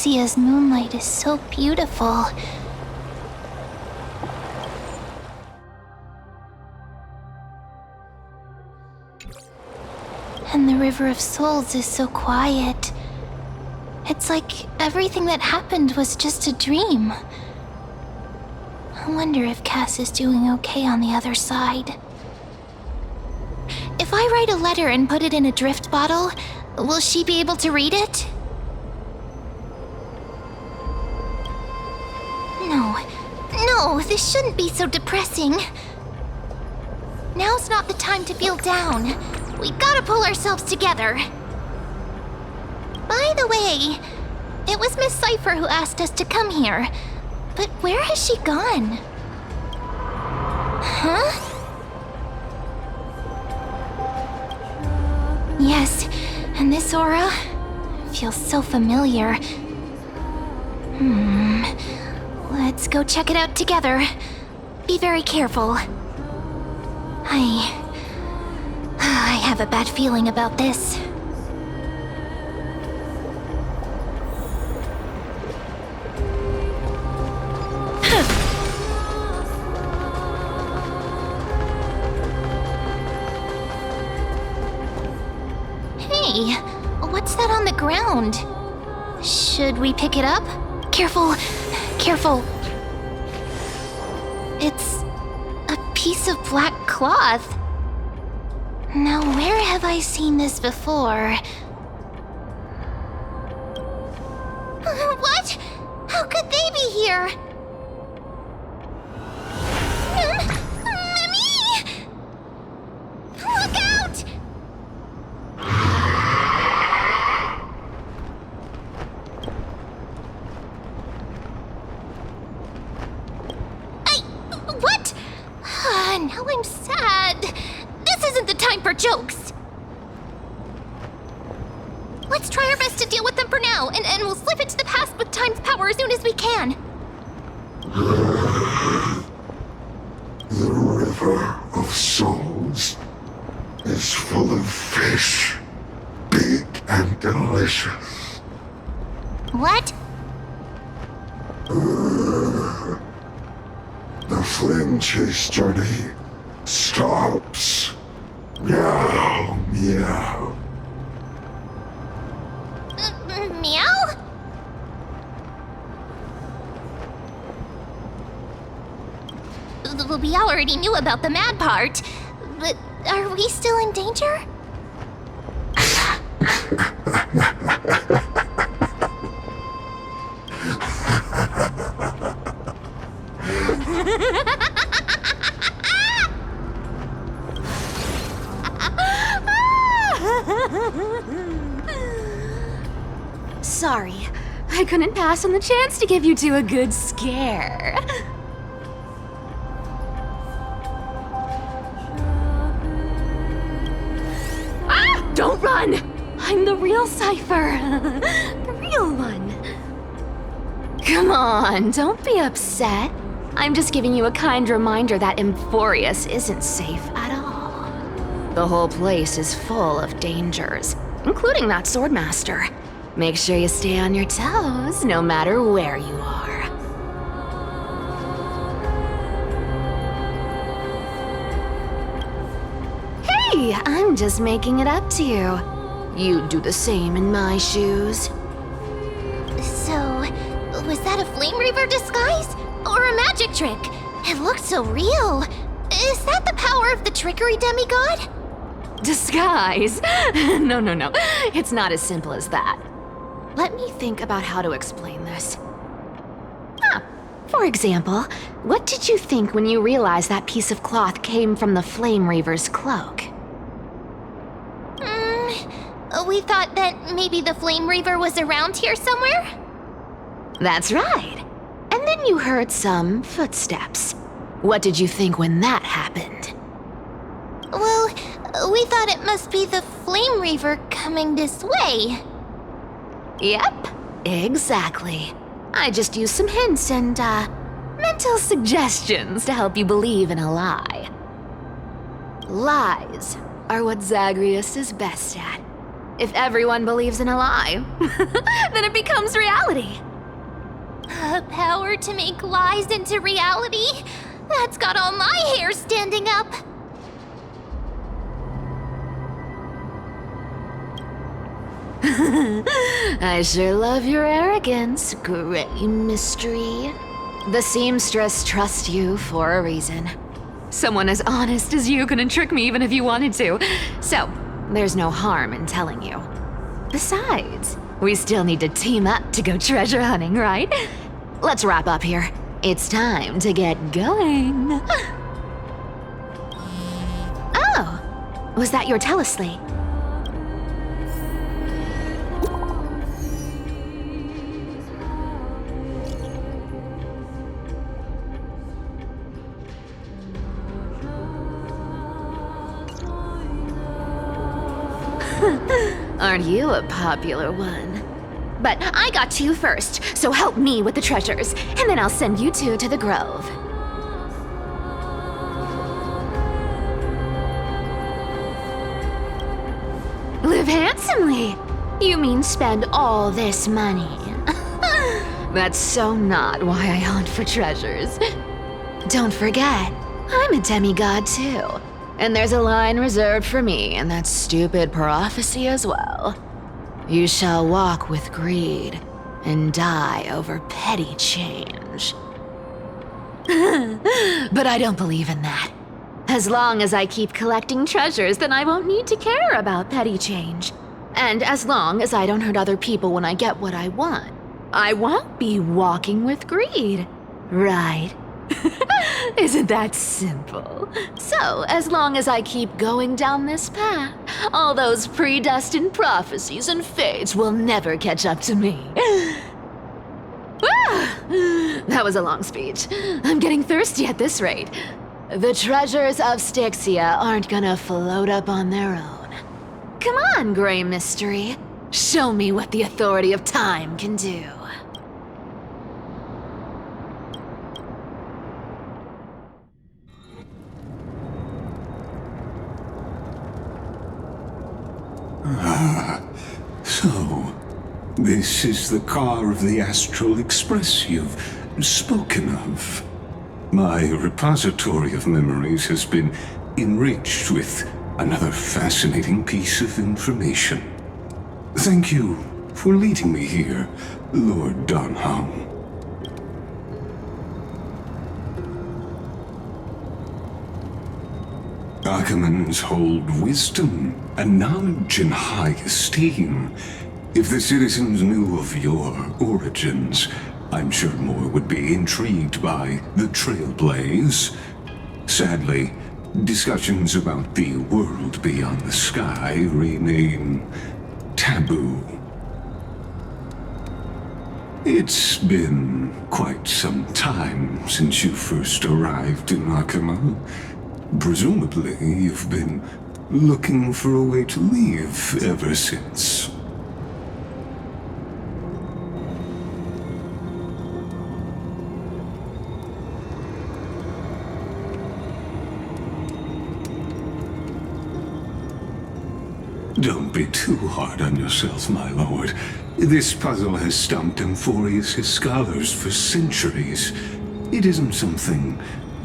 Elysia's moonlight is so beautiful. And the River of Souls is so quiet. It's like everything that happened was just a dream. I wonder if Cass is doing okay on the other side. If I write a letter and put it in a drift bottle, will she be able to read it? No, this shouldn't be so depressing. Now's not the time to feel down. We gotta pull ourselves together. By the way, it was Miss Cipher who asked us to come here. But where has she gone? Huh? Yes, and this aura feels so familiar. Let's go check it out together. Be very careful. I have a bad feeling about this. Hey, what's that on the ground? Should we pick it up? Careful. It's a piece of black cloth. Now, where have I seen this before? What? How could they be here? Mimi! Look out! What? Now I'm sad. This isn't the time for jokes. Let's try our best to deal with them for now, and we'll slip into the past with time's power as soon as we can. The River of Souls is full of fish, big and delicious. What? The flame chase journey stops. Meow, meow. Meow? We already knew about the mad part, but are we still in danger? Sorry, I couldn't pass on the chance to give you two a good scare. Don't run! I'm the real Cipher. The real one. Come on, don't be upset. I'm just giving you a kind reminder that Emphorius isn't safe at all. The whole place is full of dangers, including that swordmaster. Make sure you stay on your toes, no matter where you are. Hey, I'm just making it up to you. You'd do the same in my shoes. So, was that a Flame Reaver disguise? Or a magic trick? It looked so real. Is that the power of the trickery demigod? Disguise? No. It's not as simple as that. Let me think about how to explain this. For example, what did you think when you realized that piece of cloth came from the Flame Reaver's cloak? We thought that maybe the Flame Reaver was around here somewhere? That's right. And then you heard some footsteps. What did you think when that happened? Well, we thought it must be the Flame Reaver coming this way. Yep, exactly. I just used some hints and, mental suggestions to help you believe in a lie. Lies are what Zagreus is best at. If everyone believes in a lie, then it becomes reality. Power to make lies into reality? That's got all my hair standing up. I sure love your arrogance, Grey Mystery. The seamstress trusts you for a reason. Someone as honest as you couldn't trick me even if you wanted to. So, there's no harm in telling you. Besides, we still need to team up to go treasure hunting, right? Let's wrap up here. It's time to get going. Oh, was that your teleslate? Aren't you a popular one? But I got two first, so help me with the treasures, and then I'll send you two to the grove. Live handsomely! You mean spend all this money? That's so not why I hunt for treasures. Don't forget, I'm a demigod too. And there's a line reserved for me in that stupid prophecy as well. You shall walk with greed and die over petty change. But I don't believe in that. As long as I keep collecting treasures, then I won't need to care about petty change. And as long as I don't hurt other people when I get what I want, I won't be walking with greed, right? Isn't that simple? So, as long as I keep going down this path, all those predestined prophecies and fates will never catch up to me. That was a long speech. I'm getting thirsty at this rate. The treasures of Styxia aren't gonna float up on their own. Come on, Grey Mystery. Show me what the authority of time can do. So, this is the car of the Astral Express you've spoken of. My repository of memories has been enriched with another fascinating piece of information. Thank you for leading me here, Lord Dan Heng. Archimans hold wisdom and knowledge in high esteem. If the citizens knew of your origins, I'm sure more would be intrigued by the Trailblaze. Sadly, discussions about the world beyond the sky remain taboo. It's been quite some time since you first arrived in Akima. Presumably, you've been looking for a way to leave ever since. Don't be too hard on yourself, my lord. This puzzle has stumped Amphorius' scholars for centuries. It isn't something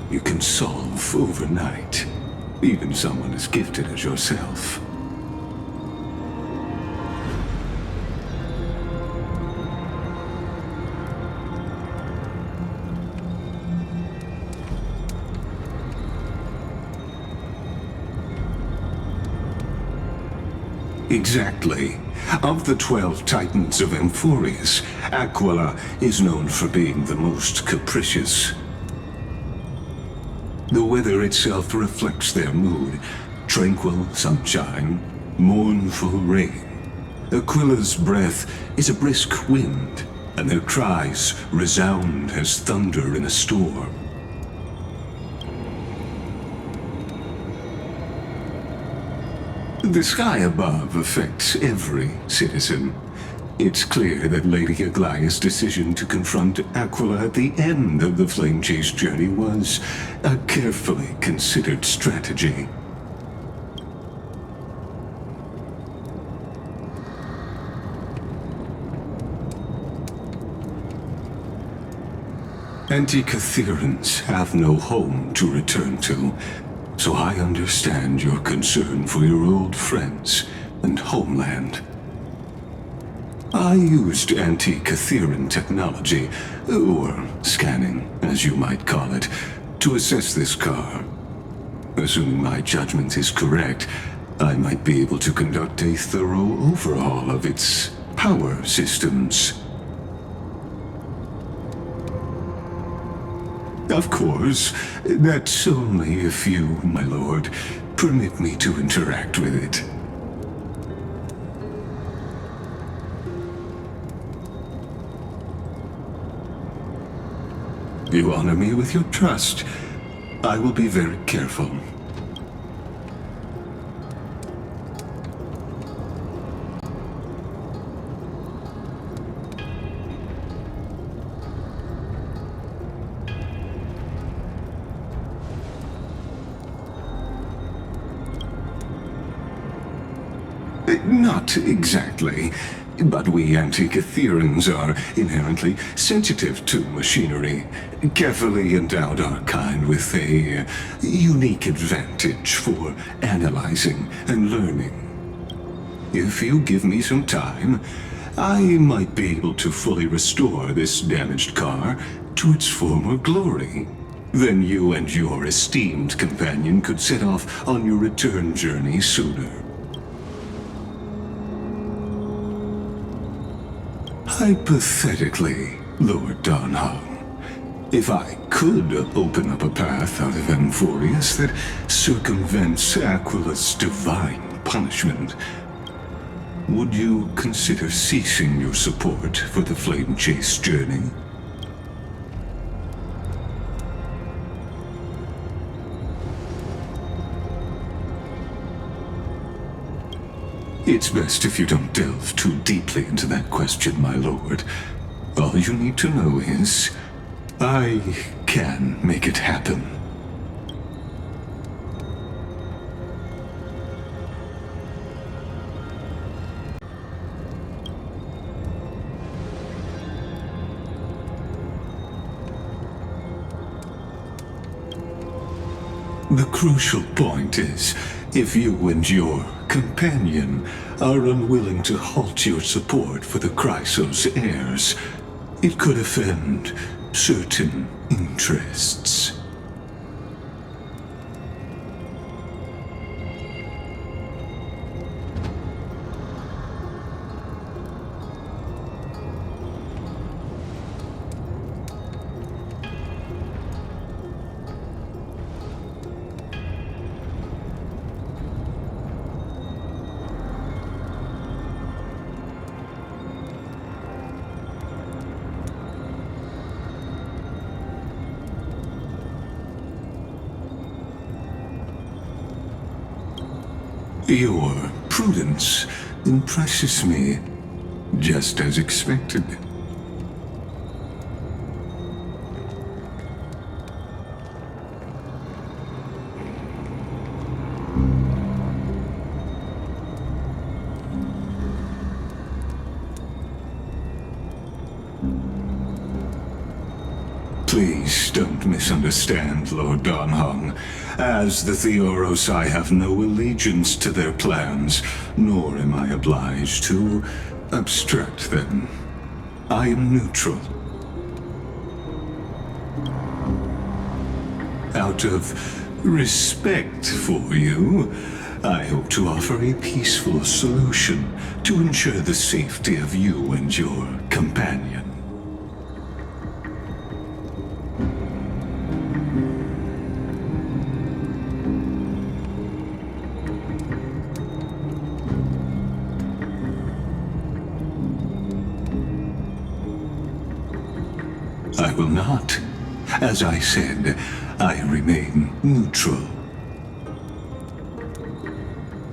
you can solve overnight, even someone as gifted as yourself. Exactly. Of the 12 titans of Amphorius, Aquila is known for being the most capricious. The weather itself reflects their mood. Tranquil sunshine, mournful rain. Aquila's breath is a brisk wind, and their cries resound as thunder in a storm. The sky above affects every citizen. It's clear that Lady Aglaea's decision to confront Aquila at the end of the Flame Chase journey was a carefully considered strategy. Antikytherans have no home to return to, so I understand your concern for your old friends and homeland. I used anti-Caetheran technology, or scanning, as you might call it, to assess this car. Assuming my judgment is correct, I might be able to conduct a thorough overhaul of its power systems. Of course, that's only if you, my lord, permit me to interact with it. You honor me with your trust. I will be very careful. Not exactly, but we Antikytherans are inherently sensitive to machinery. Carefully endowed our kind with a unique advantage for analyzing and learning. If you give me some time, I might be able to fully restore this damaged car to its former glory. Then you and your esteemed companion could set off on your return journey sooner. Hypothetically, Lord Dan Heng, if I could open up a path out of Amphorius that circumvents Aquila's divine punishment, would you consider ceasing your support for the Flame Chase journey? It's best if you don't delve too deeply into that question, my lord. All you need to know is, I can make it happen. The crucial point is, if you and your companion are unwilling to halt your support for the Chrysos heirs, it could offend certain interests. Your prudence impresses me, just as expected. Please don't misunderstand, Lord Dan Heng. As the Theoros, I have no allegiance to their plans, nor am I obliged to obstruct them. I am neutral. Out of respect for you, I hope to offer a peaceful solution to ensure the safety of you and your companion. I will not. As I said, I remain neutral.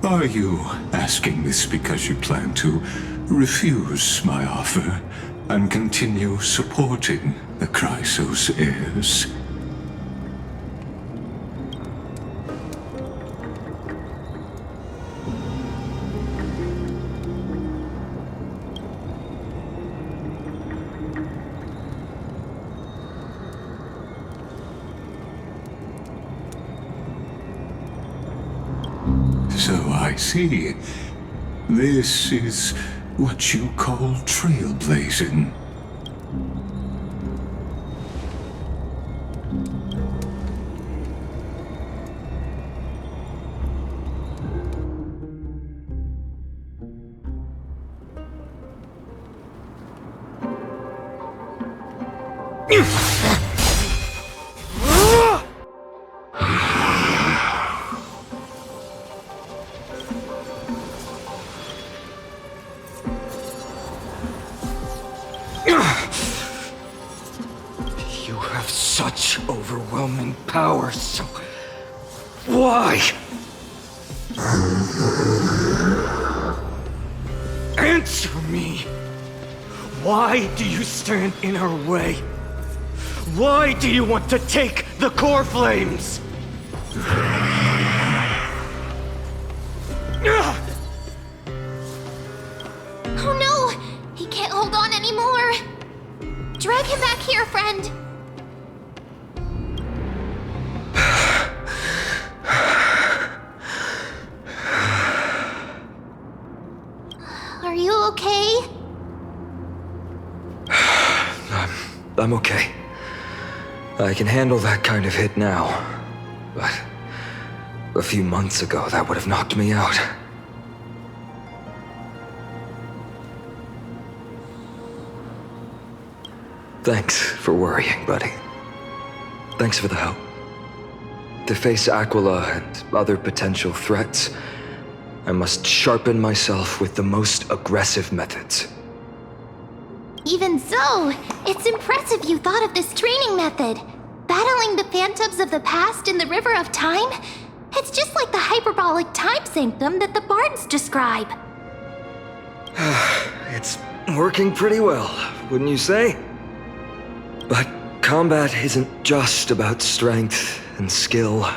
Are you asking this because you plan to refuse my offer and continue supporting the Chrysos heirs? So I see. This is what you call trailblazing. You have such overwhelming power, so why? Answer me! Why do you stand in our way? Why do you want to take the core flames? Oh no! He can't hold on anymore! Drag him back here, friend! Are you okay? I'm okay. I can handle that kind of hit now. But a few months ago, that would have knocked me out. Thanks for worrying, buddy. Thanks for the help. To face Aquila and other potential threats, I must sharpen myself with the most aggressive methods. Even so, it's impressive you thought of this training method. Battling the phantoms of the past in the River of Time? It's just like the hyperbolic time sanctum that the bards describe. It's working pretty well, wouldn't you say? But combat isn't just about strength and skill.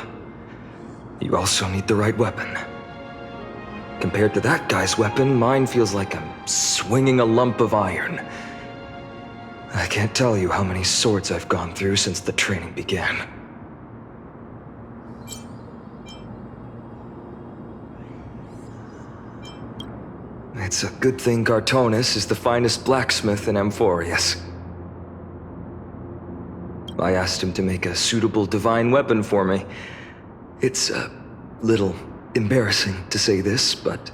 You also need the right weapon. Compared to that guy's weapon, mine feels like I'm swinging a lump of iron. I can't tell you how many swords I've gone through since the training began. It's a good thing Cartonis is the finest blacksmith in Amphorius. I asked him to make a suitable divine weapon for me. It's a little embarrassing to say this, but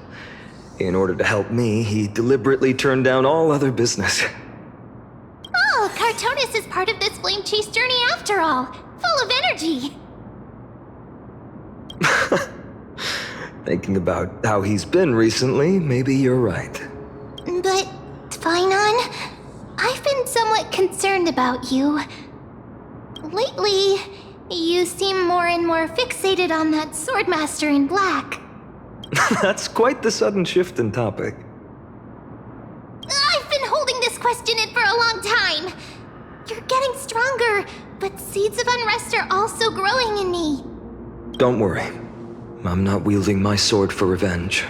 in order to help me, he deliberately turned down all other business. Oh, Cartonis is part of this flame chase journey after all. Full of energy. Thinking about how he's been recently, maybe you're right. But, Phainon, I've been somewhat concerned about you. Lately, you seem more and more fixated on that swordmaster in black. That's quite the sudden shift in topic. I've been holding this question in for a long time. You're getting stronger, but seeds of unrest are also growing in me. Don't worry. I'm not wielding my sword for revenge.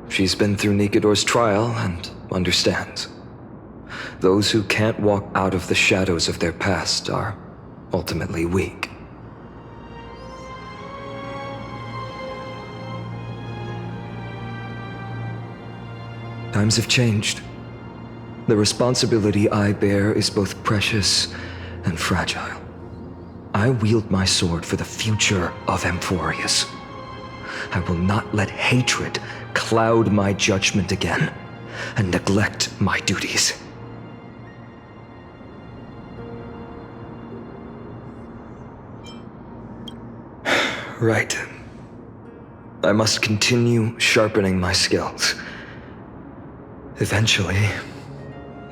She's been through Nikedor's trial and understands. Those who can't walk out of the shadows of their past are ultimately weak. Times have changed. The responsibility I bear is both precious and fragile. I wield my sword for the future of Amphorius. I will not let hatred cloud my judgment again and neglect my duties. Right. I must continue sharpening my skills. Eventually,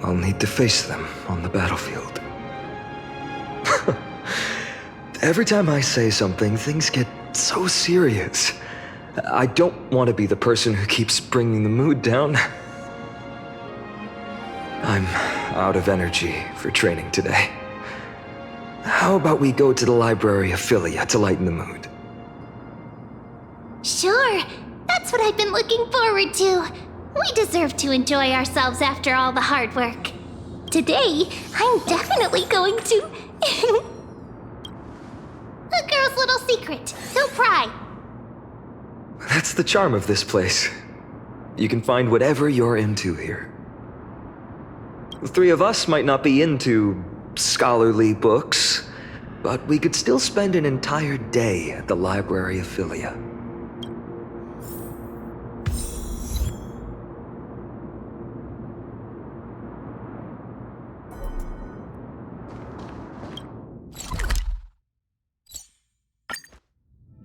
I'll need to face them on the battlefield. Every time I say something, things get so serious. I don't want to be the person who keeps bringing the mood down. I'm out of energy for training today. How about we go to the library of Philia to lighten the mood? Sure, that's what I've been looking forward to. We deserve to enjoy ourselves after all the hard work. Today, I'm definitely going to... A girl's little secret. Don't pry. That's That's the charm of this place. You can find whatever you're into here. The three of us might not be into scholarly books, but we could still spend an entire day at the library of Philia.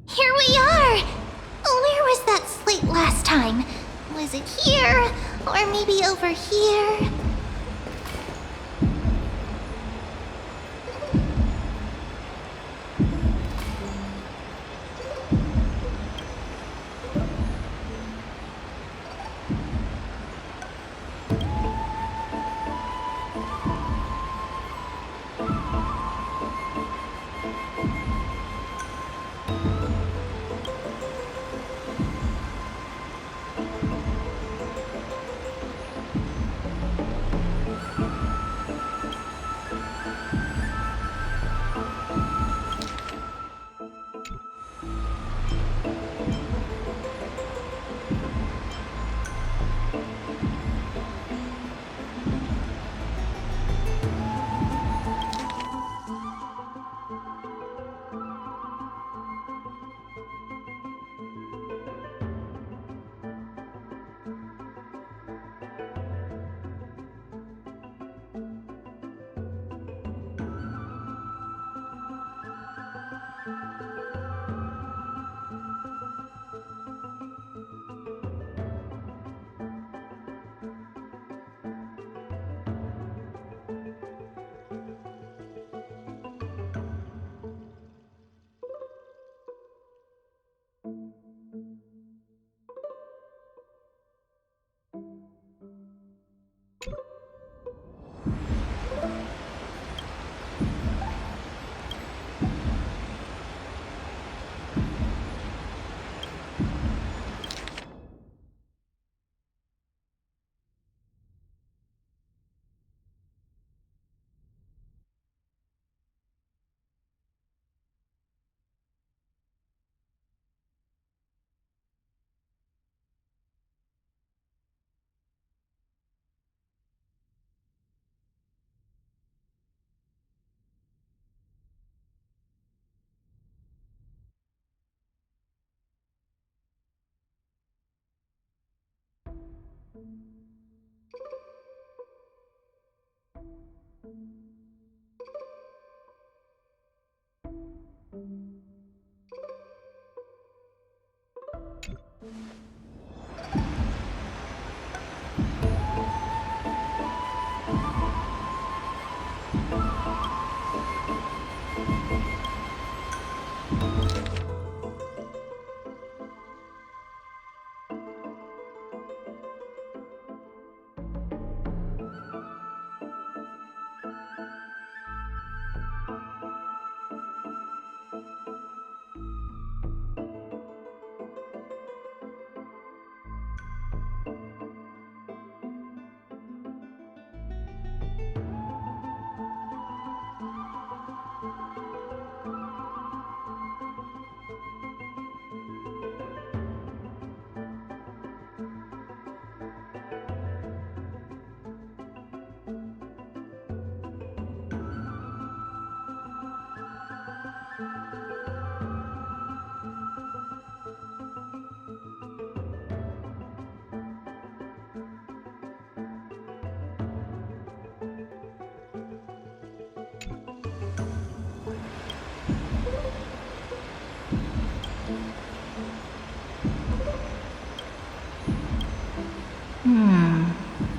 Here we are! Where was that slate last time? Was it here? Or maybe over here?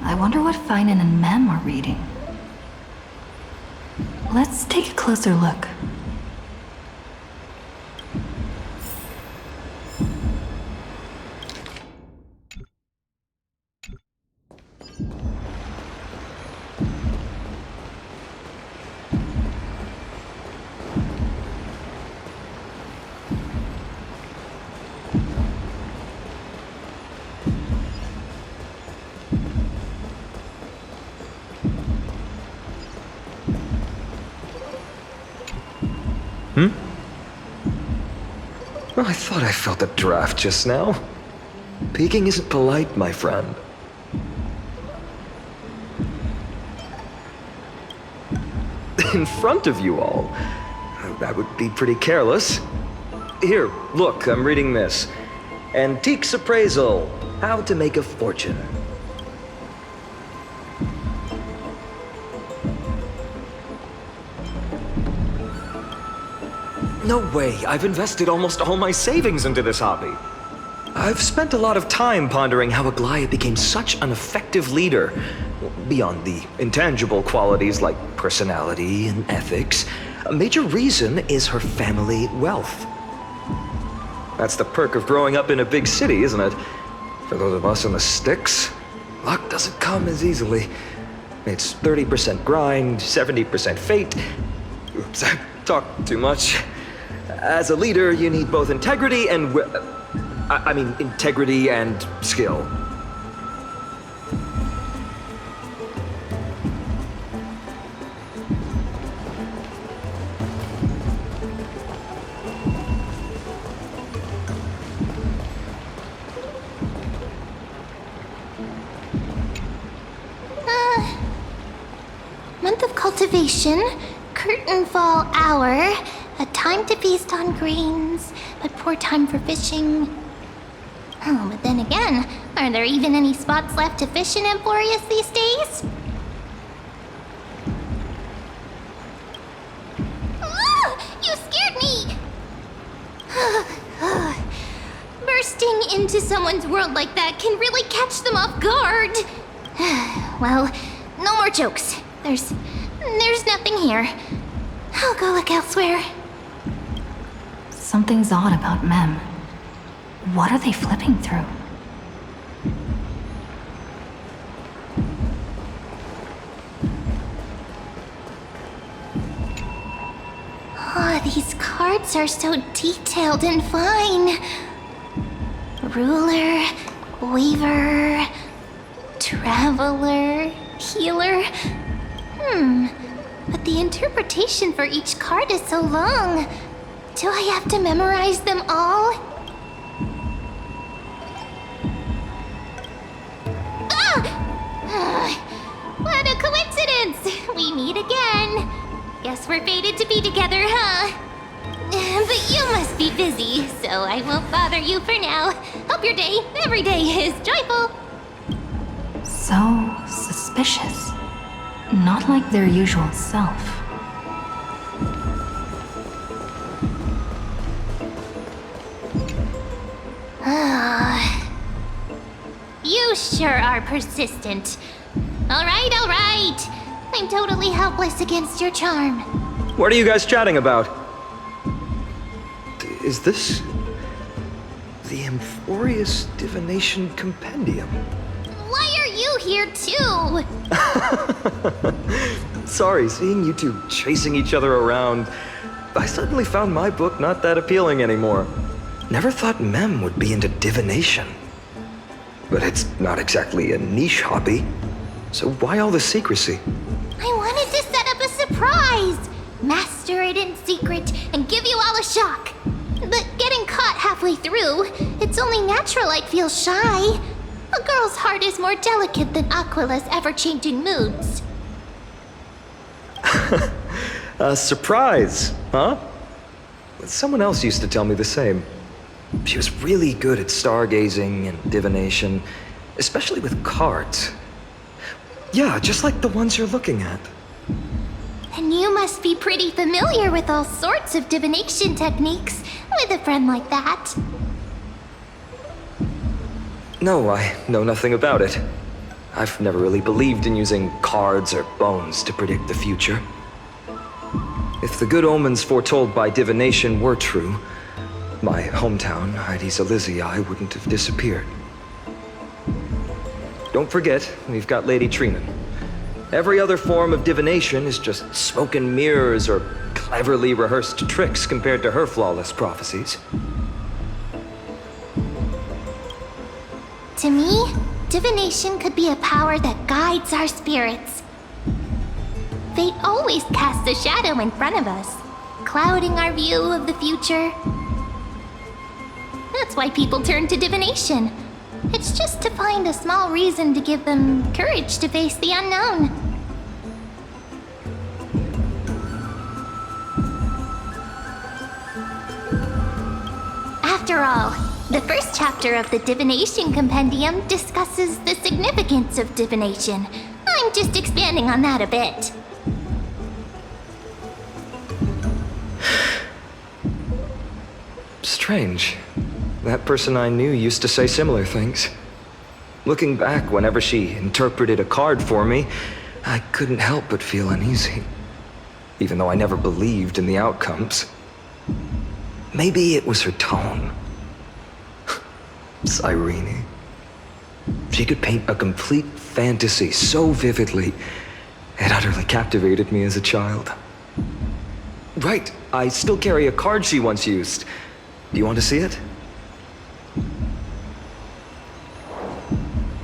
I wonder what Phainon and Mem are reading. Let's take a closer look. Well, I thought I felt a draft just now. Peeking isn't polite, my friend. In front of you all? That would be pretty careless. Here, look, I'm reading this. Antiques Appraisal. How to Make a Fortune. No way, I've invested almost all my savings into this hobby. I've spent a lot of time pondering how Aglaea became such an effective leader. Beyond the intangible qualities like personality and ethics, a major reason is her family wealth. That's the perk of growing up in a big city, isn't it? For those of us in the sticks, luck doesn't come as easily. It's 30% grind, 70% fate. Oops, I talked too much. As a leader, you need both integrity and integrity and skill. Month of cultivation, curtain fall hour, a time to feast on grains, but poor time for fishing. Oh, but then again, are there even any spots left to fish in Emporius these days? You scared me! Bursting into someone's world like that can really catch them off guard. Well, no more jokes. There's nothing here. I'll go look elsewhere. Something's odd about Mem. What are they flipping through? Oh, these cards are so detailed and fine. Ruler, weaver, traveler, healer. But the interpretation for each card is so long. Do I have to memorize them all? What a coincidence! We meet again. Guess we're fated to be together, huh? But you must be busy, so I won't bother you for now. Hope your day, every day, is joyful. So suspicious. Not like their usual self. You sure are persistent. All right. I'm totally helpless against your charm. What are you guys chatting about? Is this the Emporius Divination Compendium? Why are you here too? Sorry, seeing you two chasing each other around, I suddenly found my book not that appealing anymore. Never thought Mem would be into divination. But it's not exactly a niche hobby. So why all the secrecy? I wanted to set up a surprise! Master it in secret and give you all a shock. But getting caught halfway through, it's only natural I'd feel shy. A girl's heart is more delicate than Aquila's ever-changing moods. A surprise, huh? Someone else used to tell me the same. She was really good at stargazing and divination, especially with cards. Yeah, just like the ones you're looking at. And you must be pretty familiar with all sorts of divination techniques with a friend like that. No, I know nothing about it. I've never really believed in using cards or bones to predict the future. If the good omens foretold by divination were true, my hometown, Elysia, wouldn't have disappeared. Don't forget, we've got Lady Trinan. Every other form of divination is just smoke and mirrors or cleverly rehearsed tricks compared to her flawless prophecies. To me, divination could be a power that guides our spirits. Fate always casts a shadow in front of us, clouding our view of the future. That's why people turn to divination. It's just to find a small reason to give them courage to face the unknown. After all, the first chapter of the Divination Compendium discusses the significance of divination. I'm just expanding on that a bit. Strange. That person I knew used to say similar things. Looking back, whenever she interpreted a card for me, I couldn't help but feel uneasy. Even though I never believed in the outcomes. Maybe it was her tone. Cyrene. She could paint a complete fantasy so vividly, it utterly captivated me as a child. Right, I still carry a card she once used. Do you want to see it?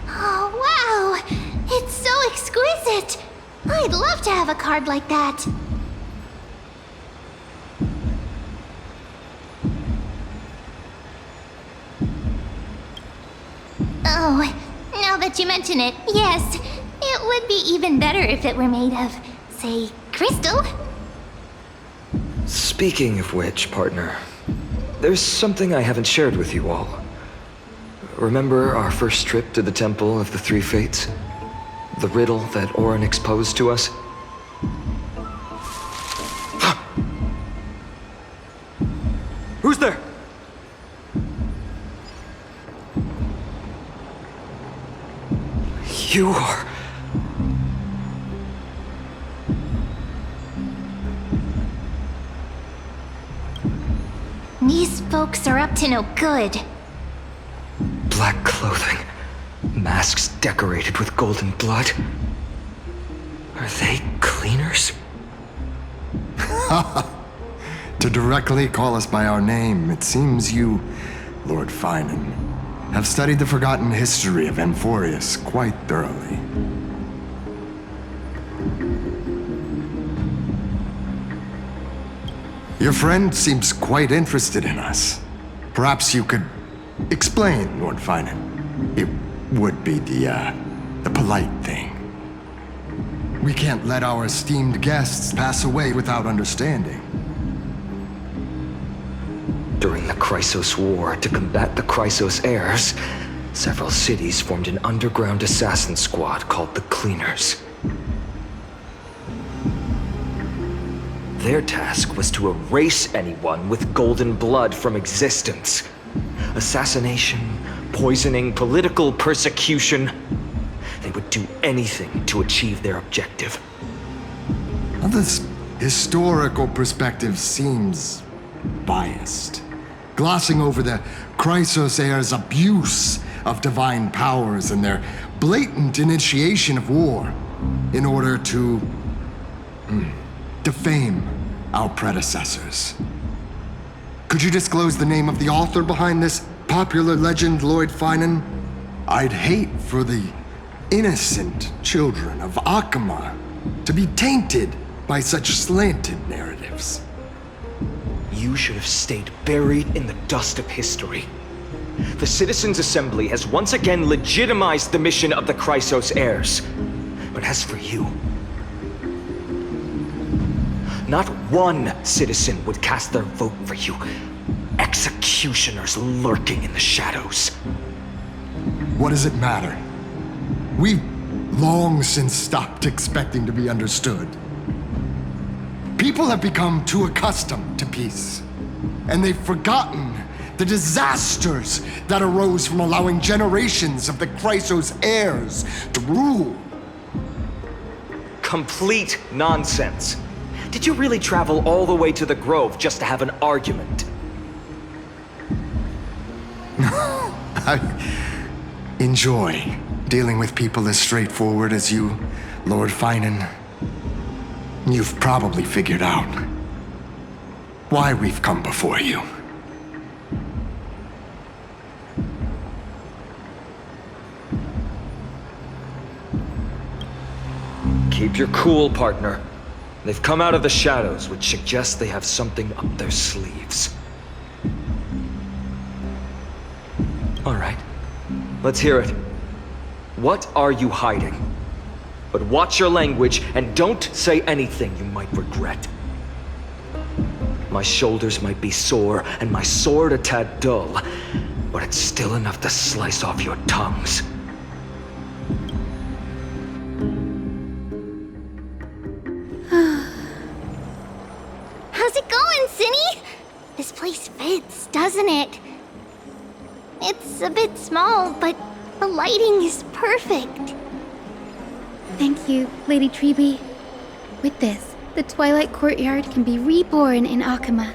Oh, wow! It's so exquisite! I'd love to have a card like that. Oh, now that you mention it, yes. It would be even better if it were made of, say, crystal. Speaking of which, partner, there's something I haven't shared with you all. Remember our first trip to the Temple of the Three Fates? The riddle that Orin exposed to us? Who's there? You are... These folks are up to no good. Black clothing, masks decorated with golden blood. Are they cleaners? To directly call us by our name, it seems you, Lord Phainon, have studied the forgotten history of Amphorius quite thoroughly. Your friend seems quite interested in us. Perhaps you could explain, Lord Phainon. It would be the polite thing. We can't let our esteemed guests pass away without understanding. During the Chrysos War, to combat the Chrysos heirs, several cities formed an underground assassin squad called the Cleaners. Their task was to erase anyone with golden blood from existence. Assassination, poisoning, political persecution. They would do anything to achieve their objective. Now, this historical perspective seems biased, glossing over the Chrysos heirs' abuse of divine powers and their blatant initiation of war in order to defame our predecessors. Could you disclose the name of the author behind this popular legend, Lord Phainon? I'd hate for the innocent children of Akama to be tainted by such slanted narratives. You should have stayed buried in the dust of history. The Citizens' Assembly has once again legitimized the mission of the Chrysos heirs. But as for you, not one citizen would cast their vote for you. Executioners lurking in the shadows. What does it matter? We've long since stopped expecting to be understood. People have become too accustomed to peace, and they've forgotten the disasters that arose from allowing generations of the Chrysos heirs to rule. Complete nonsense. Did you really travel all the way to the Grove just to have an argument? I enjoy dealing with people as straightforward as you, Lord Phainon. You've probably figured out why we've come before you. Keep your cool, partner. They've come out of the shadows, which suggests they have something up their sleeves. All right. Let's hear it. What are you hiding? But watch your language and don't say anything you might regret. My shoulders might be sore and my sword a tad dull, but it's still enough to slice off your tongues. How's it going, Cinny? This place fits, doesn't it? It's a bit small, but the lighting is perfect. Thank you, Lady Treby. With this, the Twilight Courtyard can be reborn in Akama.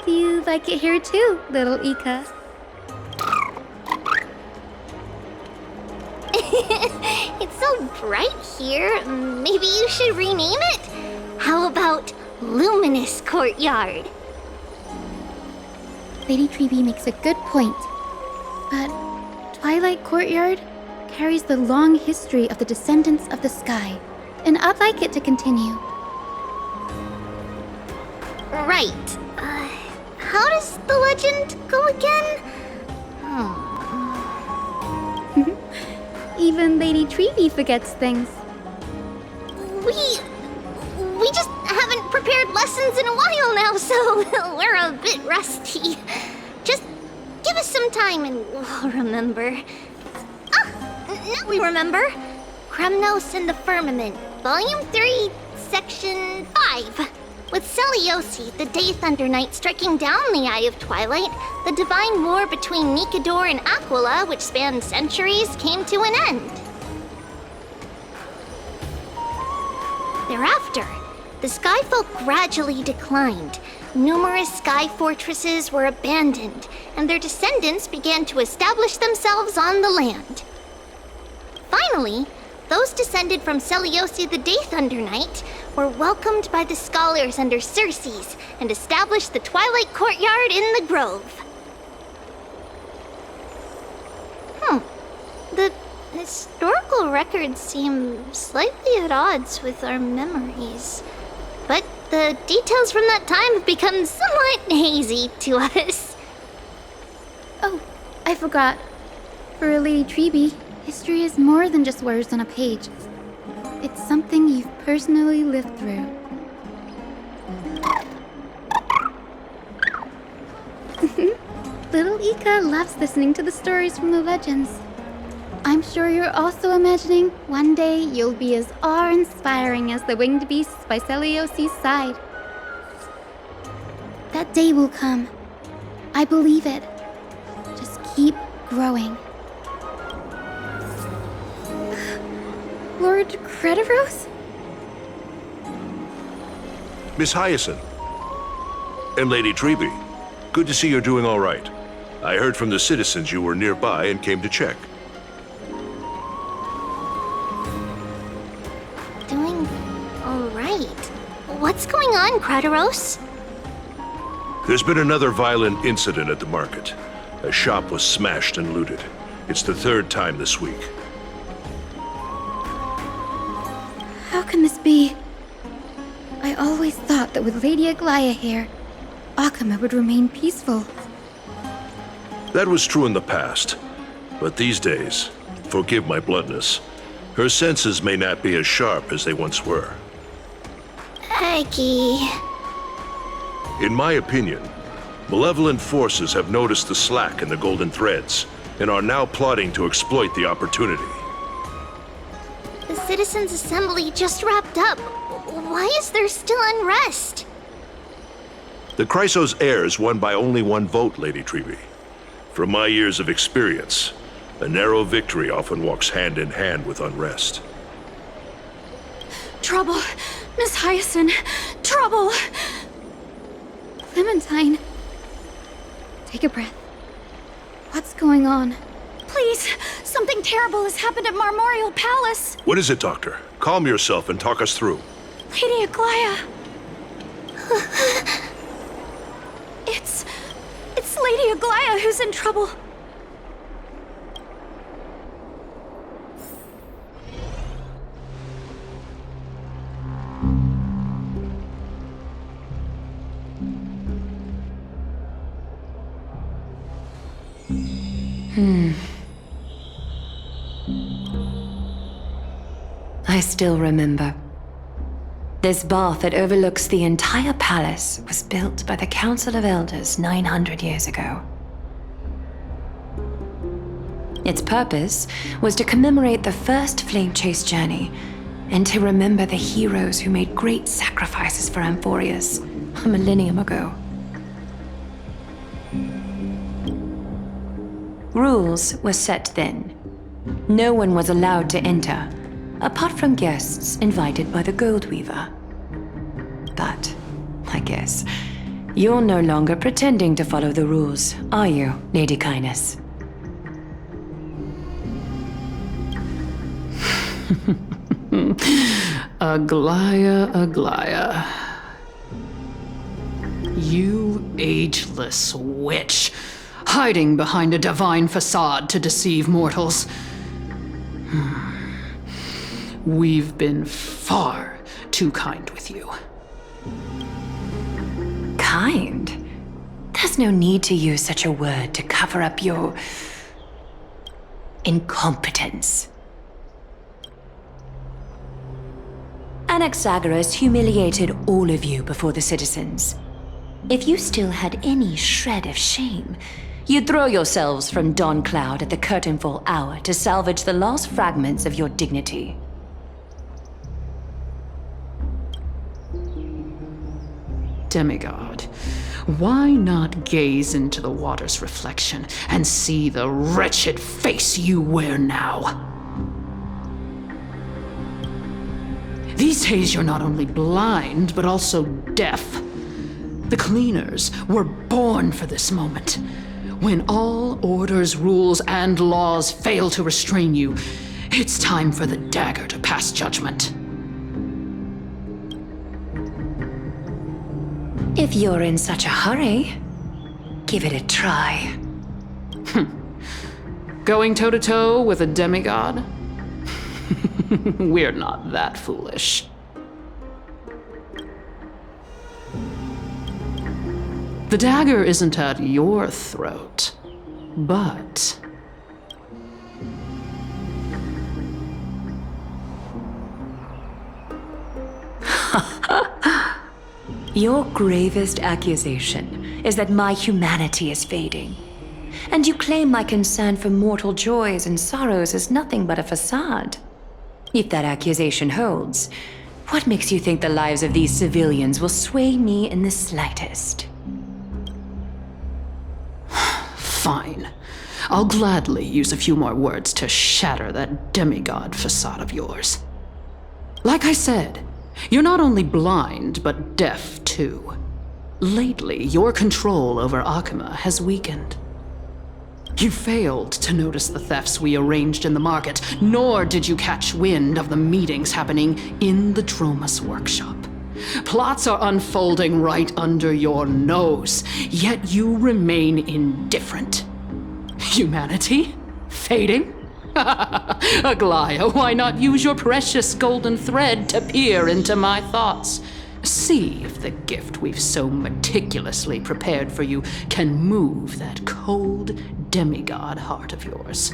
Do you like it here too, little Ika? It's so bright here. Maybe you should rename it? How about Luminous Courtyard? Lady Treby makes a good point. But Twilight Courtyard carries the long history of the descendants of the sky, and I'd like it to continue. Right. How does the legend go again? Even Lady Treby forgets things. We just haven't prepared lessons in a while now, so we're a bit rusty. Just give us some time and we'll remember. Now we remember. Kremnos and the Firmament, Volume 3, Section 5. With Seliosi, the Day Thunder Knight, striking down the Eye of Twilight, the divine war between Nikador and Aquila, which spanned centuries, came to an end. Thereafter, the Skyfolk gradually declined. Numerous sky fortresses were abandoned, and their descendants began to establish themselves on the land. Finally, those descended from Seliosi the Day Thunder Knight were welcomed by the scholars under Circes and established the Twilight Courtyard in the Grove. The historical records seem slightly at odds with our memories, but the details from that time have become somewhat hazy to us. Oh, I forgot. For Lady Treby, history is more than just words on a page. It's something you've personally lived through. Little Ika loves listening to the stories from the legends. I'm sure you're also imagining one day you'll be as awe-inspiring as the winged beasts by Seliosi's side. That day will come. I believe it. Just keep growing. Lord Crediros? Miss Hyacine. And Lady Treby. Good to see you're doing all right. I heard from the citizens you were nearby and came to check. Doing all right. What's going on, Crediros? There's been another violent incident at the market. A shop was smashed and looted. It's the third time this week. How can this be? I always thought that with Lady Aglaea here, Akama would remain peaceful. That was true in the past. But these days, forgive my bluntness, her senses may not be as sharp as they once were. Aggie. In my opinion, malevolent forces have noticed the slack in the golden threads and are now plotting to exploit the opportunity. The Citizens' Assembly just wrapped up. Why is there still unrest? The Chrysos heirs won by only one vote, Lady Treby. From my years of experience, a narrow victory often walks hand in hand with unrest. Trouble! Miss Hyacine! Trouble! Clementine. Take a breath. What's going on? Please! Something terrible has happened at Marmorial Palace! What is it, Doctor? Calm yourself and talk us through. Lady Aglaea! It's Lady Aglaea who's in trouble. I still remember. This bath that overlooks the entire palace was built by the Council of Elders 900 years ago. Its purpose was to commemorate the first flame chase journey and to remember the heroes who made great sacrifices for Amphorius a millennium ago. Rules were set then. No one was allowed to enter, apart from guests invited by the Goldweaver. But, I guess, you're no longer pretending to follow the rules, are you, Lady Caenis? Aglaea, Aglaea. You ageless witch, hiding behind a divine facade to deceive mortals. We've been far too kind with you. Kind? There's no need to use such a word to cover up your incompetence. Zagreus humiliated all of you before the citizens. If you still had any shred of shame, you'd throw yourselves from dawn cloud at the curtainfall hour to salvage the last fragments of your dignity. Demigod, why not gaze into the water's reflection and see the wretched face you wear now? These days you're not only blind, but also deaf. The cleaners were born for this moment. When all orders, rules, and laws fail to restrain you, it's time for the dagger to pass judgment. If you're in such a hurry, give it a try. Going toe-to-toe with a demigod? We're not that foolish. The dagger isn't at your throat, but... Your gravest accusation is that my humanity is fading. And you claim my concern for mortal joys and sorrows is nothing but a facade. If that accusation holds, what makes you think the lives of these civilians will sway me in the slightest? Fine. I'll gladly use a few more words to shatter that demigod facade of yours. Like I said, you're not only blind, but deaf too. Lately, your control over Akima has weakened. You failed to notice the thefts we arranged in the market, nor did you catch wind of the meetings happening in the Dromus workshop. Plots are unfolding right under your nose, yet you remain indifferent. Humanity? Fading? Aglaea, why not use your precious golden thread to peer into my thoughts? See if the gift we've so meticulously prepared for you can move that cold demigod heart of yours.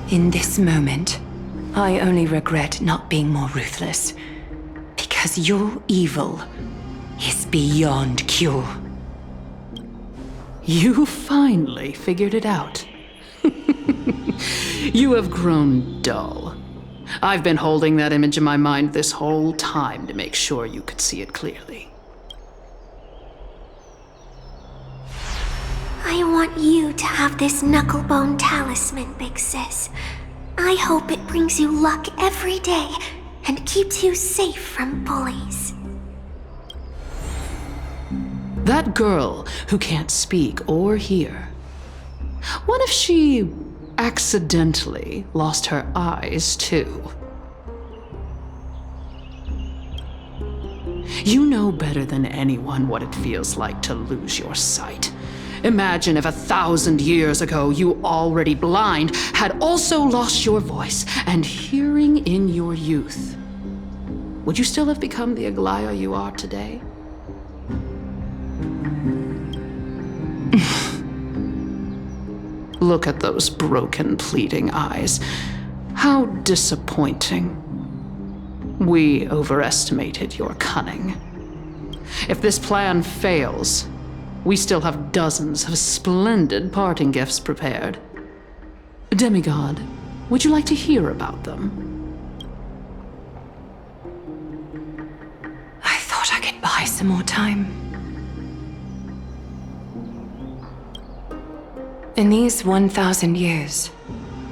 In this moment, I only regret not being more ruthless. Because your evil is beyond cure. You finally figured it out. You have grown dull. I've been holding that image in my mind this whole time to make sure you could see it clearly. I want you to have this knucklebone talisman, Big Sis. I hope it brings you luck every day and keeps you safe from bullies. That girl who can't speak or hear. What if she accidentally lost her eyes too? You know better than anyone what it feels like to lose your sight. Imagine if 1,000 years ago you, already blind, had also lost your voice and hearing in your youth. would you still have become the Aglaea you are today? Look at those broken, pleading eyes. How disappointing. We overestimated your cunning. If this plan fails, we still have dozens of splendid parting gifts prepared. Demigod, would you like to hear about them? I thought I could buy some more time. In these 1,000 years,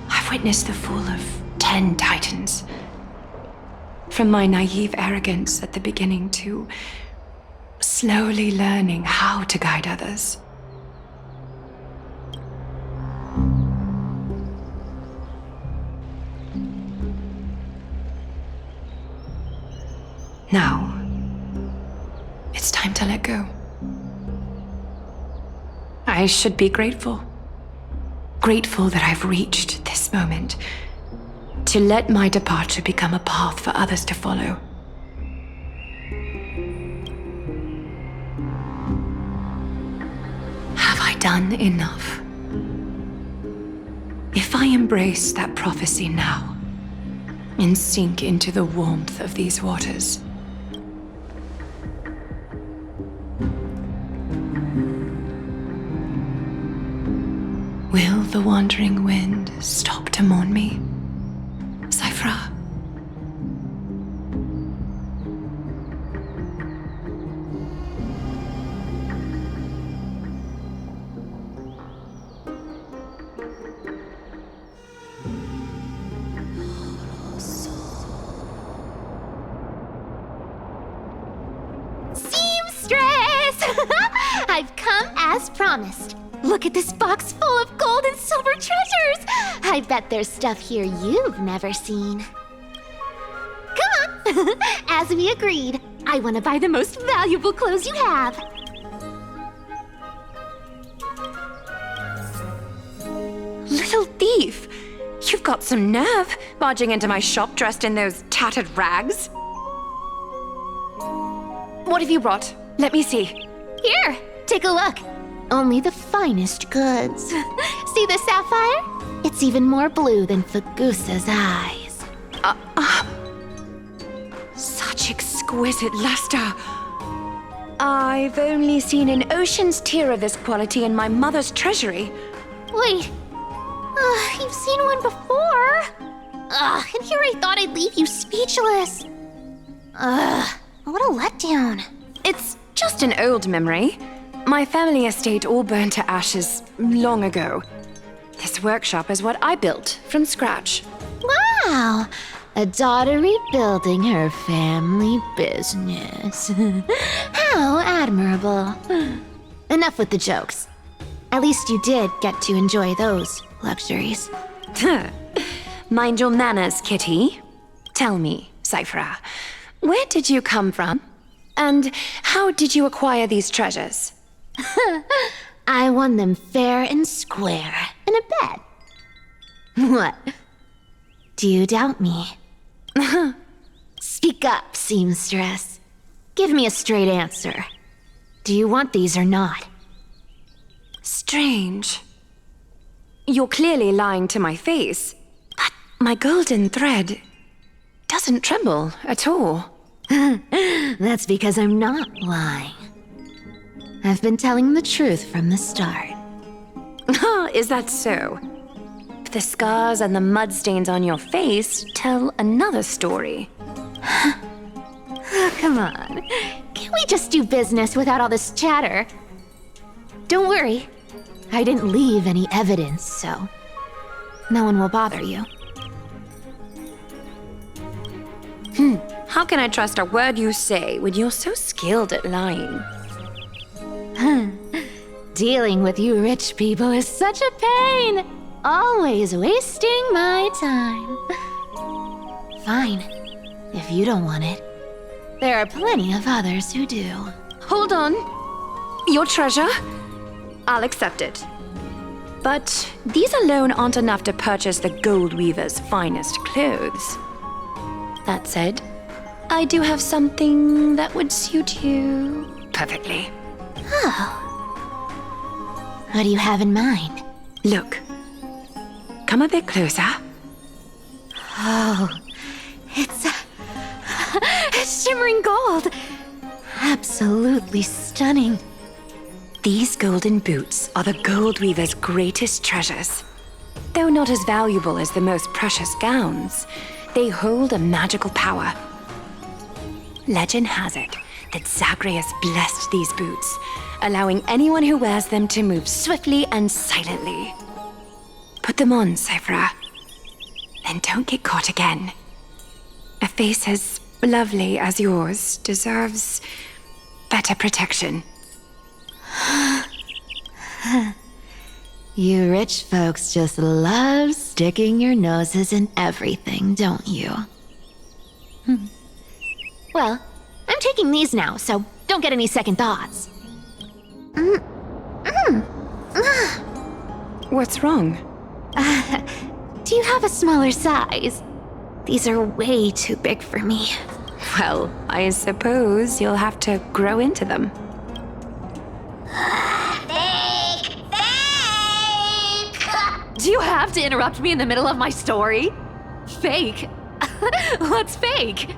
I've witnessed the fall of 10 titans. From my naive arrogance at the beginning to slowly learning how to guide others. Now, it's time to let go. I should be grateful. Grateful that I've reached this moment, to let my departure become a path for others to follow. Have I done enough? If I embrace that prophecy now, and sink into the warmth of these waters, will the wandering wind stop to mourn me, Cipher? Seamstress! I've come as promised. Look at this box full of gold and silver treasures! I bet there's stuff here you've never seen. Come on! As we agreed, I want to buy the most valuable clothes you have. Little thief! You've got some nerve, barging into my shop dressed in those tattered rags. What have you brought? Let me see. Here, take a look. Only the finest goods. See the sapphire? It's even more blue than Fagusa's eyes. Such exquisite luster. I've only seen an ocean's tear of this quality in my mother's treasury. Wait, you've seen one before. And here I thought I'd leave you speechless. What a letdown. It's just an old memory. My family estate all burned to ashes long ago. This workshop is what I built from scratch. Wow, a daughter rebuilding her family business. How admirable. Enough with the jokes. At least you did get to enjoy those luxuries. Mind your manners, Kitty. Tell me, Cipher, where did you come from? And how did you acquire these treasures? I won them fair and square in a bet. What? Do you doubt me? Speak up, seamstress. Give me a straight answer. Do you want these or not? Strange. You're clearly lying to my face, but my golden thread doesn't tremble at all. That's because I'm not lying. I've been telling the truth from the start. Is that so? The scars and the mud stains on your face tell another story. Come on. Can't we just do business without all this chatter? Don't worry. I didn't leave any evidence, so no one will bother you. How can I trust a word you say when you're so skilled at lying? Dealing with you rich people is such a pain. Always wasting my time. Fine, if you don't want it. There are plenty of others who do. Hold on. Your treasure? I'll accept it. But these alone aren't enough to purchase the gold weaver's finest clothes. That said, I do have something that would suit you perfectly. Oh. What do you have in mind? Look. Come a bit closer. Oh, it's shimmering gold. Absolutely stunning. These golden boots are the gold weaver's greatest treasures. Though not as valuable as the most precious gowns, they hold a magical power. Legend has it that Zagreus blessed these boots, allowing anyone who wears them to move swiftly and silently. Put them on, Cipher. Then don't get caught again. A face as lovely as yours deserves better protection. You rich folks just love sticking your noses in everything, don't you? Well, I'm taking these now, so don't get any second thoughts. What's wrong? Do you have a smaller size? These are way too big for me. Well, I suppose you'll have to grow into them. Fake! Do you have to interrupt me in the middle of my story? Fake? What's fake?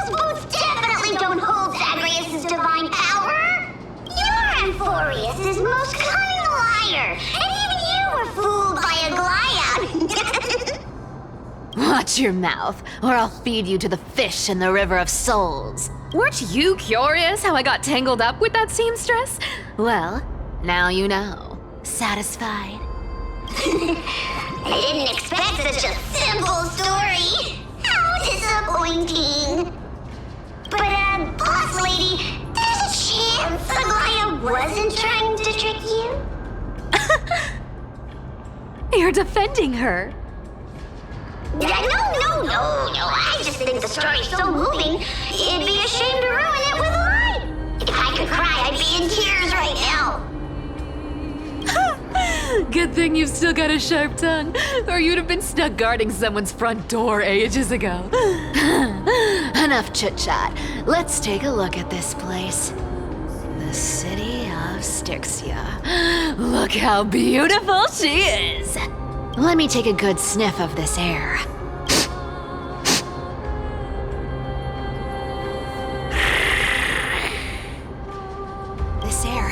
Those boots definitely don't hold Zagreus' divine power! You're Amphorius' most cunning liar, and even you were fooled by Aglia! Watch your mouth, or I'll feed you to the fish in the River of Souls. Weren't you curious how I got tangled up with that seamstress? Well, now you know. Satisfied? I didn't expect such a simple story. How disappointing. But, boss lady, there's a chance Aglia wasn't trying to trick you? You're defending her. No. I just think the story's so moving, it'd be a shame to ruin it with a lie. If I could cry, I'd be in tears right now. Good thing you've still got a sharp tongue, or you'd have been stuck guarding someone's front door ages ago. Enough chit-chat. Let's take a look at this place. The city of Styxia. Look how beautiful she is. Let me take a good sniff of this air. This air,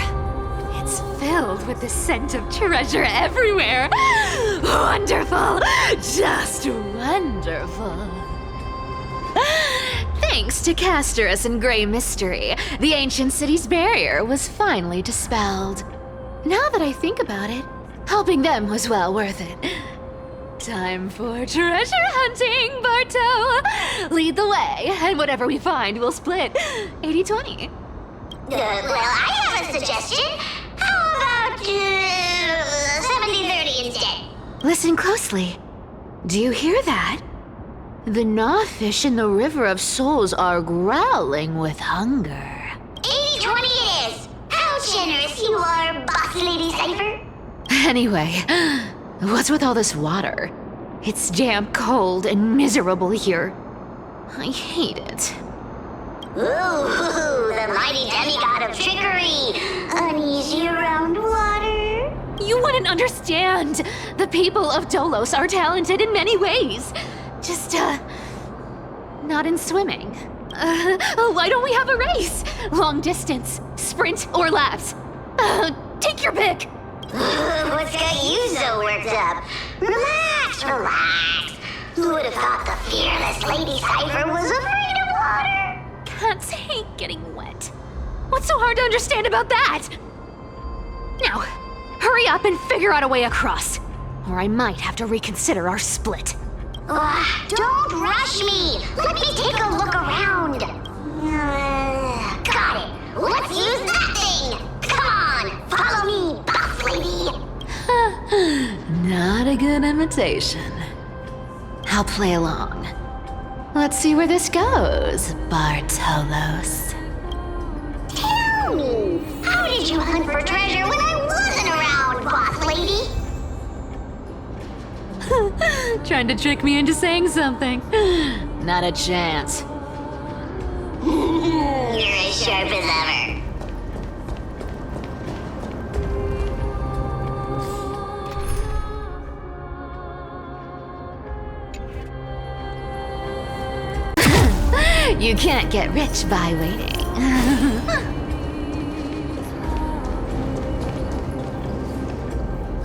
it's filled with the scent of treasure everywhere. Wonderful, just wonderful. Thanks to Castorus and Grey Mystery, the ancient city's barrier was finally dispelled. Now that I think about it, helping them was well worth it. Time for treasure hunting, Barto! Lead the way, and whatever we find, we'll split 80-20. Well, I have a suggestion. How about 70-30 instead? Listen closely. Do you hear that? The gnawfish in the River of Souls are growling with hunger. 80-20 it is! How generous you are, boss lady Cipher! Anyway, what's with all this water? It's damp, cold, and miserable here. I hate it. Ooh, the mighty demigod of trickery! Uneasy around water? You wouldn't understand! The people of Dolos are talented in many ways. Just, not in swimming. Why don't we have a race? Long distance, sprint, or laps? Take your pick! What's got you so worked up? Relax. Who would have thought the fearless Lady Cipher was afraid of water? Cats hate getting wet. What's so hard to understand about that? Now, hurry up and figure out a way across, or I might have to reconsider our split. Don't rush me! Let me take a look around! Got it! Let's use that thing! Come on! Follow me, boss lady! Not a good imitation. I'll play along. Let's see where this goes, Bartolos. Tell me, how did you hunt for treasure when I wasn't around, boss lady? Trying to trick me into saying something. Not a chance. sharp as ever. You can't get rich by waiting.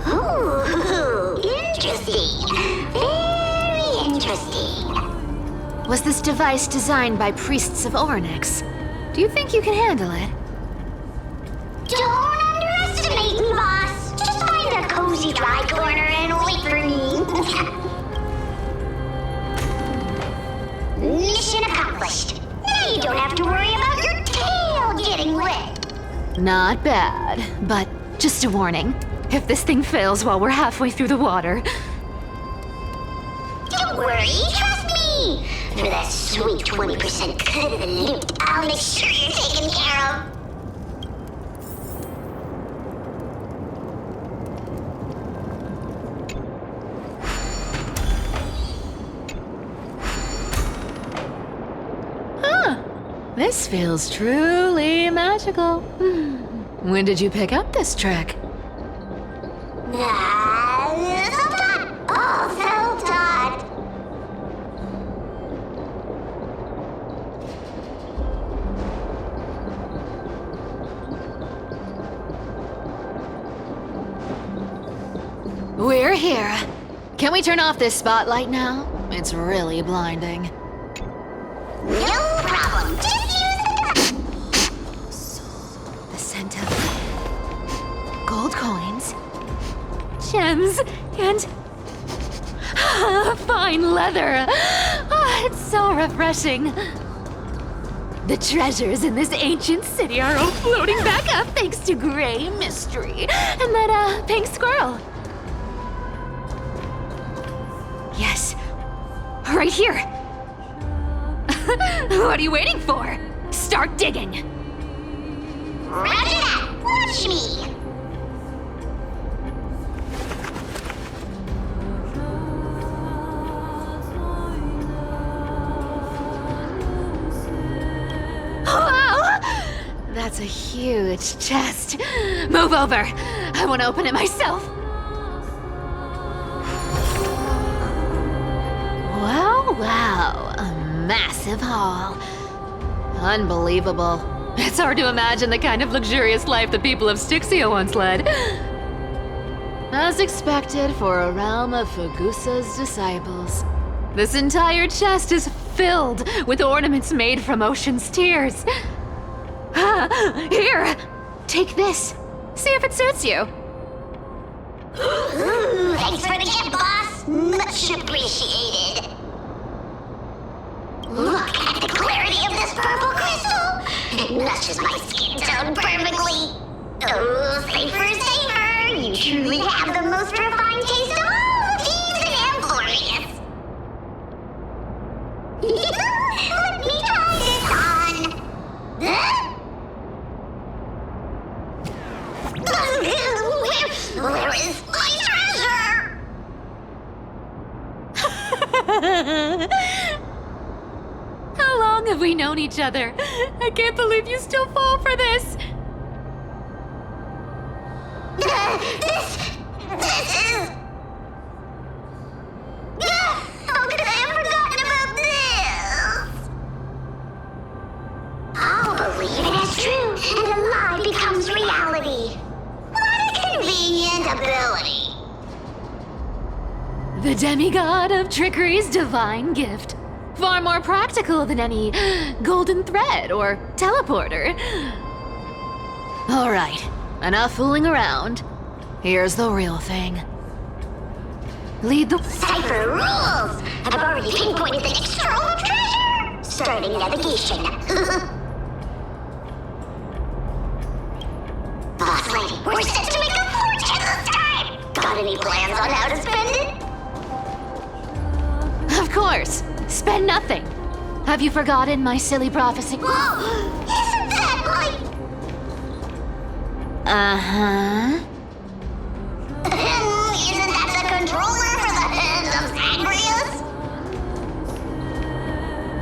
Ooh, interesting. Very interesting. Was this device designed by priests of Ornyx? Do you think you can handle it? Don't underestimate me, boss. Just find a cozy dry corner and wait for me. Mission accomplished. Now you don't have to worry about your tail getting wet. Not bad, but just a warning. If this thing fails while we're halfway through the water... Don't worry, trust me. For that sweet 20% cut of the loot, I'll make sure you're taken care of. This feels truly magical. When did you pick up this trick? Self-taught. Oh, self-taught. We're here. Can we turn off this spotlight now? It's really blinding. No problem. Just use The scent of gold coins, gems, and fine leather. It's so refreshing. The treasures in this ancient city are all floating back up thanks to gray mystery and that pink squirrel. Yes, right here. What are you waiting for? Start digging. Roger that. Watch me. Wow! That's a huge chest. Move over. I want to open it myself. Wow. A massive haul. Unbelievable. It's hard to imagine the kind of luxurious life the people of Styxia once led. As expected for a realm of Fagusa's disciples. This entire chest is filled with ornaments made from ocean's tears. Here, take this. See if it suits you. Ooh, thanks for the gift, boss. Much appreciated. Look at the clarity of this purple crystal. It matches my skin tone perfectly. Oh, safer. You truly have the most refined taste of all thieves and amphorious. Let me try this on. Where is my treasure? How long have we known each other? I can't believe you still fall for this. This is... How could I have forgotten about this? I'll believe it as true, and a lie becomes reality. What a convenient ability. The demigod of trickery's divine gift. Far more practical than any golden thread or teleporter. All right, enough fooling around. Here's the real thing. Lead the... Cipher rules! I've already pinpointed the next trove of treasure! Starting navigation. Boss lady, we're set to make a fortune this time! Got any plans on how to spend it? Of course. Spend nothing. Have you forgotten my silly prophecy? Whoa! Isn't that like... Uh-huh. Isn't that the controller for the hand of Zagreus?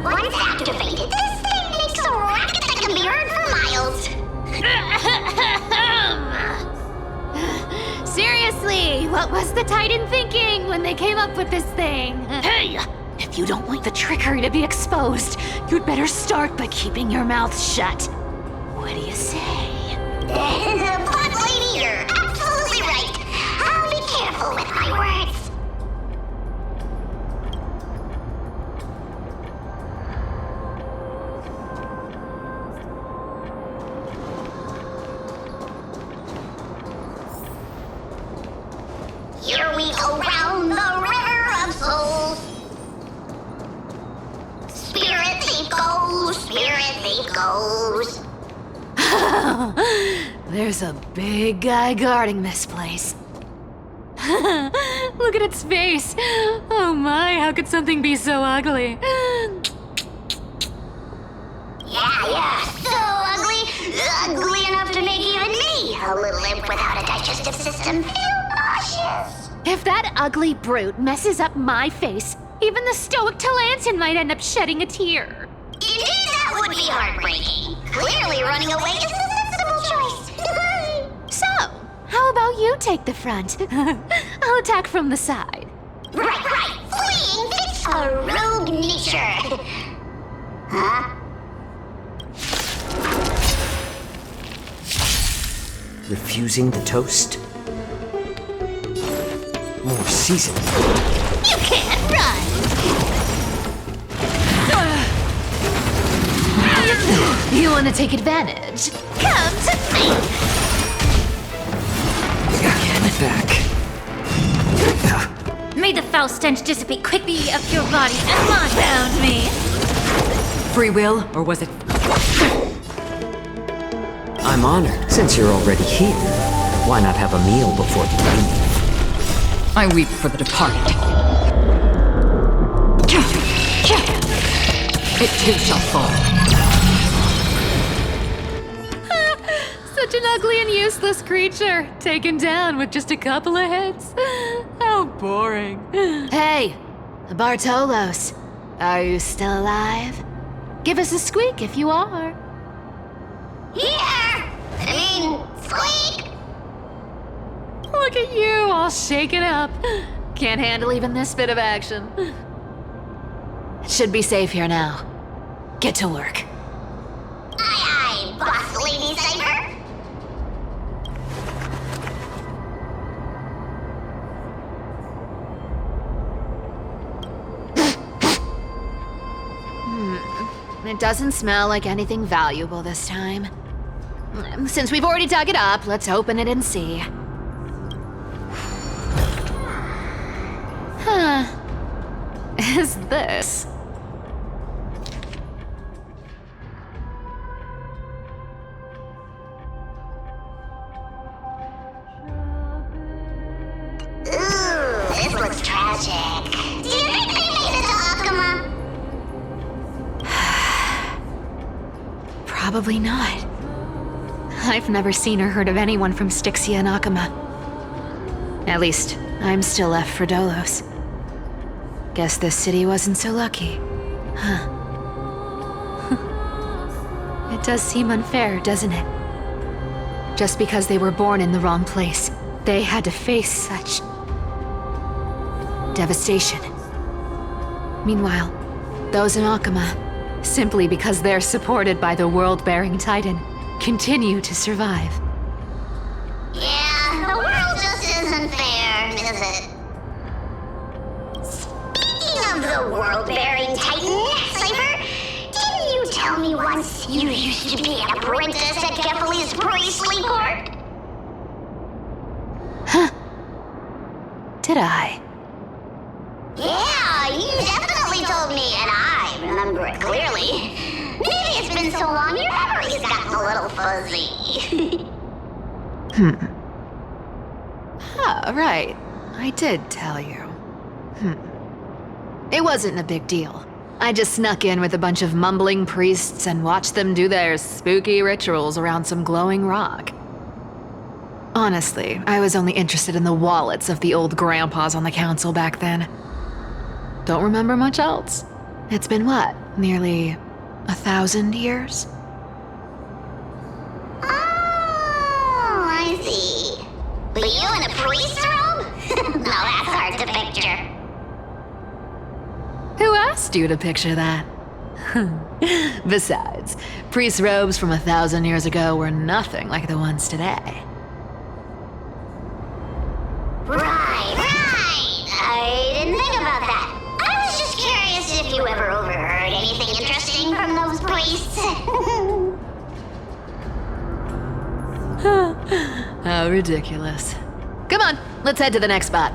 Once activated, this thing makes a racket that can be heard for What was the Titan thinking when they came up with this thing? Hey! If you don't want the trickery to be exposed, you'd better start by keeping your mouth shut. What do you say? Bloodline, you're absolutely right. I'll be careful with my words. Here we go round the river of souls. Spirit thief goes, spirit thief goes. There's a big guy guarding this place. Look at its face. Oh my, how could something be so ugly? Yeah, so ugly. Ugly enough to make even me, a little imp without a digestive system, feel nauseous. If that ugly brute messes up my face, even the stoic Talantin might end up shedding a tear. Indeed, that would be heartbreaking. Clearly running away is the sensible choice. So, how about you take the front? I'll attack from the side. Right. Fleeing fits a rogue nature. Huh? Refusing the toast? More seasoning. You can't run. You want to take advantage? Come to me. Get back. May the foul stench dissipate quickly up your body and mind found me. Free will, or was it? I'm honored. Since you're already here, why not have a meal before you leave? I weep for the departed. It too shall fall. Such an ugly and useless creature, taken down with just a couple of hits. How boring. Hey, Bartolos, are you still alive? Give us a squeak if you are. Squeak. Look at you, all shaken up. Can't handle even this bit of action. It should be safe here now. Get to work. Aye, boss lady Cipher. It doesn't smell like anything valuable this time. Since we've already dug it up, let's open it and see. Huh. Is this? Ooh, this looks tragic. Do you think they made it to Akuma? Probably not. I've never seen or heard of anyone from Styxia and Akuma. At least, I'm still left for Dolos. Guess this city wasn't so lucky. Huh. It does seem unfair, doesn't it? Just because they were born in the wrong place, they had to face such devastation. Meanwhile, those in Akuma, simply because they're supported by the world-bearing Titan, continue to survive. Yeah, the world just isn't fair, is it? Speaking of the world-bearing Titan, Cipher, didn't you tell me once you used to be an apprentice at Kefali's priestly court? Huh. Did I? Yeah, you definitely told me, and I remember it clearly. Maybe it's been so long your memory's gotten a little fuzzy. Ah, right. I did tell you. It wasn't a big deal. I just snuck in with a bunch of mumbling priests and watched them do their spooky rituals around some glowing rock. Honestly, I was only interested in the wallets of the old grandpas on the council back then. Don't remember much else. It's been what, nearly 1,000 years? Oh, I see. But you in a priest robe? hard to picture. Who asked you to picture that? Besides, priest robes from 1,000 years ago were nothing like the ones today. Right. I didn't think about that. I was just curious if you ever overheard anything interesting from those priests. How ridiculous. Come on, let's head to the next spot.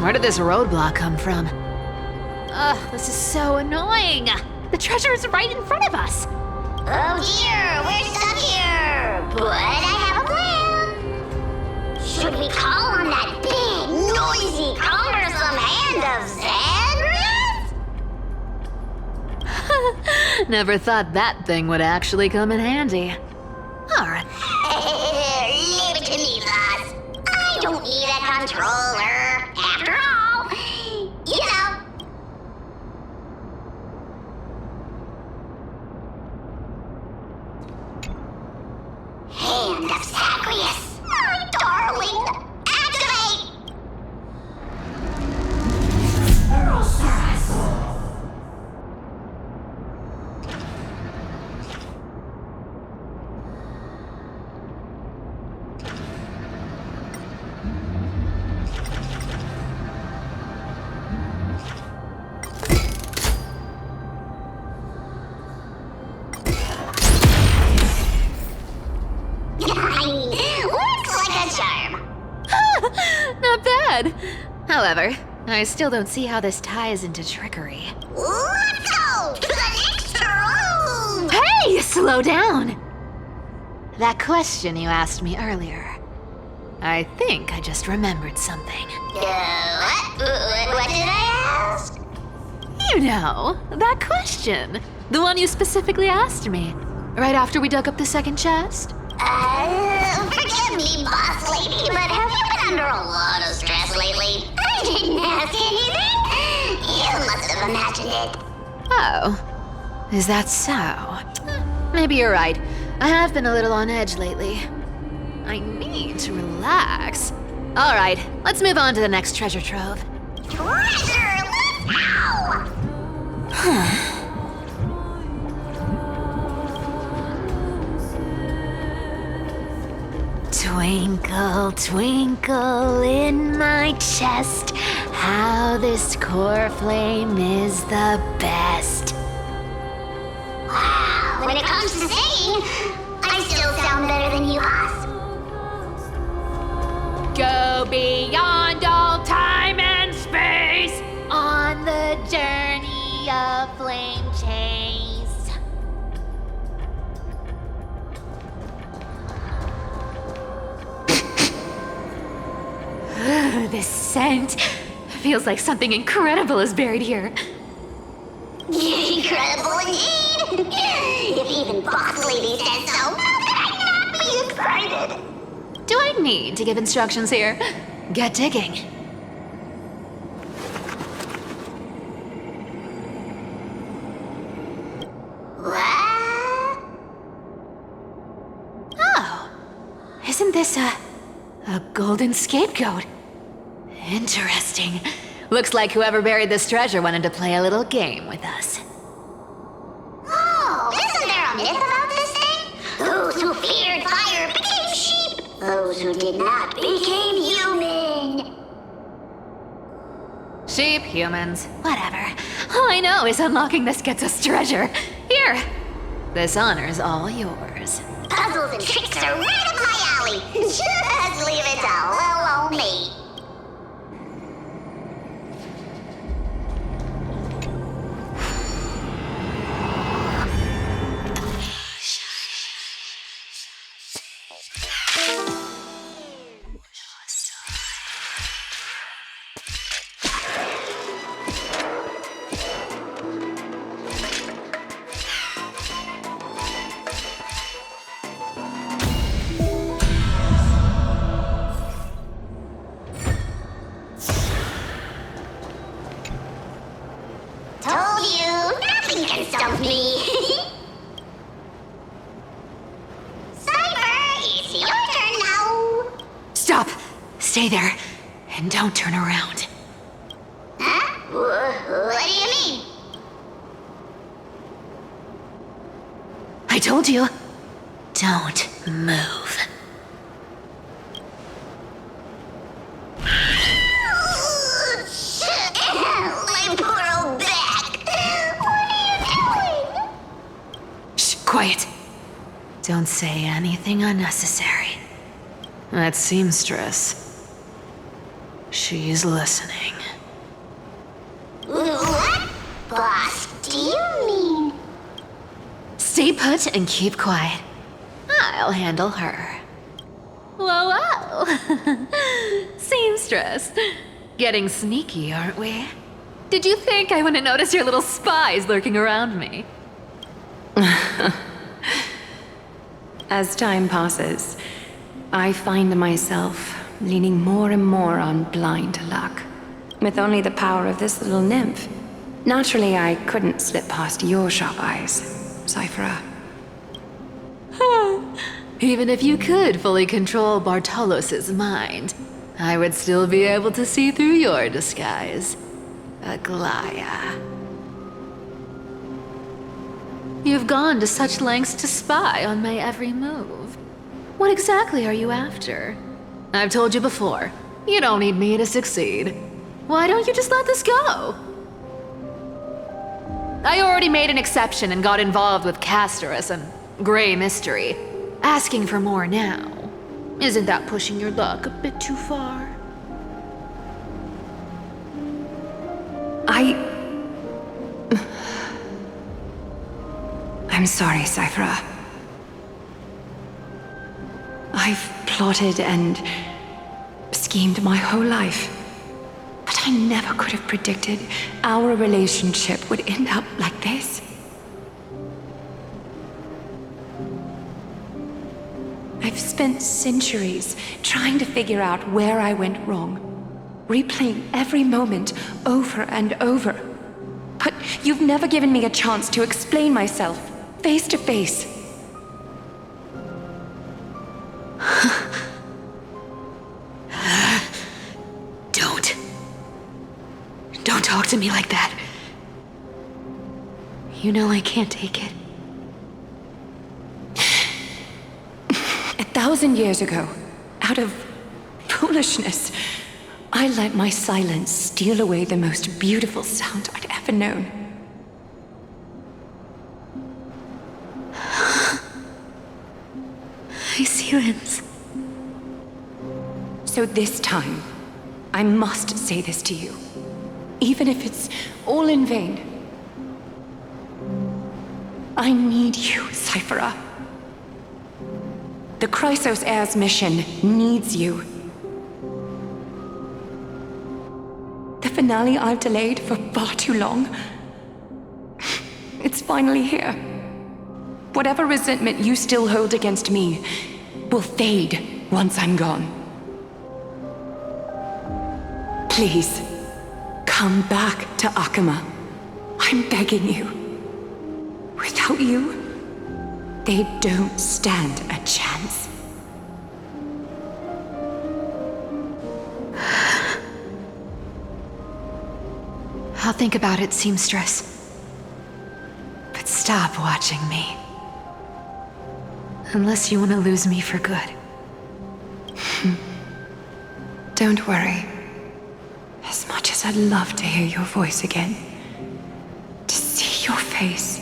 Where did this roadblock come from? Ugh, this is so annoying. The treasure is right in front of us. Oh dear, we're stuck here. But I have a plan. Should we call on that big, noisy, cumbersome hand of Zagreus? Never thought that thing would actually come in handy. Alright. Leave it to me, boss. I don't need a controller. After all, you know. Hand of Zagreus, my darling. Activate! Looks like a charm. Not bad. However, I still don't see how this ties into trickery. Let's go to the next room. Hey, slow down! That question you asked me earlier. I think I just remembered something. What did I ask? You know, that question. The one you specifically asked me. Right after we dug up the second chest. Forgive me, boss lady, but have you been under a lot of stress lately? I didn't ask anything. You must have imagined it. Oh, is that so? Maybe you're right. I have been a little on edge lately. I need to relax. All right, let's move on to the next treasure trove. Treasure, let's go! Twinkle, twinkle in my chest, how this core flame is the best. Wow, when it comes to singing, I still sound better than you, boss. Go beyond all time and space on the journey of flame chase. This scent feels like something incredible is buried here. Incredible indeed! If even boss lady says so, how could I not be excited? Do I need to give instructions here? Get digging. What? Oh, isn't this a golden scapegoat? Interesting. Looks like whoever buried this treasure wanted to play a little game with us. Oh, isn't there a myth about this thing? Those who feared fire became sheep. Those who did not became human. Sheep, humans, whatever. All I know is unlocking this gets us treasure. Here, this honor's all yours. Puzzles and tricks are right up my alley. Just leave it to little old me. Stay there, and don't turn around. Huh? What do you mean? I told you, don't move. My poor old back. What are you doing? Shh, quiet. Don't say anything unnecessary. That seamstress. She's listening. What, boss, do you mean? Stay put and keep quiet. I'll handle her. Whoa, whoa! Seamstress. Getting sneaky, aren't we? Did you think I wouldn't notice your little spies lurking around me? As time passes, I find myself leaning more and more on blind luck. With only the power of this little nymph. Naturally, I couldn't slip past your sharp eyes, Cipher. Even if you could fully control Bartolos's mind, I would still be able to see through your disguise, Aglaea. You've gone to such lengths to spy on my every move. What exactly are you after? I've told you before, you don't need me to succeed. Why don't you just let this go? I already made an exception and got involved with Castorus and Grey Mystery. Asking for more now. Isn't that pushing your luck a bit too far? I'm sorry, Cipher. I've plotted and schemed my whole life. But I never could have predicted our relationship would end up like this. I've spent centuries trying to figure out where I went wrong, replaying every moment over and over. But you've never given me a chance to explain myself, face to face. Don't talk to me like that. You know I can't take it. 1,000 years ago, out of foolishness, I let my silence steal away the most beautiful sound I'd ever known. I see limbs. So this time, I must say this to you, even if it's all in vain. I need you, Cipher. The Chrysos Heir's mission needs you. The finale I've delayed for far too long. It's finally here. Whatever resentment you still hold against me will fade once I'm gone. Please, come back to Akama. I'm begging you. Without you, they don't stand a chance. I'll think about it, seamstress. But stop watching me. Unless you want to lose me for good. Don't worry. As much as I'd love to hear your voice again, to see your face,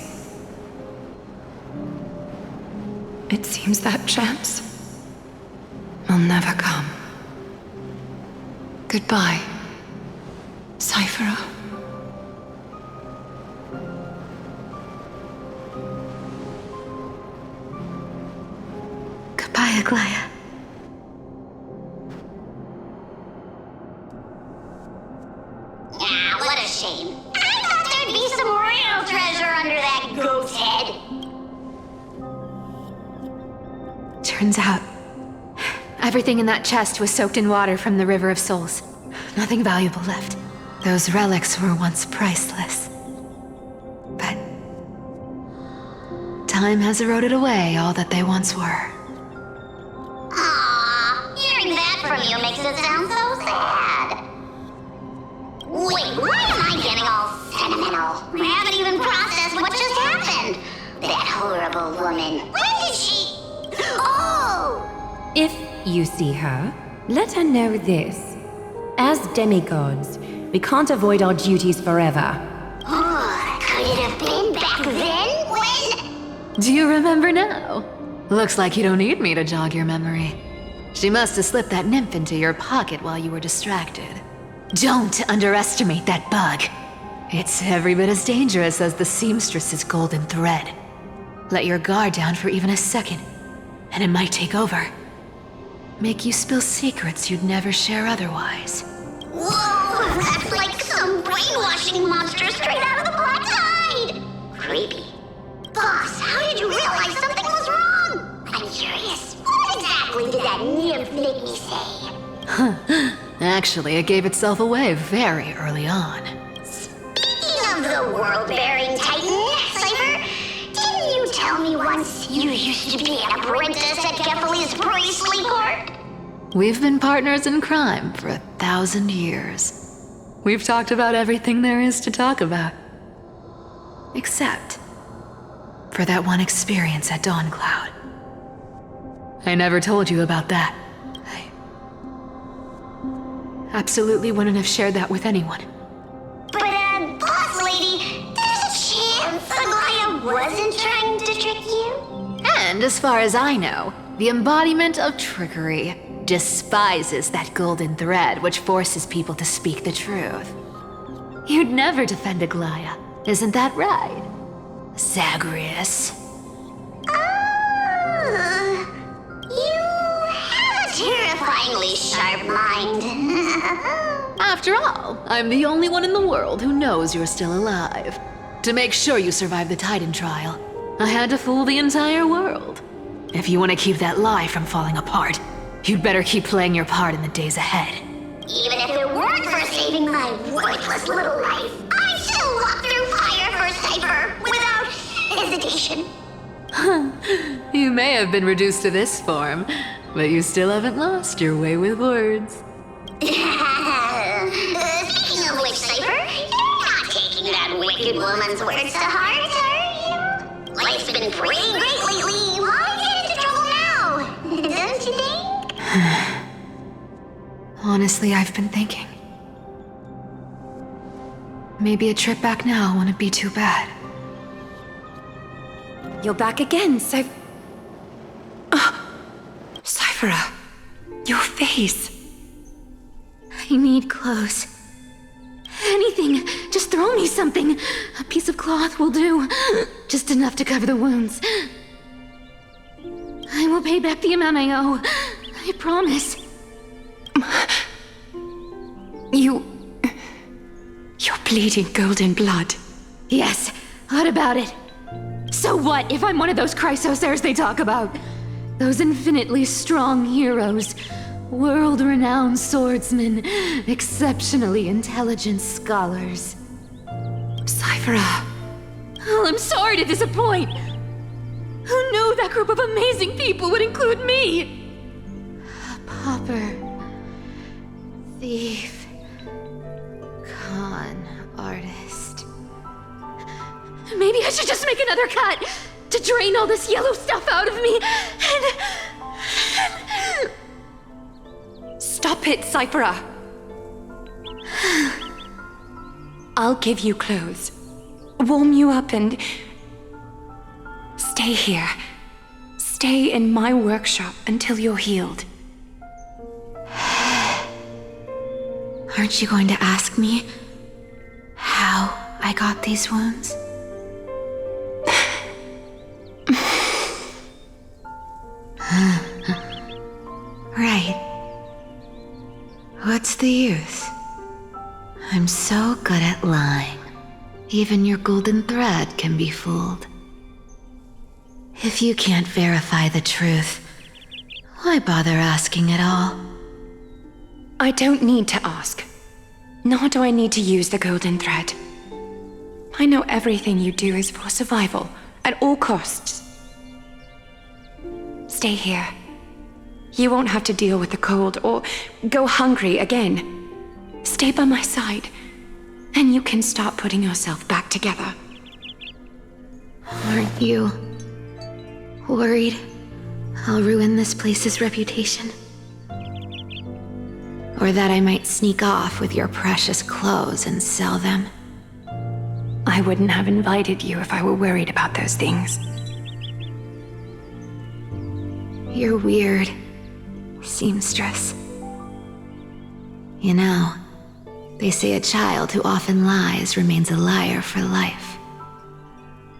it seems that chance will never come. Goodbye, Cipher. Goodbye, Aglia. Ah, what a shame. I thought there'd be some real treasure under that goat's head. Turns out, everything in that chest was soaked in water from the River of Souls. Nothing valuable left. Those relics were once priceless. But time has eroded away all that they once were. Aww, hearing that from you makes it sound so sad. Wait, why am I getting all sentimental? I haven't even processed what just happened. That horrible woman. When did she... Oh! If you see her, let her know this. As demigods, we can't avoid our duties forever. Oh, could it have been back then when... Do you remember now? Looks like you don't need me to jog your memory. She must have slipped that nymph into your pocket while you were distracted. Don't underestimate that bug. It's every bit as dangerous as the seamstress's golden thread. Let your guard down for even a second, and it might take over. Make you spill secrets you'd never share otherwise. Whoa, that's like some brainwashing monster straight out of the Black Tide! Creepy. Boss, how did you realize something was wrong? I'm curious. What exactly did that nymph make me say? Actually, it gave itself away very early on. Speaking of the world-bearing titan, Cipher, didn't you tell me once you used to be an apprentice at Kefali's priestly court? We've been partners in crime for 1,000 years. We've talked about everything there is to talk about. Except for that one experience at Dawncloud. I never told you about that. I absolutely wouldn't have shared that with anyone. But, boss lady, there's a chance Aglia wasn't trying to trick you? And as far as I know, the embodiment of trickery despises that golden thread which forces people to speak the truth. You'd never defend Aglia, isn't that right, Zagreus? You have a terrifyingly sharp mind. After all, I'm the only one in the world who knows you're still alive. To make sure you survive the Titan trial, I had to fool the entire world. If you want to keep that lie from falling apart, you'd better keep playing your part in the days ahead. Even if it weren't for saving my worthless little life, I'd still walk through fire for Cipher without hesitation. You may have been reduced to this form, but you still haven't lost your way with words. Speaking of which, Cipher, you're not taking that wicked woman's words to heart, are you? Life's been pretty great lately. Why get into trouble now? Don't you think? Honestly, I've been thinking. Maybe a trip back now wouldn't be too bad. You're back again, Cypher. Cyphera, your face. I need clothes. Anything. Just throw me something. A piece of cloth will do. Just enough to cover the wounds. I will pay back the amount I owe. I promise. You're bleeding golden blood. Yes, what about it? So what if I'm one of those chrysosairs they talk about? Those infinitely strong heroes, world-renowned swordsmen, exceptionally intelligent scholars. Cyphera. Oh, I'm sorry to disappoint. Who knew that group of amazing people would include me? A pauper, thief, con artist. Maybe I should just make another cut to drain all this yellow stuff out of me and... Stop it, Cyphera. I'll give you clothes, warm you up, and stay here. Stay in my workshop until you're healed. Aren't you going to ask me how I got these wounds? Right. What's the use? I'm so good at lying. Even your golden thread can be fooled. If you can't verify the truth, why bother asking at all? I don't need to ask. Nor do I need to use the golden thread. I know everything you do is for survival, at all costs. Stay here. You won't have to deal with the cold or go hungry again. Stay by my side, and you can start putting yourself back together. Aren't you worried I'll ruin this place's reputation? Or that I might sneak off with your precious clothes and sell them? I wouldn't have invited you if I were worried about those things. You're weird, seamstress. You know, they say a child who often lies remains a liar for life.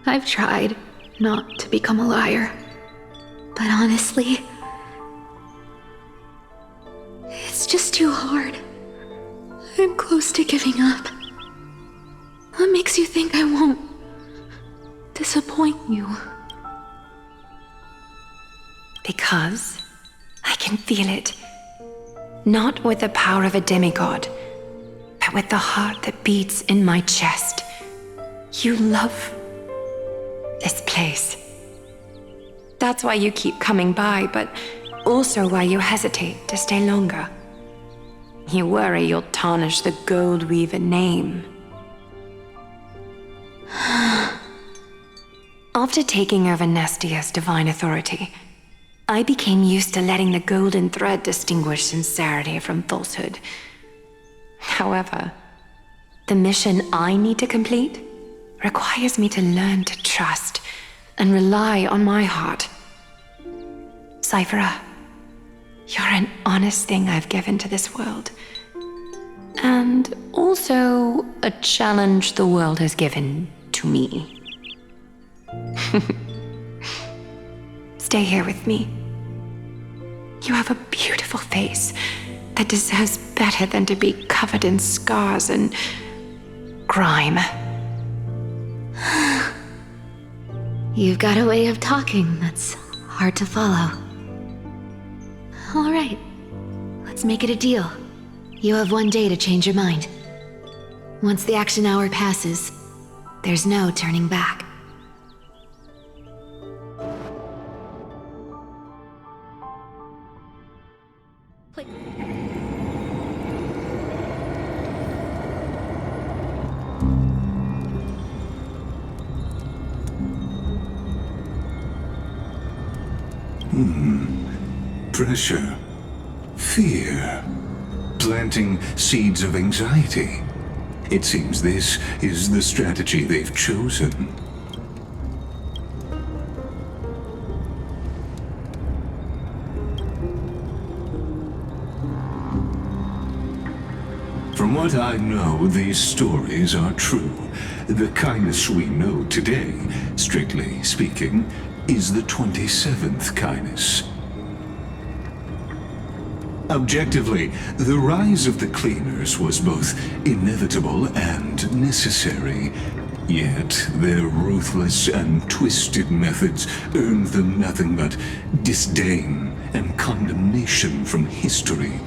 I've tried not to become a liar, but honestly, it's just too hard. I'm close to giving up. What makes you think I won't disappoint you? Because I can feel it. Not with the power of a demigod, but with the heart that beats in my chest. You love this place. That's why you keep coming by, but also why you hesitate to stay longer. You worry you'll tarnish the Gold Weaver name. After taking over Nestia's divine authority, I became used to letting the golden thread distinguish sincerity from falsehood. However, the mission I need to complete requires me to learn to trust and rely on my heart. Cipher, you're an honest thing I've given to this world. And also a challenge the world has given to me. Stay here with me. You have a beautiful face that deserves better than to be covered in scars and grime. You've got a way of talking that's hard to follow. All right, let's make it a deal. You have 1 day to change your mind. Once the action hour passes, there's no turning back. Pressure, fear, planting seeds of anxiety. It seems this is the strategy they've chosen. From what I know, these stories are true. The Caenis we know today, strictly speaking, is the 27th Caenis. Objectively, the rise of the Cleaners was both inevitable and necessary. Yet, their ruthless and twisted methods earned them nothing but disdain and condemnation from history.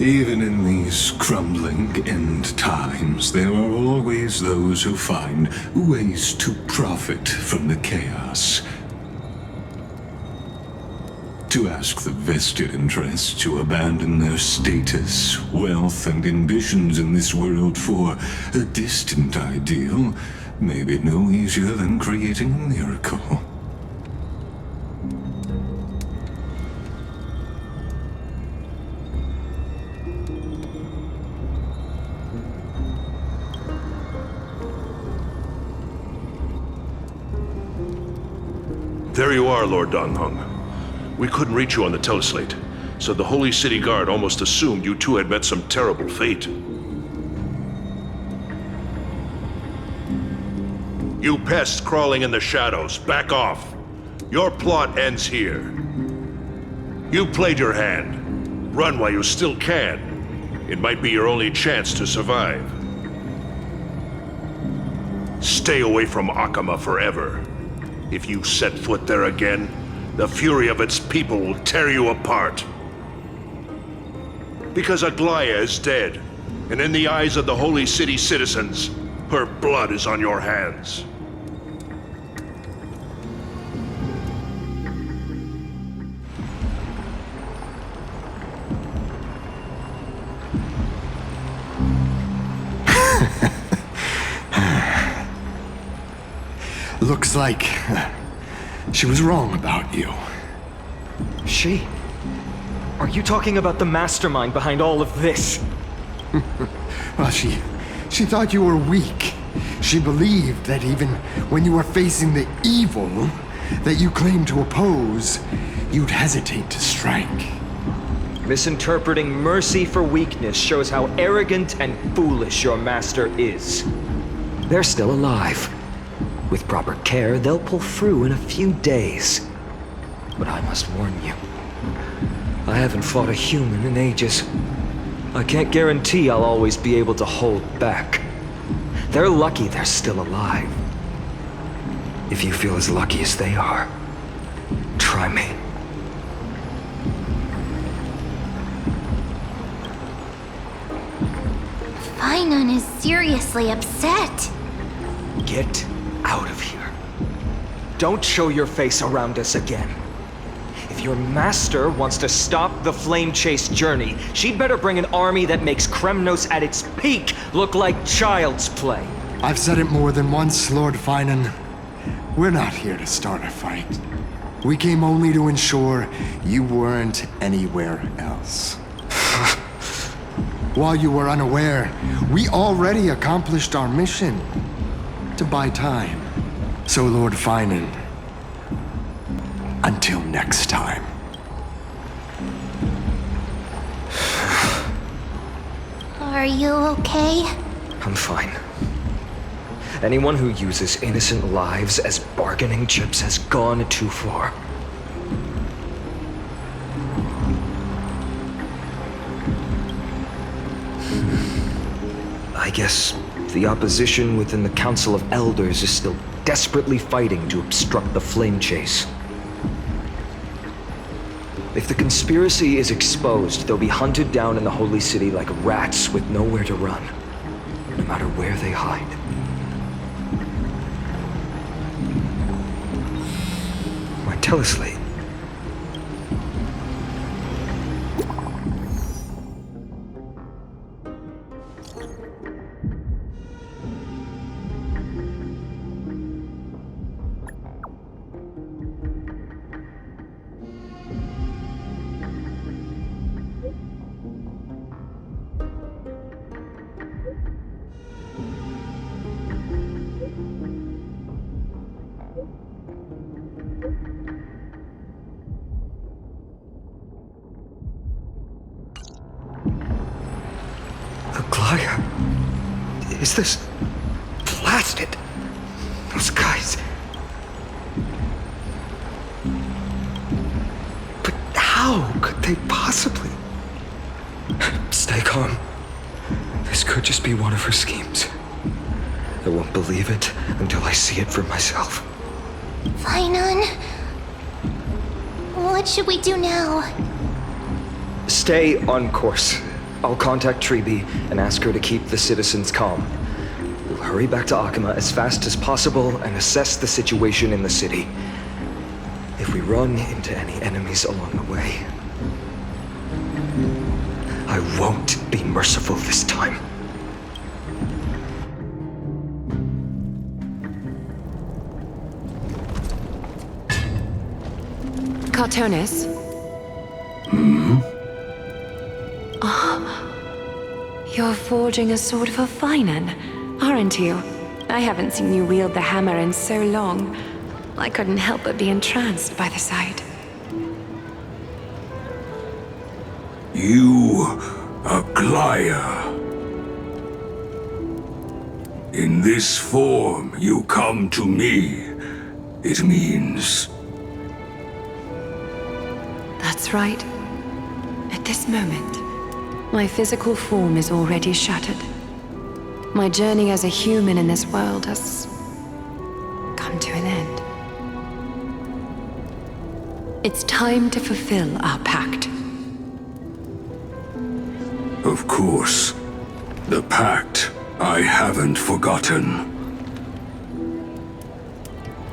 Even in these crumbling end times, there are always those who find ways to profit from the chaos. To ask the vested interests to abandon their status, wealth, and ambitions in this world for a distant ideal may be no easier than creating a miracle. There you are, Lord Dan Heng. We couldn't reach you on the teleslate, so the Holy City Guard almost assumed you two had met some terrible fate. You pests crawling in the shadows, back off. Your plot ends here. You played your hand. Run while you still can. It might be your only chance to survive. Stay away from Akama forever. If you set foot there again, the fury of its people will tear you apart. Because Aglaea is dead, and in the eyes of the Holy City citizens, her blood is on your hands. Looks like she was wrong about you. She? Are you talking about the mastermind behind all of this? Well, she thought you were weak. She believed that even when you were facing the evil that you claimed to oppose, you'd hesitate to strike. Misinterpreting mercy for weakness shows how arrogant and foolish your master is. They're still alive. With proper care, they'll pull through in a few days. But I must warn you, I haven't fought a human in ages. I can't guarantee I'll always be able to hold back. They're lucky they're still alive. If you feel as lucky as they are, try me. Phainon is seriously upset. Get out of here. Don't show your face around us again. If your master wants to stop the flame chase journey, she'd better bring an army that makes Kremnos at its peak look like child's play. I've said it more than once, Lord Phainon. We're not here to start a fight. We came only to ensure you weren't anywhere else. While you were unaware, we already accomplished our mission to buy time. So, Lord Phainon, until next time. Are you okay? I'm fine. Anyone who uses innocent lives as bargaining chips has gone too far. I guess the opposition within the Council of Elders is still desperately fighting to obstruct the flame chase. If the conspiracy is exposed, they'll be hunted down in the Holy City like rats with nowhere to run, no matter where they hide. Why, tell us, Lee. Aglia? Is this blasted? Those guys. But how could they possibly? Stay calm. This could just be one of her schemes. I won't believe it until I see it for myself. Phainon? What should we do now? Stay on course. I'll contact Treeby and ask her to keep the citizens calm. We'll hurry back to Akima as fast as possible and assess the situation in the city. If we run into any enemies along the way, I won't be merciful this time. Cartonis? You're forging a sword for Phainon, aren't you? I haven't seen you wield the hammer in so long. I couldn't help but be entranced by the sight. You, Aglaea. In this form you come to me. It means... That's right. At this moment, my physical form is already shattered. My journey as a human in this world has come to an end. It's time to fulfill our pact. Of course. The pact. I haven't forgotten.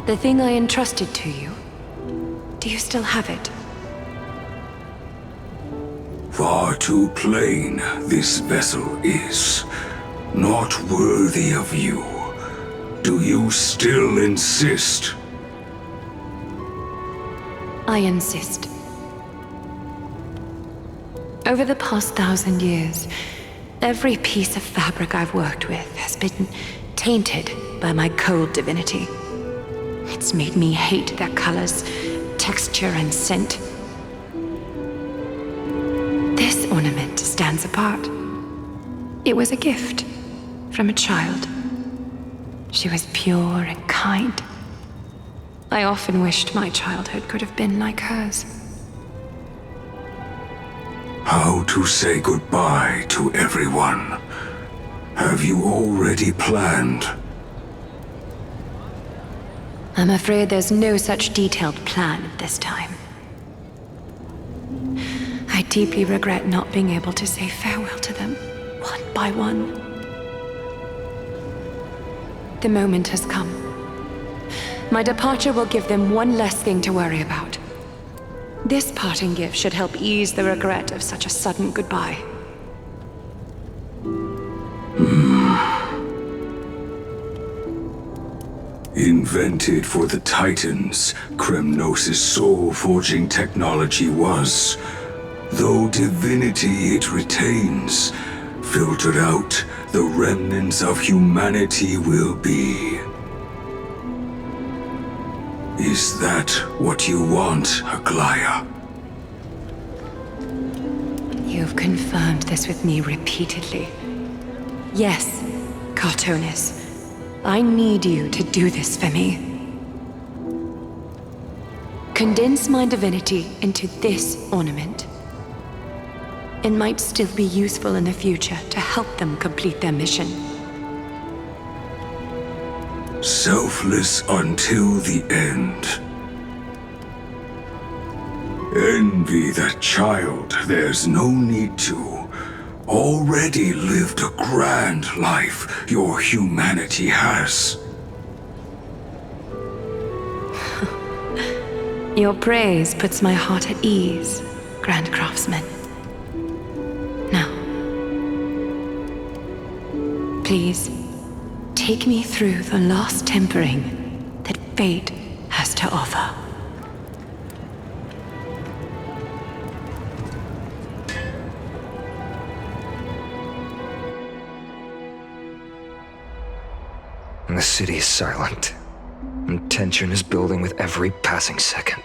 The thing I entrusted to you, do you still have it? Far too plain this vessel is. Not worthy of you. Do you still insist? I insist. Over the past 1,000 years, every piece of fabric I've worked with has been tainted by my cold divinity. It's made me hate their colors, texture, and scent. This ornament stands apart. It was a gift from a child. She was pure and kind. I often wished my childhood could have been like hers. How to say goodbye to everyone? Have you already planned? I'm afraid there's no such detailed plan at this time. I deeply regret not being able to say farewell to them, one by one. The moment has come. My departure will give them one less thing to worry about. This parting gift should help ease the regret of such a sudden goodbye. Invented for the Titans, Kremnos' soul-forging technology was. Though divinity it retains, filtered out, the remnants of humanity will be. Is that what you want, Aglaea? You've confirmed this with me repeatedly. Yes, Cartonis. I need you to do this for me. Condense my divinity into this ornament. It might still be useful in the future to help them complete their mission. Selfless until the end. Envy that child, there's no need to. Already lived a grand life your humanity has. Your praise puts my heart at ease, Grand Craftsman. Now, please, take me through the last tempering that fate has to offer. The city is silent, and tension is building with every passing second.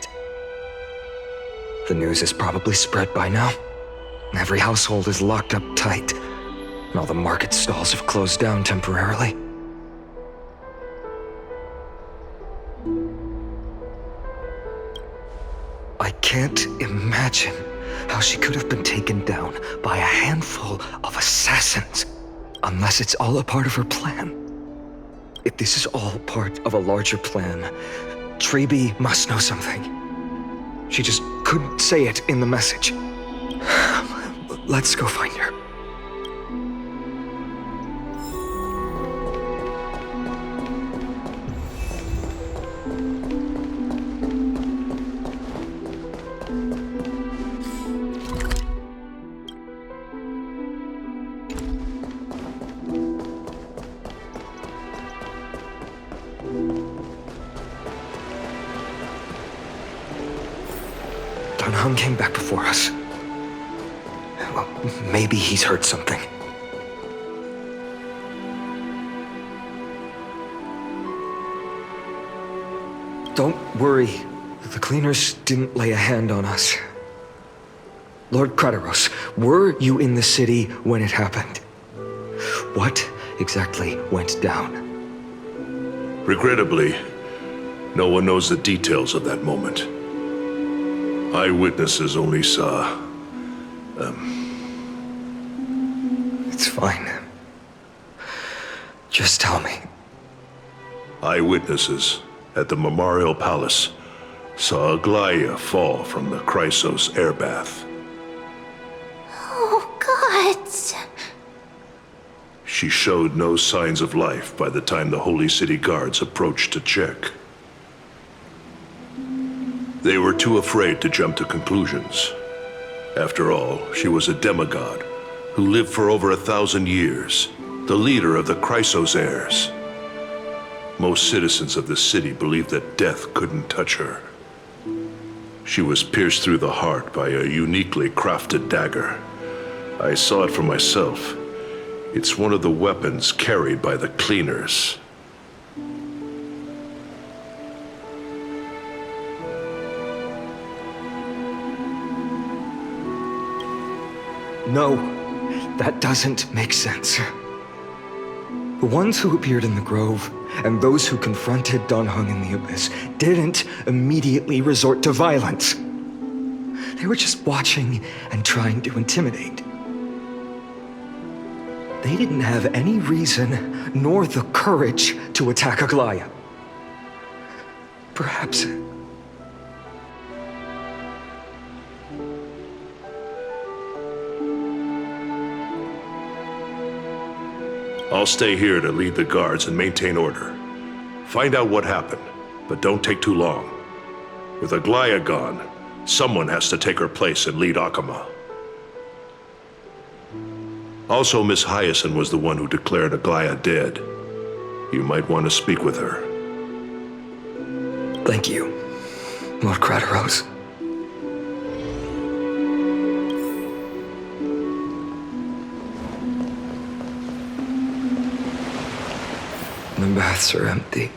The news is probably spread by now. Every household is locked up tight, and all the market stalls have closed down temporarily. I can't imagine how she could have been taken down by a handful of assassins, unless it's all a part of her plan. If this is all part of a larger plan, Traeby must know something. She just couldn't say it in the message. Let's go find her. Dan Heng came back before us. Well, maybe he's heard something. Don't worry. The cleaners didn't lay a hand on us. Lord Krateros, were you in the city when it happened? What exactly went down? Regrettably, no one knows the details of that moment. Eyewitnesses only saw... It's fine. Just tell me. Eyewitnesses at the Memorial Palace saw Aglaea fall from the Chrysos airbath. Oh, gods. She showed no signs of life by the time the Holy City guards approached to check. They were too afraid to jump to conclusions. After all, she was a demigod who lived for over 1,000 years, the leader of the Chrysos heirs. Most citizens of the city believed that death couldn't touch her. She was pierced through the heart by a uniquely crafted dagger. I saw it for myself. It's one of the weapons carried by the cleaners. No, that doesn't make sense. The ones who appeared in the grove, and those who confronted Dan Heng in the abyss, didn't immediately resort to violence. They were just watching and trying to intimidate. They didn't have any reason, nor the courage, to attack Aglaea. Perhaps... I'll stay here to lead the guards and maintain order. Find out what happened, but don't take too long. With Aglaea gone, someone has to take her place and lead Akama. Also, Miss Hyacine was the one who declared Aglaea dead. You might want to speak with her. Thank you, Lord Krateros. The baths are empty.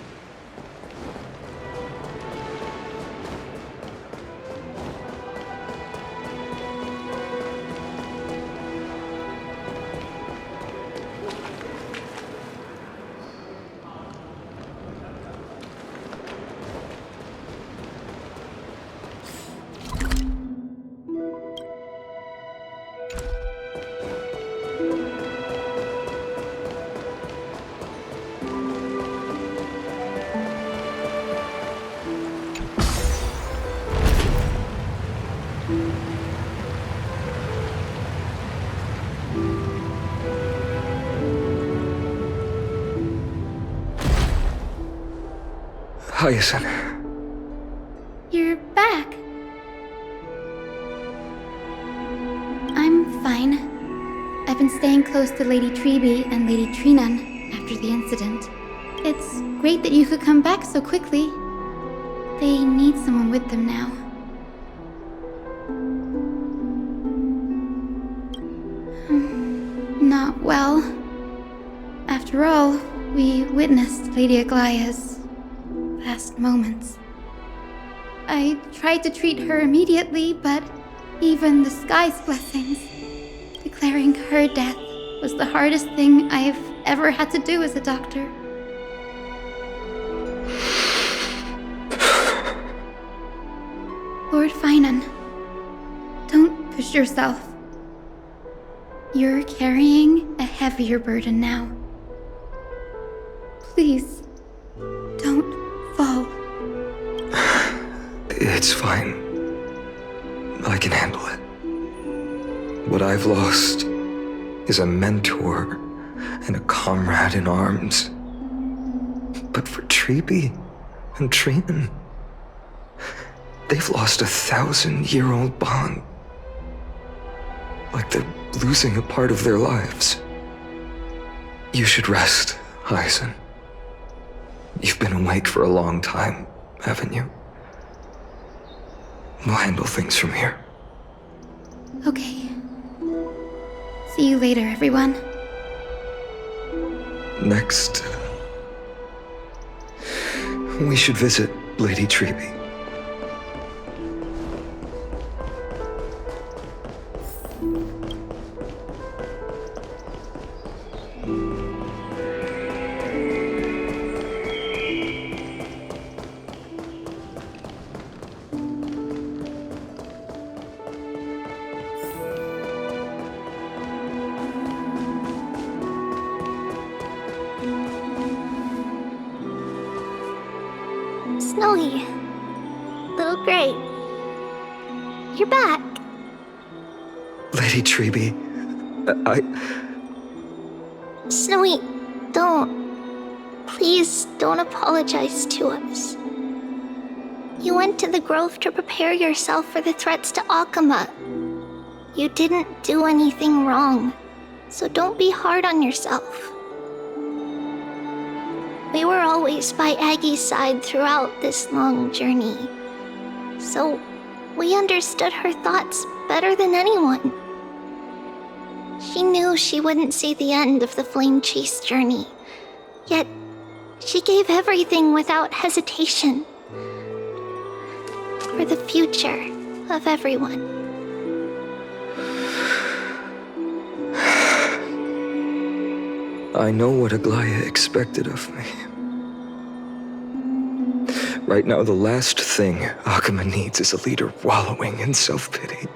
Hyacine. You're back. I'm fine. I've been staying close to Lady Treeby and Lady Trinan after the incident. It's great that you could come back so quickly. They need someone with them now. Not well. After all, we witnessed Lady Aglaea's last moments. I tried to treat her immediately, but even the sky's blessings, declaring her death was the hardest thing I've ever had to do as a doctor. Lord Phainon, don't push yourself. You're carrying a heavier burden now. Please, don't fall. It's fine. I can handle it. What I've lost is a mentor and a comrade in arms. But for Treeby and Trinan, they've lost a 1,000-year-old bond. Like they're losing a part of their lives. You should rest, Hyacine. You've been awake for a long time, haven't you? We'll handle things from here. Okay. See you later, everyone. Next, we should visit Lady Treeby. Snowy. Little Great. You're back. Lady Treby, Snowy, don't. Please don't apologize to us. You went to the grove to prepare yourself for the threats to Akama. You didn't do anything wrong, so don't be hard on yourself. We were always by Aggie's side throughout this long journey, so we understood her thoughts better than anyone. She knew she wouldn't see the end of the Flame Chase journey, yet she gave everything without hesitation for the future of everyone. I know what Aglaea expected of me. Right now, the last thing Akama needs is a leader wallowing in self-pity.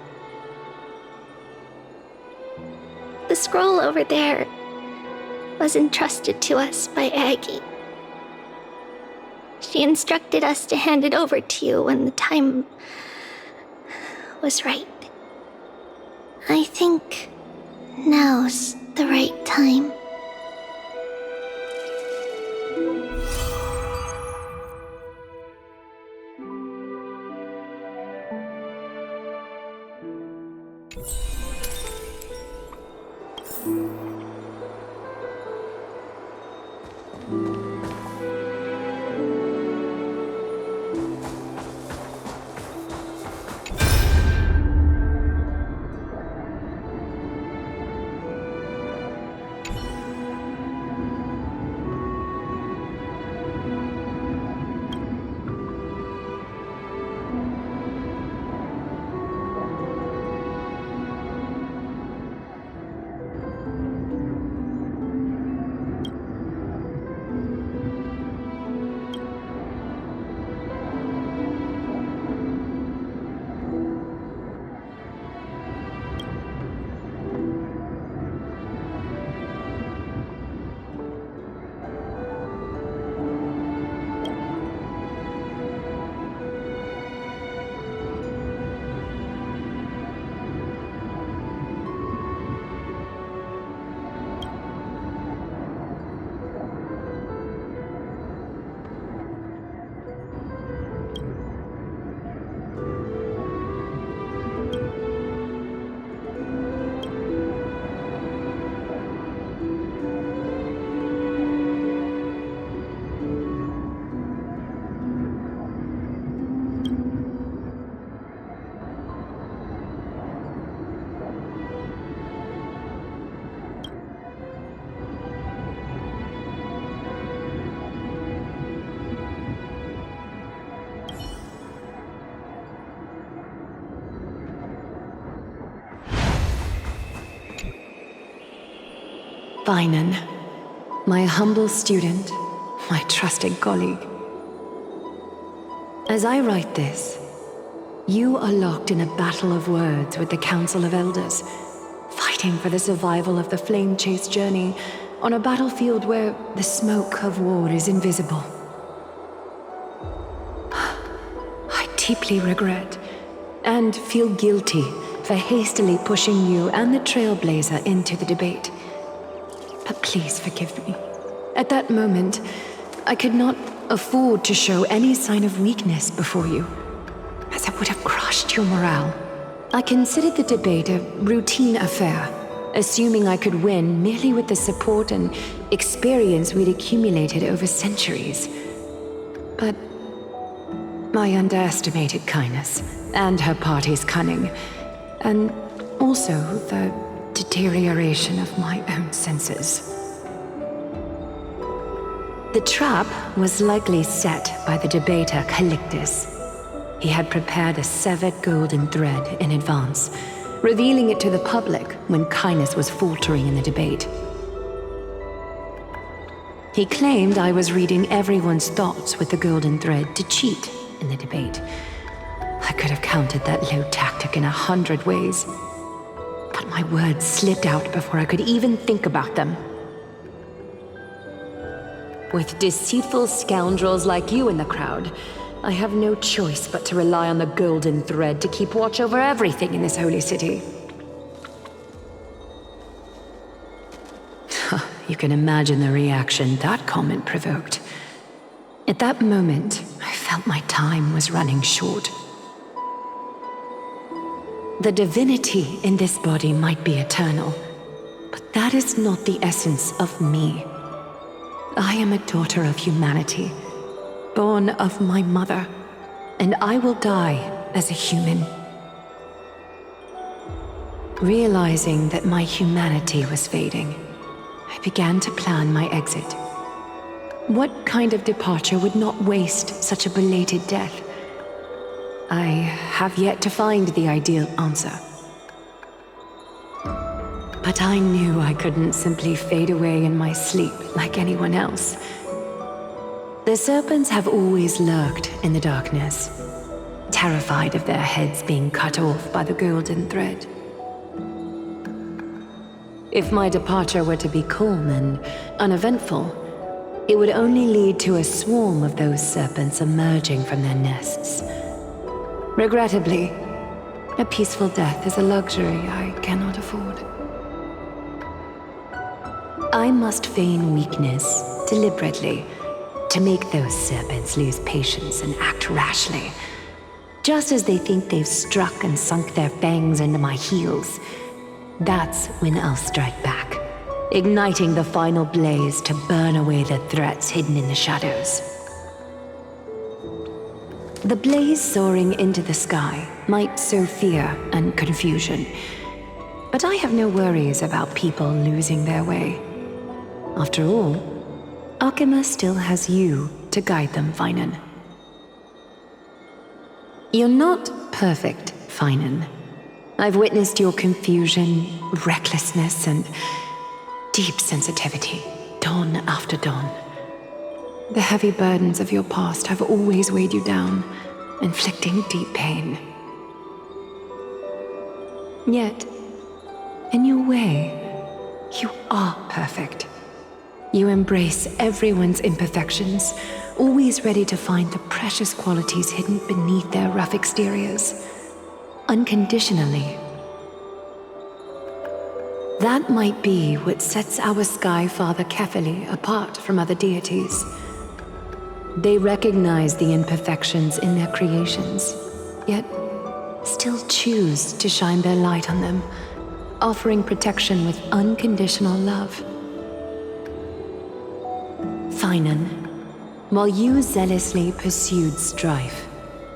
The scroll over there was entrusted to us by Aggie. She instructed us to hand it over to you when the time was right. I think now's the right time. Phainon, my humble student, my trusted colleague. As I write this, you are locked in a battle of words with the Council of Elders, fighting for the survival of the Flame Chase journey on a battlefield where the smoke of war is invisible. I deeply regret and feel guilty for hastily pushing you and the Trailblazer into the debate. But please forgive me. At that moment, I could not afford to show any sign of weakness before you, as it would have crushed your morale. I considered the debate a routine affair, assuming I could win merely with the support and experience we'd accumulated over centuries. But I underestimated Caenis and her party's cunning, and also the deterioration of my own senses. The trap was likely set by the debater Calictus. He had prepared a severed golden thread in advance, revealing it to the public when Caenis was faltering in the debate. He claimed I was reading everyone's thoughts with the golden thread to cheat in the debate. I could have countered that low tactic in 100 ways, but my words slipped out before I could even think about them. With deceitful scoundrels like you in the crowd, I have no choice but to rely on the golden thread to keep watch over everything in this holy city. You can imagine the reaction that comment provoked. At that moment, I felt my time was running short. The divinity in this body might be eternal, but that is not the essence of me. I am a daughter of humanity, born of my mother, and I will die as a human. Realizing that my humanity was fading, I began to plan my exit. What kind of departure would not waste such a belated death? I have yet to find the ideal answer. But I knew I couldn't simply fade away in my sleep like anyone else. The serpents have always lurked in the darkness, terrified of their heads being cut off by the golden thread. If my departure were to be calm and uneventful, it would only lead to a swarm of those serpents emerging from their nests. Regrettably, a peaceful death is a luxury I cannot afford. I must feign weakness deliberately to make those serpents lose patience and act rashly. Just as they think they've struck and sunk their fangs into my heels, that's when I'll strike back, igniting the final blaze to burn away the threats hidden in the shadows. The blaze soaring into the sky might sow fear and confusion, but I have no worries about people losing their way. After all, Alchema still has you to guide them, Phainon. You're not perfect, Phainon. I've witnessed your confusion, recklessness, and deep sensitivity, dawn after dawn. The heavy burdens of your past have always weighed you down, inflicting deep pain. Yet, in your way, you are perfect. You embrace everyone's imperfections, always ready to find the precious qualities hidden beneath their rough exteriors, unconditionally. That might be what sets our Sky Father Kefili apart from other deities. They recognize the imperfections in their creations, yet still choose to shine their light on them, offering protection with unconditional love. Phainon, while you zealously pursued strife,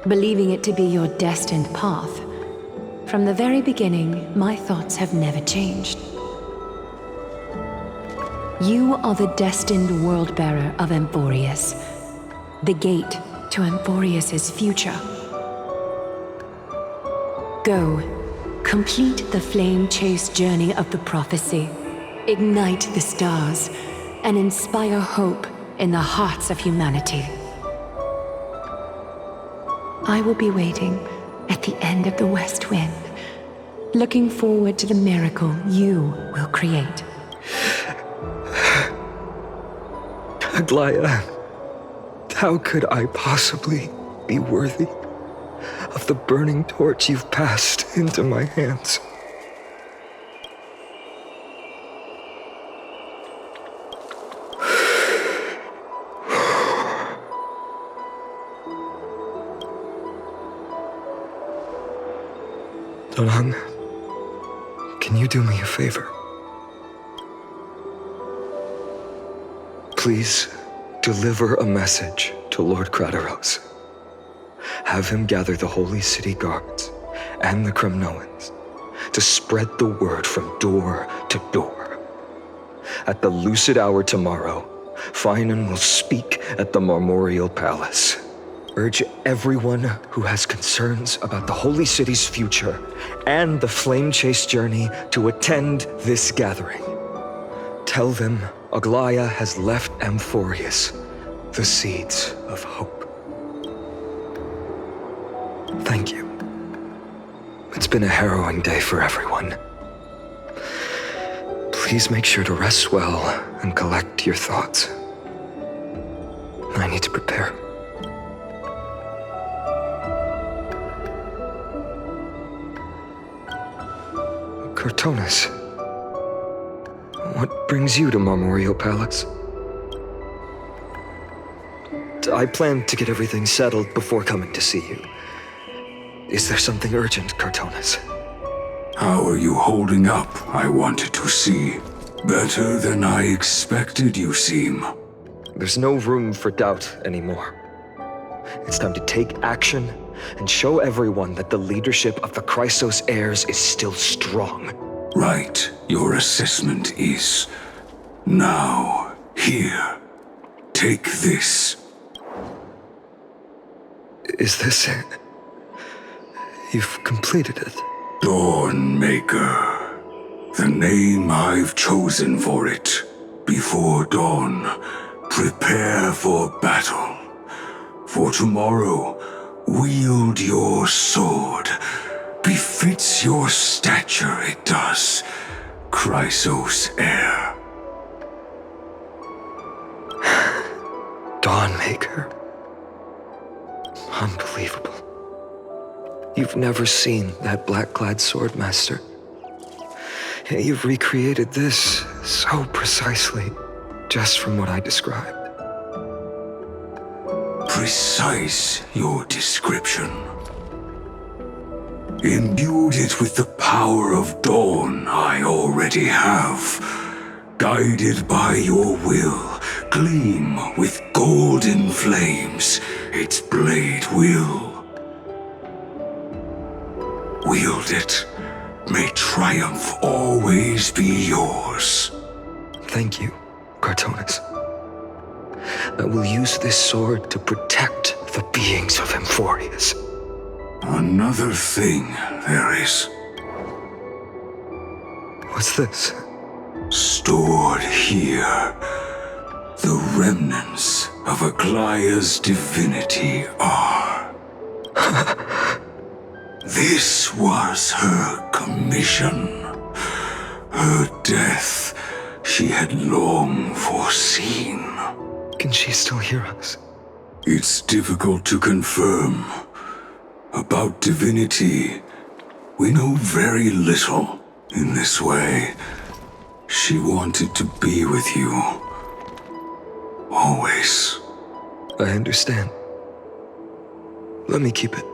believing it to be your destined path, from the very beginning, my thoughts have never changed. You are the destined world-bearer of Amphorius, the gate to Amphorius's future. Go, complete the flame-chased journey of the prophecy, ignite the stars, and inspire hope in the hearts of humanity. I will be waiting at the end of the West Wind, looking forward to the miracle you will create. Aglaea, how could I possibly be worthy of the burning torch you've passed into my hands? Dan Heng, can you do me a favor? Please deliver a message to Lord Krateros. Have him gather the Holy City guards and the Kremnoans to spread the word from door to door. At the lucid hour tomorrow, Phainon will speak at the Marmoreal Palace. Urge everyone who has concerns about the Holy City's future and the Flame Chase journey to attend this gathering. Tell them Aglaea has left Amphorius the seeds of hope. Thank you. It's been a harrowing day for everyone. Please make sure to rest well and collect your thoughts. I need to prepare. Cartonis, what brings you to Marmoreal Palace? I planned to get everything settled before coming to see you. Is there something urgent, Cartonis? How are you holding up, I wanted to see. Better than I expected, you seem. There's no room for doubt anymore. It's time to take action and show everyone that the leadership of the Chrysos heirs is still strong. Right, your assessment is. Now, here. Take this. Is this it? You've completed it. Dawnmaker. The name I've chosen for it. Before dawn, prepare for battle. For tomorrow, wield your sword. Befits your stature, it does. Chrysos heir. Dawnmaker. Unbelievable. You've never seen that black-clad swordmaster. Yet you've recreated this so precisely, just from what I described. Precise, your description. Imbued it with the power of dawn I already have. Guided by your will, gleam with golden flames, its blade will. Wield it. May triumph always be yours. Thank you, Cartonis. I will use this sword to protect the beings of Amphorius. Another thing there is. What's this? Stored here, the remnants of Aglaea's divinity are. This was her commission. Her death she had long foreseen. Can she still hear us? It's difficult to confirm. About divinity, we know very little in this way. She wanted to be with you. Always. I understand. Let me keep it.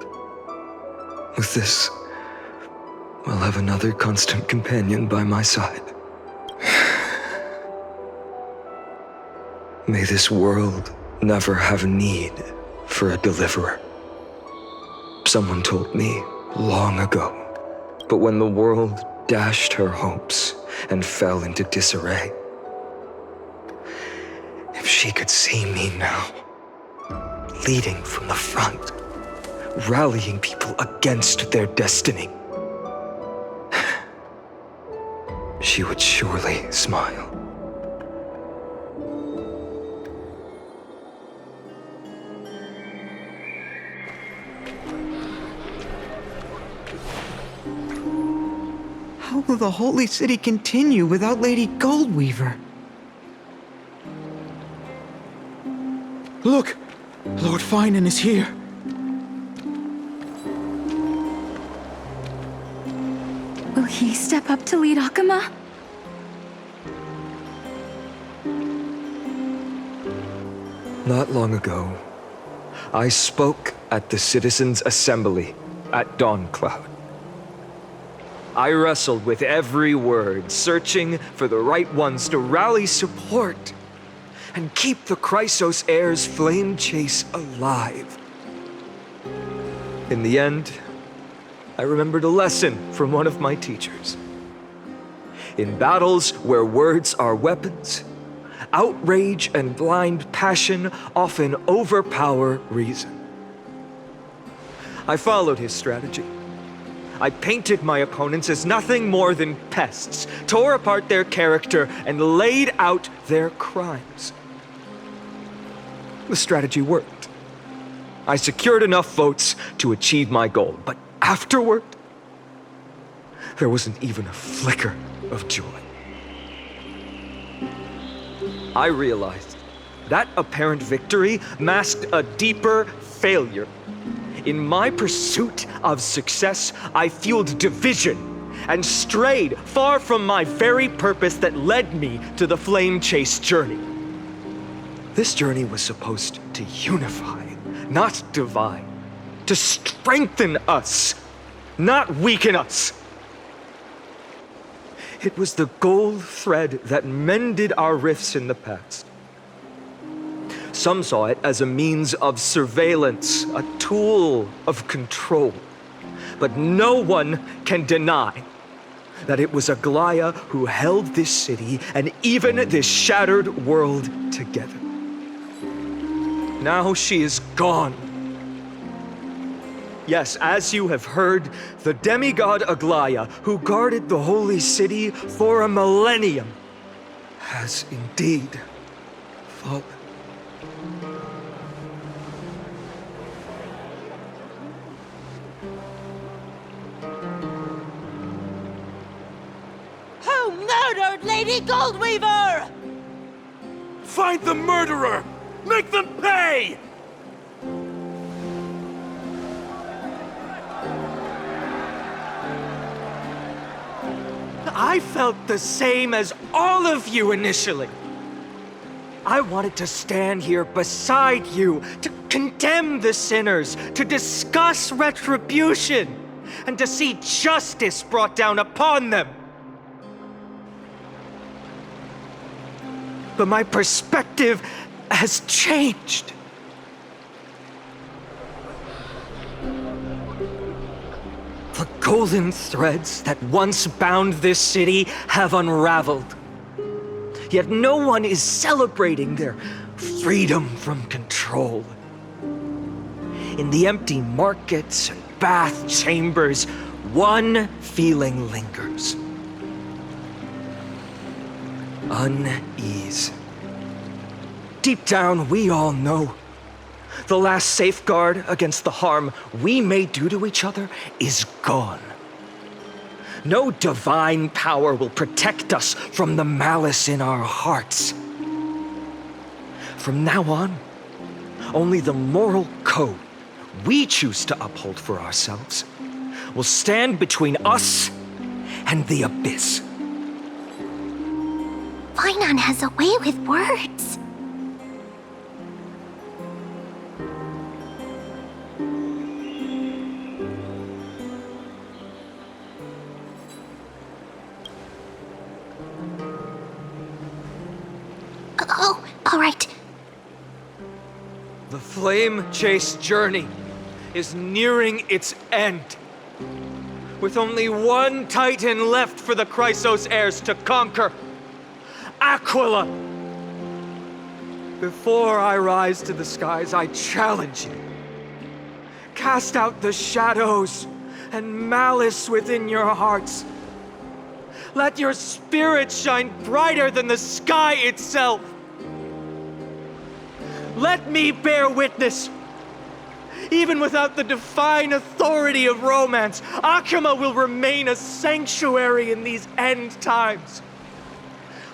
With this, I'll have another constant companion by my side. May this world never have need for a deliverer. Someone told me long ago, but when the world dashed her hopes and fell into disarray, if she could see me now, leading from the front, rallying people against their destiny, she would surely smile. How will the Holy City continue without Lady Goldweaver? Look! Lord Phainon is here. Will he step up to lead Akama? Not long ago, I spoke at the Citizens' Assembly at Dawncloud. I wrestled with every word, searching for the right ones to rally support and keep the Chrysos heirs' flame chase alive. In the end, I remembered a lesson from one of my teachers. In battles where words are weapons, outrage and blind passion often overpower reason. I followed his strategy. I painted my opponents as nothing more than pests, tore apart their character, and laid out their crimes. The strategy worked. I secured enough votes to achieve my goal, but afterward, there wasn't even a flicker of joy. I realized that apparent victory masked a deeper failure. In my pursuit of success, I fueled division and strayed far from my very purpose that led me to the flame chase journey. This journey was supposed to unify, not divide, to strengthen us, not weaken us. It was the gold thread that mended our rifts in the past. Some saw it as a means of surveillance, a tool of control. But no one can deny that it was Aglaea who held this city and even this shattered world together. Now she is gone. Yes, as you have heard, the demigod Aglaea, who guarded the holy city for a millennium, has indeed fallen. Who murdered Lady Goldweaver? Find the murderer! Make them pay! I felt the same as all of you initially. I wanted to stand here beside you, to condemn the sinners, to discuss retribution, and to see justice brought down upon them. But my perspective has changed. The golden threads that once bound this city have unraveled. Yet no one is celebrating their freedom from control. In the empty markets and bath chambers, one feeling lingers. Unease. Deep down, we all know the last safeguard against the harm we may do to each other is gone. No divine power will protect us from the malice in our hearts. From now on, only the moral code we choose to uphold for ourselves will stand between us and the abyss. Phainon has a way with words. Oh, all right. The flame chase journey is nearing its end. With only one Titan left for the Chrysos heirs to conquer. Aquila! Before I rise to the skies, I challenge you. Cast out the shadows and malice within your hearts. Let your spirit shine brighter than the sky itself. Let me bear witness. Even without the divine authority of romance, Aquila will remain a sanctuary in these end times.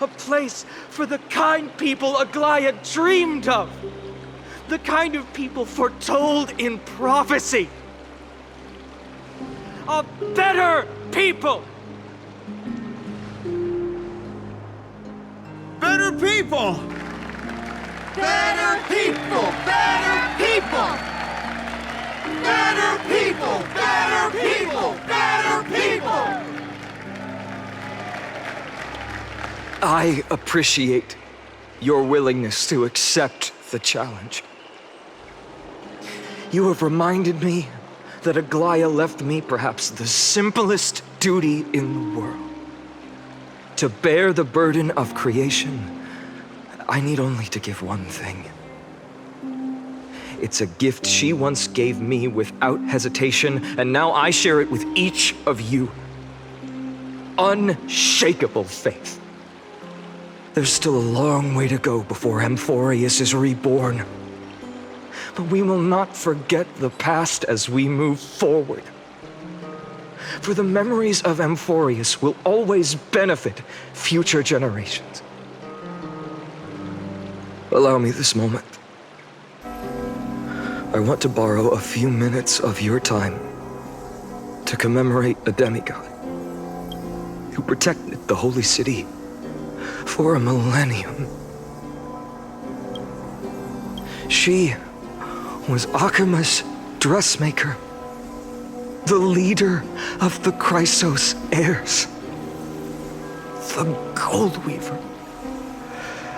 A place for the kind people Aglaea dreamed of. The kind of people foretold in prophecy. A better people! Better people! Better people! Better people! Better people! Better people! Better people! I appreciate your willingness to accept the challenge. You have reminded me that Aglaea left me perhaps the simplest duty in the world. To bear the burden of creation, I need only to give one thing. It's a gift she once gave me without hesitation, and now I share it with each of you. Unshakable faith. There's still a long way to go before Amphorius is reborn. But we will not forget the past as we move forward. For the memories of Amphorius will always benefit future generations. Allow me this moment. I want to borrow a few minutes of your time to commemorate a demigod who protected the holy city for a millennium. She was Akima's dressmaker, the leader of the Chrysos heirs, the gold weaver,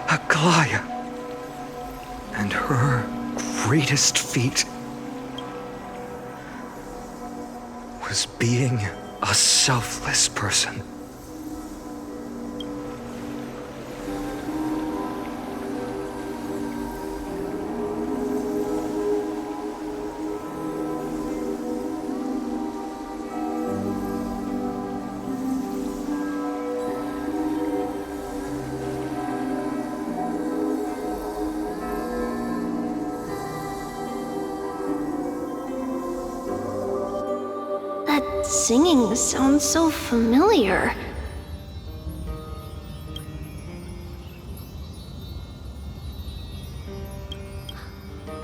Aglaea, and her greatest feat was being a selfless person. Singing sounds so familiar.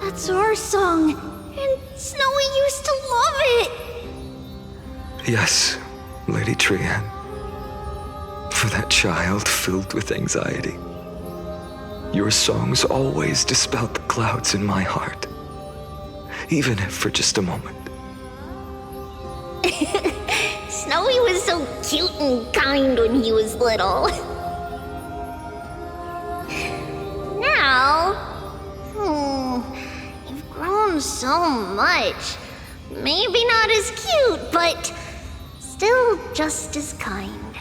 That's our song, and Snowy used to love it! Yes, Lady Trian. For that child filled with anxiety, your songs always dispelled the clouds in my heart, even if for just a moment. Snowy was so cute and kind when he was little. Now, you've grown so much. Maybe not as cute, but still just as kind.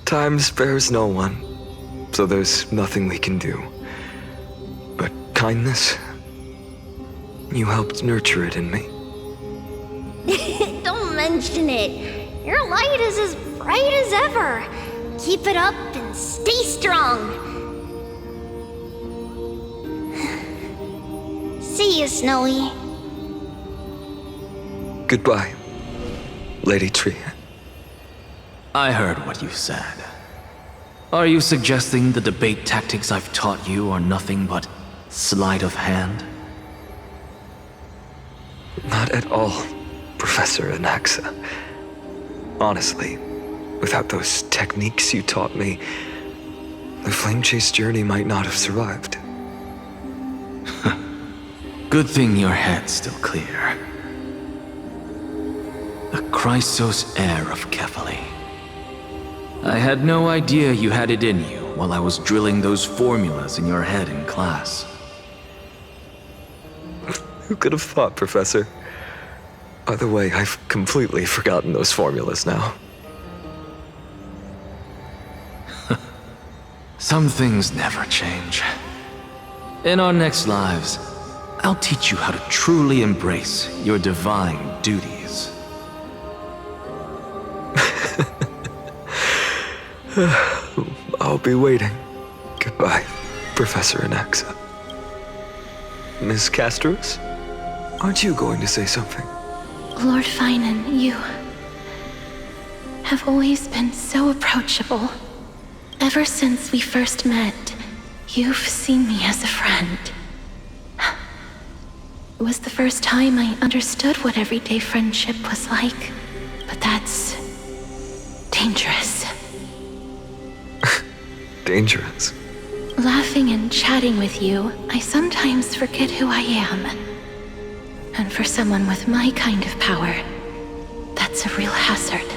Time spares no one, so there's nothing we can do. But kindness, you helped nurture it in me. Don't mention it. Your light is as bright as ever. Keep it up and stay strong. See you, Snowy. Goodbye, Lady Trian. I heard what you said. Are you suggesting the debate tactics I've taught you are nothing but sleight of hand? Not at all, Professor Anaxa. Honestly, without those techniques you taught me, the Flame Chase journey might not have survived. Good thing your head's still clear. The Chrysos heir of Kefali. I had no idea you had it in you while I was drilling those formulas in your head in class. Who could have thought, Professor? By the way, I've completely forgotten those formulas now. Some things never change. In our next lives, I'll teach you how to truly embrace your divine duties. I'll be waiting. Goodbye, Professor Anaxa. Miss Castros? Aren't you going to say something? Lord Phainon, you have always been so approachable. Ever since we first met, you've seen me as a friend. It was the first time I understood what everyday friendship was like, but that's dangerous. Dangerous? Laughing and chatting with you, I sometimes forget who I am. And for someone with my kind of power, that's a real hazard.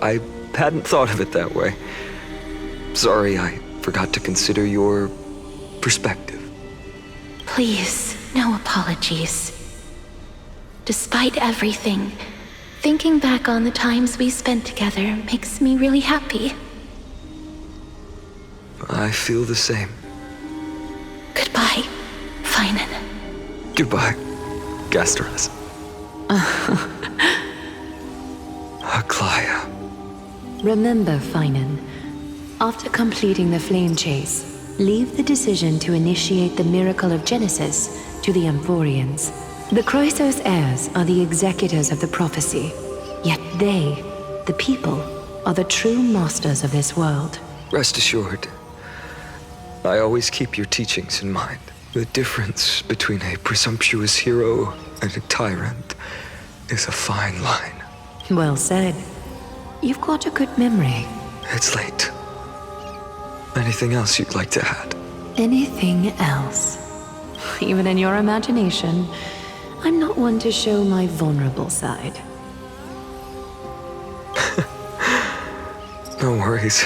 I hadn't thought of it that way. Sorry, I forgot to consider your perspective. Please, no apologies. Despite everything, thinking back on the times we spent together makes me really happy. I feel the same. Goodbye, Phainon. Goodbye, Gastras. Aglaea. Remember, Phainon, after completing the flame chase, leave the decision to initiate the miracle of Genesis to the Amphorians. The Chrysos heirs are the executors of the prophecy, yet they, the people, are the true masters of this world. Rest assured, I always keep your teachings in mind. The difference between a presumptuous hero and a tyrant is a fine line. Well said. You've got a good memory. It's late. Anything else you'd like to add? Anything else? Even in your imagination, I'm not one to show my vulnerable side. No worries.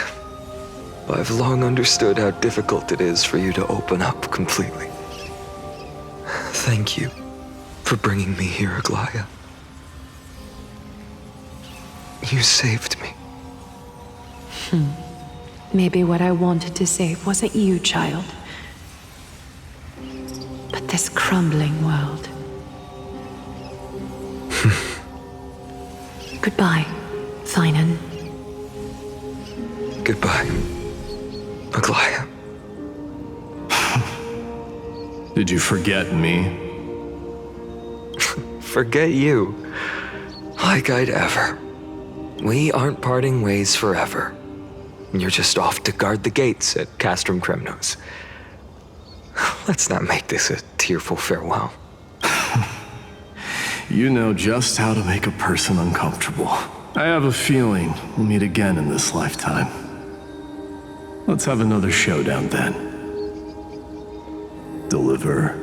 I've long understood how difficult it is for you to open up completely. Thank you for bringing me here, Aglaea. You saved me. Maybe what I wanted to save wasn't you, child, but this crumbling world. Goodbye, Phainon. Goodbye, Aglaea. Did you forget me? Forget you? Like I'd ever. We aren't parting ways forever. You're just off to guard the gates at Castrum Kremnos. Let's not make this a tearful farewell. You know just how to make a person uncomfortable. I have a feeling we'll meet again in this lifetime. Let's have another showdown then. Deliver.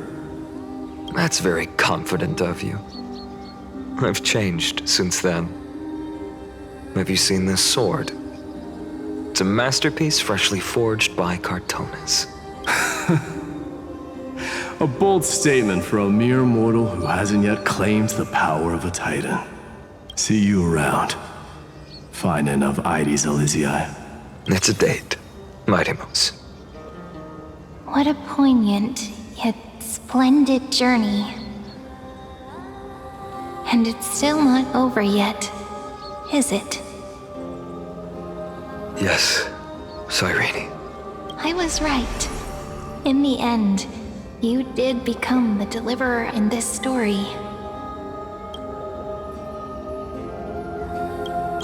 That's very confident of you. I've changed since then. Have you seen this sword? It's a masterpiece freshly forged by Cartonis. A bold statement for a mere mortal who hasn't yet claimed the power of a titan. See you around. Phainon of Ides Elysiae. It's a date, Mydei. What a poignant, yet splendid journey. And it's still not over yet, is it? Yes, Cyrene. I was right. In the end, you did become the deliverer in this story.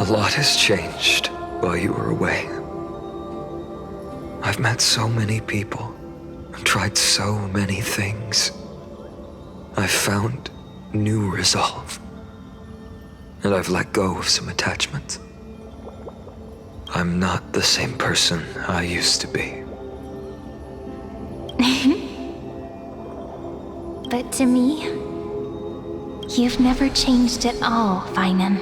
A lot has changed while you were away. I've met so many people, and tried so many things. I've found new resolve, and I've let go of some attachments. I'm not the same person I used to be. But to me, you've never changed at all, Phainon.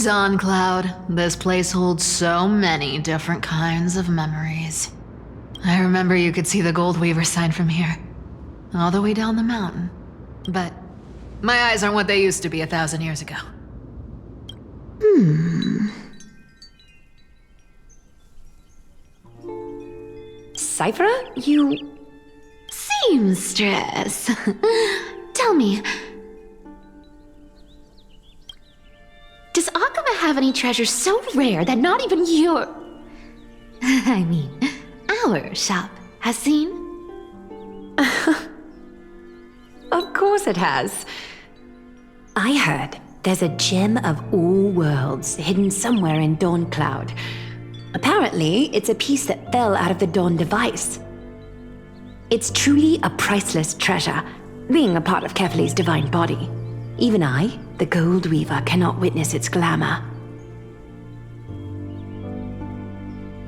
Dawn Cloud. This place holds so many different kinds of memories. I remember you could see the Gold Weaver sign from here, all the way down the mountain. But my eyes aren't what they used to be 1,000 years ago. Cipher, you... Seamstress. Tell me, does Aglia have any treasures so rare that not even your... I mean, our shop has seen? Of course it has. I heard there's a gem of all worlds hidden somewhere in Dawn Cloud. Apparently, it's a piece that fell out of the Dawn device. It's truly a priceless treasure, being a part of Kefali's divine body. Even I, the Gold Weaver, cannot witness its glamour.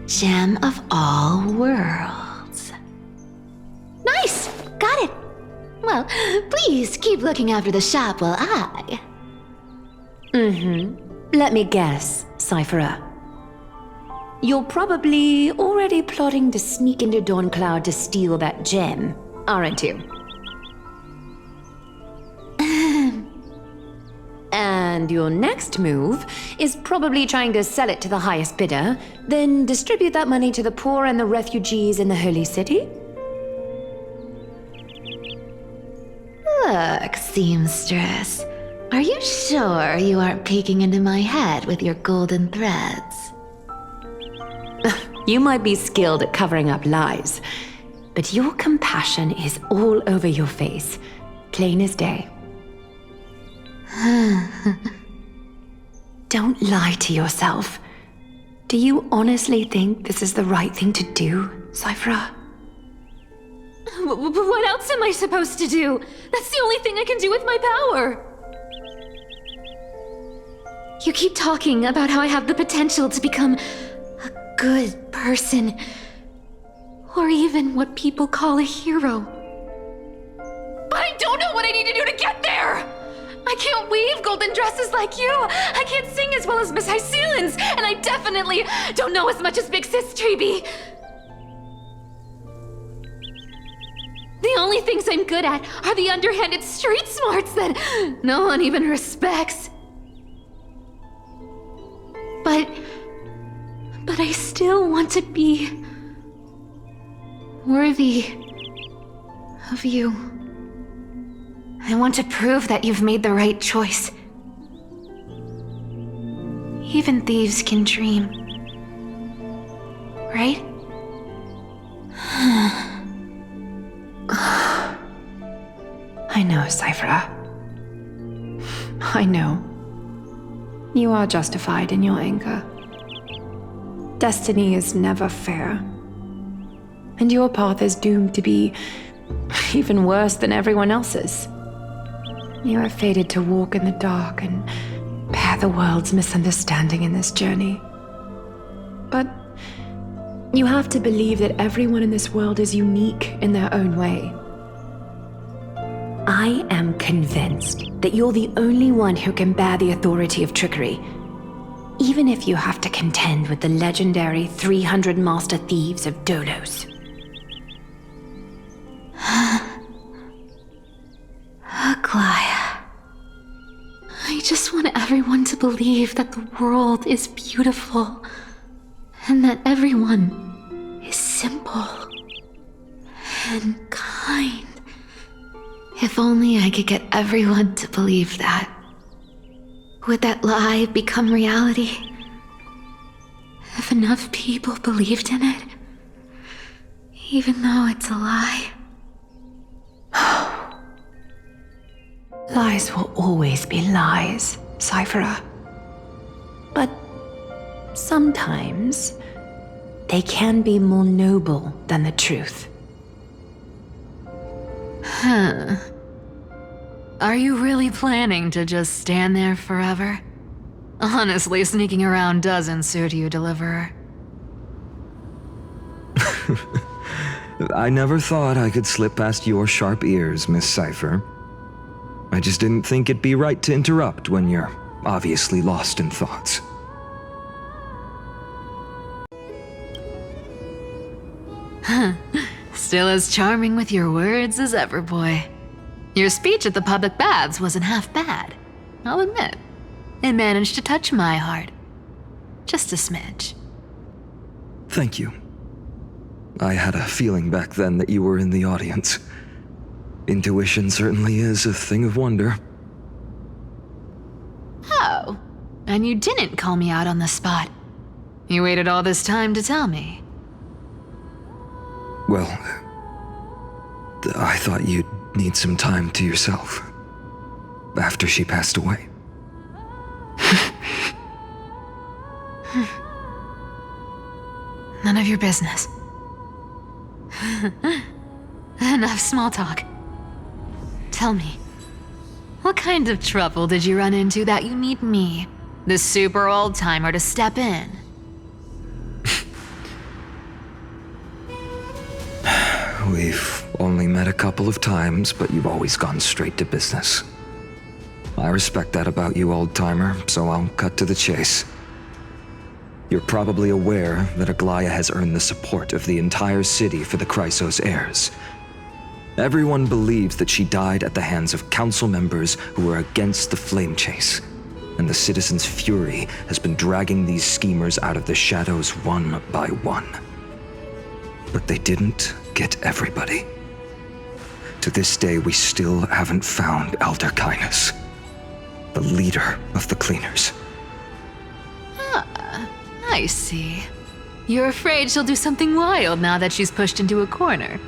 Gem of all worlds. Nice! Got it! Well, please keep looking after the shop while I... Let me guess, Cypherer. You're probably already plotting to sneak into Dawn Cloud to steal that gem, aren't you? And your next move is probably trying to sell it to the highest bidder, then distribute that money to the poor and the refugees in the Holy City? Look, seamstress. Are you sure you aren't peeking into my head with your golden threads? You might be skilled at covering up lies, but your compassion is all over your face, plain as day. Don't lie to yourself. Do you honestly think this is the right thing to do, Cypher? What else am I supposed to do? That's the only thing I can do with my power. You keep talking about how I have the potential to become a good person, or even what people call a hero. But I don't know what I need to do to get there! I can't weave golden dresses like you! I can't sing as well as Miss Hyacines, and I definitely don't know as much as Big Sis Treeby! The only things I'm good at are the underhanded street smarts that no one even respects. But I still want to be worthy of you. I want to prove that you've made the right choice. Even thieves can dream. Right? I know, Cypher. I know. You are justified in your anger. Destiny is never fair. And your path is doomed to be even worse than everyone else's. You are fated to walk in the dark and bear the world's misunderstanding in this journey. But you have to believe that everyone in this world is unique in their own way. I am convinced that you're the only one who can bear the authority of trickery, even if you have to contend with the legendary 300 master thieves of Dolos. Aglaea. I just want everyone to believe that the world is beautiful, and that everyone is simple and kind. If only I could get everyone to believe that. Would that lie become reality? If enough people believed in it, even though it's a lie. Lies will always be lies, Cypher. But sometimes they can be more noble than the truth. Huh. Are you really planning to just stand there forever? Honestly, sneaking around doesn't suit you, Deliverer. I never thought I could slip past your sharp ears, Miss Cipher. I just didn't think it'd be right to interrupt when you're obviously lost in thoughts. Still as charming with your words as ever, boy. Your speech at the public baths wasn't half bad, I'll admit. It managed to touch my heart. Just a smidge. Thank you. I had a feeling back then that you were in the audience. Intuition certainly is a thing of wonder. Oh, and you didn't call me out on the spot. You waited all this time to tell me. Well, I thought you'd need some time to yourself after she passed away. None of your business. Enough small talk. Tell me, what kind of trouble did you run into that you need me, the super old-timer, to step in? We've only met a couple of times, but you've always gone straight to business. I respect that about you, old-timer, so I'll cut to the chase. You're probably aware that Aglia has earned the support of the entire city for the Chrysos heirs. Everyone believes that she died at the hands of council members who were against the flame chase, and the citizens' fury has been dragging these schemers out of the shadows one by one. But they didn't get everybody. To this day, we still haven't found Elder Caenis, the leader of the cleaners. I see. You're afraid she'll do something wild now that she's pushed into a corner,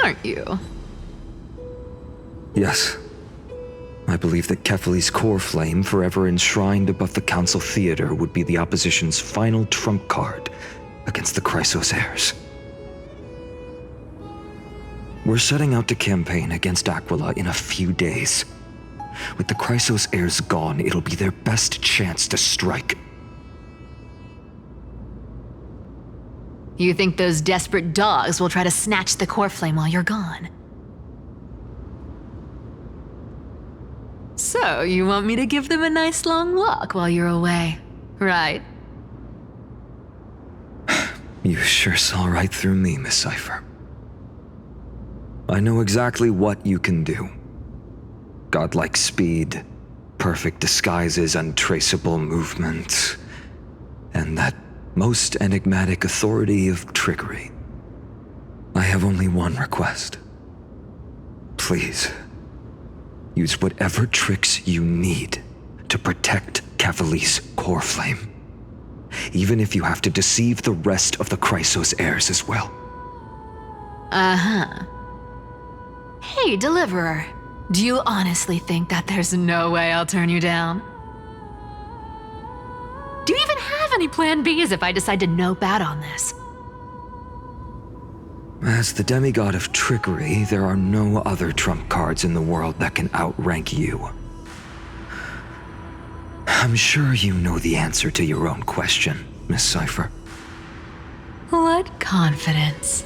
aren't you? Yes. I believe that Kefali's core flame, forever enshrined above the Council Theater, would be the opposition's final trump card against the Chrysos heirs. We're setting out to campaign against Aquila in a few days. With the Chrysos heirs gone, it'll be their best chance to strike. You think those desperate dogs will try to snatch the core flame while you're gone? So, you want me to give them a nice long walk while you're away, right? You sure saw right through me, Miss Cipher. I know exactly what you can do. Godlike speed, perfect disguises, untraceable movement, and that most enigmatic authority of trickery. I have only one request. Please, use whatever tricks you need to protect Kefali's core flame. Even if you have to deceive the rest of the Chrysos heirs as well. Uh-huh. Hey, Deliverer. Do you honestly think that there's no way I'll turn you down? Do you even have any plan Bs if I decide to nope out on this? As the demigod of trickery, there are no other trump cards in the world that can outrank you. I'm sure you know the answer to your own question, Miss Cipher. What confidence.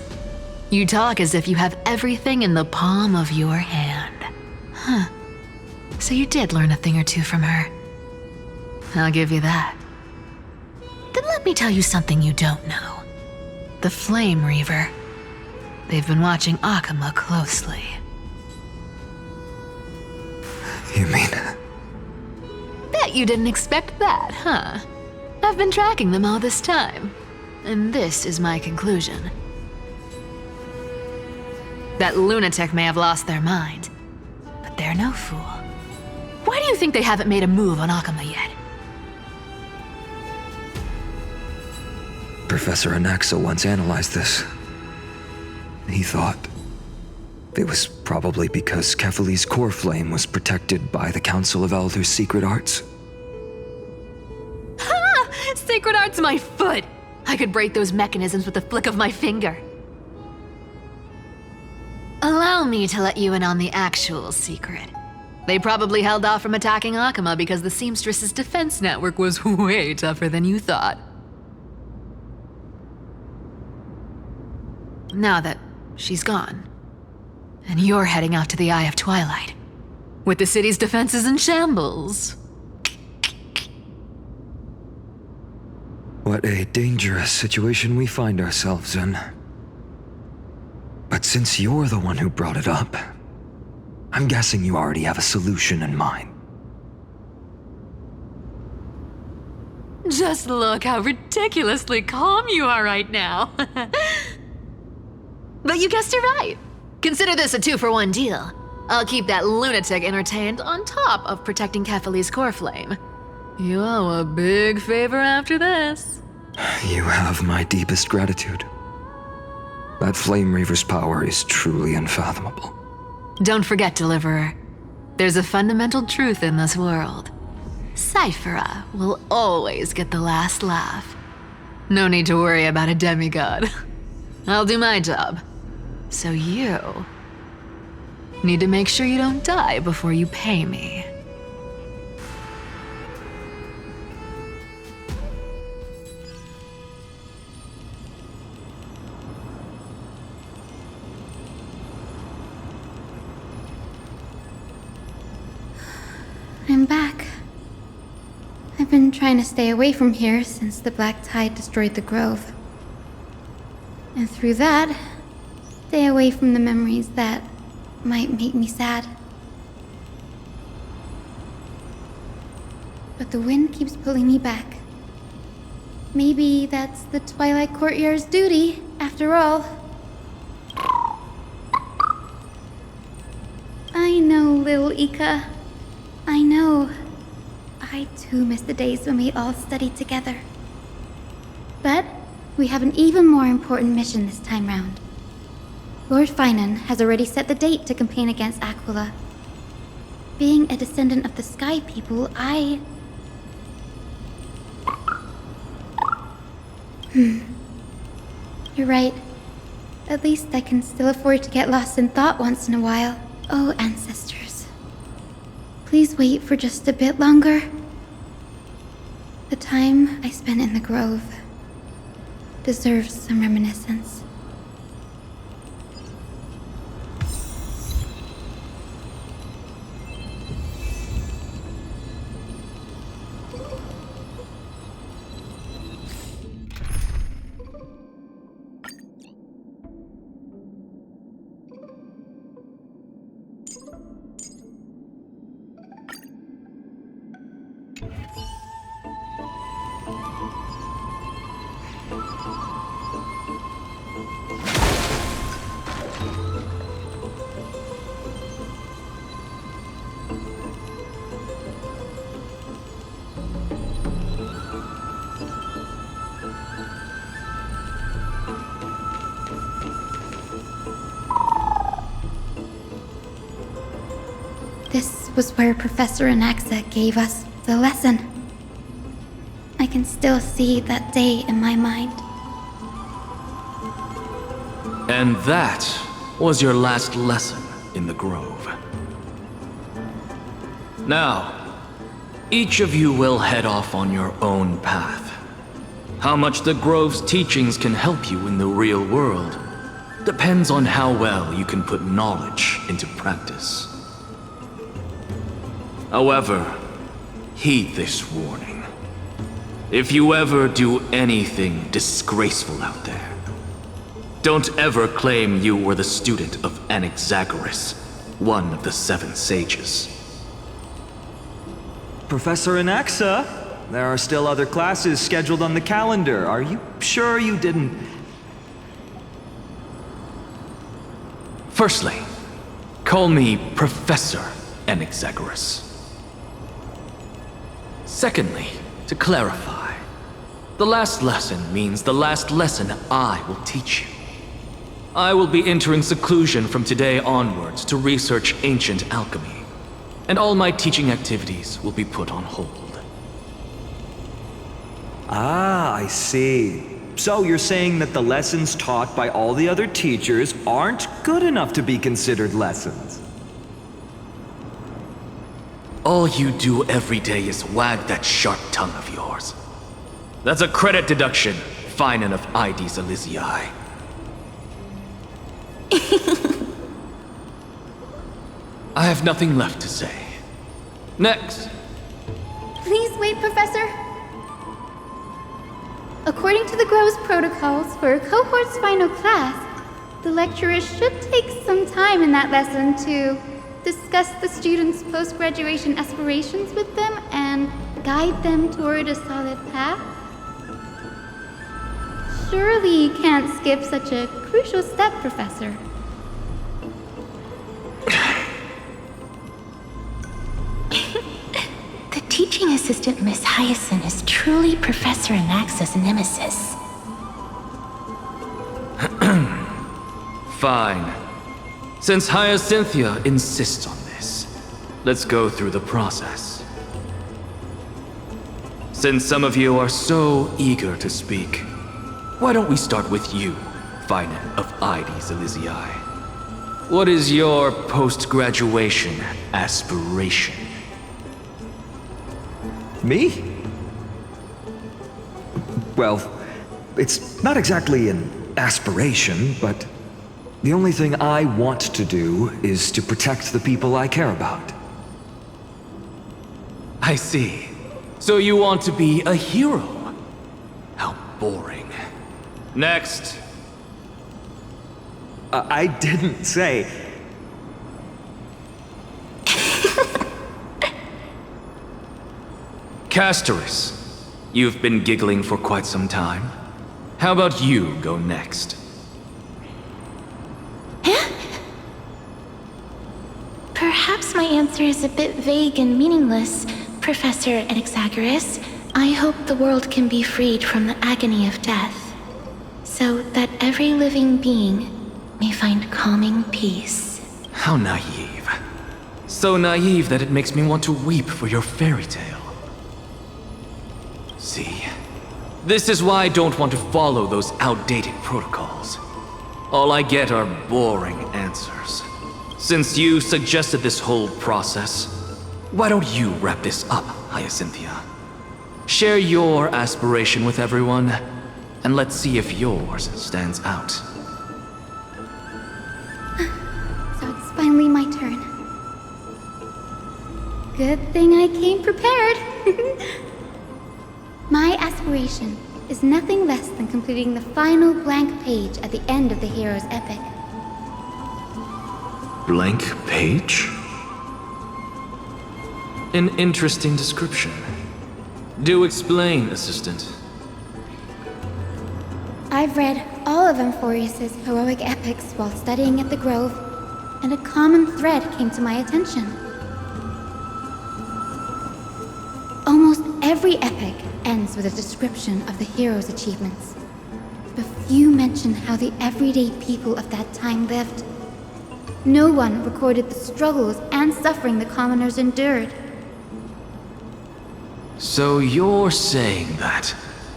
You talk as if you have everything in the palm of your hand. Huh. So you did learn a thing or two from her. I'll give you that. Then let me tell you something you don't know. The Flame Reaver. They've been watching Akama closely. You mean... Bet you didn't expect that, huh? I've been tracking them all this time. And this is my conclusion. That lunatic may have lost their mind, but they're no fool. Why do you think they haven't made a move on Akama yet? Professor Anaxa once analyzed this. He thought it was probably because Kefali's core flame was protected by the Council of Elders' secret arts. Ha! Sacred art's my foot! I could break those mechanisms with a flick of my finger. Allow me to let you in on the actual secret. They probably held off from attacking Akama because the Seamstress's defense network was way tougher than you thought. Now that she's gone, and you're heading out to the Eye of Twilight, with the city's defenses in shambles. What a dangerous situation we find ourselves in. But since you're the one who brought it up, I'm guessing you already have a solution in mind. Just look how ridiculously calm you are right now. But you guessed it right. Consider this a 2-for-1 deal. I'll keep that lunatic entertained on top of protecting Kefali's core flame. You owe a big favor after this. You have my deepest gratitude. That Flame Reaver's power is truly unfathomable. Don't forget, Deliverer. There's a fundamental truth in this world. Cyphera will always get the last laugh. No need to worry about a demigod. I'll do my job. So you need to make sure you don't die before you pay me. I'm back. I've been trying to stay away from here since the Black Tide destroyed the grove. And through that, stay away from the memories that might make me sad. But the wind keeps pulling me back. Maybe that's the Twilight Courtyard's duty, after all. I know, little Ika. I know. I too miss the days when we all studied together. But we have an even more important mission this time round. Lord Phainon has already set the date to campaign against Aquila. being a descendant of the Sky People, You're right. At least I can still afford to get lost in thought once in a while. Oh, ancestors. Please wait for just a bit longer. The time I spent in the grove deserves some reminiscence. This was where Professor Anaxa gave us the lesson. I can still see that day in my mind. And that was your last lesson in the Grove. Now, each of you will head off on your own path. How much the Grove's teachings can help you in the real world depends on how well you can put knowledge into practice. However, heed this warning. If you ever do anything disgraceful out there, don't ever claim you were the student of Zagreus, one of the 7 sages. Professor Anaxa, there are still other classes scheduled on the calendar. Are you sure you didn't... Firstly, call me Professor Zagreus. Secondly, to clarify, the last lesson means the last lesson I will teach you. I will be entering seclusion from today onwards to research ancient alchemy, and all my teaching activities will be put on hold. Ah, I see. So you're saying that the lessons taught by all the other teachers aren't good enough to be considered lessons? All you do every day is wag that sharp tongue of yours. That's a credit deduction, Phainon of Ides Elysiae. I have nothing left to say. Next. Please wait, Professor. According to the Grove's protocols for a cohort's final class, the lecturer should take some time in that lesson to discuss the students' post-graduation aspirations with them and guide them toward a solid path. Surely you can't skip such a crucial step, Professor. The teaching assistant, Miss Hyacine, is truly Professor Anaxa's nemesis. Fine. Since Hyacinthia insists on this, let's go through the process. Since some of you are so eager to speak, why don't we start with you, Phainon of Ides Elysiae? What is your post-graduation aspiration? Me? Well, it's not exactly an aspiration, but the only thing I want to do is to protect the people I care about. I see. So you want to be a hero? How boring. Next. I didn't say... Castorus, you've been giggling for quite some time. How about you go next? Perhaps my answer is a bit vague and meaningless, Professor Zagreus. I hope the world can be freed from the agony of death, so that every living being may find calming peace. How naive. So naive that it makes me want to weep for your fairy tale. See, this is why I don't want to follow those outdated protocols. All I get are boring answers. Since you suggested this whole process, why don't you wrap this up, Hyacinthia? Share your aspiration with everyone, and let's see if yours stands out. So it's finally my turn. Good thing I came prepared. My aspiration is nothing less than completing the final blank page at the end of the hero's epic. Blank page? An interesting description. Do explain, Assistant. I've read all of Amphorius's heroic epics while studying at the Grove, and a common thread came to my attention. Almost every epic ends with a description of the hero's achievements, but few mention how the everyday people of that time lived. No one recorded the struggles and suffering the commoners endured. So you're saying that,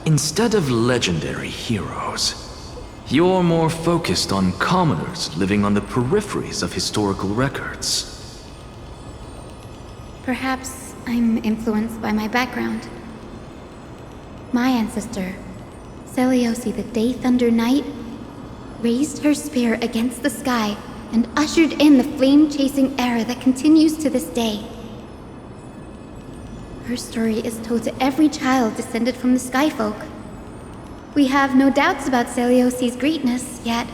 instead of legendary heroes, you're more focused on commoners living on the peripheries of historical records? Perhaps I'm influenced by my background. My ancestor, Seleuci the Day Thunder Knight, raised her spear against the sky and ushered in the flame-chasing era that continues to this day. Her story is told to every child descended from the Skyfolk. We have no doubts about Seleuci's greatness, yet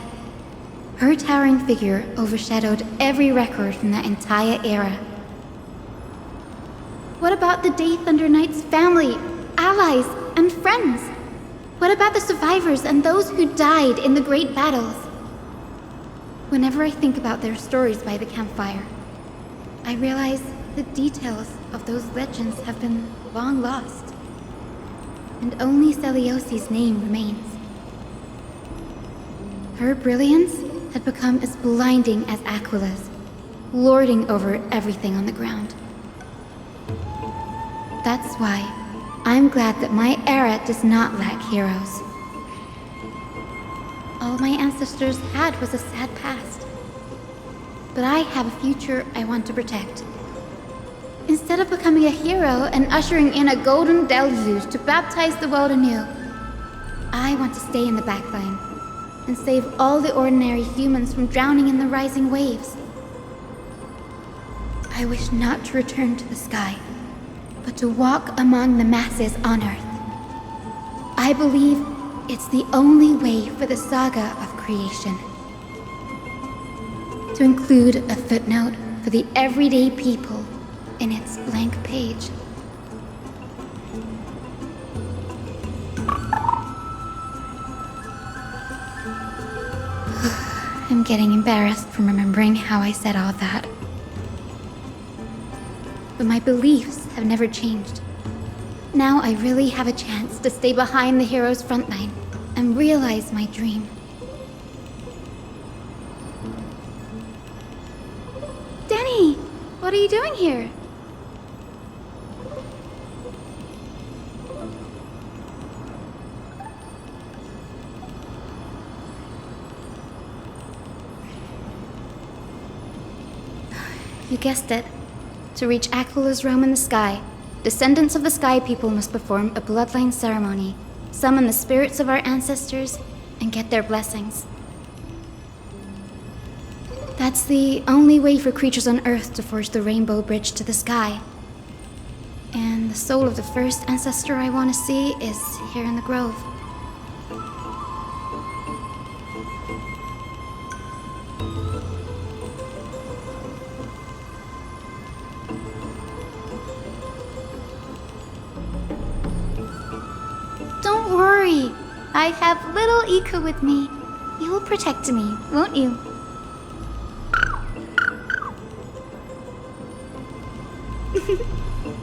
her towering figure overshadowed every record from that entire era. What about the Day Thunder Knight's family, allies, and friends? What about the survivors and those who died in the great battles? Whenever I think about their stories by the campfire, I realize the details of those legends have been long lost, and only Seleuci's name remains. Her brilliance had become as blinding as Aquila's, lording over everything on the ground. That's why I'm glad that my era does not lack heroes. All my ancestors had was a sad past, but I have a future I want to protect. Instead of becoming a hero and ushering in a golden deluge to baptize the world anew, I want to stay in the backline and save all the ordinary humans from drowning in the rising waves. I wish not to return to the sky, but to walk among the masses on Earth. I believe it's the only way for the saga of creation. To include a footnote for the everyday people in its blank page. I'm getting embarrassed from remembering how I said all that. But my beliefs have never changed. Now I really have a chance to stay behind the hero's front line and realize my dream. Danny! What are you doing here? You guessed it. To reach Aquila's realm in the sky, descendants of the Sky People must perform a bloodline ceremony, summon the spirits of our ancestors, and get their blessings. That's the only way for creatures on Earth to forge the rainbow bridge to the sky. And the soul of the first ancestor I want to see is here in the grove. Don't worry. I have little Ika with me. You will protect me, won't you?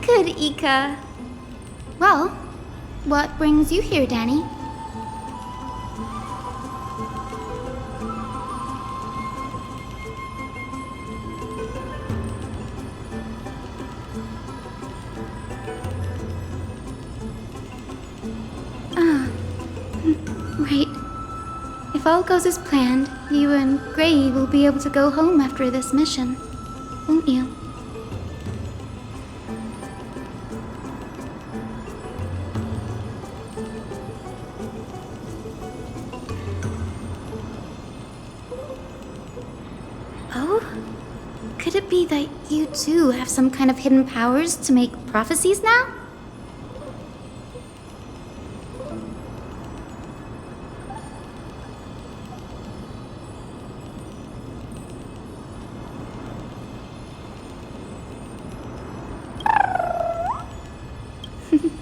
Good, Ika. Well, what brings you here, Danny? all goes as planned, you and Gray will be able to go home after this mission, won't you? Oh? Could it be that you too have some kind of hidden powers to make prophecies now?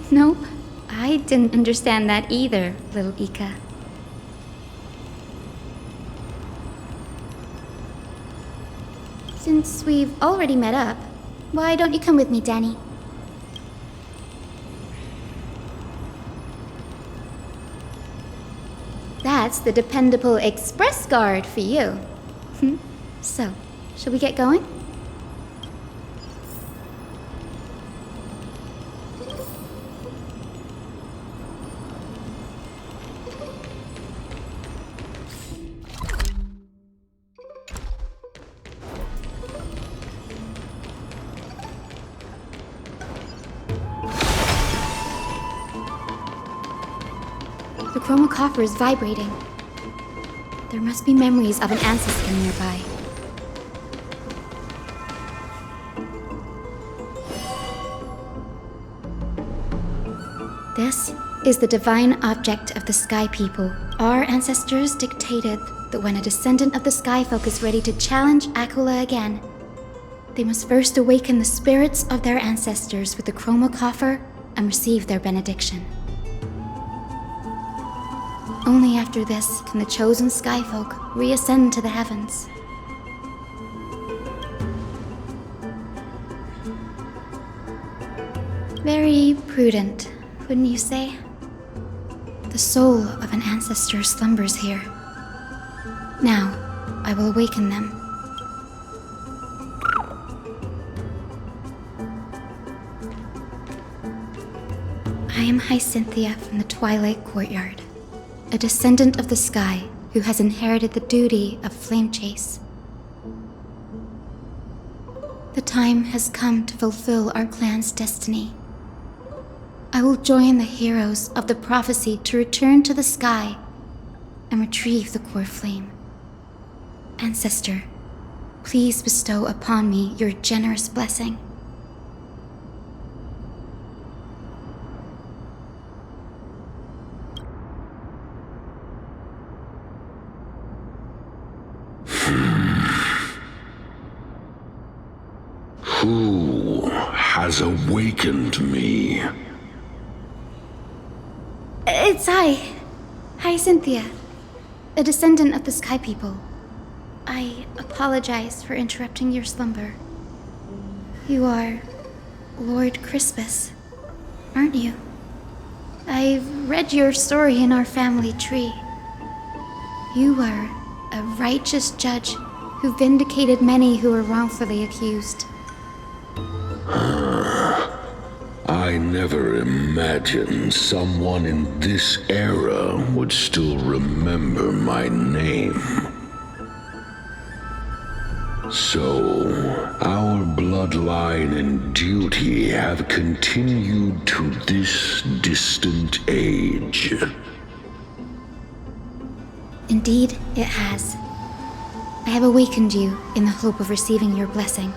Nope, I didn't understand that either, little Ika. Since we've already met up, why don't you come with me, Danny? That's the dependable express guard for you. So, shall we get going? The chroma coffer is vibrating. There must be memories of an ancestor nearby. This is the divine object of the Sky People. Our ancestors dictated that when a descendant of the Skyfolk is ready to challenge Aquila again, they must first awaken the spirits of their ancestors with the chroma coffer and receive their benediction. Only after this can the chosen Skyfolk reascend to the heavens. Very prudent, wouldn't you say? The soul of an ancestor slumbers here. Now, I will awaken them. I am Hyacinthia from the Twilight Courtyard, a descendant of the sky who has inherited the duty of flame chase. The time has come to fulfill our clan's destiny. I will join the heroes of the prophecy to return to the sky and retrieve the core flame. Ancestor, please bestow upon me your generous blessing. Who has awakened me? It's I, Hyacinthia, a descendant of the Sky People. I apologize for interrupting your slumber. You are Lord Crispus, aren't you? I've read your story in our family tree. You were a righteous judge who vindicated many who were wrongfully accused. I never imagined someone in this era would still remember my name. So, our bloodline and duty have continued to this distant age. Indeed, it has. I have awakened you in the hope of receiving your blessing.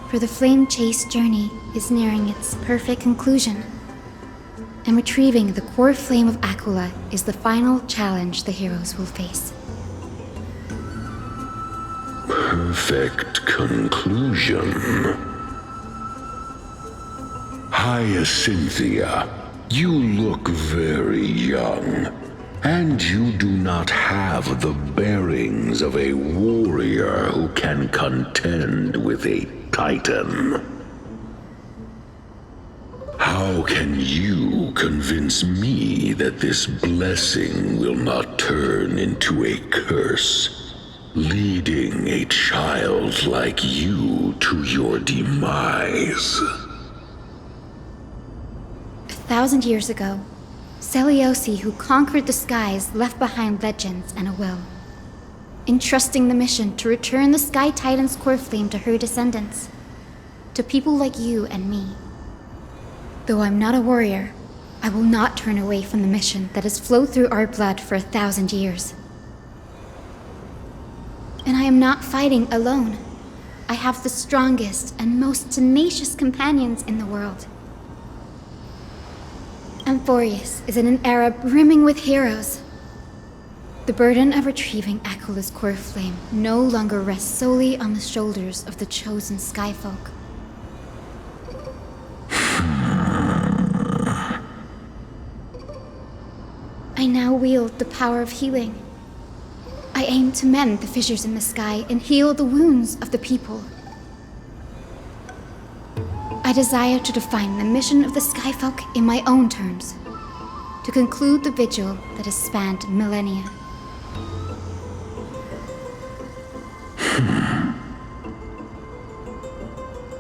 For the flame chase journey is nearing its perfect conclusion, and retrieving the core flame of Aquila is the final challenge the heroes will face. Perfect conclusion. Hyacinthia, you look very young, and you do not have the bearings of a warrior who can contend with a Titan. How can you convince me that this blessing will not turn into a curse, leading a child like you to your demise? 1,000 years ago, Celiosi, who conquered the skies, left behind legends and a will, entrusting the mission to return the Sky Titan's core flame to her descendants, to people like you and me. Though I'm not a warrior, I will not turn away from the mission that has flowed through our blood for 1,000 years. And I am not fighting alone. I have the strongest and most tenacious companions in the world. Amphorius is in an era brimming with heroes. The burden of retrieving Aquila's core flame no longer rests solely on the shoulders of the chosen Skyfolk. I now wield the power of healing. I aim to mend the fissures in the sky and heal the wounds of the people. I desire to define the mission of the Skyfolk in my own terms, to conclude the vigil that has spanned millennia.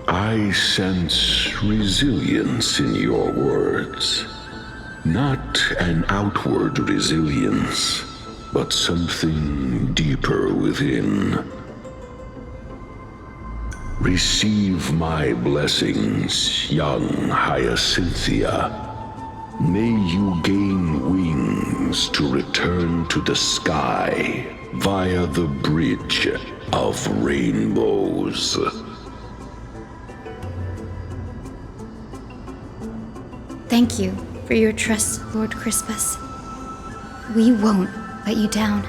I sense resilience in your words. Not an outward resilience, but something deeper within. Receive my blessings, young Hyacinthia. May you gain wings to return to the sky via the bridge of rainbows. Thank you for your trust, Lord Crispus. We won't let you down.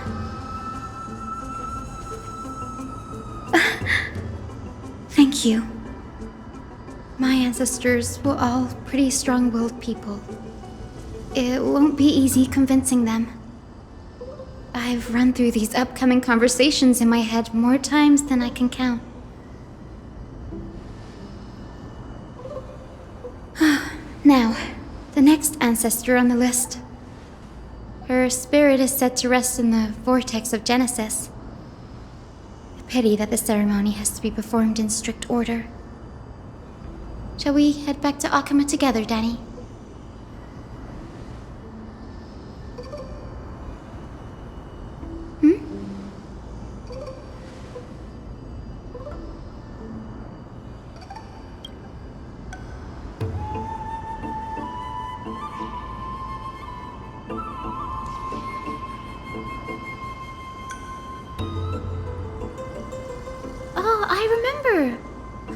Thank you. My ancestors were all pretty strong-willed people. It won't be easy convincing them. I've run through these upcoming conversations in my head more times than I can count. Now, the next ancestor on the list. Her spirit is said to rest in the Vortex of Genesis. A pity that the ceremony has to be performed in strict order. Shall we head back to Akama together, Danny?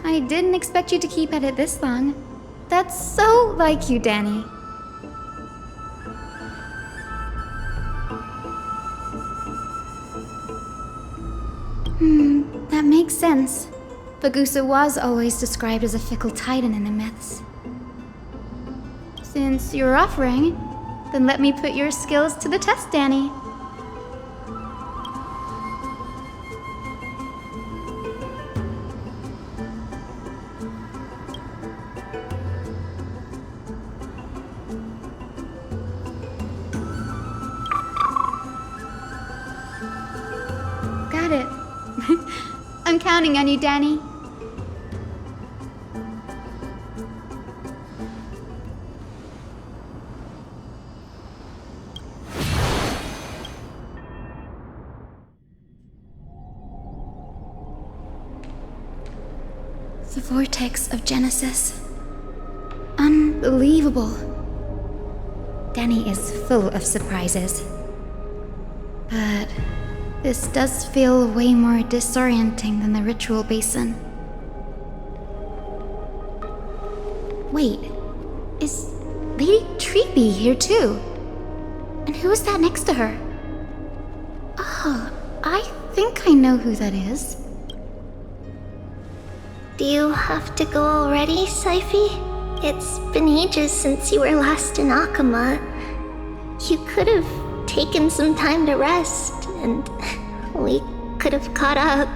I didn't expect you to keep at it this long. That's so like you, Danny. That makes sense. Bagusa was always described as a fickle titan in the myths. Since you're offering, then let me put your skills to the test, Danny. I'm counting on you, Danny. The Vortex of Genesis. Unbelievable. Danny is full of surprises. But this does feel way more disorienting than the ritual basin. Wait, is Lady Treeby here too? And who is that next to her? Oh, I think I know who that is. Do you have to go already, Cyphy? It's been ages since you were last in Akama. You could have taken some time to rest, and we could have caught up.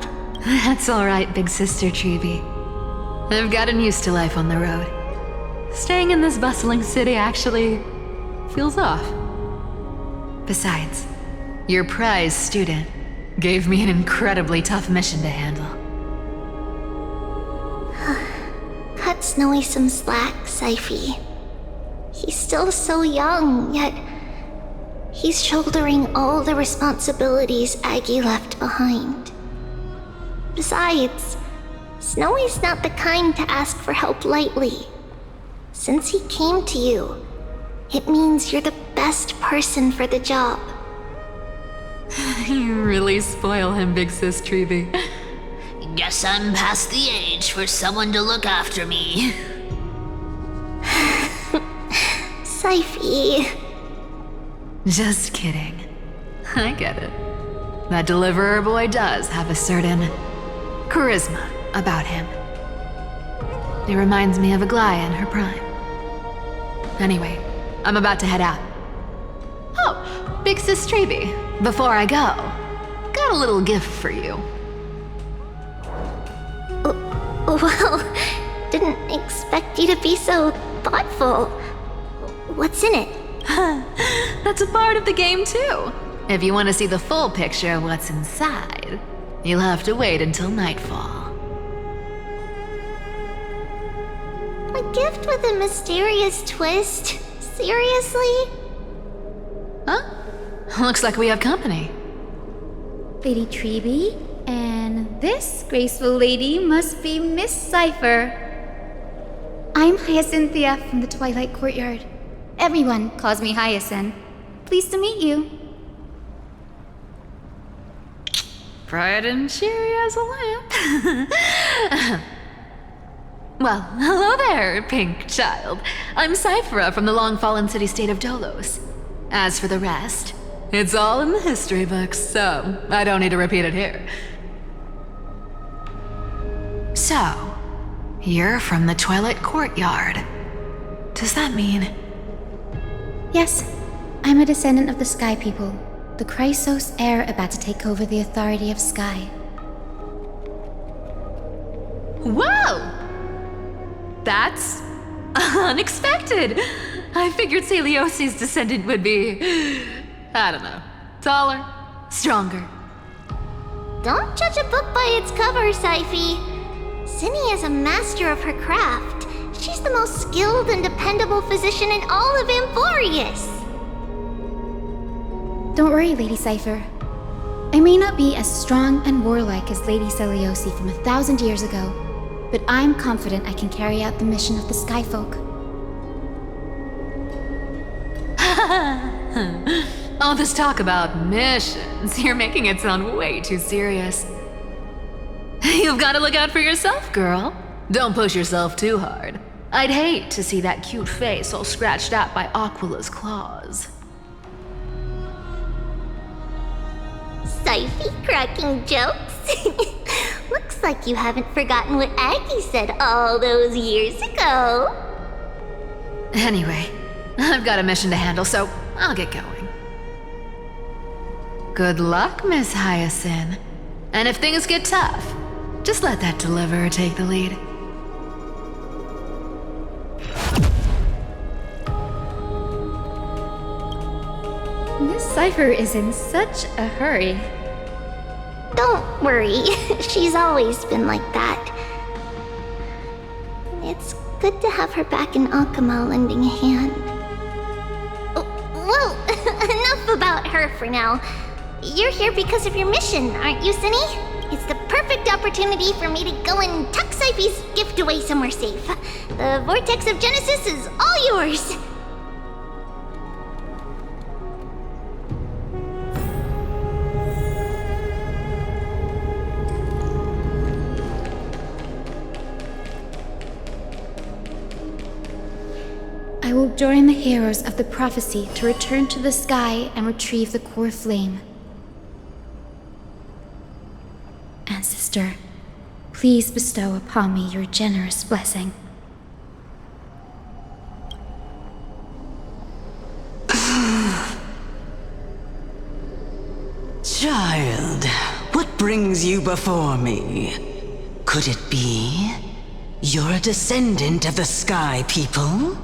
That's alright, big sister Treeby. I've gotten used to life on the road. Staying in this bustling city actually feels off. Besides, your prize student gave me an incredibly tough mission to handle. Cut Snowy some slack, Cyphy. He's still so young, yet he's shouldering all the responsibilities Aggie left behind. Besides, Snowy's not the kind to ask for help lightly. Since he came to you, it means you're the best person for the job. You really spoil him, Big Sis Treeby. Guess I'm past the age for someone to look after me. Cyphy. Just kidding. I get it. That deliverer boy does have a certain charisma about him. It reminds me of Aglaea in her prime. Anyway, I'm about to head out. Oh, Big Sis Treeby, before I go, got a little gift for you. Well, didn't expect you to be so thoughtful. What's in it? That's a part of the game too. If you want to see the full picture of what's inside, you'll have to wait until nightfall. A gift with a mysterious twist? Seriously? Huh? Looks like we have company. Lady Treeby, and this graceful lady must be Miss Cipher. I'm Hyacinthia from the Twilight Courtyard. Everyone calls me Hyacin. Pleased to meet you. Bright and cheery as a lamp. Well, hello there, pink child. I'm Cyphera from the long-fallen city-state of Dolos. As for the rest, it's all in the history books, so I don't need to repeat it here. So, you're from the Twilight Courtyard. Does that mean... Yes, I'm a descendant of the Sky People, the Chrysos heir about to take over the authority of Sky. Whoa! That's unexpected. I figured Celiosi's descendant would be, I don't know, taller, stronger. Don't judge a book by its cover, Cyphy. Cinny is a master of her craft. She's the most skilled and dependable physician in all of Amphorius. Don't worry, Lady Cipher. I may not be as strong and warlike as Lady Celiosi from 1,000 years ago, but I'm confident I can carry out the mission of the Skyfolk. All this talk about missions, you're making it sound way too serious. You've got to look out for yourself, girl. Don't push yourself too hard. I'd hate to see that cute face all scratched out by Aquila's claws. Cyphy cracking jokes? Looks like you haven't forgotten what Aggie said all those years ago. Anyway, I've got a mission to handle, so I'll get going. Good luck, Miss Hyacin. And if things get tough, just let that deliverer take the lead. Miss Cipher is in such a hurry. Don't worry, she's always been like that. It's good to have her back in Akama lending a hand. Well, enough about her for now. You're here because of your mission, aren't you, Cinny? It's the perfect opportunity for me to go and tuck Cyphy's gift away somewhere safe. The Vortex of Genesis is all yours. I will join the heroes of the prophecy to return to the sky and retrieve the core flame. Ancestor, please bestow upon me your generous blessing. Child, what brings you before me? Could it be you're a descendant of the Sky People?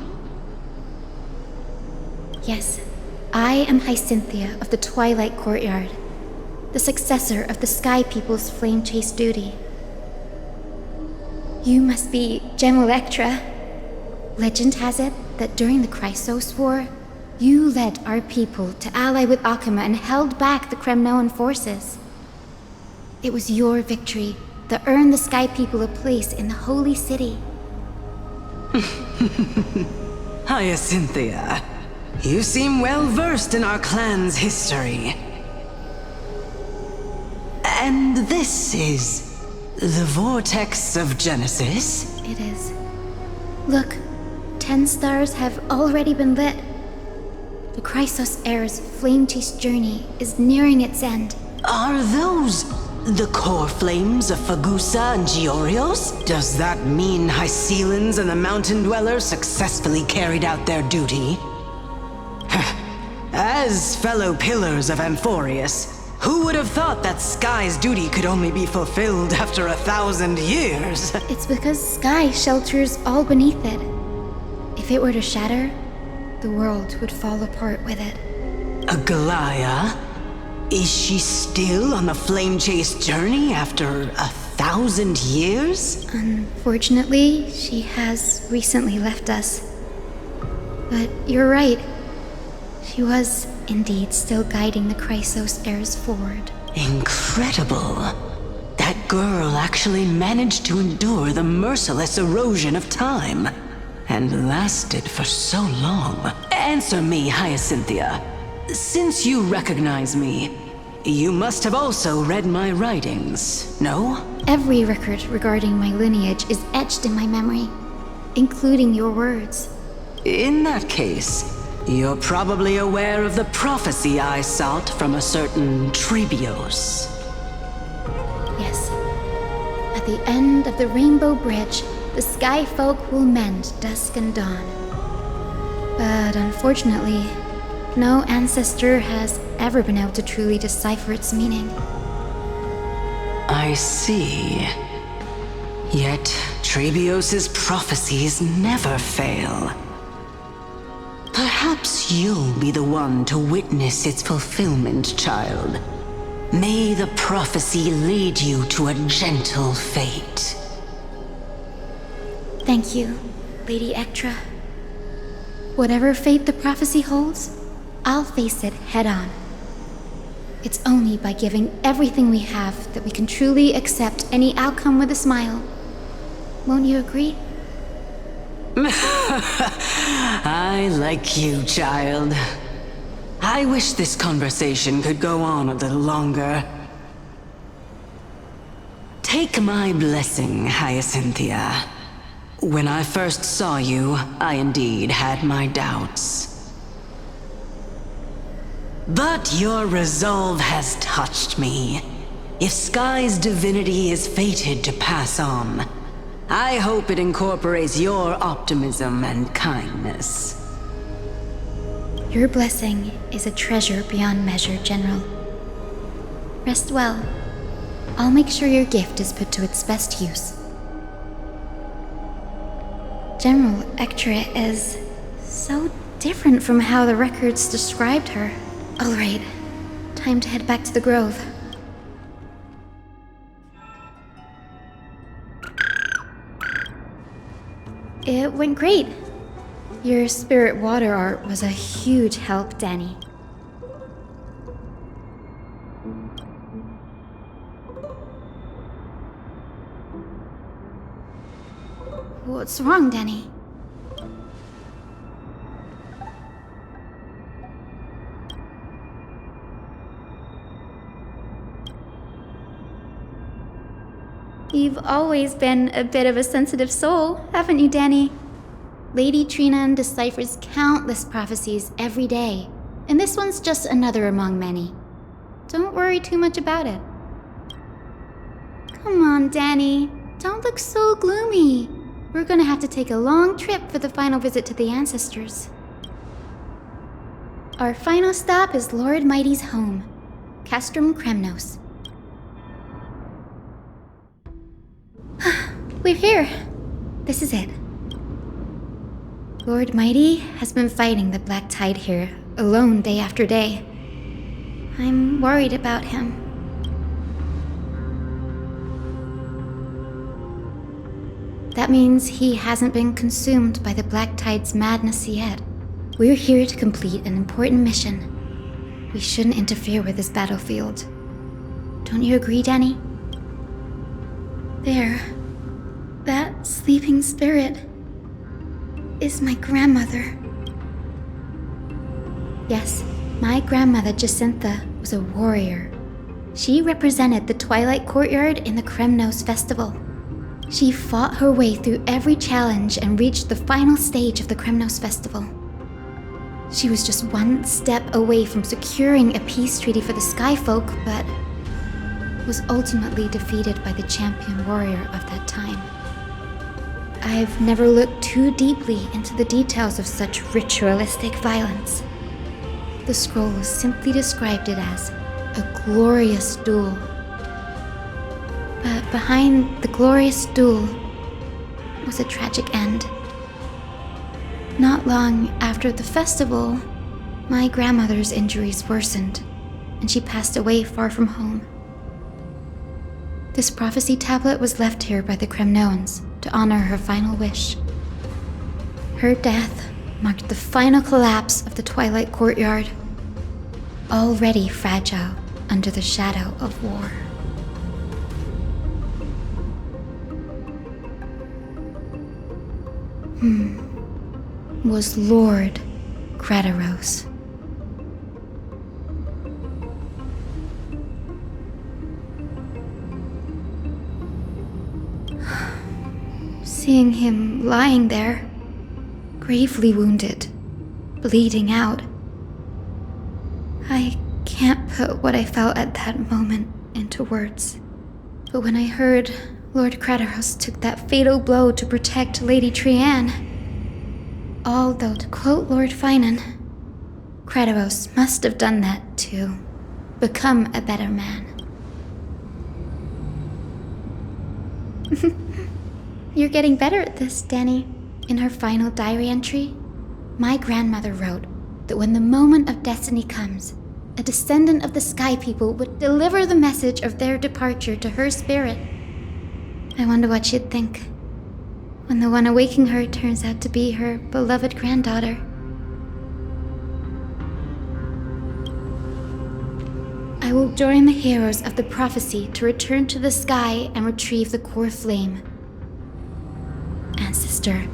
Yes, I am Hyacinthia of the Twilight Courtyard, the successor of the Sky People's Flame Chase duty. You must be Gem Electra. Legend has it that during the Chrysos War, you led our people to ally with Akima and held back the Kremnoan forces. It was your victory that earned the Sky People a place in the Holy City. Hyacinthia, you seem well versed in our clan's history. And this is the Vortex of Genesis? It is. Look, 10 stars have already been lit. The Chrysos heir's flame-chased journey is nearing its end. Are those the core flames of Fagusa and Georios? Does that mean Hycelans and the Mountain Dwellers successfully carried out their duty? As fellow pillars of Amphorius, who would have thought that Sky's duty could only be fulfilled after 1,000 years? It's because Sky shelters all beneath it. If it were to shatter, the world would fall apart with it. Aglaea? Is she still on the flame-chased journey after 1,000 years? Unfortunately, she has recently left us. But you're right. She was indeed still guiding the Chrysos heirs forward. Incredible. That girl actually managed to endure the merciless erosion of time. And lasted for so long. Answer me, Hyacinthia. Since you recognize me, you must have also read my writings, no? Every record regarding my lineage is etched in my memory, including your words. In that case, you're probably aware of the prophecy I sought from a certain Trebios. Yes. At the end of the Rainbow Bridge, the Sky Folk will mend dusk and dawn. But unfortunately, no ancestor has ever been able to truly decipher its meaning. I see. Yet, Trebios' prophecies never fail. Perhaps you'll be the one to witness its fulfillment, child. May the prophecy lead you to a gentle fate. Thank you, Lady Ectra. Whatever fate the prophecy holds, I'll face it head-on. It's only by giving everything we have that we can truly accept any outcome with a smile. Won't you agree? I like you, child. I wish this conversation could go on a little longer. Take my blessing, Hyacinthia. When I first saw you, I indeed had my doubts. But your resolve has touched me. If Sky's divinity is fated to pass on, I hope it incorporates your optimism and kindness. Your blessing is a treasure beyond measure, General. Rest well. I'll make sure your gift is put to its best use. General Ectra is so different from how the records described her. All right, time to head back to the grove. It went great. Your spirit water art was a huge help, Danny. What's wrong, Danny? You've always been a bit of a sensitive soul, haven't you, Danny? Lady Trina deciphers countless prophecies every day, and this one's just another among many. Don't worry too much about it. Come on, Danny. Don't look so gloomy. We're gonna have to take a long trip for the final visit to the Ancestors. Our final stop is Lord Mighty's home, Castrum Kremnos. We're here. This is it. Lord Mighty has been fighting the Black Tide here, alone day after day. I'm worried about him. That means he hasn't been consumed by the Black Tide's madness yet. We're here to complete an important mission. We shouldn't interfere with this battlefield. Don't you agree, Danny? There. That sleeping spirit is my grandmother. Yes, my grandmother Jacintha was a warrior. She represented the Twilight Courtyard in the Kremnos Festival. She fought her way through every challenge and reached the final stage of the Kremnos Festival. She was just one step away from securing a peace treaty for the Skyfolk, but was ultimately defeated by the champion warrior of that time. I've never looked too deeply into the details of such ritualistic violence. The scroll simply described it as a glorious duel. But behind the glorious duel was a tragic end. Not long after the festival, my grandmother's injuries worsened, and she passed away far from home. This prophecy tablet was left here by the Kremnoans to honor her final wish. Her death marked the final collapse of the Twilight Courtyard, already fragile under the shadow of war. Was Lord Kratos. Seeing him lying there, gravely wounded, bleeding out, I can't put what I felt at that moment into words. But when I heard Lord Kratos took that fatal blow to protect Lady Trianne, although to quote Lord Phainon, Kratos must have done that to become a better man. You're getting better at this, Danny. In her final diary entry, my grandmother wrote that when the moment of destiny comes, a descendant of the Sky People would deliver the message of their departure to her spirit. I wonder what she'd think when the one awaking her turns out to be her beloved granddaughter. I will join the heroes of the prophecy to return to the sky and retrieve the core flame. Ancestor,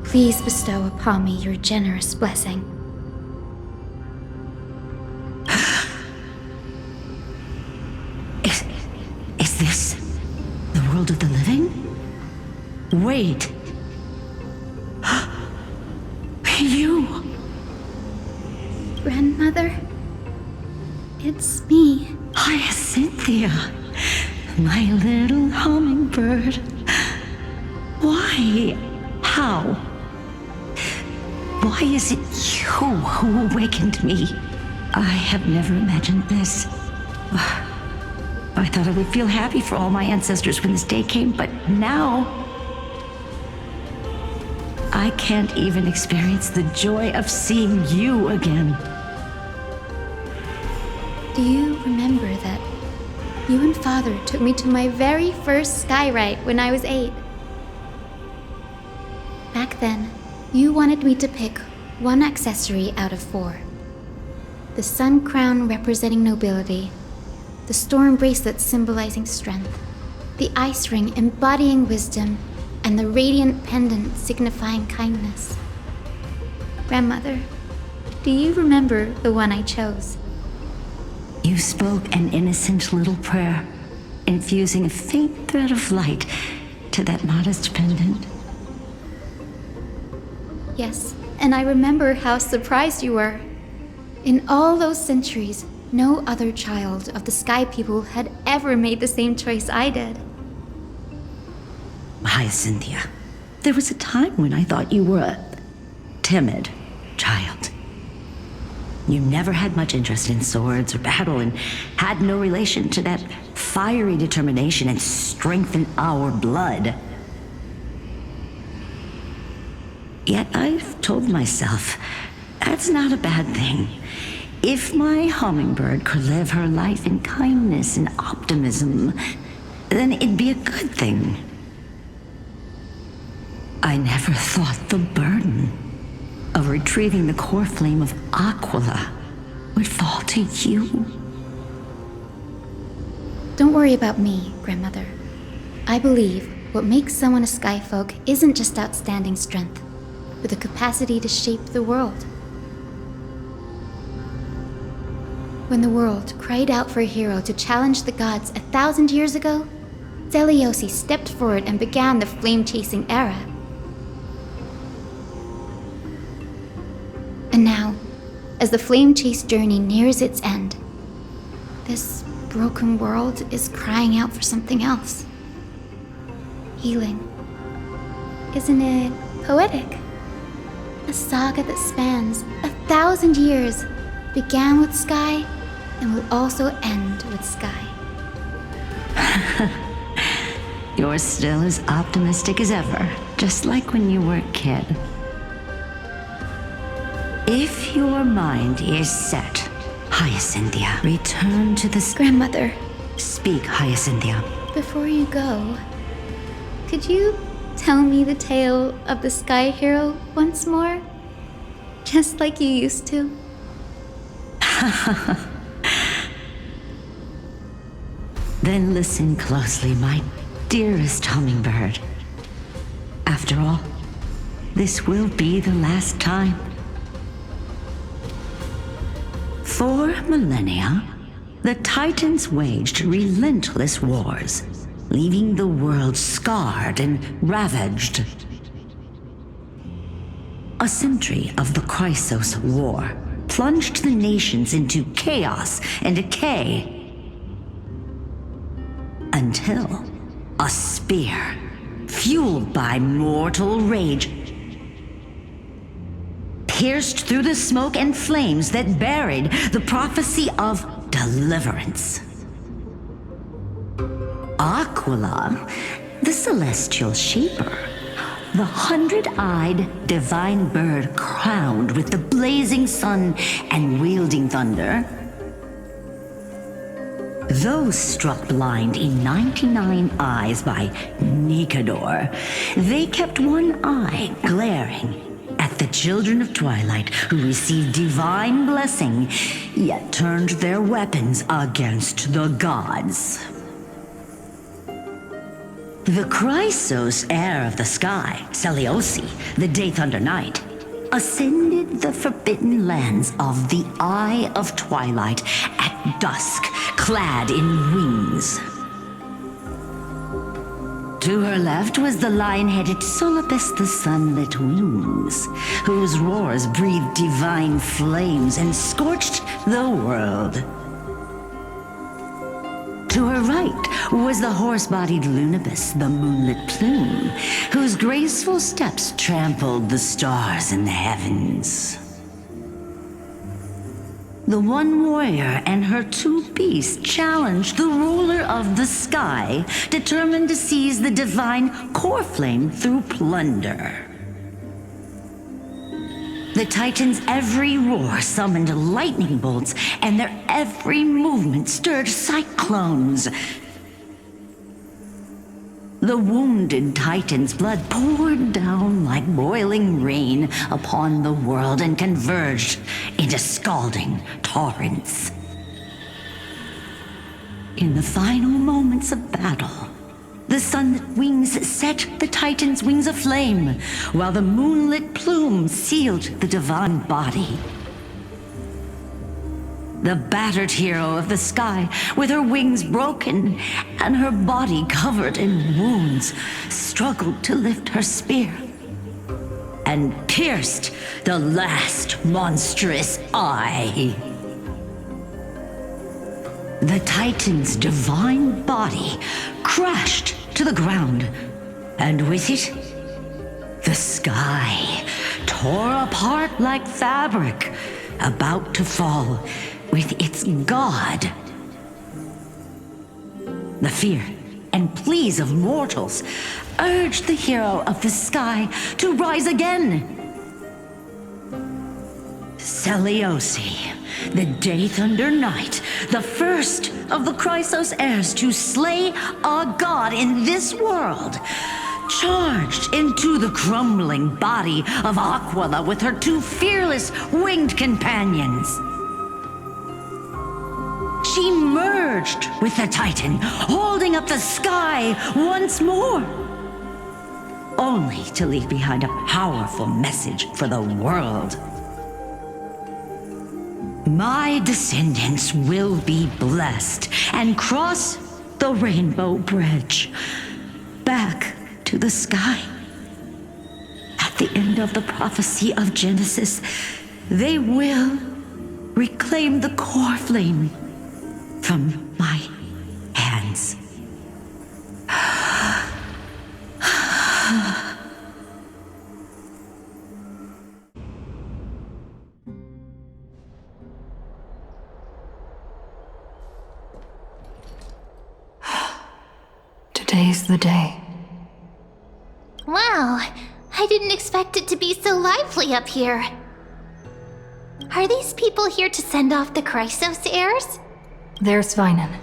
please bestow upon me your generous blessing. Is this the world of the living? Wait. You! Grandmother? It's me. Hyacinthia, my little hummingbird. Why? How? Why is it you who awakened me? I have never imagined this. I thought I would feel happy for all my ancestors when this day came, but now I can't even experience the joy of seeing you again. Do you remember that you and Father took me to my very first skyride when I was 8? Back then, you wanted me to pick one accessory out of 4. The sun crown representing nobility, the storm bracelet symbolizing strength, the ice ring embodying wisdom, and the radiant pendant signifying kindness. Grandmother, do you remember the one I chose? You spoke an innocent little prayer, infusing a faint thread of light to that modest pendant. Yes, and I remember how surprised you were. In all those centuries, no other child of the Sky People had ever made the same choice I did. Hyacinthia, there was a time when I thought you were a timid child. You never had much interest in swords or battle and had no relation to that fiery determination and strength in our blood. Yet I've told myself, that's not a bad thing. If my hummingbird could live her life in kindness and optimism, then it'd be a good thing. I never thought the burden of retrieving the core flame of Aquila would fall to you. Don't worry about me, Grandmother. I believe what makes someone a Skyfolk isn't just outstanding strength, but the capacity to shape the world. When the world cried out for a hero to challenge the gods 1,000 years ago, Deliosi stepped forward and began the flame-chasing era. And now, as the flame chase journey nears its end, this broken world is crying out for something else. Healing. Isn't it poetic? A saga that spans 1,000 years, began with Sky, and will also end with Sky. You're still as optimistic as ever, just like when you were a kid. If your mind is set, Hyacinthia, return to the... Grandmother. Speak, Hyacinthia. Before you go, could you tell me the tale of the Sky Hero once more? Just like you used to. Then listen closely, my dearest hummingbird. After all, this will be the last time. For millennia, the Titans waged relentless wars, leaving the world scarred and ravaged. A century of the Chrysos War plunged the nations into chaos and decay, until a spear, fueled by mortal rage, pierced through the smoke and flames that buried the prophecy of deliverance. Aquila, the celestial shaper, the 100-eyed divine bird crowned with the blazing sun and wielding thunder, those struck blind in 99 eyes by Nicador, they kept one eye glaring at the children of Twilight who received divine blessing, yet turned their weapons against the gods. The Chrysos heir of the sky, Seliosi, the Day Thunder Knight, ascended the forbidden lands of the Eye of Twilight at dusk, clad in wings. To her left was the lion-headed Solibus the Sunlit Wings, whose roars breathed divine flames and scorched the world. To her right was the horse-bodied Lunibus, the Moonlit Plume, whose graceful steps trampled the stars in the heavens. The one warrior and her two beasts challenged the ruler of the sky, determined to seize the divine core flame through plunder. The Titans' every roar summoned lightning bolts, and their every movement stirred cyclones. The wounded Titan's blood poured down like boiling rain upon the world and converged into scalding torrents. In the final moments of battle, the sunlit wings set the Titan's wings aflame, while the moonlit plume sealed the divine body. The battered hero of the sky, with her wings broken and her body covered in wounds, struggled to lift her spear and pierced the last monstrous eye. The Titan's divine body crashed to the ground, and with it, the sky tore apart like fabric, about to fall with its god. The fear and pleas of mortals urged the hero of the sky to rise again. Seliosi, the Day Thunder Knight, the first of the Chrysos heirs to slay a god in this world, charged into the crumbling body of Aquila with her two fearless winged companions. She merged with the Titan, holding up the sky once more, only to leave behind a powerful message for the world. My descendants will be blessed and cross the Rainbow Bridge back to the sky. At the end of the prophecy of Genesis, they will reclaim the core flame from my hands. Today's the day. Wow, I didn't expect it to be so lively up here. Are these people here to send off the Chrysos heirs? There's Phainon.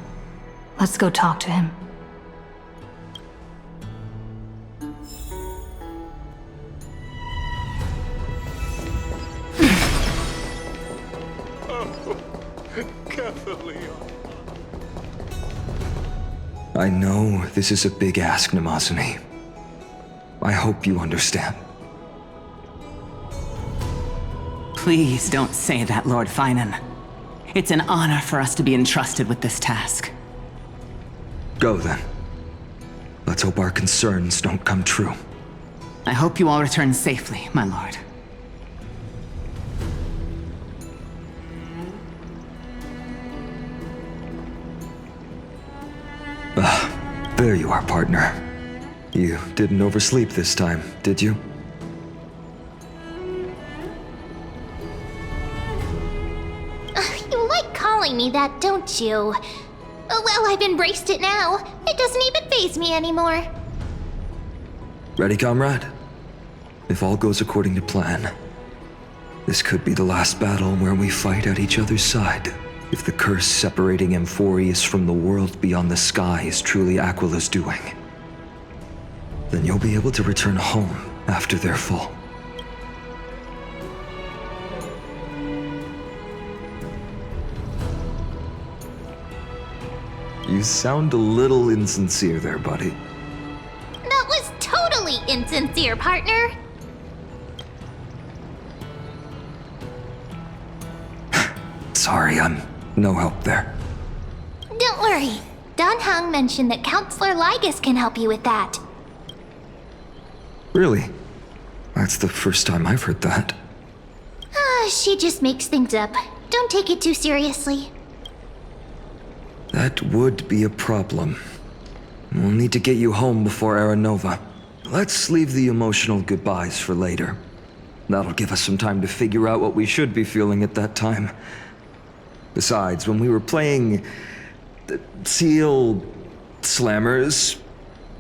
Let's go talk to him. I know this is a big ask, Mnemosyne. I hope you understand. Please don't say that, Lord Phainon. It's an honor for us to be entrusted with this task. Go then. Let's hope our concerns don't come true. I hope you all return safely, my lord. There you are, partner. You didn't oversleep this time, did you? You like calling me that, don't you? Well, I've embraced it now. It doesn't even faze me anymore. Ready, comrade? If all goes according to plan, this could be the last battle where we fight at each other's side. If the curse separating Amphorius from the world beyond the sky is truly Aquila's doing, then you'll be able to return home after their fall. You sound a little insincere there, buddy. That was totally insincere, partner. Sorry, I'm no help there. Don't worry. Dan Heng mentioned that Counselor Lygus can help you with that. Really? That's the first time I've heard that. She just makes things up. Don't take it too seriously. That would be a problem. We'll need to get you home before Aranova. Let's leave the emotional goodbyes for later. That'll give us some time to figure out what we should be feeling at that time. Besides, when we were playing the Seal Slammers,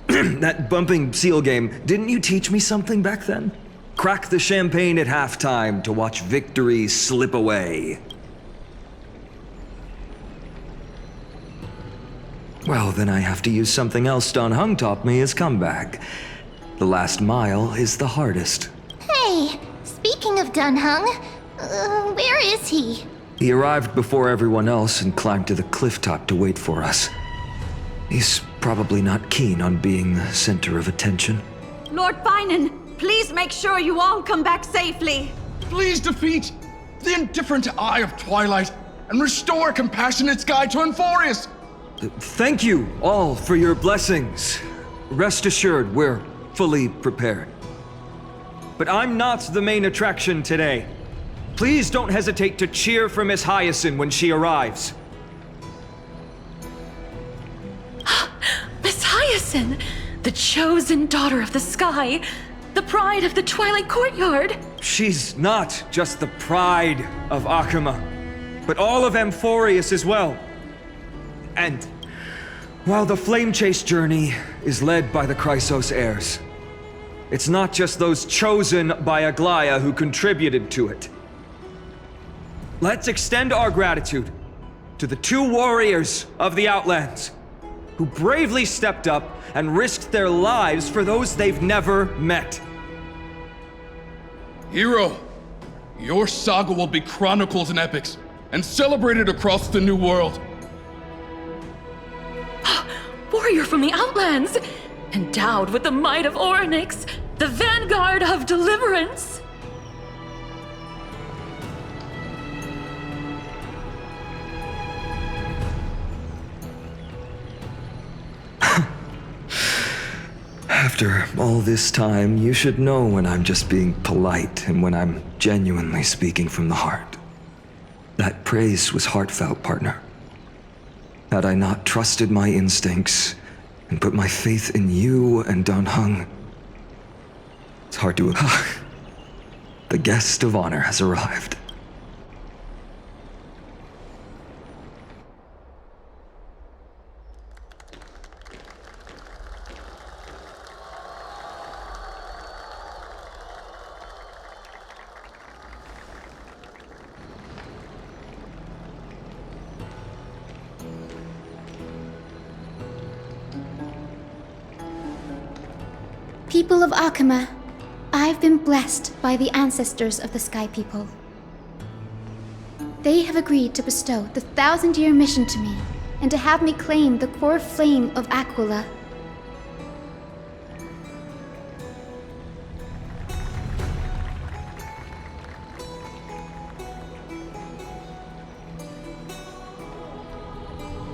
that bumping seal game, didn't you teach me something back then? Crack the champagne at halftime to watch victory slip away. Well, then I have to use something else Dan Heng taught me as comeback. The last mile is the hardest. Hey, speaking of Dan Heng, where is he? He arrived before everyone else and climbed to the cliff top to wait for us. He's probably not keen on being the center of attention. Lord Phainon, please make sure you all come back safely. Please defeat the indifferent eye of Twilight and restore a compassionate sky to Amphorius. Thank you all for your blessings. Rest assured, we're fully prepared. But I'm not the main attraction today. Please don't hesitate to cheer for Miss Hyacine when she arrives. Miss Hyacine, the chosen daughter of the sky, the pride of the Twilight Courtyard. She's not just the pride of Akima, but all of Amphorius as well. And while the Flame Chase journey is led by the Chrysos heirs, it's not just those chosen by Aglaea who contributed to it. Let's extend our gratitude to the two warriors of the Outlands, who bravely stepped up and risked their lives for those they've never met. Hero, your saga will be chronicled in epics and celebrated across the New World. Warrior from the Outlands, endowed with the might of Orynyx, the vanguard of deliverance. After all this time, you should know when I'm just being polite and when I'm genuinely speaking from the heart. That praise was heartfelt, partner. Had I not trusted my instincts and put my faith in you and Dan Heng, it's hard to... The guest of honor has arrived. People of Akama, I've been blessed by the ancestors of the Sky People. They have agreed to bestow the 1,000-year mission to me and to have me claim the core flame of Aquila.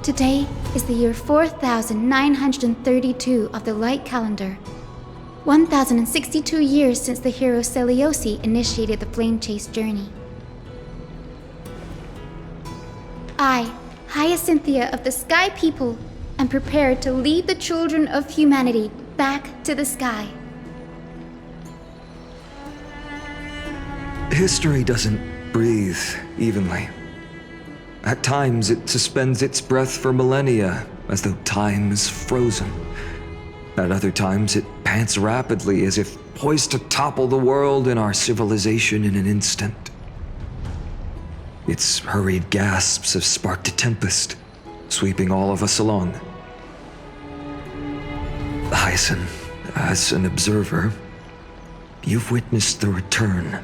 Today is the year 4932 of the Light Calendar. 1,062 years since the hero Seliosi initiated the Flame Chase journey. I, Hyacinthia of the Sky People, am prepared to lead the children of humanity back to the sky. History doesn't breathe evenly. At times, it suspends its breath for millennia, as though time is frozen. At other times, it pants rapidly, as if poised to topple the world and our civilization in an instant. Its hurried gasps have sparked a tempest, sweeping all of us along. Hyacin, as an observer, you've witnessed the return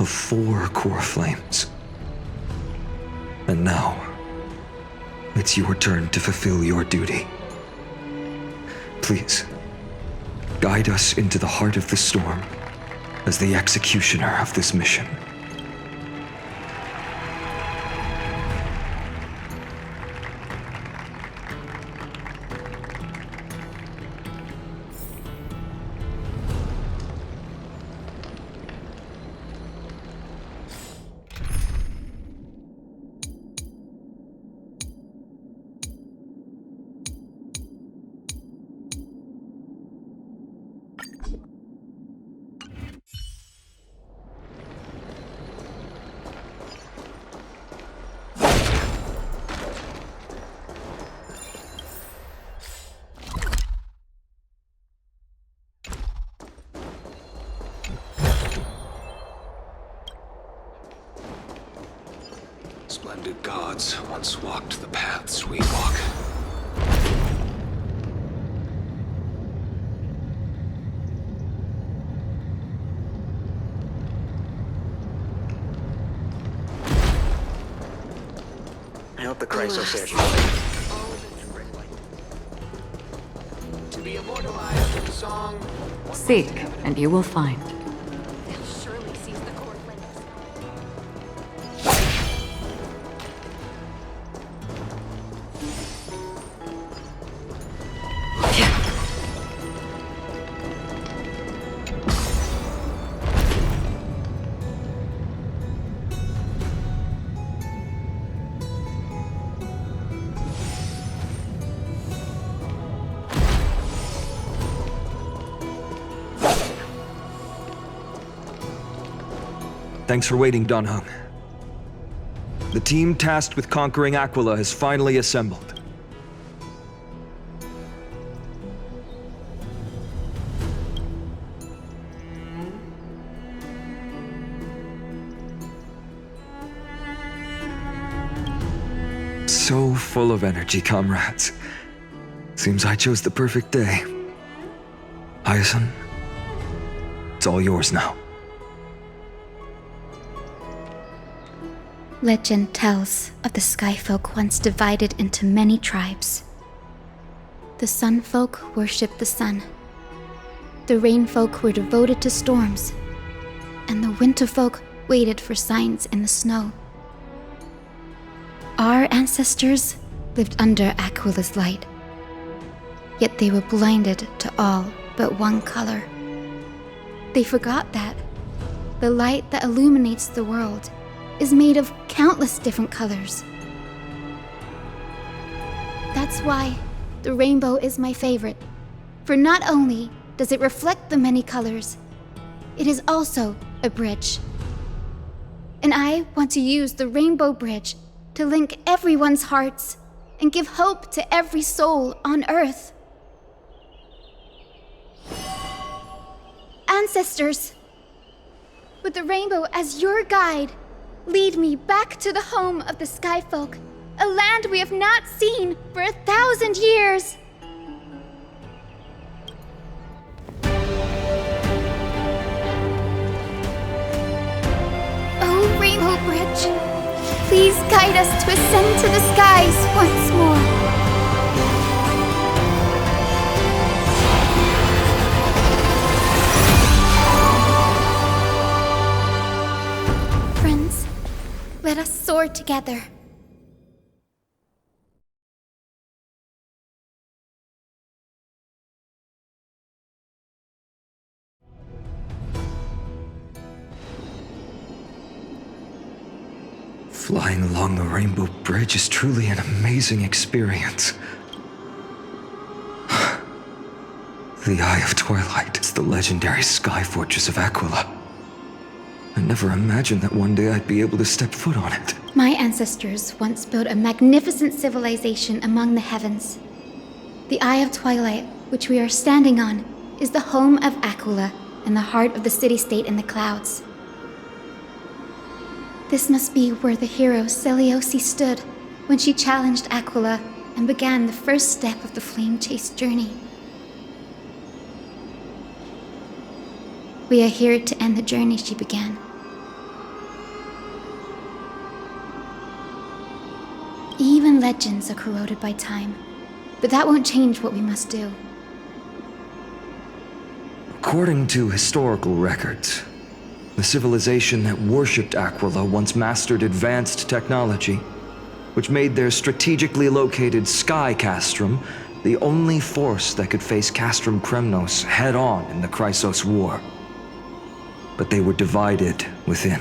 of 4 core flames. And now, it's your turn to fulfill your duty. Please, guide us into the heart of the storm as the executioner of this mission. Splendid gods once walked the paths we walk. I hope the crisis is to be immortalized in song. Seek, and you will find. Thanks for waiting, Dan Heng. The team tasked with conquering Aquila has finally assembled. So full of energy, comrades. Seems I chose the perfect day. Hyacine, it's all yours now. Legend tells of the Skyfolk once divided into many tribes. The Sunfolk worshipped the sun. The rainfolk were devoted to storms, and the winterfolk waited for signs in the snow. Our ancestors lived under Aquila's light, yet they were blinded to all but one color. They forgot that the light that illuminates the world is made of countless different colors. That's why the rainbow is my favorite, for not only does it reflect the many colors, it is also a bridge. And I want to use the rainbow bridge to link everyone's hearts and give hope to every soul on Earth. Ancestors, with the rainbow as your guide, lead me back to the home of the Skyfolk, a land we have not seen for 1,000 years. Oh, Rainbow Bridge, please guide us to ascend to the skies once more. Friends, let us soar together. Flying along the Rainbow Bridge is truly an amazing experience. The Eye of Twilight is the legendary sky fortress of Aquila. I never imagined that one day I'd be able to step foot on it. My ancestors once built a magnificent civilization among the heavens. The Eye of Twilight, which we are standing on, is the home of Aquila and the heart of the city-state in the clouds. This must be where the hero Seleucia stood when she challenged Aquila and began the first step of the flame chase journey. We are here to end the journey she began. Even legends are corroded by time, but that won't change what we must do. According to historical records, the civilization that worshipped Aquila once mastered advanced technology, which made their strategically located sky castrum the only force that could face Castrum Kremnos head-on in the Chrysos War. But they were divided within.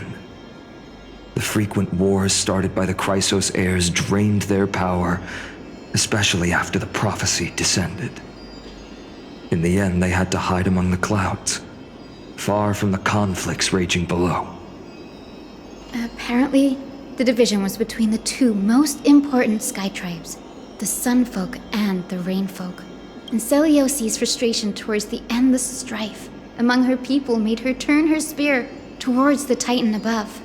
The frequent wars started by the Chrysos heirs drained their power, especially after the prophecy descended. In the end, they had to hide among the clouds, far from the conflicts raging below. Apparently, the division was between the two most important sky tribes, the Sunfolk and the Rainfolk. And Seleucia's frustration towards the endless strife among her people made her turn her spear towards the Titan above.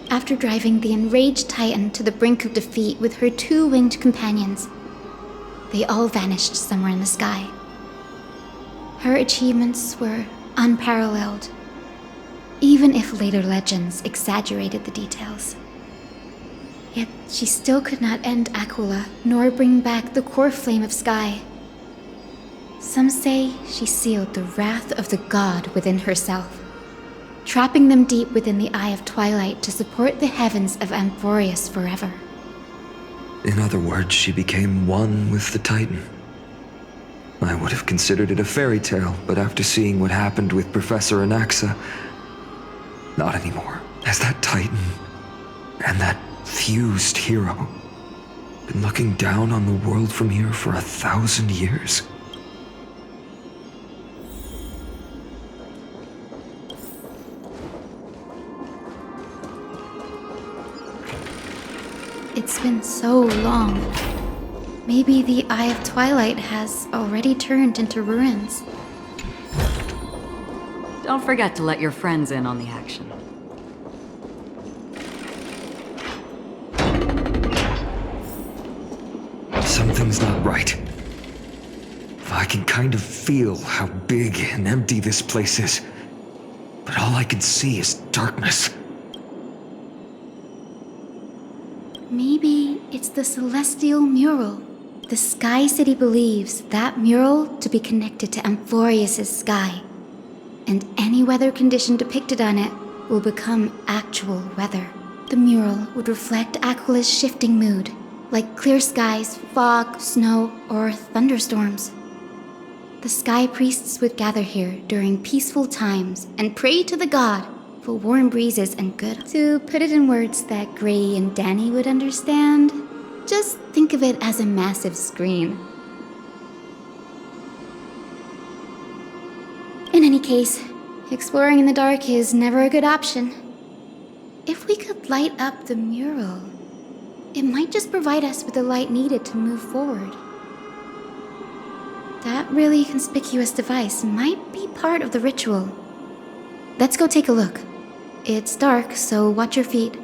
After driving the enraged Titan to the brink of defeat with her two winged companions, they all vanished somewhere in the sky. Her achievements were unparalleled, even if later legends exaggerated the details. Yet she still could not end Aquila, nor bring back the core flame of sky. Some say she sealed the wrath of the god within herself, trapping them deep within the Eye of Twilight to support the heavens of Amphorius forever. In other words, she became one with the Titan. I would have considered it a fairy tale, but after seeing what happened with Professor Anaxa, not anymore. As that Titan and that fused hero been looking down on the world from here for 1,000 years. It's been so long. Maybe the Eye of Twilight has already turned into ruins. Don't forget to let your friends in on the action. Something's not right. I can kind of feel how big and empty this place is, but all I can see is darkness. Maybe it's the celestial mural. The Sky City believes that mural to be connected to Amphorius' sky, and any weather condition depicted on it will become actual weather. The mural would reflect Aquila's shifting mood, like clear skies, fog, snow, or thunderstorms. The sky priests would gather here during peaceful times and pray to the god for warm breezes and good. To put it in words that Gray and Danny would understand, just think of it as a massive screen. In any case, exploring in the dark is never a good option. If we could light up the mural, it might just provide us with the light needed to move forward. That really conspicuous device might be part of the ritual. Let's go take a look. It's dark, so watch your feet.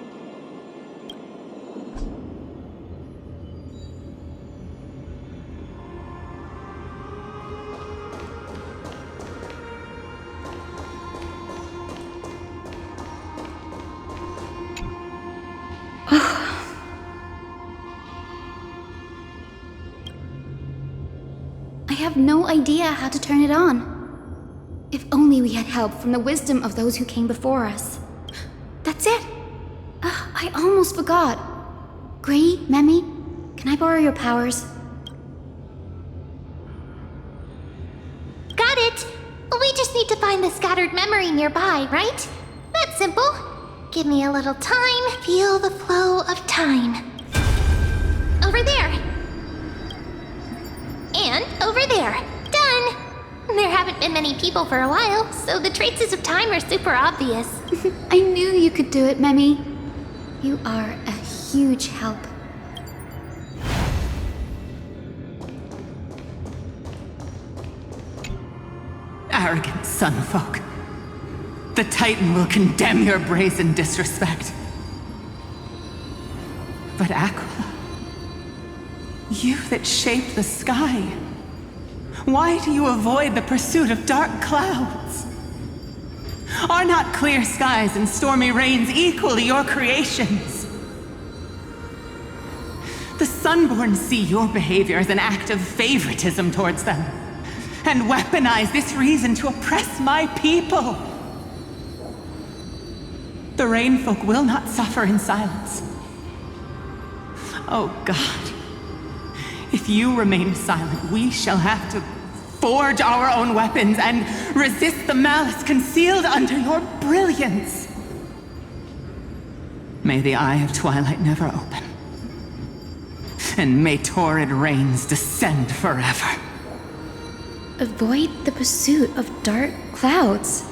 I have no idea how to turn it on. If only we had help from the wisdom of those who came before us. That's it! I almost forgot. Gray, Memi, can I borrow your powers? Got it! We just need to find the scattered memory nearby, right? That's simple. Give me a little time. Feel the flow of time. Over there. And over there. Done! There haven't been many people for a while, so the traces of time are super obvious. I knew you could do it, Memi. You are a huge help. Arrogant Sunfolk. The Titan will condemn your brazen disrespect. But Aquila, you that shaped the sky, why do you avoid the pursuit of dark clouds? Are not clear skies and stormy rains equally your creations? The Sunborn see your behavior as an act of favoritism towards them, and weaponize this reason to oppress my people. The rainfolk will not suffer in silence. Oh God, if you remain silent, we shall have to forge our own weapons and resist the malice concealed under your brilliance. May the eye of Twilight never open, and may torrid rains descend forever. Avoid the pursuit of dark clouds.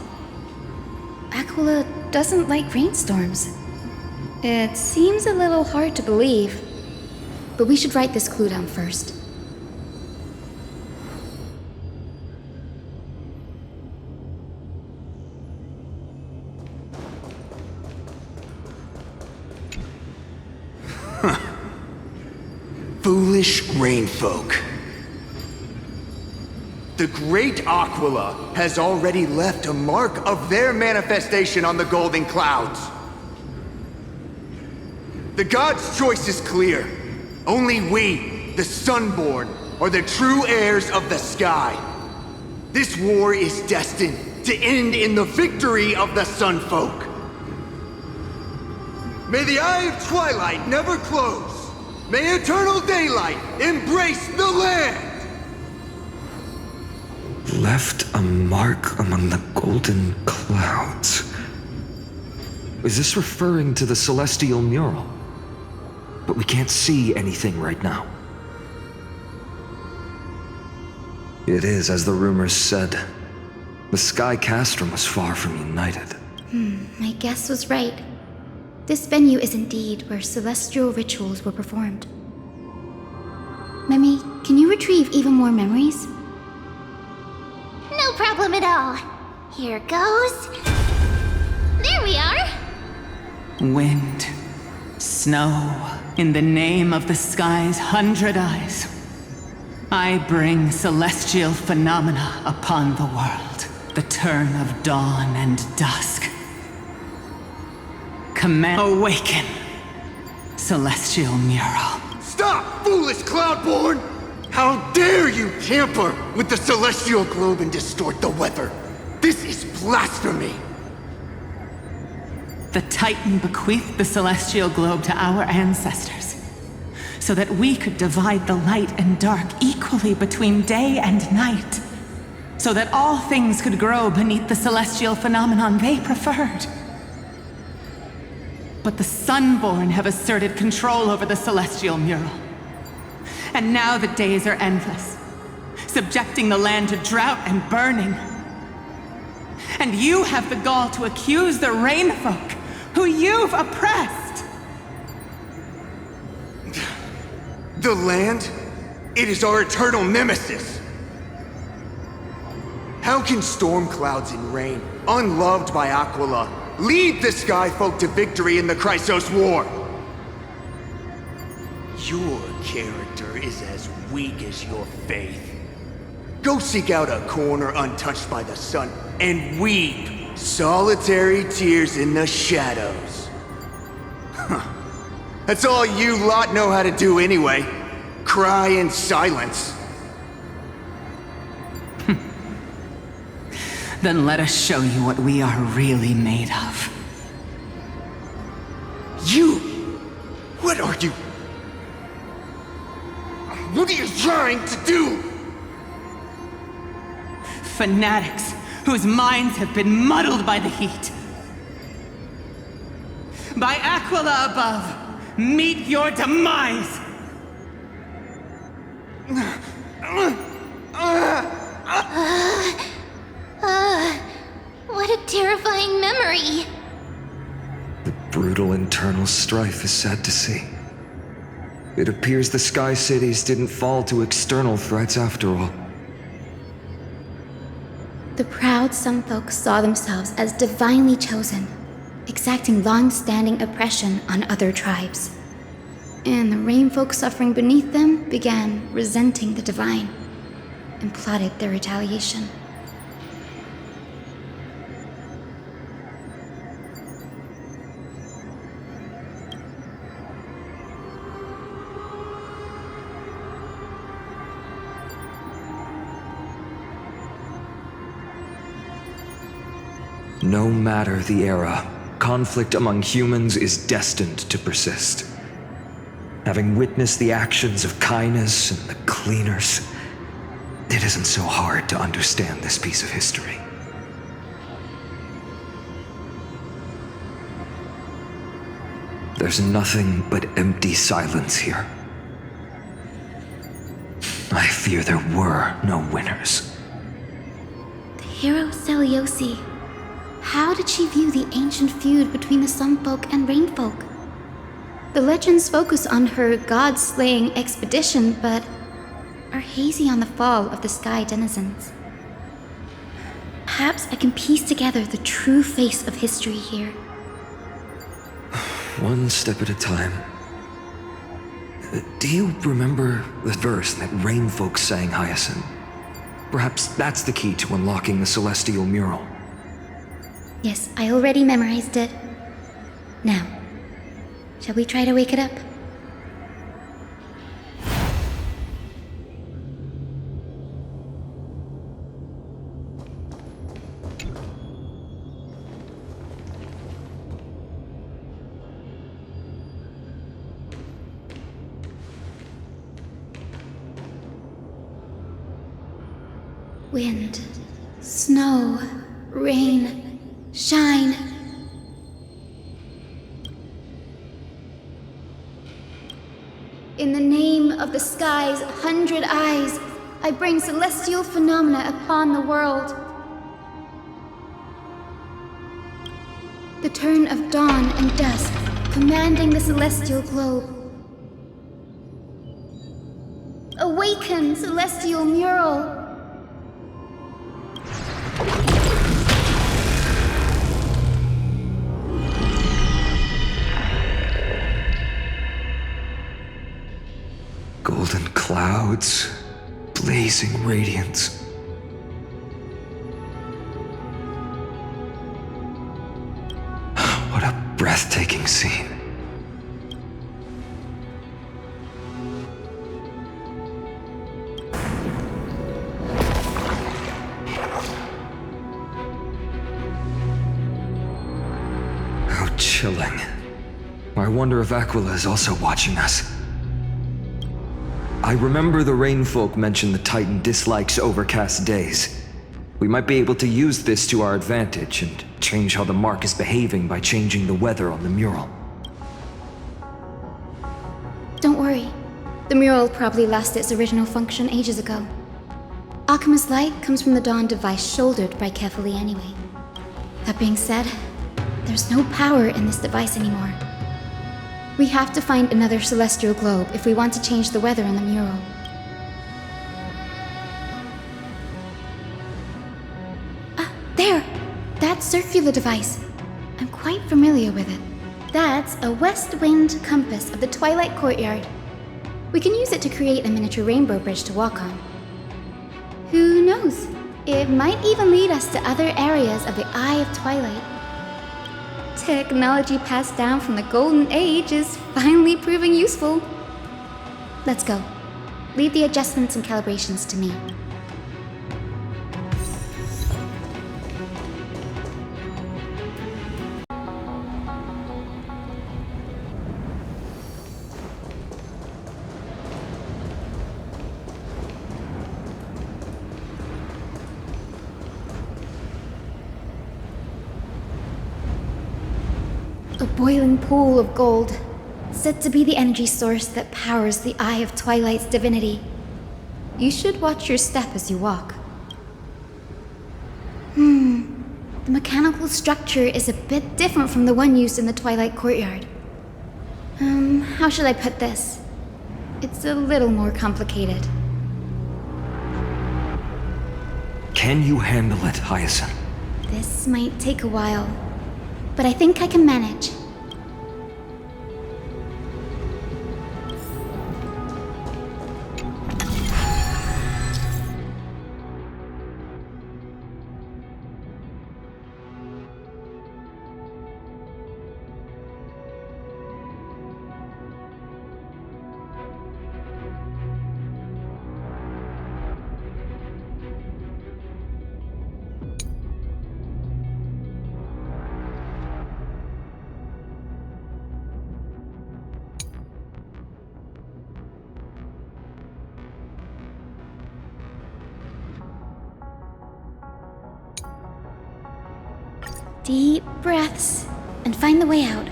Aquila doesn't like rainstorms. It seems a little hard to believe, but we should write this clue down first. Foolish rainfolk. The great Aquila has already left a mark of their manifestation on the golden clouds. The god's choice is clear. Only we, the Sunborn, are the true heirs of the sky. This war is destined to end in the victory of the Sunfolk. May the eye of Twilight never close. May eternal daylight embrace the land! Left a mark among the golden clouds. Is this referring to the celestial mural? But we can't see anything right now. It is, as the rumors said. The Sky Castrum was far from united. My guess was right. This venue is indeed where celestial rituals were performed. Memi, can you retrieve even more memories? No problem at all. Here goes. There we are. Wind, snow, in the name of the sky's 100 eyes. I bring celestial phenomena upon the world. The turn of dawn and dusk. Awaken, celestial mural. Stop, foolish Cloudborn! How dare you tamper with the celestial globe and distort the weather? This is blasphemy! The Titan bequeathed the celestial globe to our ancestors, so that we could divide the light and dark equally between day and night, so that all things could grow beneath the celestial phenomenon they preferred. But the Sunborn have asserted control over the celestial mural. And now the days are endless, subjecting the land to drought and burning. And you have the gall to accuse the rainfolk, who you've oppressed! The land? It is our eternal nemesis! How can storm clouds and rain, unloved by Aquila, lead the Skyfolk to victory in the Chrysos War? Your character is as weak as your faith. Go seek out a corner untouched by the sun and weep solitary tears in the shadows. That's all you lot know how to do anyway. Cry in silence. Then let us show you what we are really made of. You? What are you? What are you trying to do? Fanatics whose minds have been muddled by the heat. By Aquila above, meet your demise! What a terrifying memory! The brutal internal strife is sad to see. It appears the Sky Cities didn't fall to external threats after all. The proud Sunfolk saw themselves as divinely chosen, exacting long-standing oppression on other tribes. And the rainfolk suffering beneath them began resenting the divine and plotted their retaliation. No matter the era, conflict among humans is destined to persist. Having witnessed the actions of Caenis and the Cleaners, it isn't so hard to understand this piece of history. There's nothing but empty silence here. I fear there were no winners. The hero Seliosi. How did she view the ancient feud between the Sunfolk and Rainfolk? The legends focus on her god-slaying expedition, but are hazy on the fall of the sky denizens. Perhaps I can piece together the true face of history here. One step at a time. Do you remember the verse that Rainfolk sang, Hyacine? Perhaps that's the key to unlocking the celestial mural. Yes, I already memorized it. Now, shall we try to wake it up? Wind, snow, rain, shine. In the name of the sky's 100 eyes, I bring celestial phenomena upon the world. The turn of dawn and dusk, commanding the celestial globe. Awaken, celestial mural! Golden clouds, amazing radiance. What a breathtaking scene. How chilling. I wonder if Aquila is also watching us. I remember the rainfolk mentioned the Titan dislikes overcast days. We might be able to use this to our advantage and change how the mark is behaving by changing the weather on the mural. Don't worry. The mural probably lost its original function ages ago. Alchemist's light comes from the dawn device shouldered by Philia anyway. That being said, there's no power in this device anymore. We have to find another celestial globe if we want to change the weather on the mural. There! That circular device. I'm quite familiar with it. That's a west wind compass of the Twilight Courtyard. We can use it to create a miniature rainbow bridge to walk on. Who knows? It might even lead us to other areas of the Eye of Twilight. Technology passed down from the Golden Age is finally proving useful. Let's go. Leave the adjustments and calibrations to me. A boiling pool of gold, said to be the energy source that powers the Eye of Twilight's divinity. You should watch your step as you walk. The mechanical structure is a bit different from the one used in the Twilight Courtyard. How should I put this? It's a little more complicated. Can you handle it, Hyacine? This might take a while, but I think I can manage. Deep breaths, and find the way out.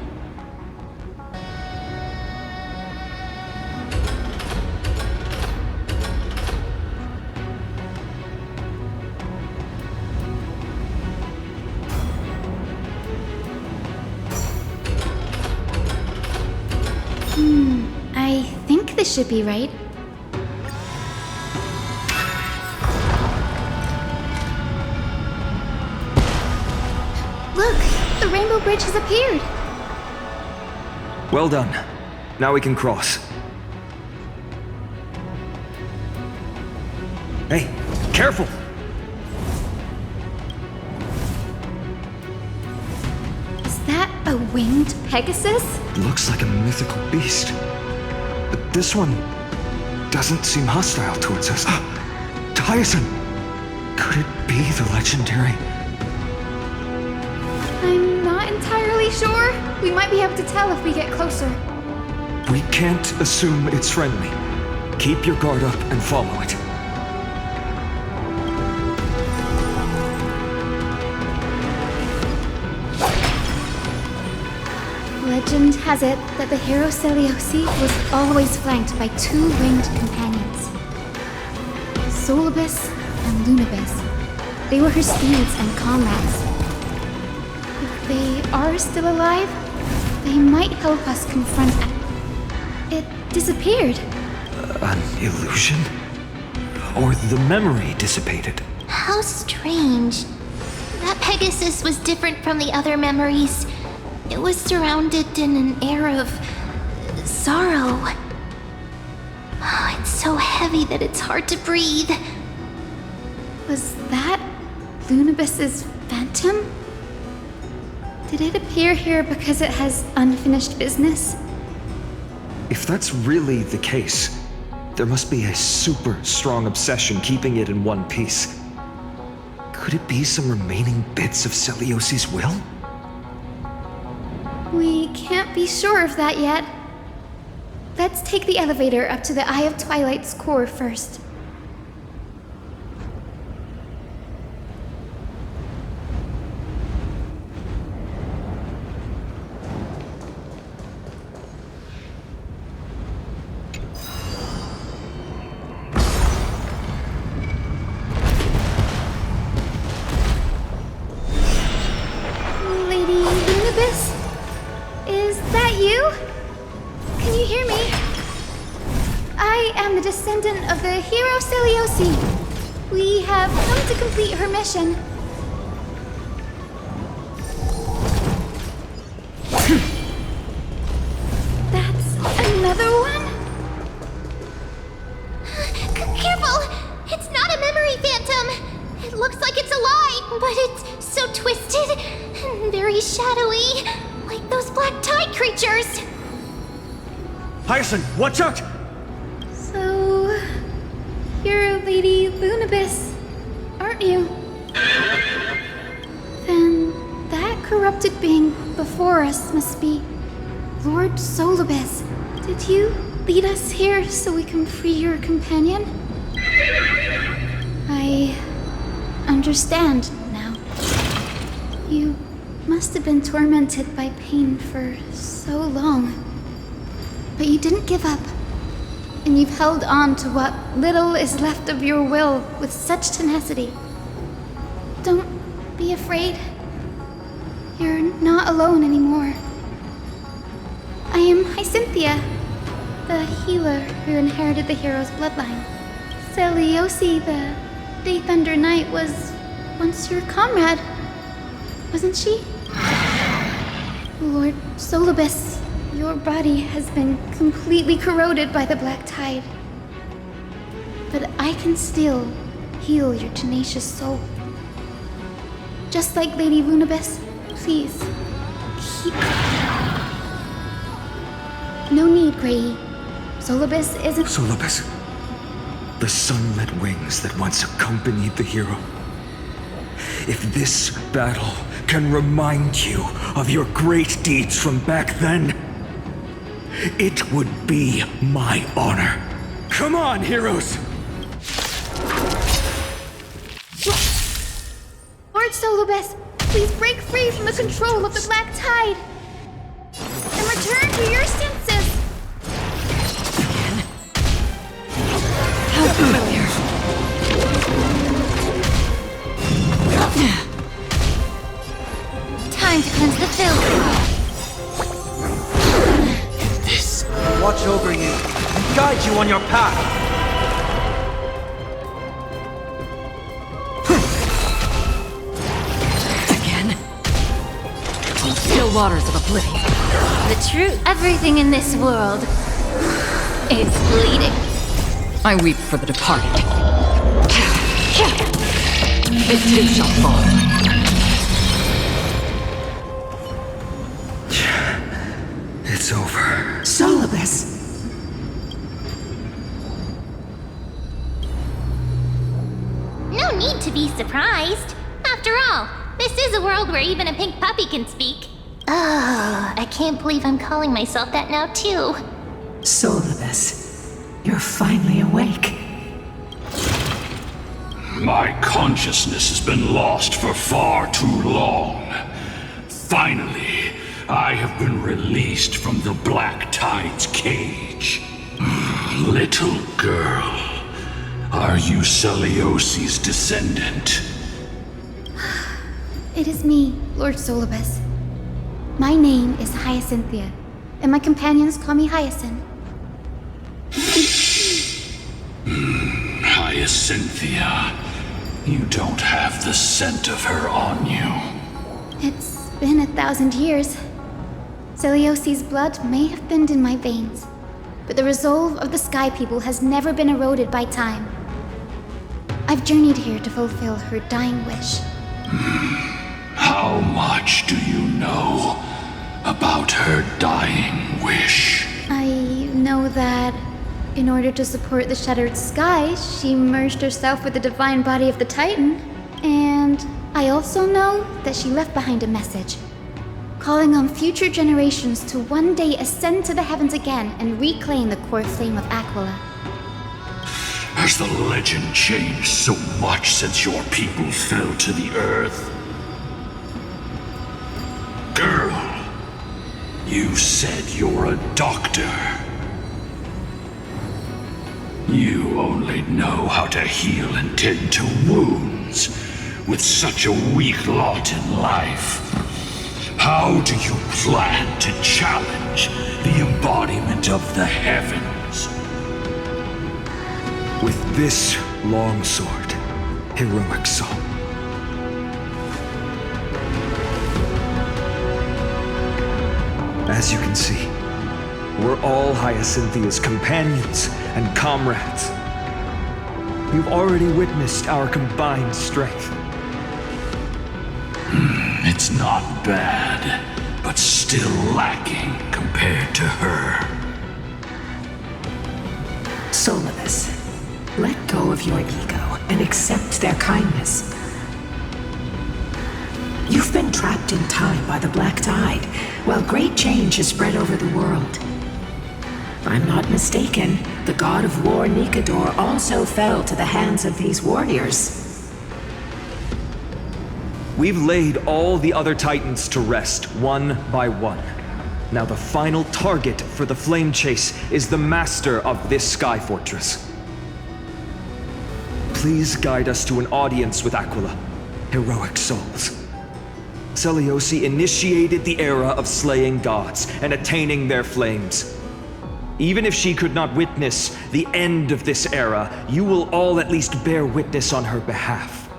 I think this should be right. Look, the rainbow bridge has appeared. Well done. Now we can cross. Hey, careful! Is that a winged Pegasus? Looks like a mythical beast. But this one doesn't seem hostile towards us. Hyacine! Could it be the legendary? I'm not entirely sure. We might be able to tell if we get closer. We can't assume it's friendly. Keep your guard up and follow it. Legend has it that the hero Celiosi was always flanked by two winged companions, Solibus and Lunibus. They were her steeds and comrades. If they are still alive, they might help us confront it disappeared. An illusion? Or the memory dissipated? How strange. That Pegasus was different from the other memories. It was surrounded in an air of sorrow. Oh, it's so heavy that it's hard to breathe. Was that Lunibus's phantom? Did it appear here because it has unfinished business? If that's really the case, there must be a super strong obsession keeping it in one piece. Could it be some remaining bits of Celiosi's will? We can't be sure of that yet. Let's take the elevator up to the Eye of Twilight's core first. Descendant of the hero Celiosi. We have come to complete her mission. That's another one? Careful! It's not a memory phantom! It looks like it's alive, but it's so twisted and very shadowy, like those black tide creatures. Hyacine, watch out! So, you're Lady Lunibus, aren't you? Then that corrupted being before us must be Lord Solibus. Did you lead us here so we can free your companion? I understand now. You must have been tormented by pain for so long. But you didn't give up. And you've held on to what little is left of your will with such tenacity. Don't be afraid. You're not alone anymore. I am Hyacynthia, the healer who inherited the hero's bloodline. Celiosi, the Day Thunder Knight, was once your comrade, wasn't she? Lord Solibus, your body has been completely corroded by the black tide. But I can still heal your tenacious soul. Just like Lady Lunibus, please, keep... No need, Grey. Solibus isn't... Solibus. The sunlit wings that once accompanied the hero. If this battle can remind you of your great deeds from back then, it would be my honor. Come on, heroes! Lord Solibus, please break free from the control of the black tide and return to your senses. How familiar. Time to cleanse the filth. Watch over you and guide you on your path. Again. On still waters of oblivion. The true everything in this world is bleeding. I weep for the departed. It too shall fall. It's over. Solibus! No need to be surprised. After all, this is a world where even a pink puppy can speak. Oh, I can't believe I'm calling myself that now, too. Solibus, you're finally awake. My consciousness has been lost for far too long. Finally, I have been released from the Black Tide's cage. Little girl, are you Celiosi's descendant? It is me, Lord Solibus. My name is Hyacynthia, and my companions call me Hyacin. Hyacynthia, you don't have the scent of her on you. It's been 1,000 years. Celiosi's blood may have thinned in my veins, but the resolve of the Sky People has never been eroded by time. I've journeyed here to fulfill her dying wish. How much do you know about her dying wish? I know that in order to support the shattered sky, she merged herself with the divine body of the Titan. And I also know that she left behind a message, calling on future generations to one day ascend to the heavens again and reclaim the core flame of Aquila. Has the legend changed so much since your people fell to the earth? Girl, you said you're a doctor. You only know how to heal and tend to wounds with such a weak lot in life. How do you plan to challenge the embodiment of the heavens? With this long sword, heroic soul. As you can see, we're all Hyacinthia's companions and comrades. You've already witnessed our combined strength. It's not bad, but still lacking compared to her. Solibus, let go of your ego and accept their kindness. You've been trapped in time by the Black Tide, while great change has spread over the world. If I'm not mistaken, the god of war Nikador also fell to the hands of these warriors. We've laid all the other Titans to rest, one by one. Now the final target for the flame chase is the master of this sky fortress. Please guide us to an audience with Aquila, heroic souls. Seleuci initiated the era of slaying gods and attaining their flames. Even if she could not witness the end of this era, you will all at least bear witness on her behalf.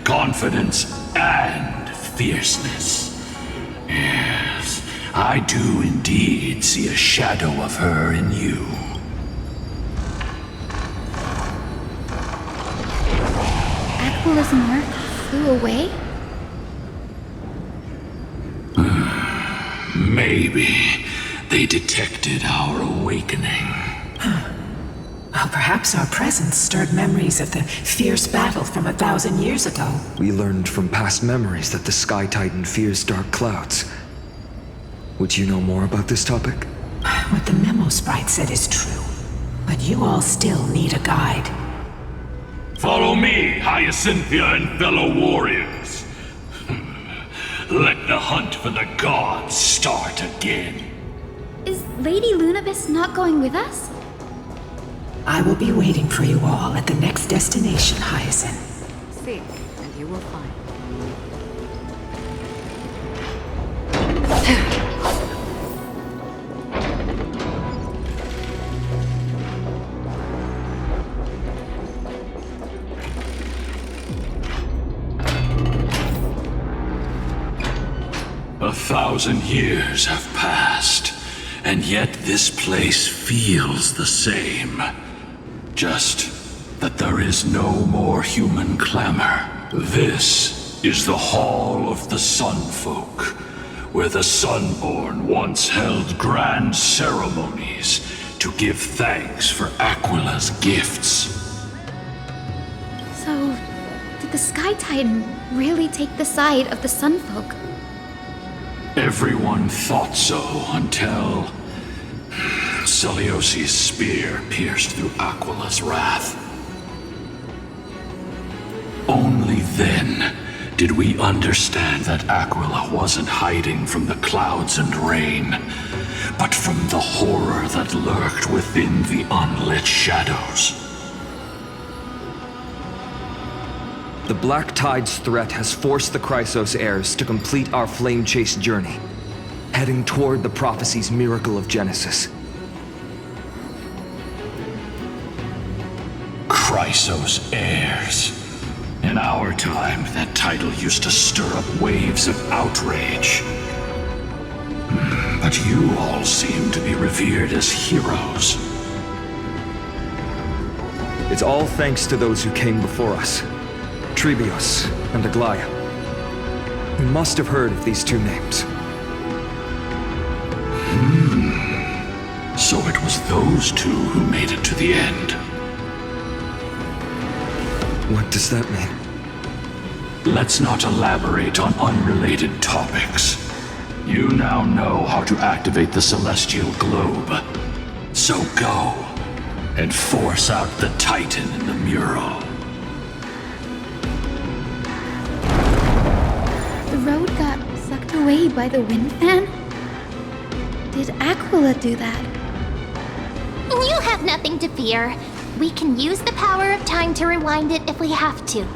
Confidence and fierceness. Yes, I do indeed see a shadow of her in you. Aquila's mark flew away? Maybe they detected our awakening. Well, perhaps our presence stirred memories of the fierce battle from 1,000 years ago. We learned from past memories that the Sky Titan fears dark clouds. Would you know more about this topic? What the memo sprite said is true, but you all still need a guide. Follow me, Hyacinthia and fellow warriors. Let the hunt for the gods start again. Is Lady Lunabis not going with us? I will be waiting for you all at the next destination, Hyacinth. Seek, and you will find. A 1,000 years have passed, and yet this place feels the same. Just that there is no more human clamor. This is the Hall of the Sunfolk, where the Sunborn once held grand ceremonies to give thanks for Aquila's gifts. So, did the Sky Titan really take the side of the Sunfolk? Everyone thought so until Seleuci's spear pierced through Aquila's wrath. Only then did we understand that Aquila wasn't hiding from the clouds and rain, but from the horror that lurked within the unlit shadows. The Black Tide's threat has forced the Chrysos heirs to complete our flame chase journey, heading toward the prophecy's miracle of Genesis. Chrysos heirs. In our time, that title used to stir up waves of outrage. But you all seem to be revered as heroes. It's all thanks to those who came before us. Trebios and Aglaea. You must have heard of these two names. So it was those two who made it to the end. What does that mean? Let's not elaborate on unrelated topics. You now know how to activate the celestial globe. So go and force out the Titan in the mural. The road got sucked away by the wind fan? Did Aquila do that? You have nothing to fear. We can use the power of time to rewind it if we have to.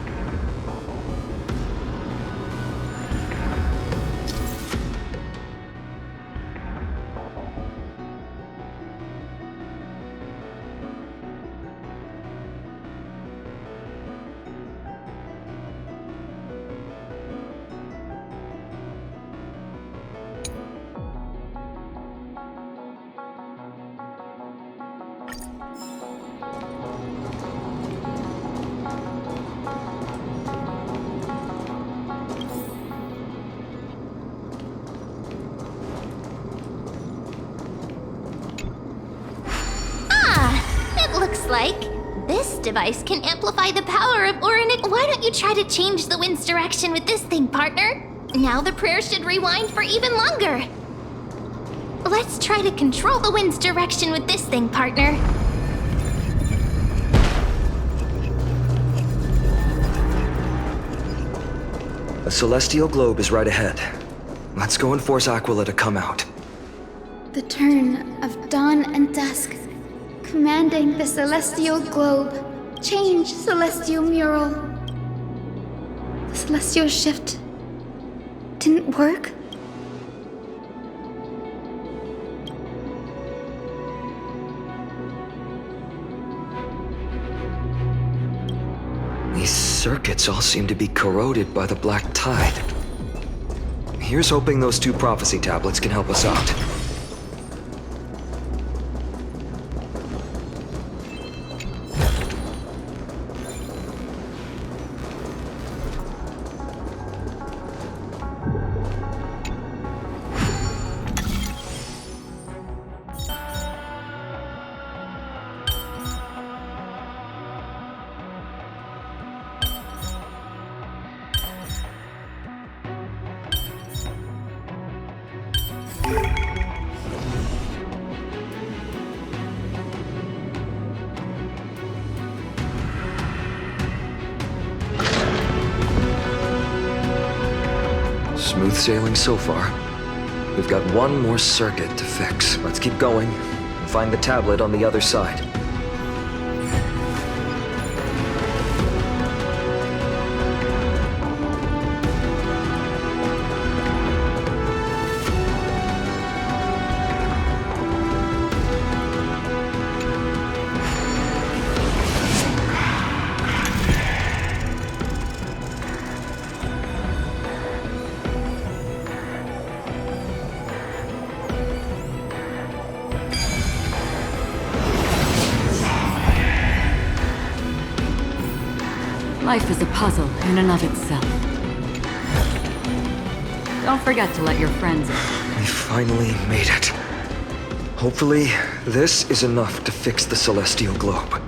Like, this device can amplify the power of Orinic. Why don't you try to change the wind's direction with this thing, partner? Now the prayer should rewind for even longer. Let's try to control the wind's direction with this thing, partner. A celestial globe is right ahead. Let's go and force Aquila to come out. The turn of dawn and dusk. Commanding the celestial globe. Change celestial mural. The celestial shift didn't work? These circuits all seem to be corroded by the black tide. Here's hoping those two prophecy tablets can help us out. Smooth sailing so far. We've got one more circuit to fix. Let's keep going and find the tablet on the other side. Life is a puzzle in and of itself. Don't forget to let your friends in. We finally made it. Hopefully, this is enough to fix the celestial globe.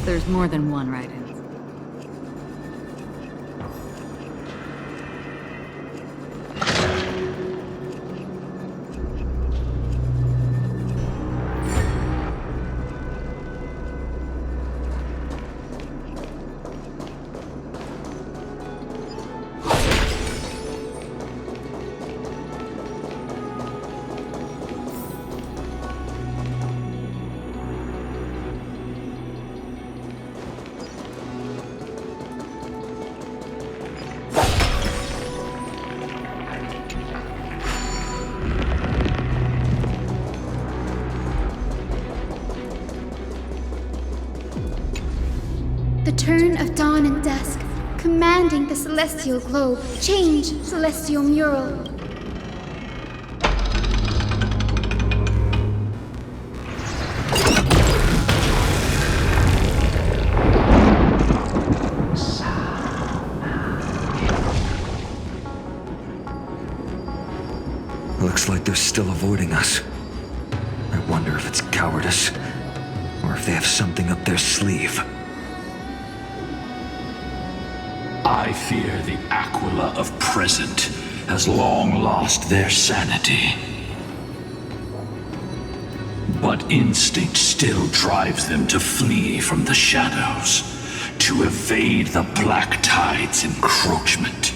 There's more than one right answer. The turn of dawn and dusk, commanding the celestial globe, change celestial mural. Looks like they're still avoiding us. I wonder if it's cowardice, or if they have something up their sleeve. I fear the Aquila of present has long lost their sanity. But instinct still drives them to flee from the shadows, to evade the Black Tide's encroachment.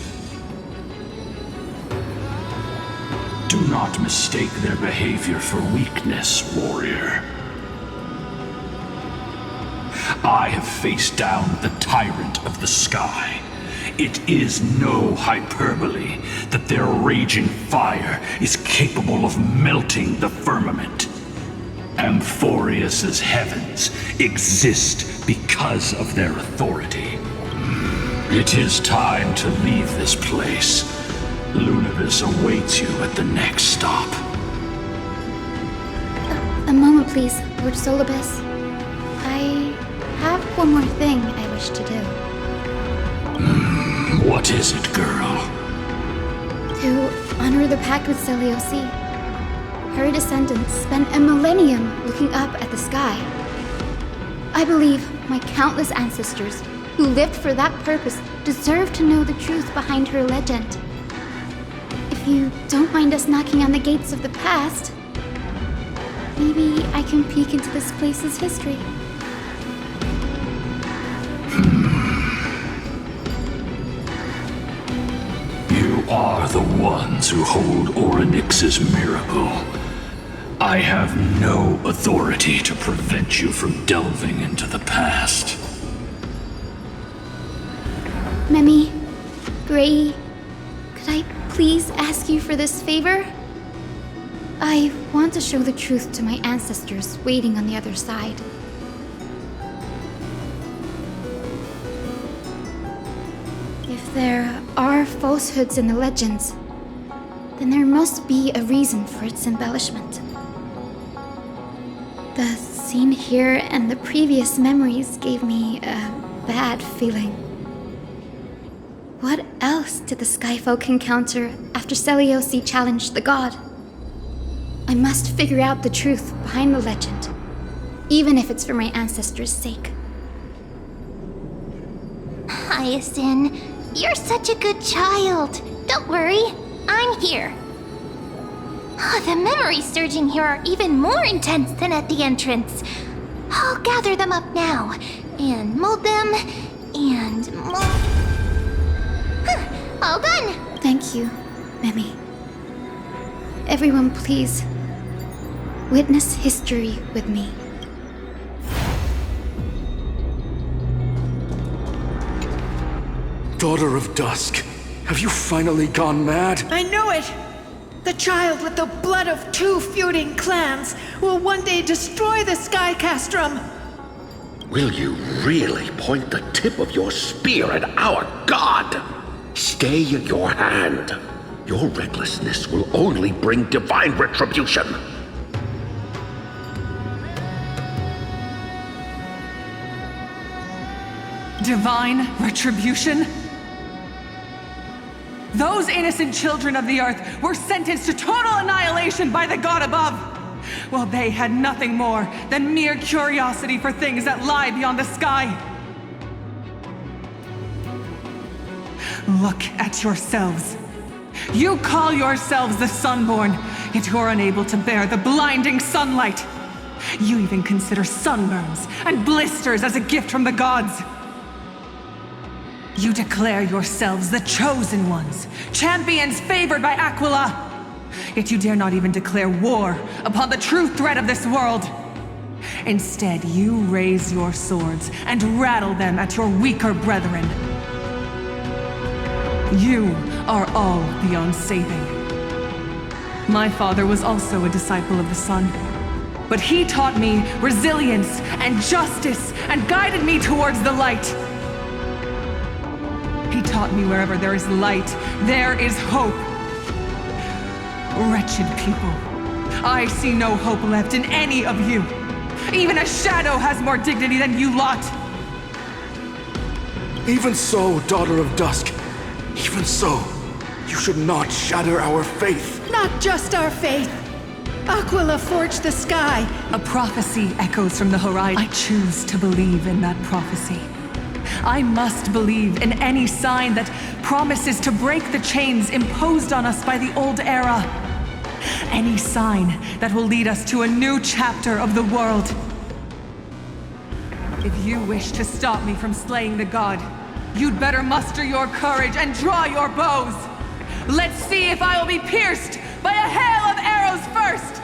Do not mistake their behavior for weakness, warrior. I have faced down the tyrant of the sky. It is no hyperbole that their raging fire is capable of melting the firmament. Amphorius's heavens exist because of their authority. It is time to leave this place. Lunibus awaits you at the next stop. A moment, please, Lord Solibus. I have one more thing I wish to do. What is it, girl? To honor the pact with Seleucia. Her descendants spent a millennium looking up at the sky. I believe my countless ancestors who lived for that purpose deserve to know the truth behind her legend. If you don't mind us knocking on the gates of the past, maybe I can peek into this place's history. You are the ones who hold Orynyx's miracle. I have no authority to prevent you from delving into the past. Memi, Gray, could I please ask you for this favor? I want to show the truth to my ancestors waiting on the other side. If there are falsehoods in the legends, then there must be a reason for its embellishment. The scene here and the previous memories gave me a bad feeling. What else did the Skyfolk encounter after Seleucia challenged the god? I must figure out the truth behind the legend, even if it's for my ancestors' sake. Hyacine, you're such a good child. Don't worry, I'm here. The memories surging here are even more intense than at the entrance. I'll gather them up now, and mold them, and mold... All done! Thank you, Memi. Everyone, please, witness history with me. Daughter of Dusk, have you finally gone mad? I know it! The child with the blood of 2 feuding clans will one day destroy the Sky Castrum! Will you really point the tip of your spear at our god? Stay your hand. Your recklessness will only bring divine retribution. Divine retribution? Those innocent children of the earth were sentenced to total annihilation by the god above! Well, they had nothing more than mere curiosity for things that lie beyond the sky. Look at yourselves. You call yourselves the Sunborn, yet you're unable to bear the blinding sunlight. You even consider sunburns and blisters as a gift from the gods. You declare yourselves the chosen ones, champions favored by Aquila. Yet you dare not even declare war upon the true threat of this world. Instead, you raise your swords and rattle them at your weaker brethren. You are all beyond saving. My father was also a disciple of the sun, but he taught me resilience and justice and guided me towards the light. He taught me wherever there is light, there is hope. Wretched people, I see no hope left in any of you. Even a shadow has more dignity than you lot. Even so, Daughter of Dusk, even so, you should not shatter our faith. Not just our faith. Aquila forged the sky. A prophecy echoes from the horizon. I choose to believe in that prophecy. I must believe in any sign that promises to break the chains imposed on us by the old era. Any sign that will lead us to a new chapter of the world. If you wish to stop me from slaying the god, you'd better muster your courage and draw your bows. Let's see if I will be pierced by a hail of arrows first,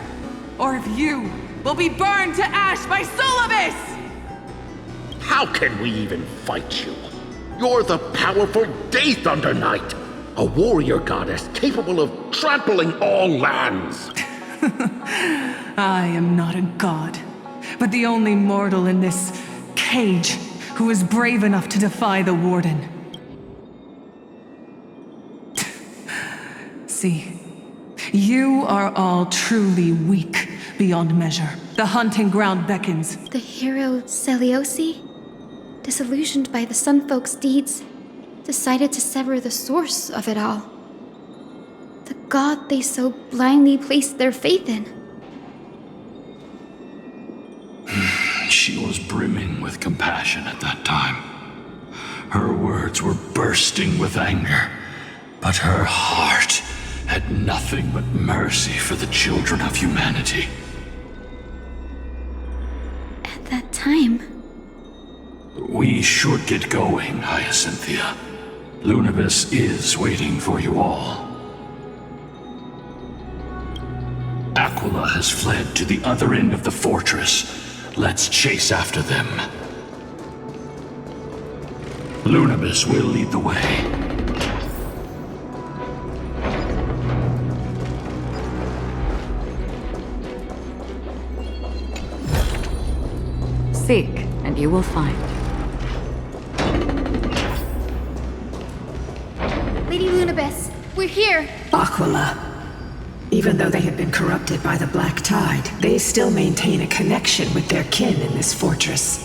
or if you will be burned to ash by Solibus! How can we even fight you? You're the powerful Day Thunder Knight, a warrior goddess capable of trampling all lands. I am not a god, but the only mortal in this cage who is brave enough to defy the Warden. See, you are all truly weak beyond measure. The hunting ground beckons. The hero Celiosi, disillusioned by the Sunfolk's deeds, decided to sever the source of it all. The god they so blindly placed their faith in. She was brimming with compassion at that time. Her words were bursting with anger, but her heart had nothing but mercy for the children of humanity. At that time... We should get going, Hyacinthia. Lunibus is waiting for you all. Aquila has fled to the other end of the fortress. Let's chase after them. Lunibus will lead the way. Seek, and you will find. Lady Lunibus, we're here! Aquila. Even though they have been corrupted by the Black Tide, they still maintain a connection with their kin in this fortress.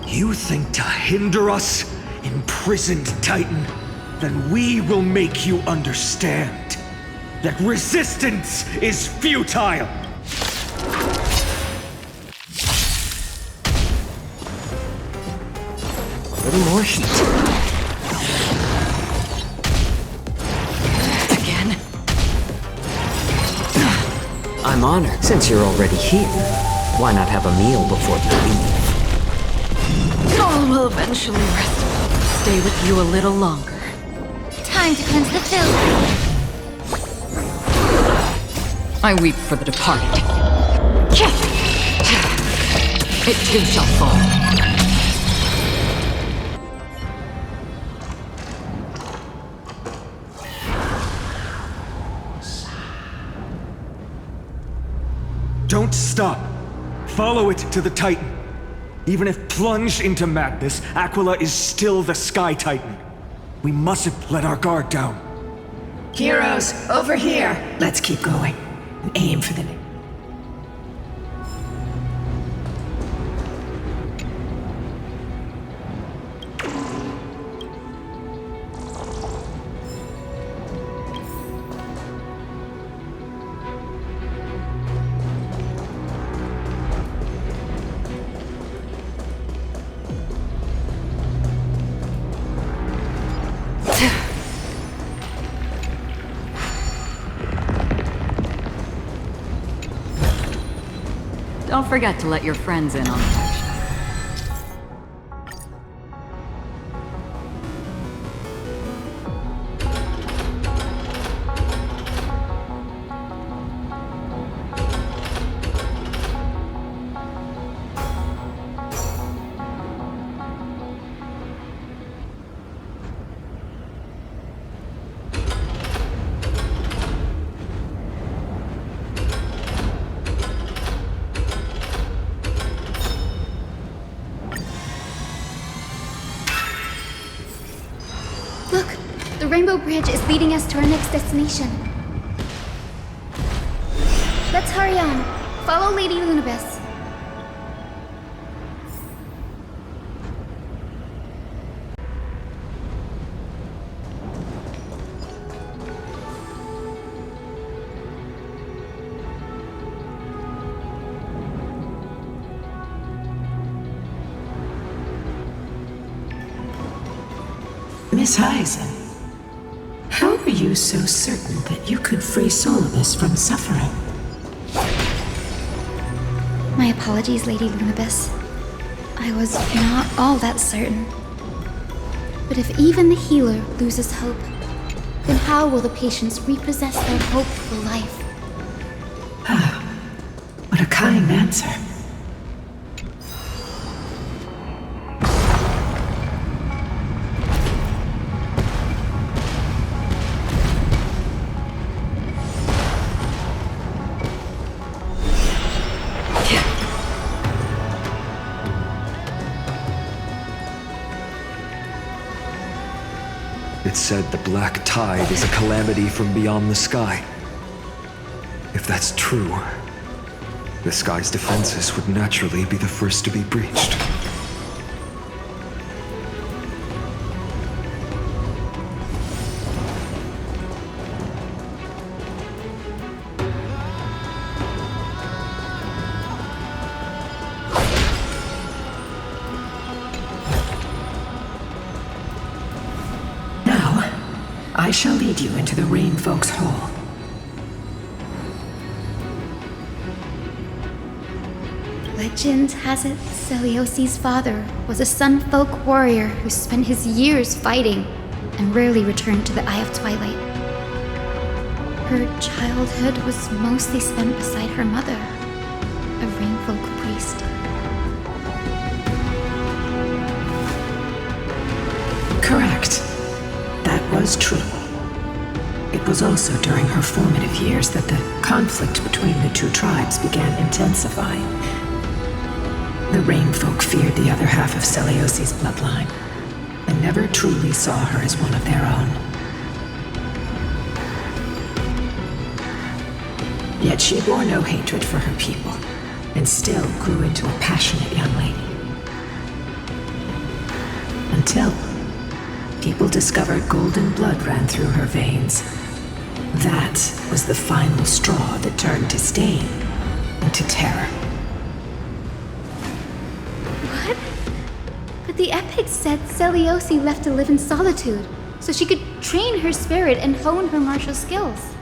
You think to hinder us, imprisoned Titan? Then we will make you understand that resistance is futile! A little more heat. I'm honored. Since you're already here, why not have a meal before you leave? All will eventually rest. Stay with you a little longer. Time to cleanse the filth. I weep for the departed. It too shall fall. Don't stop. Follow it to the Titan. Even if plunged into madness, Aquila is still the Sky Titan. We mustn't let our guard down. Heroes, over here! Let's keep going and aim for the... Don't forget to let your friends in on the action. Look! The Rainbow Bridge is leading us to our next destination. Let's hurry on. Follow Lady Lunibus. Miss Hyacine, how are you so certain that you could free Solibus from suffering? My apologies, Lady Lunibus. I was not all that certain. But if even the healer loses hope, then how will the patients repossess their hope for life? What a kind answer. It said the black tide is a calamity from beyond the sky. If that's true, the sky's defenses would naturally be the first to be breached. I shall lead you into the rainfolk's hall. Legend has it Celiosi's father was a Sunfolk warrior who spent his years fighting and rarely returned to the Eye of Twilight. Her childhood was mostly spent beside her mother, a rainfolk priest. Correct. That was true. It was also during her formative years that the conflict between the two tribes began intensifying. The rainfolk feared the other half of Celiosi's bloodline, and never truly saw her as one of their own. Yet she bore no hatred for her people, and still grew into a passionate young lady. Until people discovered golden blood ran through her veins. That was the final straw that turned disdain into terror. What? But the epics said Celiosi left to live in solitude, so she could train her spirit and hone her martial skills.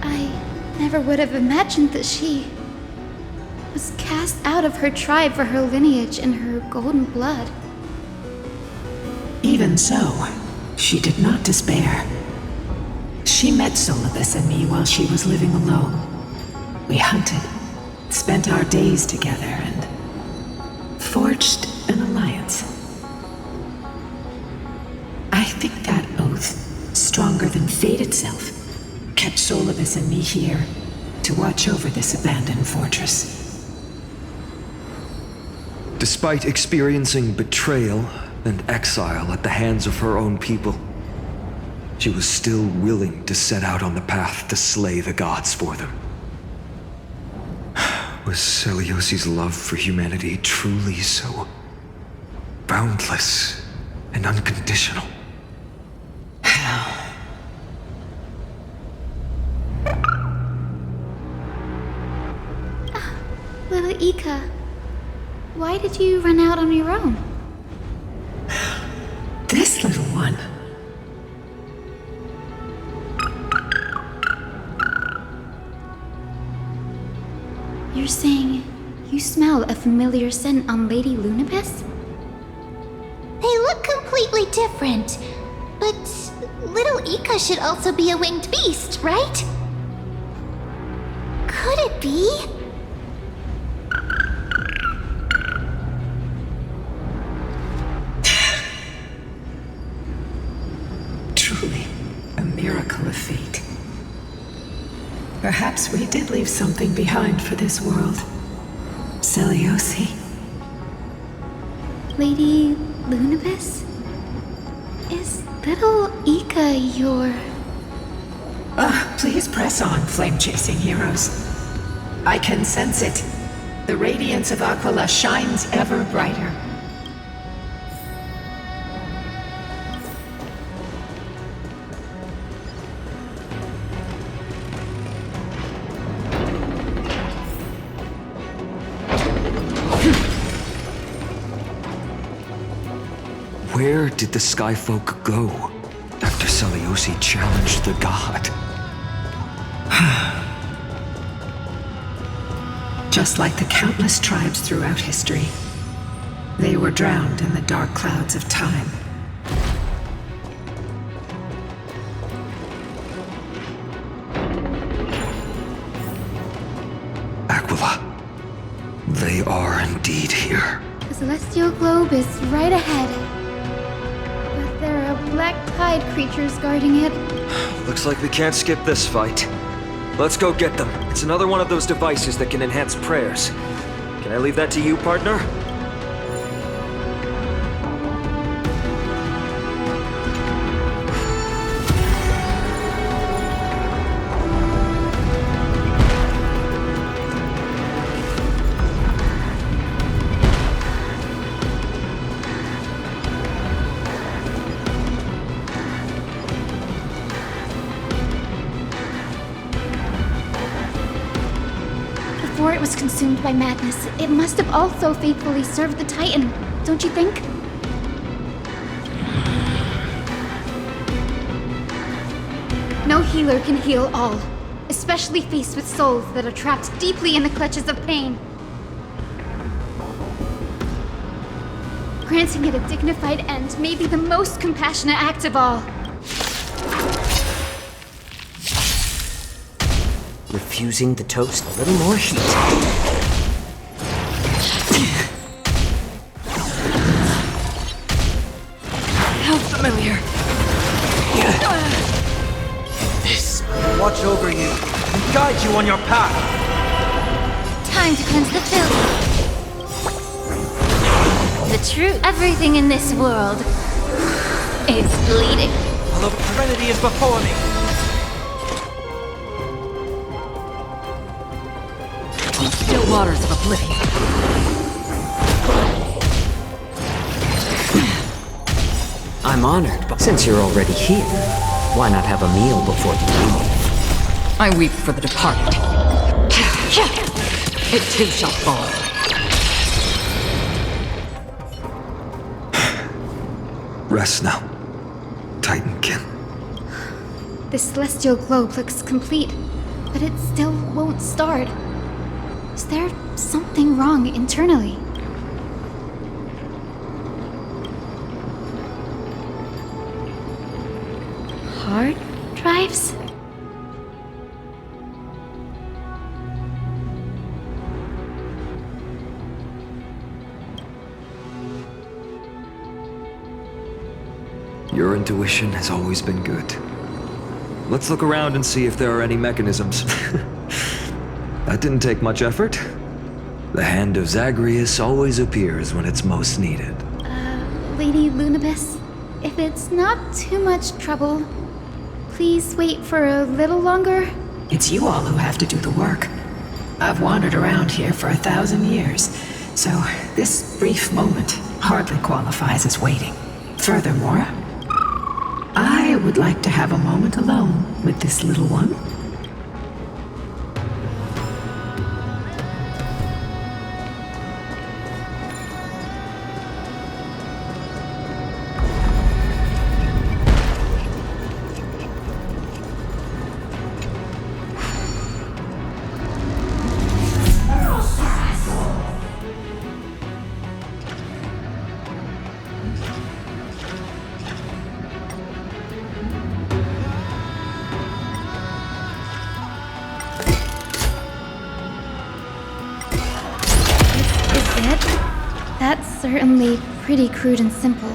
I never would have imagined that she was cast out of her tribe for her lineage and her golden blood. Even so, she did not despair. She met Solibus and me while she was living alone. We hunted, spent our days together, and forged an alliance. I think that oath, stronger than fate itself, kept Solibus and me here to watch over this abandoned fortress. Despite experiencing betrayal and exile at the hands of her own people, she was still willing to set out on the path to slay the gods for them. Was Celiosi's love for humanity truly so boundless and unconditional? Little Ika, why did you run out on your own? This little one. You're saying you smell a familiar scent on Lady Lunibus? They look completely different. But little Ika should also be a winged beast, right? Could it be? Truly, a miracle of fate. Perhaps we did leave something behind for this world. Celiosi. Lady Lunibus? Is little Ika your... Please press on, flame-chasing heroes. I can sense it. The radiance of Aquila shines ever brighter. Where did the Skyfolk go after Celiosi challenged the god? Just like the countless tribes throughout history, they were drowned in the dark clouds of time. Aquila, they are indeed here. The celestial globe is right ahead. But there are black tide creatures guarding it. Looks like we can't skip this fight. Let's go get them. It's another one of those devices that can enhance prayers. Can I leave that to you, partner? Before it was consumed by madness, it must have also faithfully served the Titan, don't you think? No healer can heal all, especially faced with souls that are trapped deeply in the clutches of pain. Granting it a dignified end may be the most compassionate act of all. Refusing the toast, a little more heat. How familiar. This watch over you and guide you on your path. Time to cleanse the Philia. The true everything in this world is bleeding. Although the Trinity is before me. Still waters of oblivion. I'm honored, but since you're already here, why not have a meal before you leave? I weep for the departed. It too shall fall. Rest now, Titankin. The celestial globe looks complete, but it still won't start. Is there something wrong internally? Hard drives? Your intuition has always been good. Let's look around and see if there are any mechanisms. That didn't take much effort. The hand of Zagreus always appears when it's most needed. Lady Lunibus, if it's not too much trouble, please wait for a little longer. It's you all who have to do the work. I've wandered around here for 1,000 years, so this brief moment hardly qualifies as waiting. Furthermore, I would like to have a moment alone with this little one. certainly pretty crude and simple.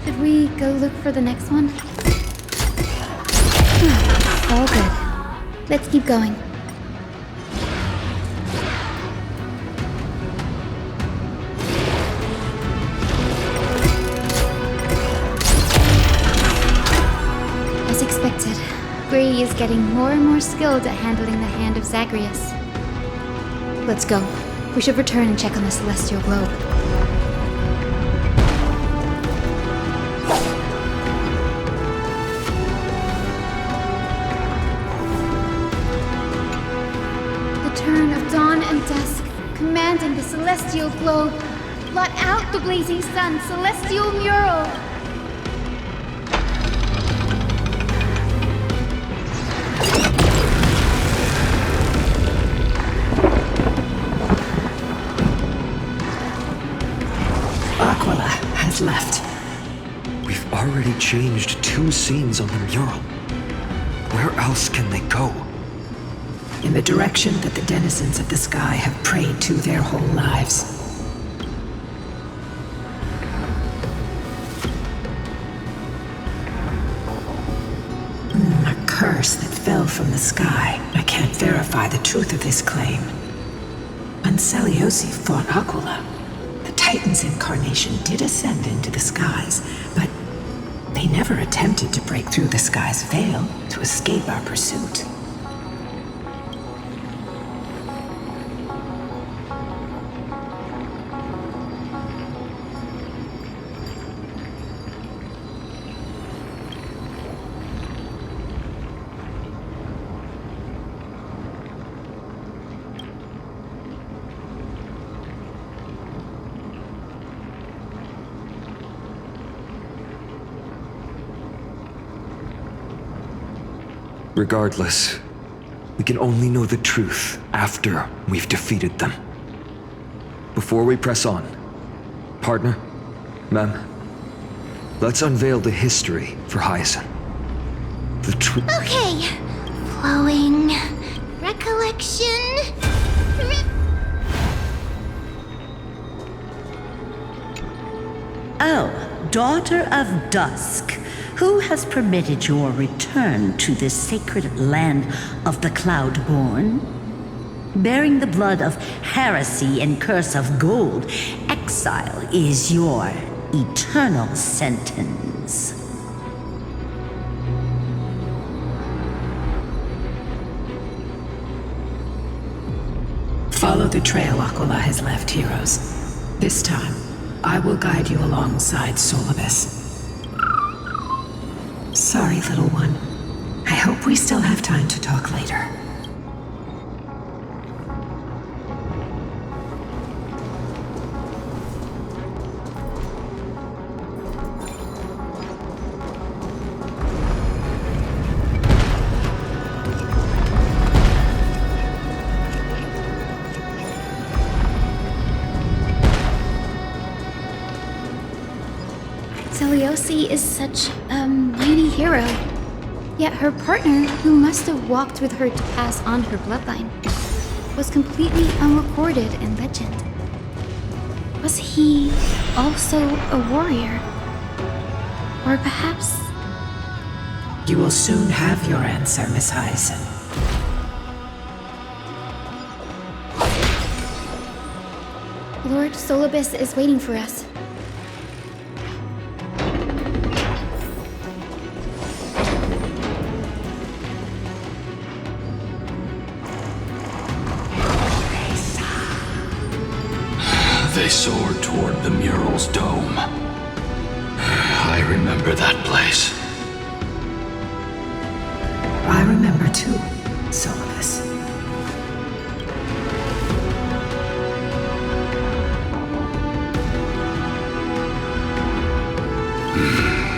Should we go look for the next one? All good. Let's keep going. As expected, Gray is getting more and more skilled at handling the hand of Zagreus. Let's go. We should return and check on the celestial globe. The turn of dawn and dusk, commanding the celestial globe. Blot out the blazing sun, celestial mural! Aquila has left. We've already changed 2 scenes on the mural. Where else can they go? In the direction that the denizens of the sky have prayed to their whole lives. A curse that fell from the sky. I can't verify the truth of this claim. When Seleucus fought Aquila, the Titan's incarnation did ascend into the skies, but they never attempted to break through the sky's veil to escape our pursuit. Regardless, we can only know the truth after we've defeated them. Before we press on, partner, ma'am, let's unveil the history for Hyacine. The truth. Okay. Flowing. Recollection. Oh, daughter of dusk. Who has permitted your return to this sacred land of the Cloudborn? Bearing the blood of heresy and curse of gold, exile is your eternal sentence. Follow the trail Aquila has left, heroes. This time, I will guide you alongside Solibus. Sorry, little one. I hope we still have time to talk later. Seleucus is such a mighty hero. Yet her partner, who must have walked with her to pass on her bloodline, was completely unrecorded in legend. Was he also a warrior? Or perhaps... You will soon have your answer, Miss Hyacine. Lord Solibus is waiting for us. They soared toward the mural's dome. I remember that place. I remember too, Solibus.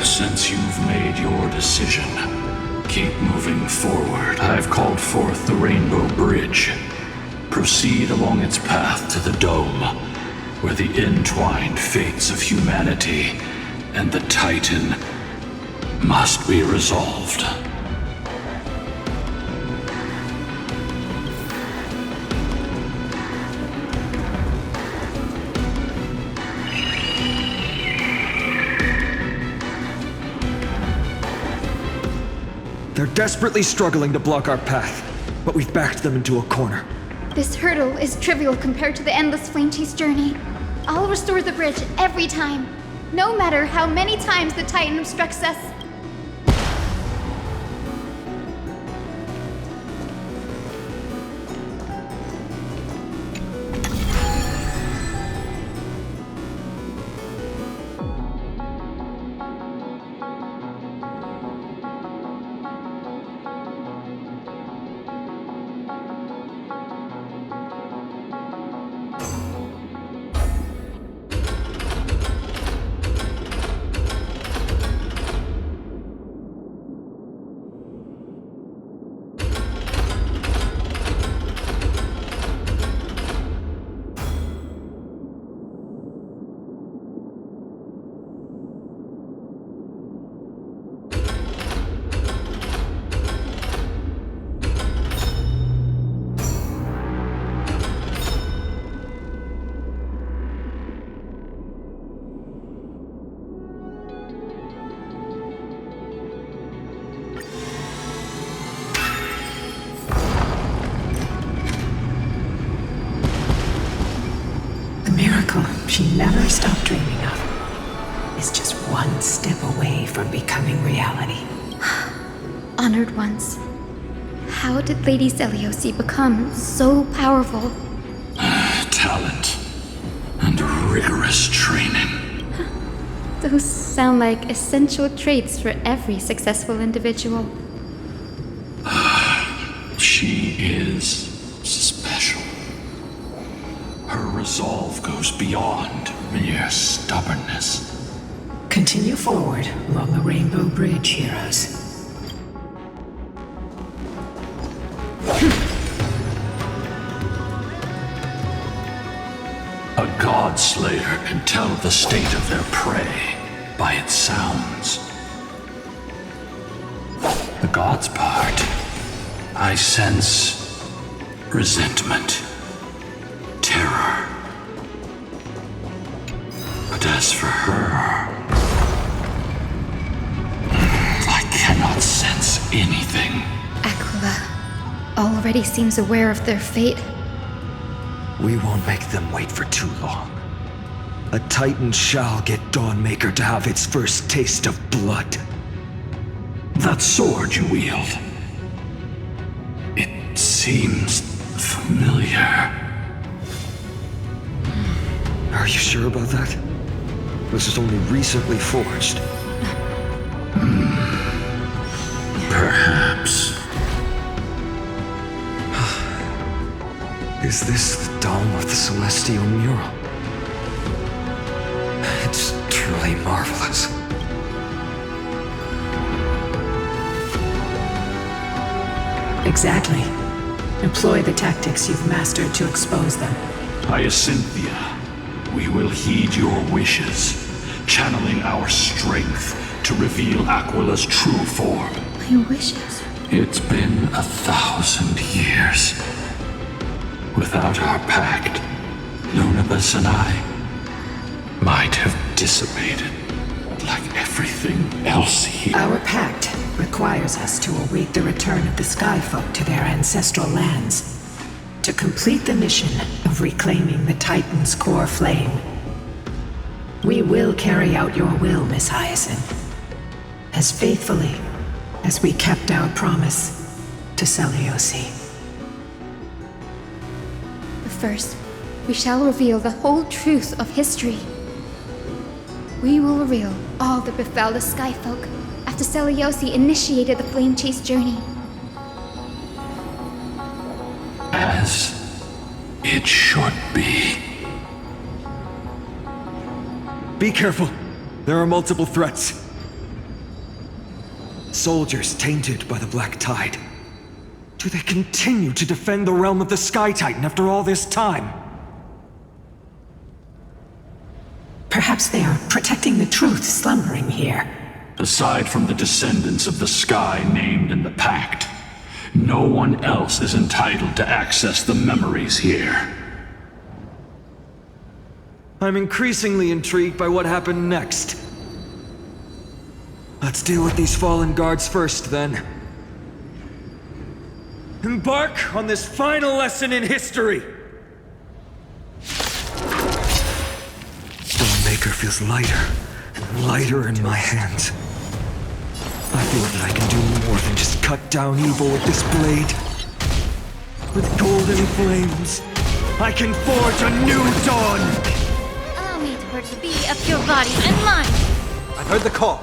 Since you've made your decision, keep moving forward. I've called forth the Rainbow Bridge. Proceed along its path to the dome, where the entwined fates of humanity and the Titan must be resolved. They're desperately struggling to block our path, but we've backed them into a corner. This hurdle is trivial compared to the endless flame chase journey. I'll restore the bridge every time, no matter how many times the Titan obstructs us. She never stopped dreaming of is just one step away from becoming reality. Honored ones, how did Lady Seliosi become so powerful? Talent and rigorous training. Those sound like essential traits for every successful individual. She is special. Her resolve goes beyond mere stubbornness. Continue forward along the Rainbow Bridge, heroes. A god slayer can tell the state of their prey by its sounds. The god's part, I sense resentment, terror. But as for her, I cannot sense anything. Aquila already seems aware of their fate. We won't make them wait for too long. A Titan shall get Dawnmaker to have its first taste of blood. That sword you wield, it seems familiar. Are you sure about that? This is only recently forged. Perhaps. Is this the dome of the Celestial mural? It's truly marvelous. Exactly. Employ the tactics you've mastered to expose them. Hyacinthia, we will heed your wishes, channeling our strength to reveal Aquila's true form. My wishes? It's been 1,000 years. Without our pact, Lunabus and I might have dissipated like everything else here. Our pact requires us to await the return of the Skyfolk to their ancestral lands, to complete the mission of reclaiming the Titan's core flame. We will carry out your will, Miss Hyacin, as faithfully as we kept our promise to Seliosi. But first, we shall reveal the whole truth of history. We will reveal all that befell the Skyfolk after Seliosi initiated the Flame Chase journey. As it should be. Be careful. There are multiple threats. Soldiers tainted by the Black Tide. Do they continue to defend the realm of the Sky Titan after all this time? Perhaps they are protecting the truth slumbering here. Aside from the descendants of the sky named in the pact, no one else is entitled to access the memories here. I'm increasingly intrigued by what happened next. Let's deal with these fallen guards first, then. Embark on this final lesson in history! Stormmaker feels lighter and lighter in my hands. I feel that I can do more than just cut down evil with this blade. With golden flames, I can forge a new dawn! Allow me to hurt the bee of your body and mind! I've heard the call.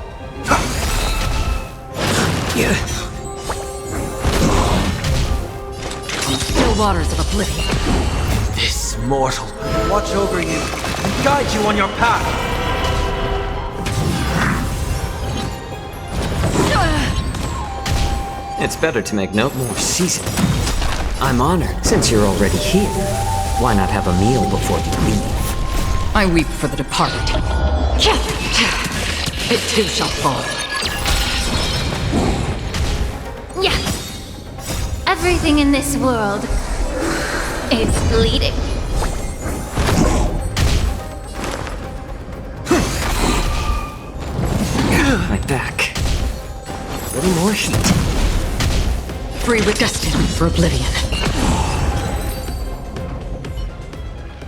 Yeah. Still waters of oblivion. This mortal will watch over you and guide you on your path. It's better to make note more season. I'm honored. Since you're already here, why not have a meal before you leave? I weep for the departed. It too shall fall. Yeah. Everything in this world is bleeding. My back. A little more heat. Free with destiny for oblivion.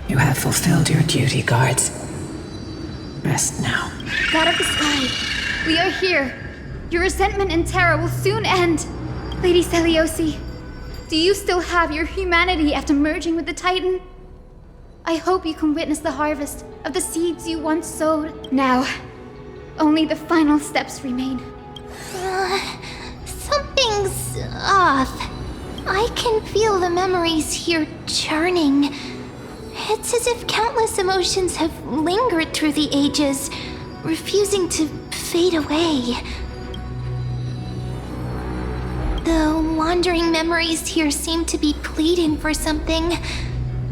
You have fulfilled your duty, guards. Rest now. God of the sky, we are here. Your resentment and terror will soon end. Lady Celiosi, do you still have your humanity after merging with the Titan? I hope you can witness the harvest of the seeds you once sowed. Now, only the final steps remain. Something's off. I can feel the memories here churning. It's as if countless emotions have lingered through the ages, refusing to fade away. The wandering memories here seem to be pleading for something,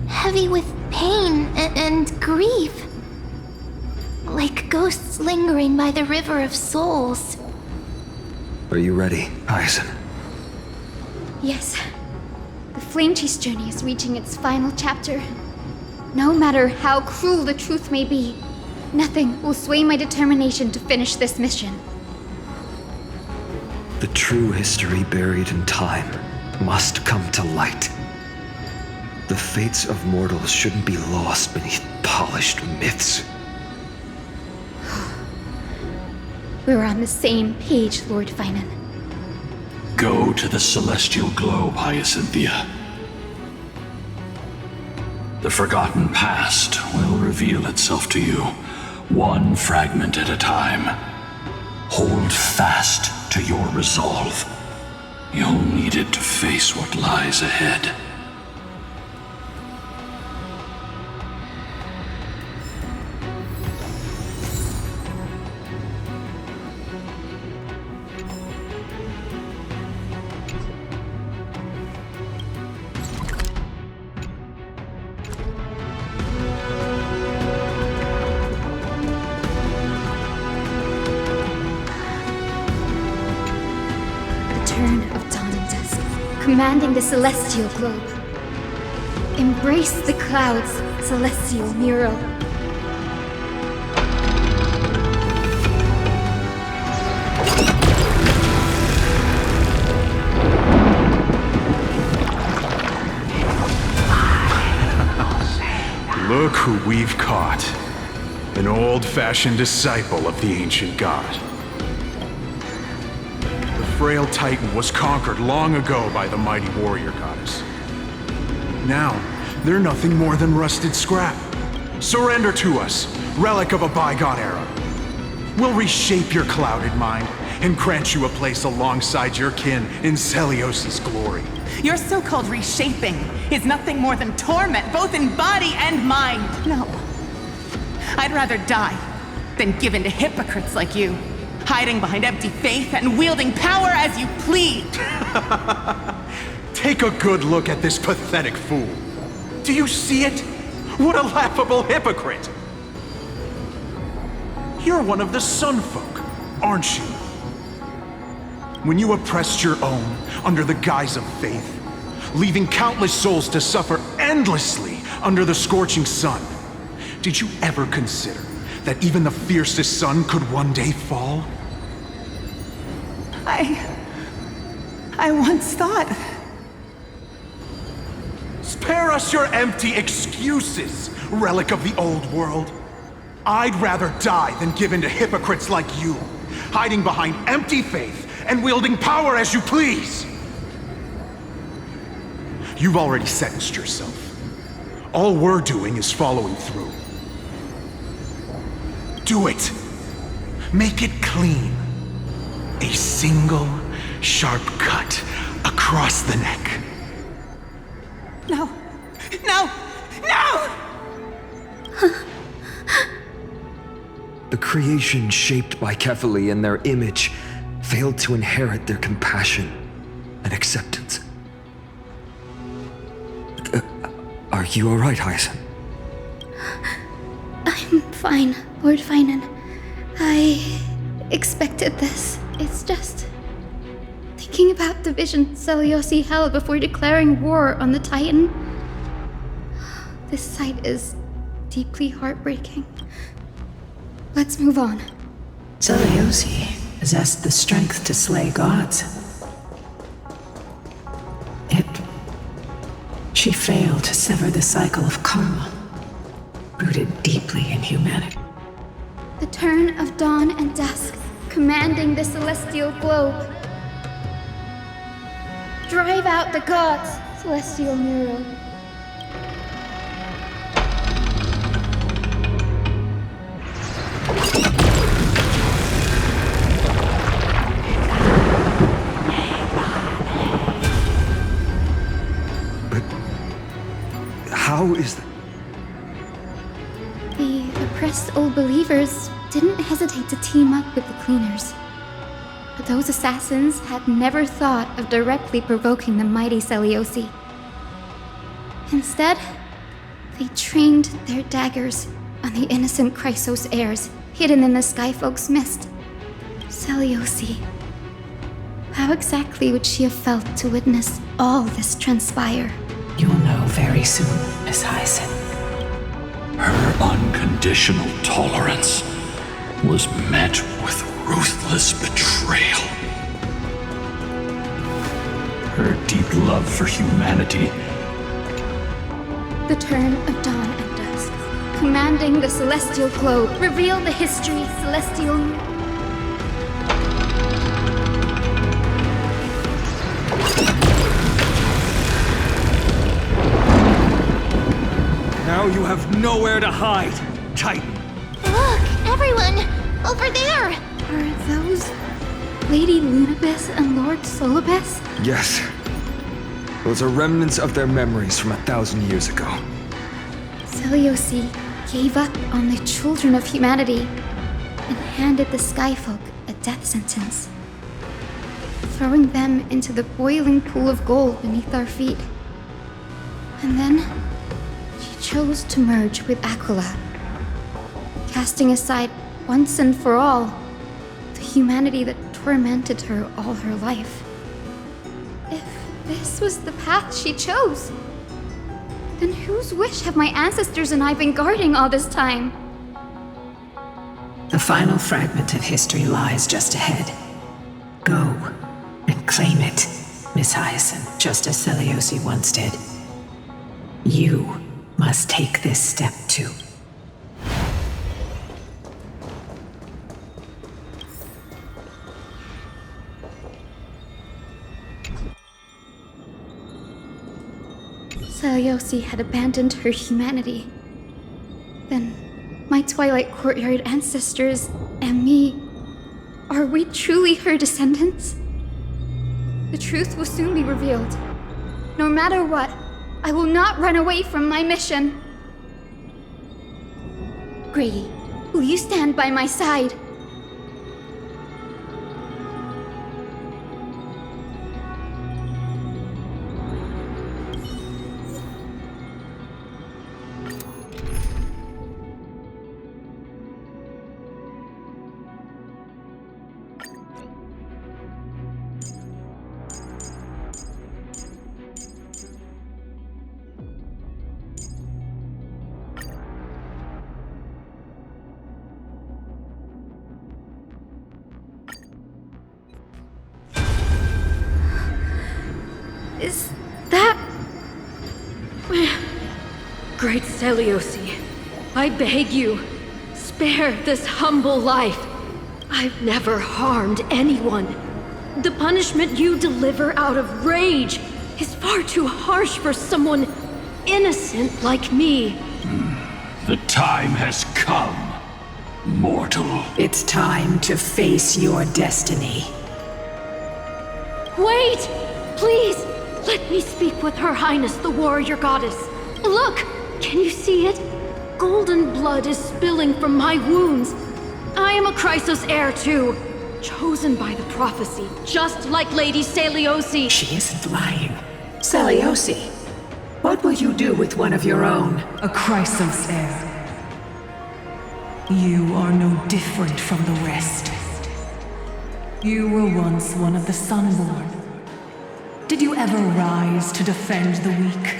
heavy with pain and grief. Like ghosts lingering by the river of souls. Are you ready, Hyacine? Yes. The Flame Chase journey is reaching its final chapter. No matter how cruel the truth may be, nothing will sway my determination to finish this mission. The true history buried in time must come to light. The fates of mortals shouldn't be lost beneath polished myths. We're on the same page, Lord Phainon. Go to the celestial globe, Hyacinthia. The forgotten past will reveal itself to you, one fragment at a time. Hold fast to your resolve. You'll need it to face what lies ahead. Commanding the celestial globe. Embrace the clouds, celestial mural. Look who we've caught. An old-fashioned disciple of the ancient god. The frail Titan was conquered long ago by the mighty warrior goddess. Now, they're nothing more than rusted scrap. Surrender to us, relic of a bygone era. We'll reshape your clouded mind and grant you a place alongside your kin in Celiosi's glory. Your so-called reshaping is nothing more than torment, both in body and mind. No. I'd rather die than give in to hypocrites like you, hiding behind empty faith and wielding power as you please. Take a good look at this pathetic fool. Do you see it? What a laughable hypocrite! You're one of the Sunfolk, aren't you? When you oppressed your own under the guise of faith, leaving countless souls to suffer endlessly under the scorching sun, did you ever consider that even the fiercest sun could one day fall? I once thought Spare us your empty excuses, relic of the old world. I'd rather die than give in to hypocrites like you, hiding behind empty faith and wielding power as you please. You've already sentenced yourself. All we're doing is following through. Do it. Make it clean. A single, sharp cut across the neck. No! No! No! The creation shaped by Kefili in their image failed to inherit their compassion and acceptance. Are you alright, Hyacine? I'm fine, Lord Phainon. I expected this. It's just thinking about the vision Seliosi held before declaring war on the Titan. This sight is deeply heartbreaking. Let's move on. Seliosi possessed the strength to slay gods. Yet, she failed to sever the cycle of karma, rooted deeply in humanity. The turn of dawn and dusk, commanding the celestial globe. Drive out the gods, celestial mural. How is that? The oppressed old believers didn't hesitate to team up with the cleaners. But those assassins had never thought of directly provoking the mighty Seliosi. Instead, they trained their daggers on the innocent Chrysos heirs hidden in the Skyfolk's mist. Seliosi. How exactly would she have felt to witness all this transpire? You'll know very soon, Miss Hyacine. Her unconditional tolerance was met with ruthless betrayal. Her deep love for humanity. The turn of dawn and dusk, commanding the celestial globe, reveal the history celestial. Now you have nowhere to hide, Titan. Look, everyone! Over there! Are those Lady Lunibus and Lord Solibus? Yes. Those are remnants of their memories from 1,000 years ago. Seliosi gave up on the children of humanity and handed the Skyfolk a death sentence, throwing them into the boiling pool of gold beneath our feet. And then she chose to merge with Aquila, casting aside once and for all the humanity that tormented her all her life. If this was the path she chose, then whose wish have my ancestors and I been guarding all this time? The final fragment of history lies just ahead. Go and claim it, Miss Hyacine, just as Seliosi once did. You must take this step too. Seliosi had abandoned her humanity. Then, my Twilight Courtyard ancestors and me, are we truly her descendants? The truth will soon be revealed. No matter what, I will not run away from my mission. Grady, will you stand by my side? Is that where Great Seliosi, I beg you, spare this humble life. I've never harmed anyone. The punishment you deliver out of rage is far too harsh for someone innocent like me. The time has come, mortal. It's time to face your destiny. Wait! Please, let me speak with Her Highness the Warrior Goddess. Look! Can you see it? Golden blood is spilling from my wounds. I am a Chrysos heir too, chosen by the prophecy, just like Lady Seliosi. She isn't lying. Seliosi, what will you do with one of your own? A Chrysos heir. You are no different from the rest. You were once one of the Sunborn. Did you ever rise to defend the weak?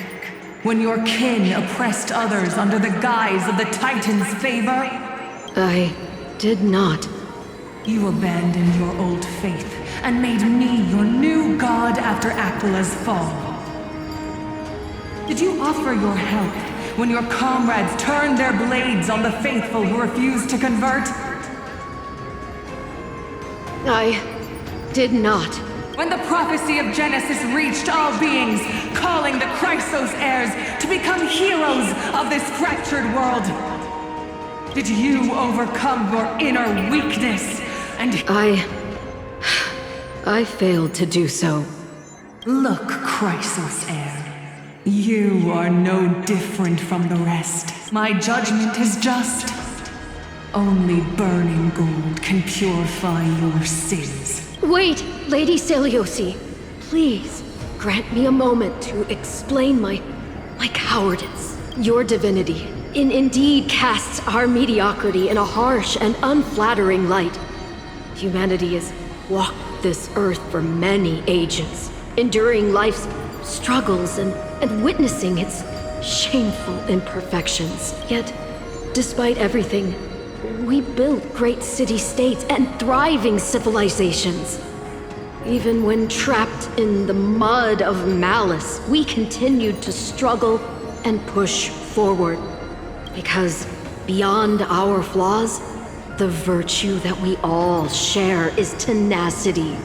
When your kin oppressed others under the guise of the Titan's favor? I did not. You abandoned your old faith and made me your new god after Aquila's fall. Did you offer your help when your comrades turned their blades on the faithful who refused to convert? I did not. When the prophecy of Genesis reached all beings, calling the Chrysos heirs to become heroes of this fractured world, did you overcome your inner weakness and... I failed to do so. Look, Chrysos heir, you are no different from the rest. My judgment is just. Only burning gold can purify your sins. Wait, Lady Seliosi. Please, grant me a moment to explain my cowardice. Your divinity indeed casts our mediocrity in a harsh and unflattering light. Humanity has walked this earth for many ages, enduring life's struggles and witnessing its shameful imperfections. Yet, despite everything, we built great city-states and thriving civilizations. Even when trapped in the mud of malice, we continued to struggle and push forward. Because beyond our flaws, the virtue that we all share is tenacity.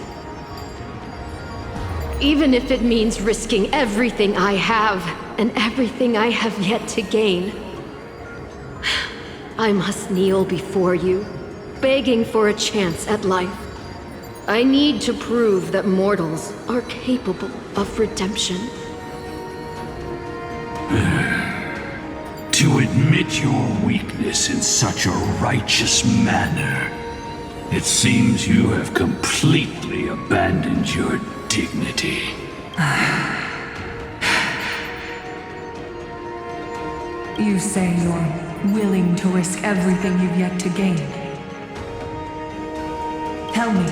Even if it means risking everything I have and everything I have yet to gain. I must kneel before you, begging for a chance at life. I need to prove that mortals are capable of redemption. To admit your weakness in such a righteous manner, it seems you have completely abandoned your dignity. You say you're willing to risk everything you've yet to gain. Tell me,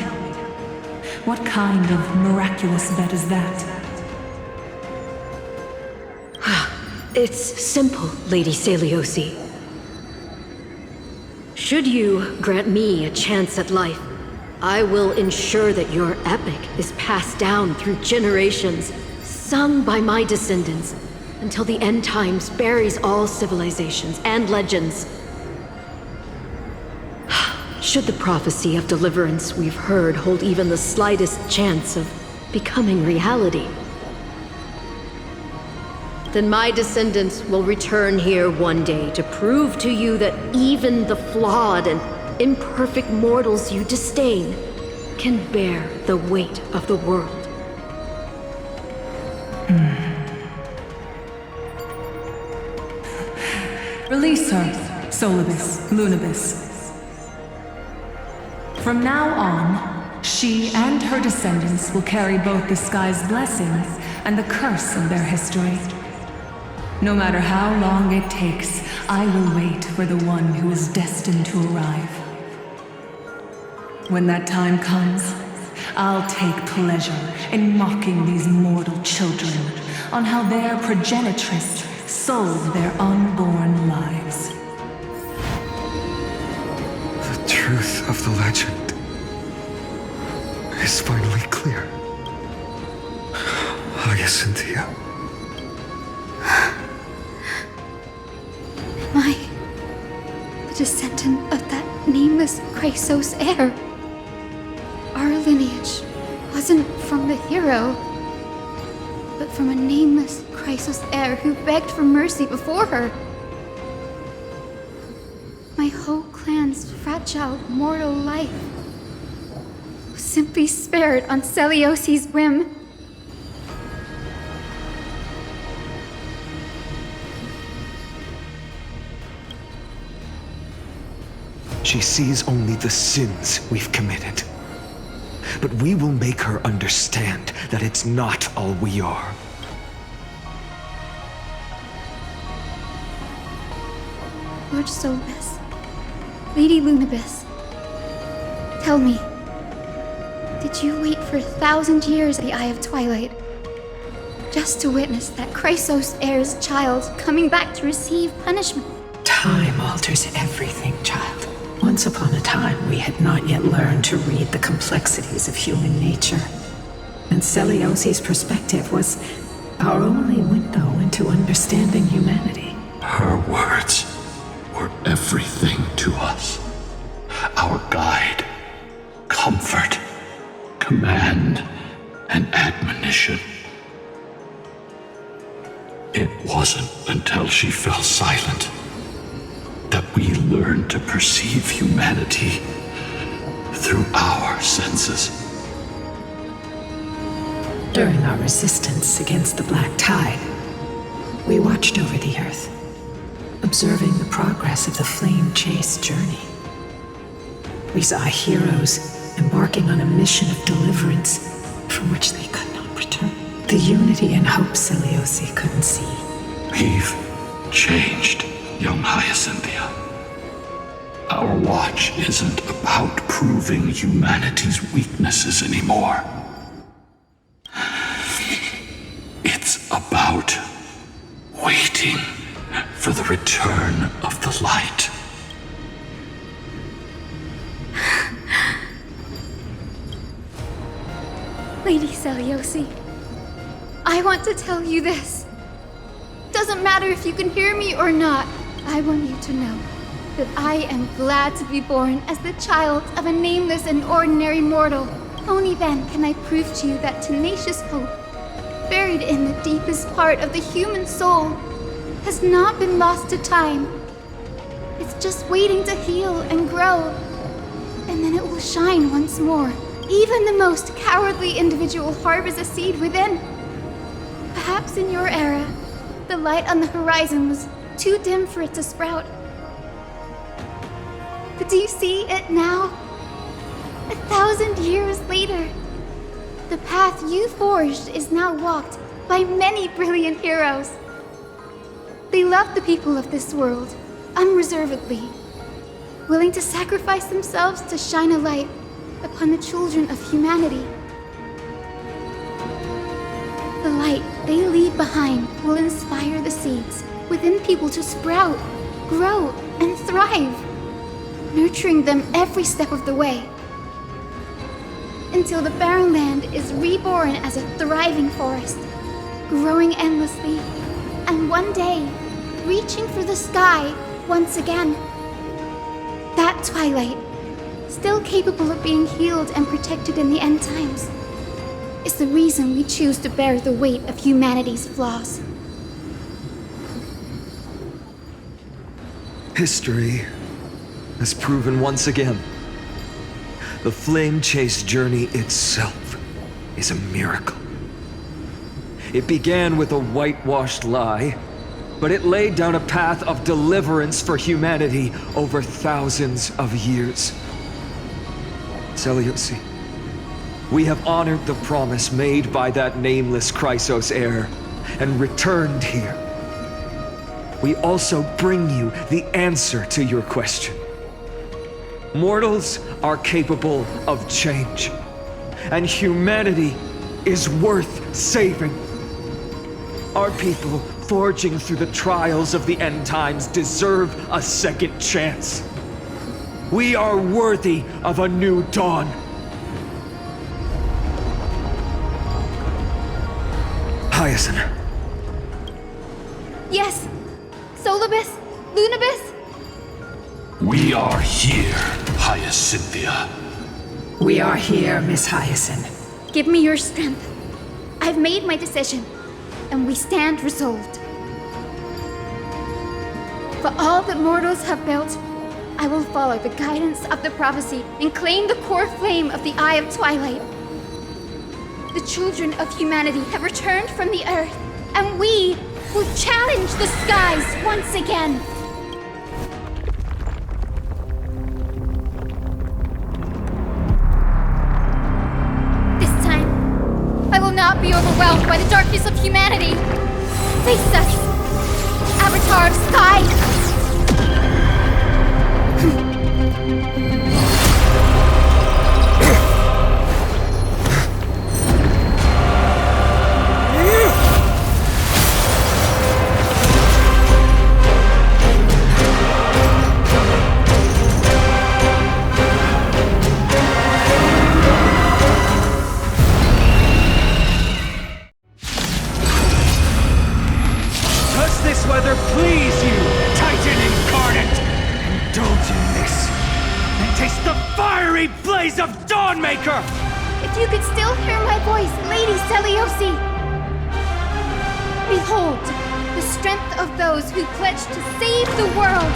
what kind of miraculous bet is that? It's simple, Lady Seliosi. Should you grant me a chance at life, I will ensure that your epic is passed down through generations, sung by my descendants, until the end times buries all civilizations and legends. Should the prophecy of deliverance we've heard hold even the slightest chance of becoming reality, then my descendants will return here one day to prove to you that even the flawed and imperfect mortals you disdain can bear the weight of the world. Release her, Solibus, Lunibus. From now on, she and her descendants will carry both the sky's blessings and the curse of their history. No matter how long it takes, I will wait for the one who is destined to arrive. When that time comes, I'll take pleasure in mocking these mortal children on how their progenitress sold their unborn lives. The truth of the legend is finally clear. Hyacinthia. The descendant of that nameless Chrysos heir. Our lineage wasn't from the hero, but from a nameless Chrysos heir who begged for mercy before her. My whole clan's fragile mortal life was simply spared on Celiosi's whim. She sees only the sins we've committed. But we will make her understand that it's not all we are. Lord Solibus, Lady Lunibus, tell me, did you wait for 1,000 years at the Eye of Twilight just to witness that Chrysos heir's child coming back to receive punishment? Time alters everything, child. Once upon a time, we had not yet learned to read the complexities of human nature. And Celiosi's perspective was our only window into understanding humanity. Her words were everything to us. Our guide, comfort, command, and admonition. It wasn't until she fell silent that we learned to perceive humanity through our senses. During our resistance against the Black Tide, we watched over the Earth, observing the progress of the flame-chased journey. We saw heroes embarking on a mission of deliverance from which they could not return. The unity and hope Celiosi couldn't see. We've changed, young Hyacinthia. Our watch isn't about proving humanity's weaknesses anymore. It's about waiting for the return of the light. Lady Celiosi, I want to tell you this. Doesn't matter if you can hear me or not. I want you to know that I am glad to be born as the child of a nameless and ordinary mortal. Only then can I prove to you that tenacious hope, buried in the deepest part of the human soul, has not been lost to time. It's just waiting to heal and grow, and then it will shine once more. Even the most cowardly individual harbors a seed within. Perhaps in your era, the light on the horizon was too dim for it to sprout. But do you see it now? 1,000 years later, the path you forged is now walked by many brilliant heroes. They love the people of this world, unreservedly, willing to sacrifice themselves to shine a light upon the children of humanity. The light they leave behind will inspire the seeds within people to sprout, grow, and thrive, nurturing them every step of the way, until the barren land is reborn as a thriving forest, growing endlessly, and one day, reaching for the sky once again. That twilight, still capable of being healed and protected in the end times, is the reason we choose to bear the weight of humanity's flaws. History has proven once again, the flame-chased journey itself is a miracle. It began with a whitewashed lie, but it laid down a path of deliverance for humanity over thousands of years. Celiosi, we have honored the promise made by that nameless Chrysos heir and returned here. We also bring you the answer to your question. Mortals are capable of change, and humanity is worth saving. Our people, forging through the trials of the end times, deserve a second chance. We are worthy of a new dawn. Hyacine. Yes, Solibus, Lunibus? We are here, Hyacinthia. We are here, Miss Hyacin. Give me your strength. I've made my decision, and we stand resolved. For all that mortals have built, I will follow the guidance of the prophecy and claim the core flame of the Eye of Twilight. The children of humanity have returned from the earth, and we will challenge the skies once again. This time, I will not be overwhelmed by the darkness of humanity. Face us, Avatar of Sky! Does this weather please you, Titan incarnate? Indulge in this, and taste the fiery blaze of Dawnmaker! If you could still hear my voice, Lady Seliosi! Behold, the strength of those who pledge to save the world!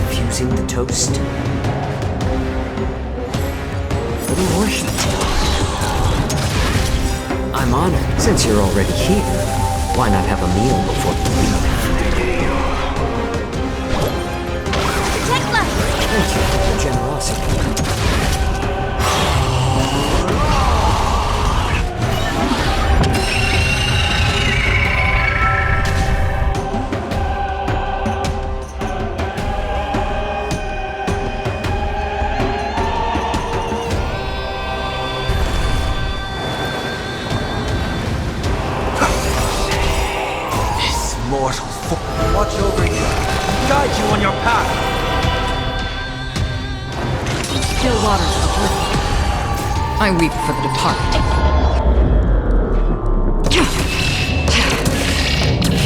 Fusing the toast. A little more heat. I'm honored. Since you're already here, why not have a meal before you leave? Tekla! Thank you for your generosity. Watch over you, guide you on your path. Still waters uplifted. I weep for the departed.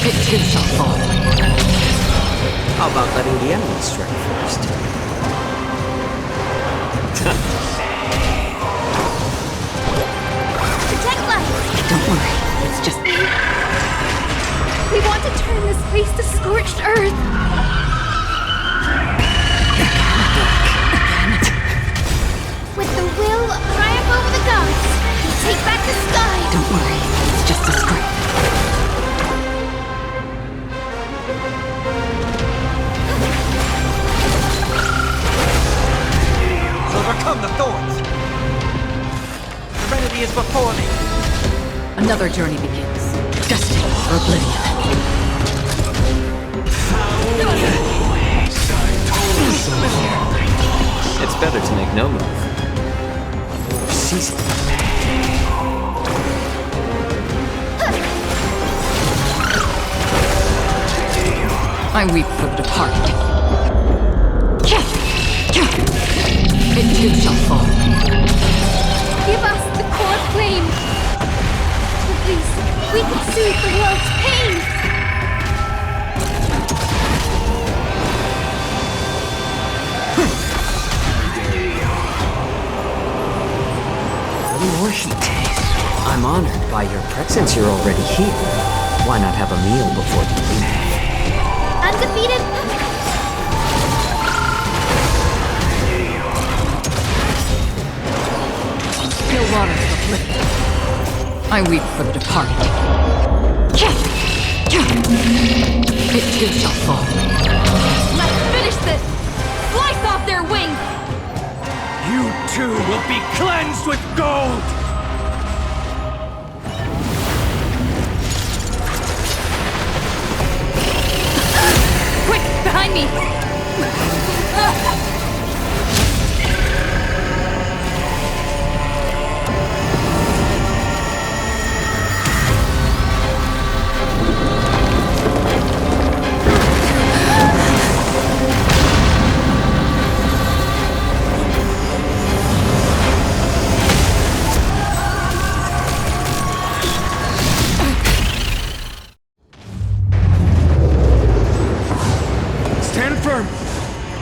It too shall fall. How about letting the enemy strike first? Tekla! Don't worry, it's just... We want to turn this place to scorched earth! With the will of triumph over the gods, we take back the sky! Don't worry, it's just a script. Overcome the thorns! Serenity is before me! Another journey begins. Destined for oblivion. It's better to make no move. Seize it. I weep for the departed. It too shall fall. Give us the core flame! At least we can soothe the world's pain! More heat. I'm honored by your presence. Since you're already here, why not have a meal before you leave? Undefeated! Still waters uplifted. I weep for the departed. It too shall fall. Let's finish this! Slice off their wings! You too will be cleansed with gold! Quick, behind me!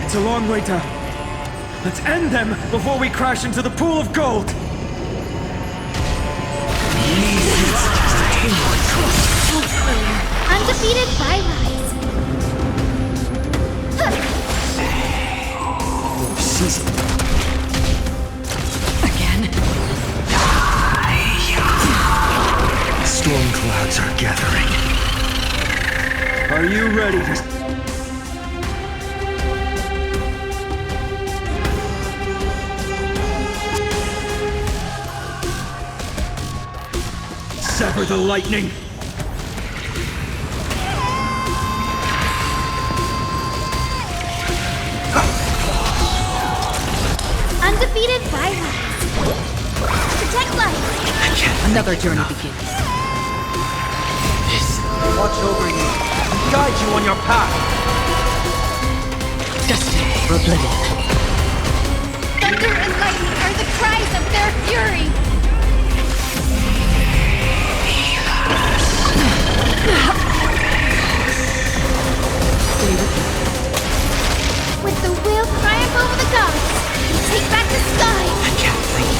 It's a long way down. Let's end them before we crash into the pool of gold! Undefeated Byrise. Again? Storm clouds are gathering. Are you ready to... sever the lightning! Undefeated Byrise. Protect life. Another journey begins. Watch over you and guide you on your path! Destiny for oblivion. Thunder and lightning are the cries of their fury. With the will triumph over the gods, we take back the sky. I can't think.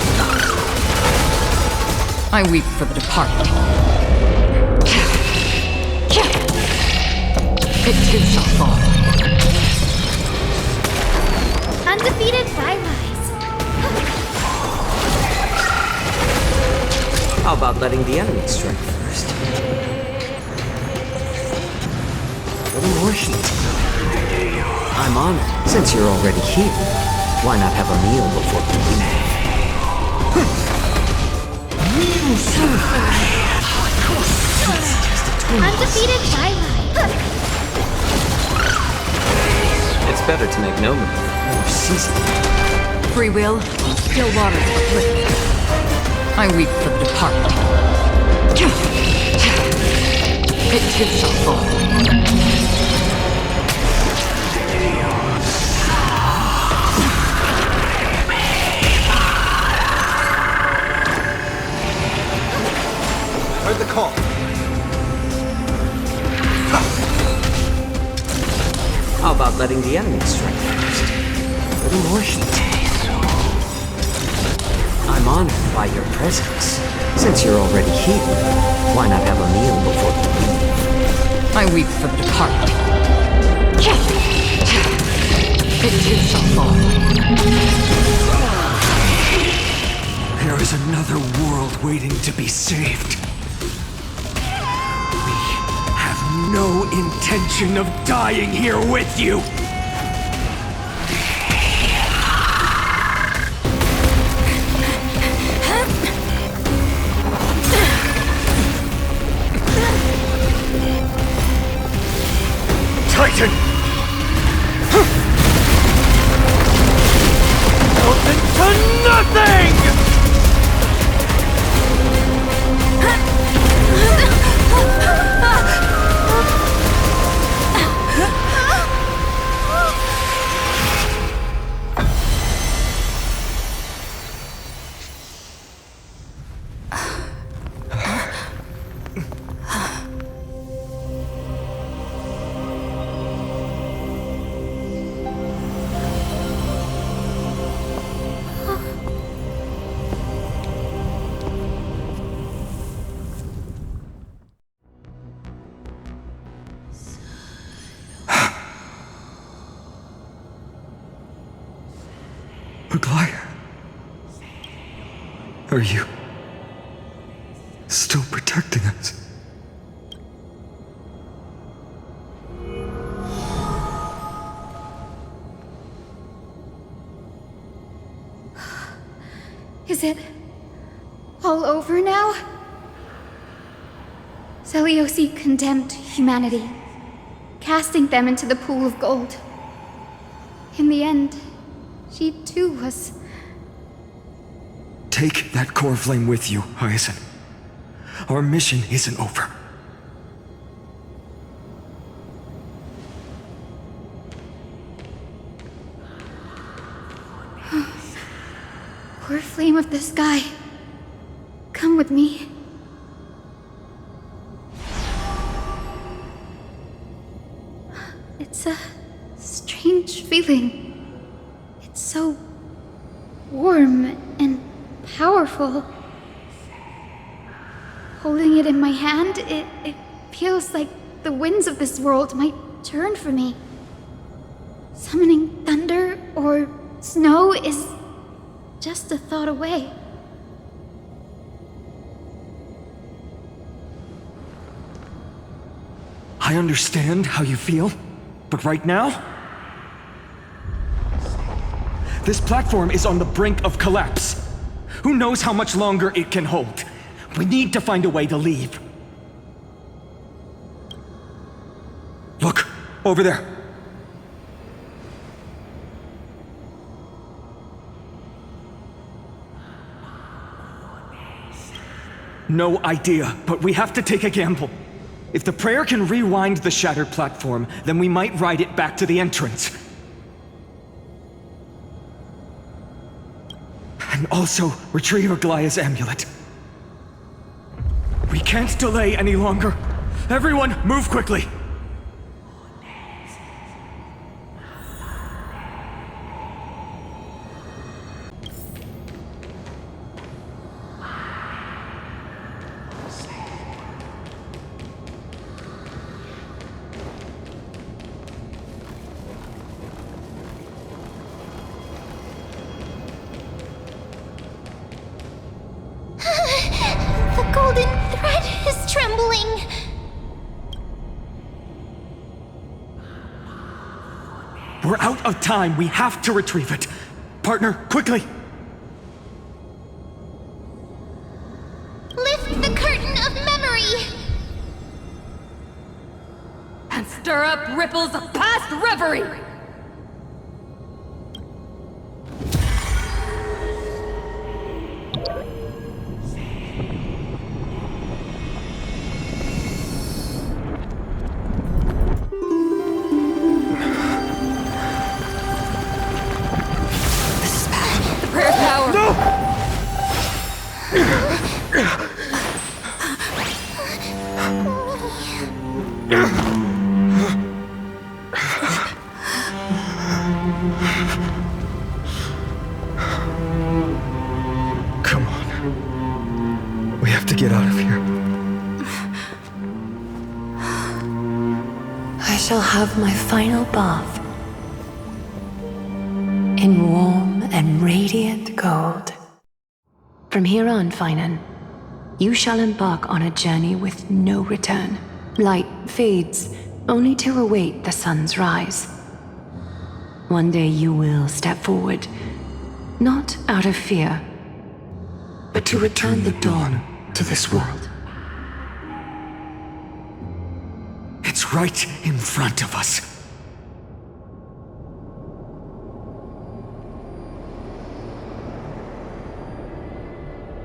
I weep for the departed. It too shall fall. Undefeated Byrise. How about letting the enemy strike first? A little more heat. I'm honored. Since you're already here, why not have a meal before we leave? Undefeated Byrise. It's better to make no move. More seasoned. Free will, still waters uplift. I weep for the departed. It too shall fall. Heard the call. How about letting the enemy strike first? A little more heat. I'm honored by your presence. Since you're already here, why not have a meal before we leave? I weep for the departed. It too shall fall. There is another world waiting to be saved. We have no intention of dying here with you! Titan! Melted to nothing! Aglaea, are you still protecting us? Is it all over now? Seleucus condemned humanity, casting them into the pool of gold. In the end, she too was... Take that core flame with you, Hyacine. Our mission isn't over. Core flame of the sky, come with me. It's a strange strange feeling. It's so warm and powerful. Holding it in my hand, it feels like the winds of this world might turn for me. Summoning thunder or snow is just a thought away. I understand how you feel, but right now, this platform is on the brink of collapse. Who knows how much longer it can hold? We need to find a way to leave. Look, over there. No idea, but we have to take a gamble. If the prayer can rewind the shattered platform, then we might ride it back to the entrance. And also retrieve Aglaea's amulet. We can't delay any longer. Everyone, move quickly! The golden thread is trembling. We're out of time. We have to retrieve it. Partner, quickly! Lift the curtain of memory. And stir up ripples of past reverie! Come on. We have to get out of here. I shall have my final bath in warm and radiant gold. From here on, Phainon, you shall embark on a journey with no return. Light fades, only to await the sun's rise. One day you will step forward, not out of fear, but to return the dawn to this world. It's right in front of us.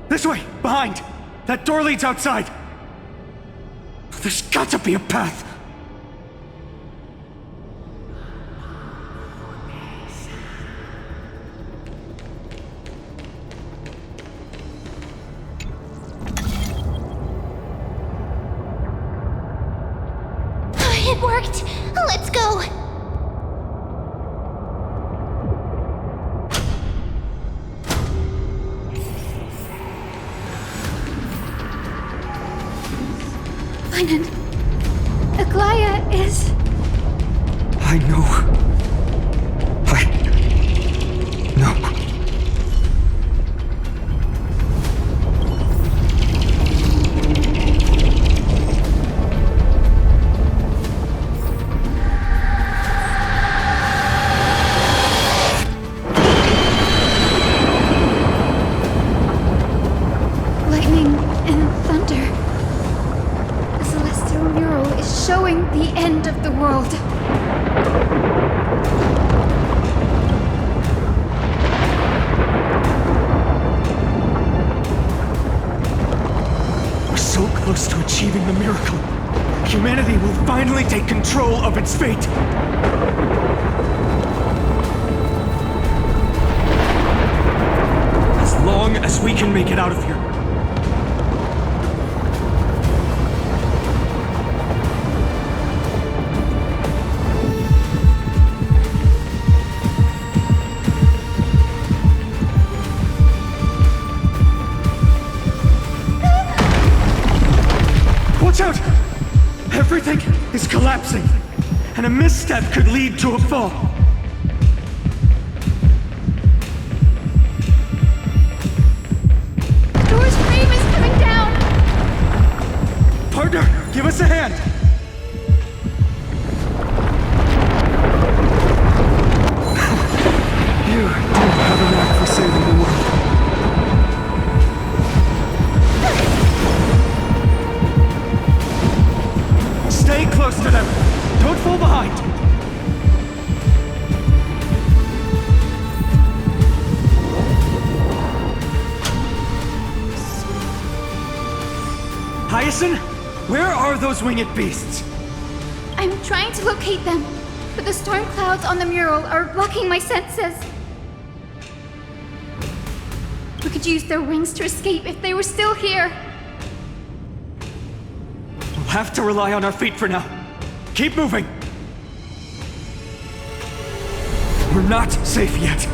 This way! Behind! That door leads outside! There's got to be a path! It worked. Let's go. Phainon, Aglaea is... I know. lightning and thunder. The celestial mural is showing the end of the world. We're so close to achieving the miracle. Humanity will finally take control of its fate. As long as we can make it out of here. is collapsing, and a misstep could lead to a fall. The door's frame is coming down! Partner, give us a hand! You do have a knack for saving the world. Stay close to them! Don't fall behind! Hyacine, where are those winged beasts? I'm trying to locate them, but the storm clouds on the mural are blocking my senses. We could use their wings to escape if they were still here. We'll have to rely on our feet for now. Keep moving! We're not safe yet.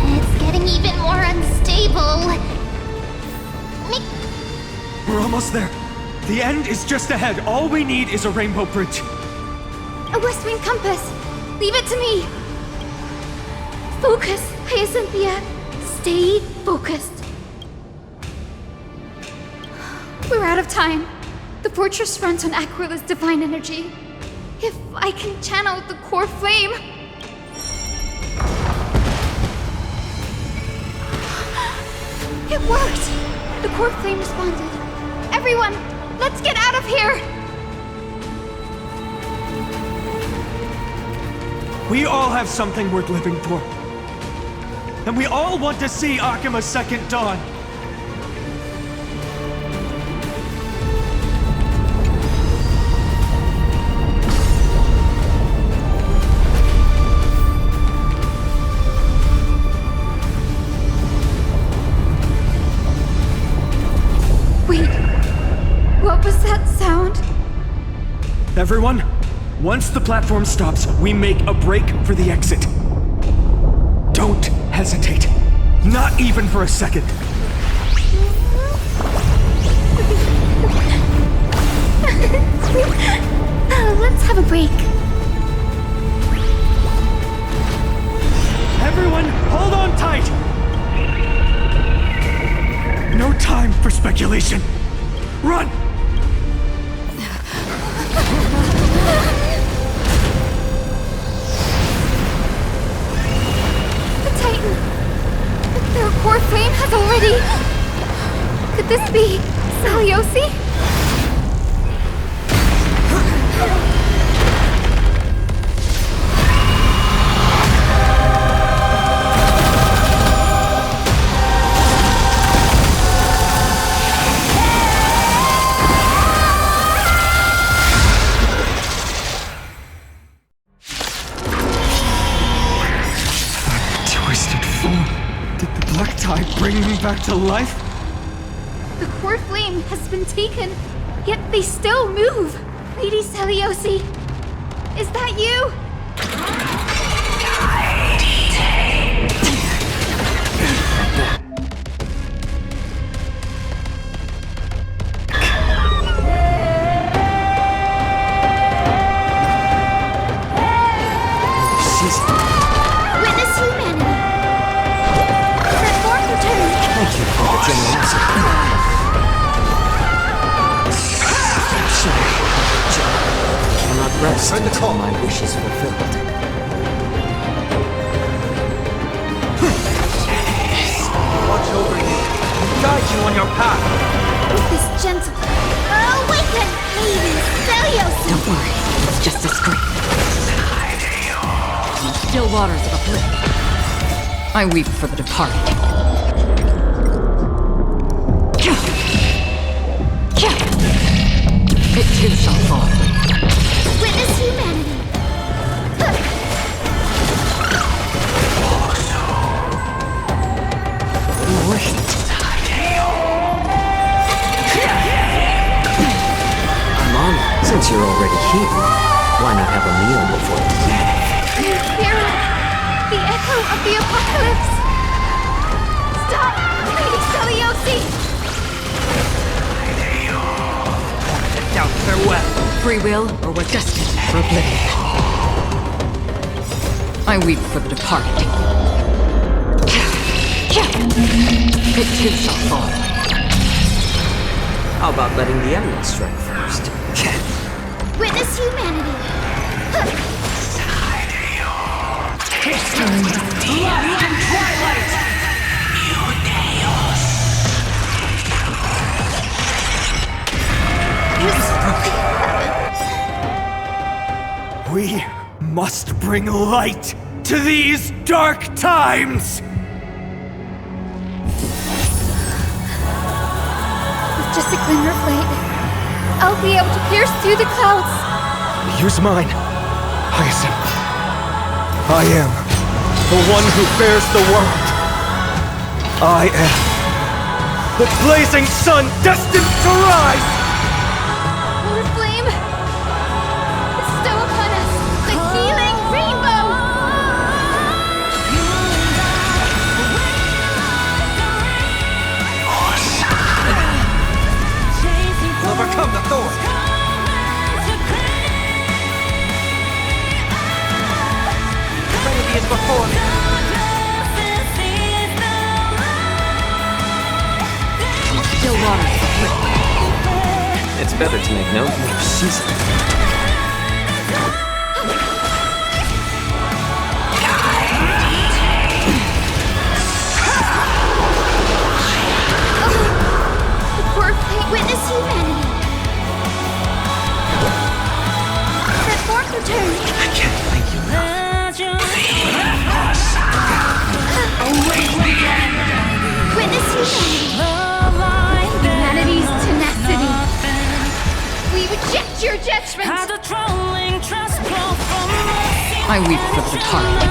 It's getting even more unstable. We're almost there. The end is just ahead. All we need is a rainbow bridge. A west wind compass! Leave it to me! Focus, Hyacinthia! Stay focused! We're out of time. The fortress runs on Aquila's divine energy. If I can channel the core flame... It worked! The core flame responded. Everyone, let's get out of here! We all have something worth living for. And we all want to see Akima's second dawn. Wait, what was that sound? Everyone, once the platform stops, we make a break for the exit. Don't hesitate. Not even for a second. Let's have a break. Everyone, hold on tight! No time for speculation. Run! Their core flame has already... Could this be Celiosi? Bring them back to life? The core flame has been taken, yet they still move. Lady Celiosi, is that you? Witness humanity. Thank you for the generosity. Cannot rest until my wish is fulfilled. Watch over you and guide you on your path. With this gentle... Awaken, Lady Celiosi! Don't worry, it's just a scream. In the still waters of oblivion, I weep for the departed. It too shall fall. Witness humanity. I'm honored. Since you're already here, why not have a meal before you leave. You hear it? The echo of the apocalypse! Stop! Lady Seliosi! Doubt farewell. Free will, or we're destined for oblivion. I weep for the departed. It too shall fall. How about letting the enemy strike first? Witness humanity. History. Bloodline Twilight. We must bring light to these dark times! With just a glimmer of light, I'll be able to pierce through the clouds. Use mine, Hyacine. I am the one who bears the world. I am the blazing sun destined to rise! Lord Flame, bestow upon us the healing rainbow! Overcome the thorn! Trinity is before me. Still waters of liquid. It's better to make no move. Season. The poor Flame, witness humanity. Set forth return. I can't thank you enough. Witness humanity. Humanity's tenacity. We reject your judgment. I weep for the departed.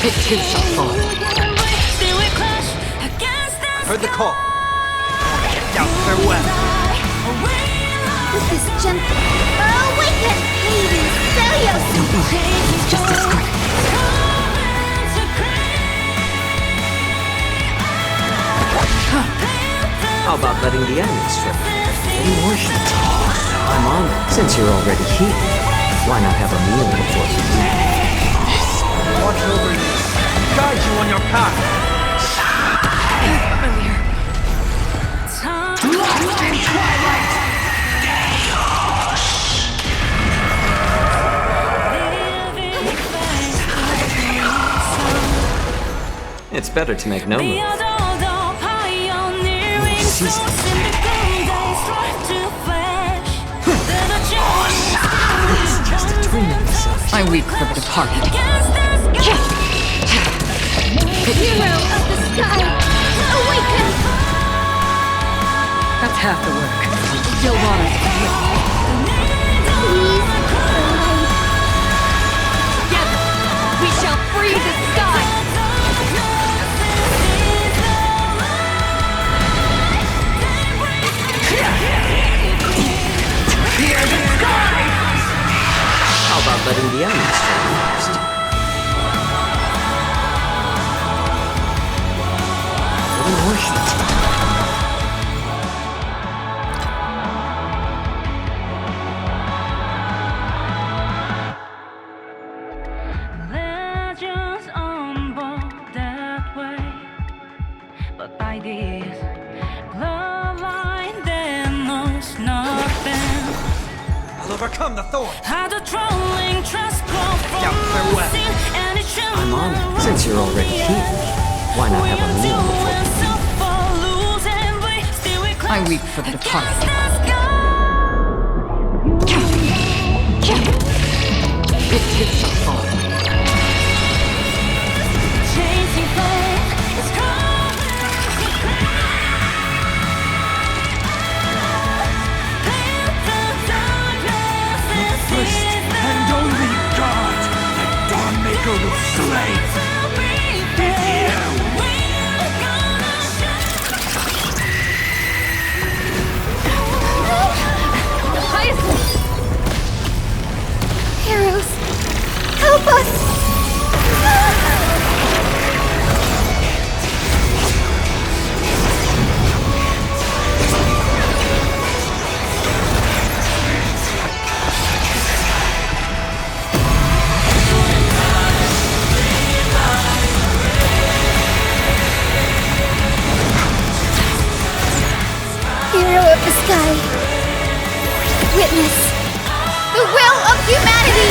It too shall fall. Heard the call. Doubt farewell. With this gentle... Awaken! Lady Seliosi! It's just a scratch. How about letting the enemy strike? I'm honored. Since you're already here, why not have a meal before you leave? Watch over you. Guide you on your path. Lost in Twilight. It's better to make no move. It's just a dream. I weep for the departed. Hero of the sky, awaken! That's half the work. Still waters of liquid. Please, light. Together, we shall free the sky! How about letting the enemy strike first? A little more heat. Legends unfold that way, but by this bloodline there knows nothing. I'll overcome the thorn. How the trolling trust grow from farewell. I'm honored. Since you're already here, why not have a meal before you leave? I weep for the departed. It too shall fall. First and only God that Dawnmaker will slay. It's you. Hyacine! the will of humanity!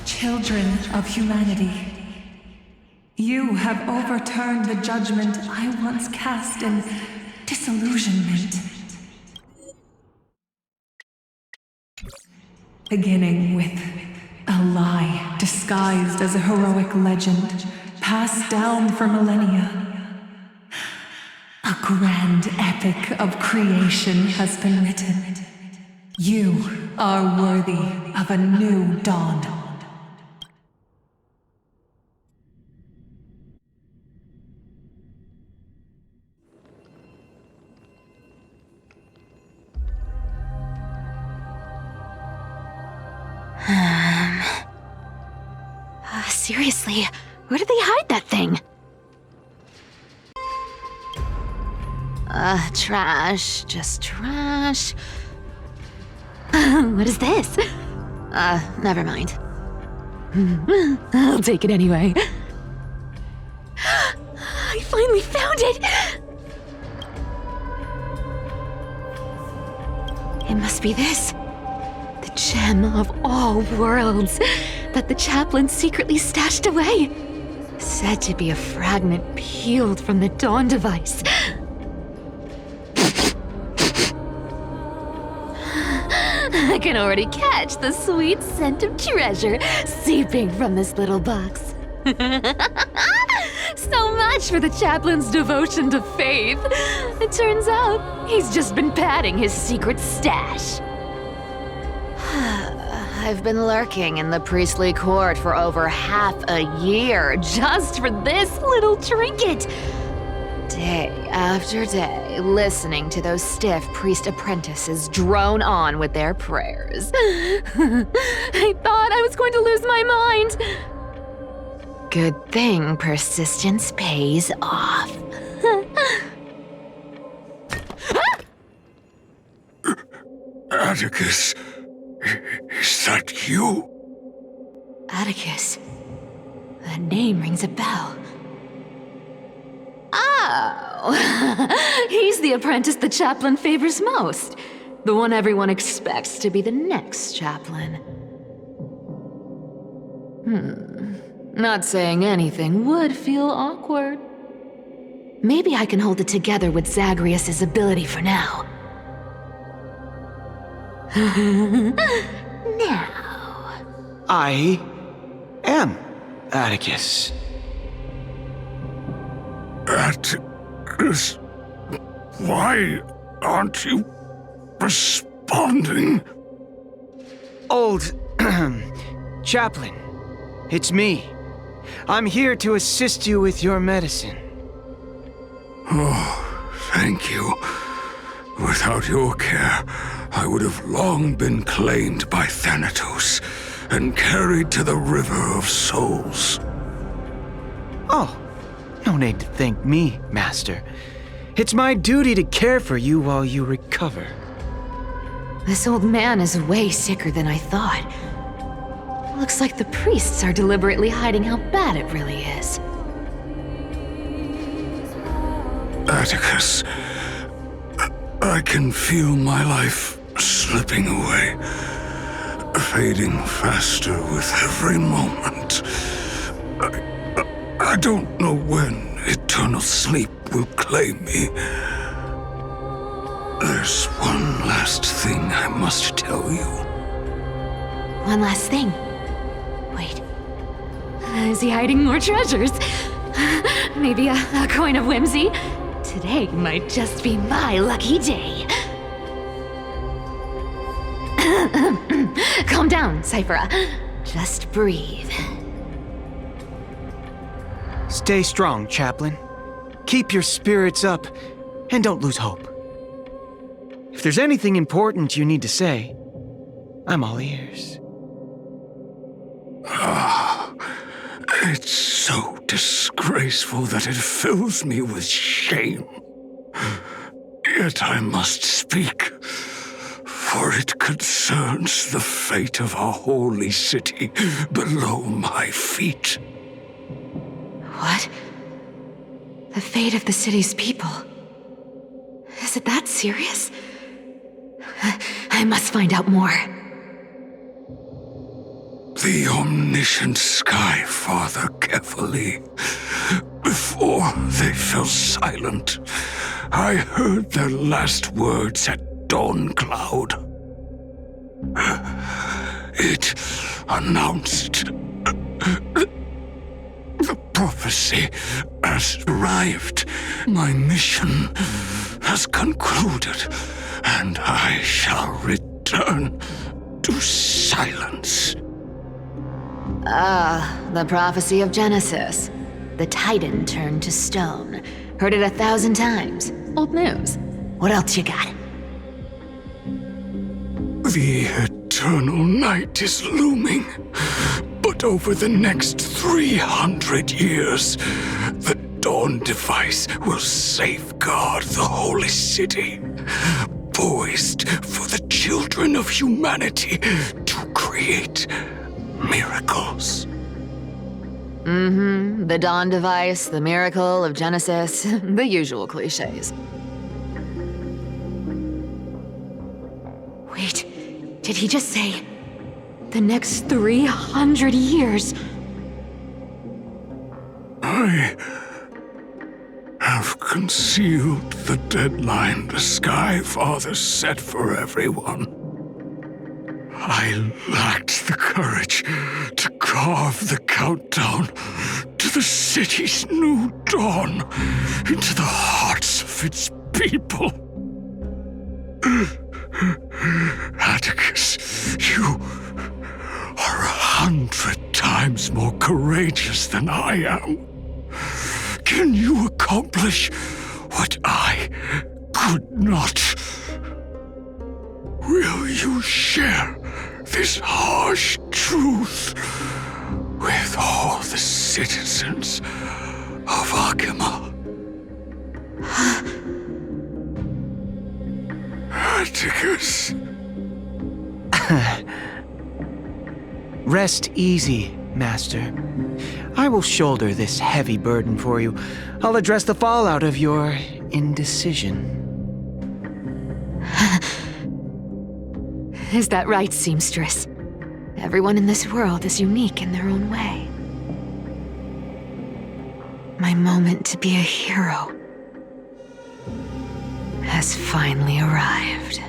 Children of humanity, you have overturned the judgment I once cast in disillusionment. Beginning with a lie disguised as a heroic legend, passed down for millennia. A grand epic of creation has been written. You are worthy of a new dawn. Seriously, where did they hide that thing? Trash. Just trash. What is this? Never mind. I'll take it anyway. I finally found it! It must be this. The gem of all worlds that the chaplain secretly stashed away. Said to be a fragment peeled from the Dawn device. I can already catch the sweet scent of treasure seeping from this little box. So much for the chaplain's devotion to faith. It turns out he's just been padding his secret stash. I've been lurking in the priestly court for over half a year just for this little trinket. Day after day, listening to those stiff priest apprentices drone on with their prayers. I thought I was going to lose my mind. Good thing persistence pays off. Atticus, is that you? Atticus. That name rings a bell. Oh, he's the apprentice the chaplain favors most. The one everyone expects to be the next chaplain. Not saying anything would feel awkward. Maybe I can hold it together with Zagreus' ability for now. Now. I am Atticus. Atticus, why aren't you responding? Old chaplain, it's me. I'm here to assist you with your medicine. Oh, thank you. Without your care, I would have long been claimed by Thanatos and carried to the River of Souls. Oh, no need to thank me, Master. It's my duty to care for you while you recover. This old man is way sicker than I thought. Looks like the priests are deliberately hiding how bad it really is. Atticus, I can feel my life slipping away, fading faster with every moment. I don't know when eternal sleep will claim me. There's one last thing I must tell you. One last thing. Wait. Is he hiding more treasures? Maybe a coin of whimsy? Today might just be my lucky day. Calm down, Cipher. Just breathe. Stay strong, chaplain. Keep your spirits up, and don't lose hope. If there's anything important you need to say, I'm all ears. It's so disgraceful that it fills me with shame. Yet I must speak. for it concerns the fate of our holy city below my feet. What? The fate of the city's people? Is it that serious? I must find out more. The omniscient Sky Father carefully. Before they fell silent, I heard their last words at dawn cloud. It announced the prophecy has arrived. My mission has concluded, and I shall return to silence. The prophecy of Genesis. The Titan turned to stone. Heard it 1,000 times. Old news. What else you got? The eternal night is looming, but over the next 300 years, the Dawn device will safeguard the holy city, poised for the children of humanity to create miracles. The Dawn device, the miracle of Genesis, the usual cliches. Wait, did he just say the next 300 years? I have concealed the deadline the Sky Father set for everyone. I lacked the courage to carve the countdown to the city's new dawn into the hearts of its people. Atticus, you are 100 times more courageous than I am. Can you accomplish what I could not? Will you share this harsh truth with all the citizens of Akima? Atticus. Rest easy, Master. I will shoulder this heavy burden for you. I'll address the fallout of your indecision. Is that right, seamstress? Everyone in this world is unique in their own way. My moment to be a hero has finally arrived.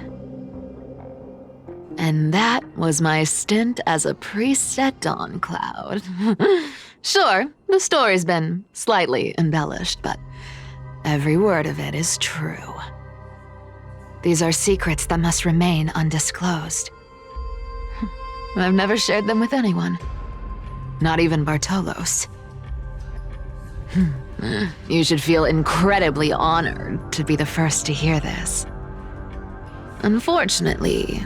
And that was my stint as a priest at Dawn Cloud. Sure, the story's been slightly embellished, but every word of it is true. These are secrets that must remain undisclosed. I've never shared them with anyone. Not even Bartolos. You should feel incredibly honored to be the first to hear this. Unfortunately,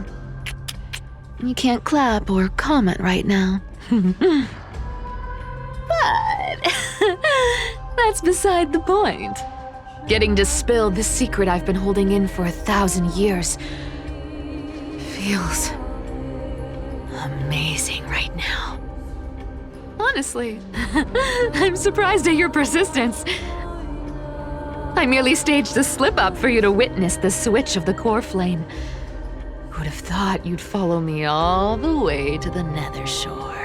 you can't clap or comment right now. But that's beside the point. Getting to spill the secret I've been holding in for 1,000 years feels amazing right now. Honestly, I'm surprised at your persistence. I merely staged a slip-up for you to witness the switch of the core flame. Who'd have thought you'd follow me all the way to the Nether Shore?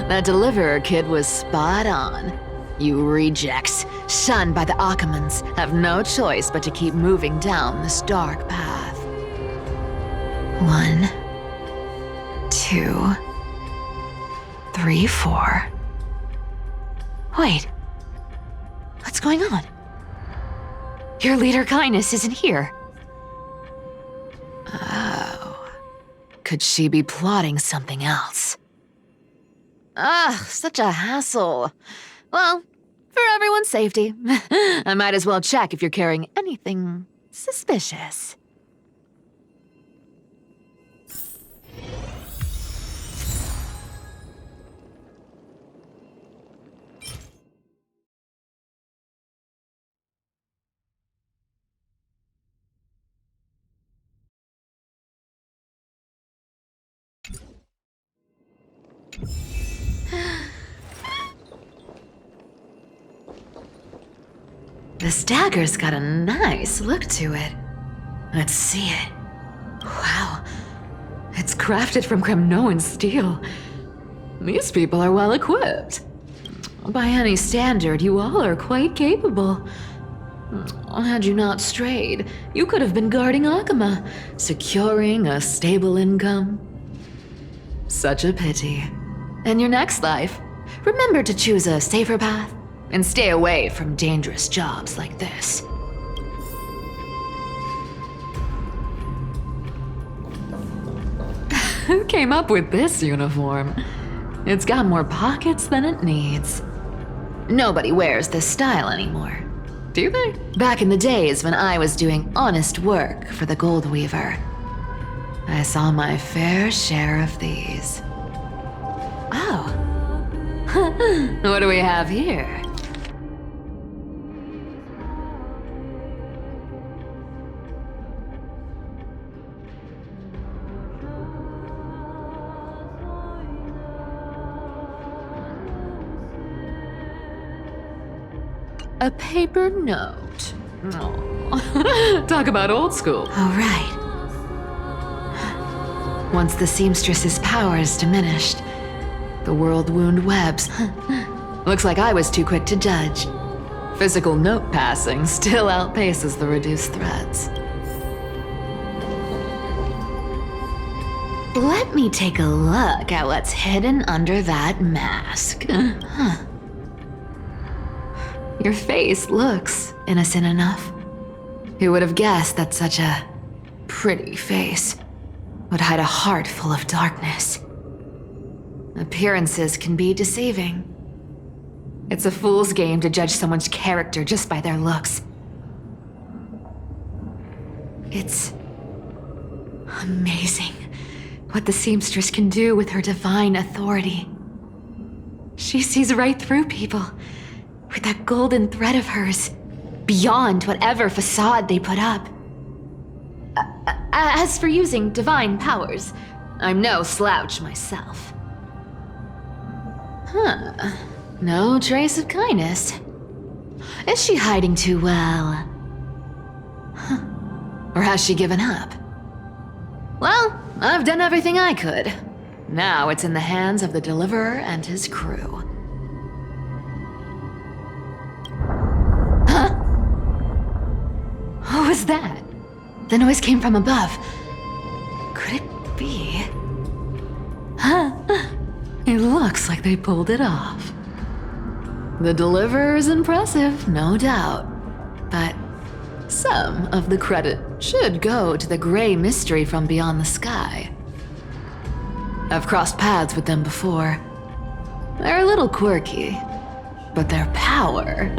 That deliverer kid was spot on. You rejects, shunned by the Akamans, have no choice but to keep moving down this dark path. 1, 2, 3, 4. Wait. What's going on? Your leader Caenis isn't here. Oh. Could she be plotting something else? Such a hassle. Well, for everyone's safety, I might as well check if you're carrying anything suspicious. This dagger's got a nice look to it. Let's see it. Wow. It's crafted from Kremnoan steel. These people are well equipped. By any standard, you all are quite capable. Had you not strayed, you could have been guarding Akama, securing a stable income. Such a pity. In your next life, remember to choose a safer path and stay away from dangerous jobs like this. Who came up with this uniform? It's got more pockets than it needs. Nobody wears this style anymore, do they? Back in the days when I was doing honest work for the Gold Weaver, I saw my fair share of these. Oh. What do we have here? A paper note. Oh. Talk about old school. All right. Once the seamstress's power is diminished, the world wound webs. Looks like I was too quick to judge. Physical note passing still outpaces the reduced threads. Let me take a look at what's hidden under that mask. Your face looks innocent enough. Who would have guessed that such a pretty face would hide a heart full of darkness? Appearances can be deceiving. It's a fool's game to judge someone's character just by their looks. It's amazing what the seamstress can do with her divine authority. She sees right through people with that golden thread of hers, beyond whatever facade they put up. As for using divine powers, I'm no slouch myself. No trace of Caenis. Is she hiding too well? Or has she given up? Well, I've done everything I could. Now it's in the hands of the Deliverer and his crew. Huh? What was that? The noise came from above. Could it be? Huh? It looks like they pulled it off. The Deliverer is impressive, no doubt. But some of the credit should go to the gray mystery from beyond the sky. I've crossed paths with them before. They're a little quirky, but their power...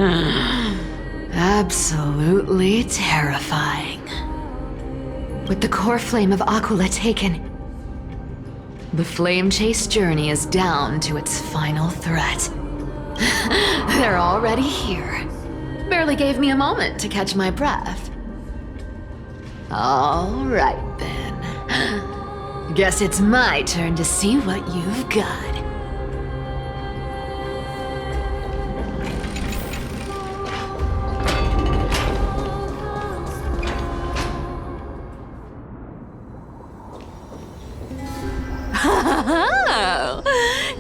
absolutely terrifying. With the core flame of Aquila taken, the flame chase journey is down to its final threat. They're already here. Barely gave me a moment to catch my breath. All right then. Guess it's my turn to see what you've got.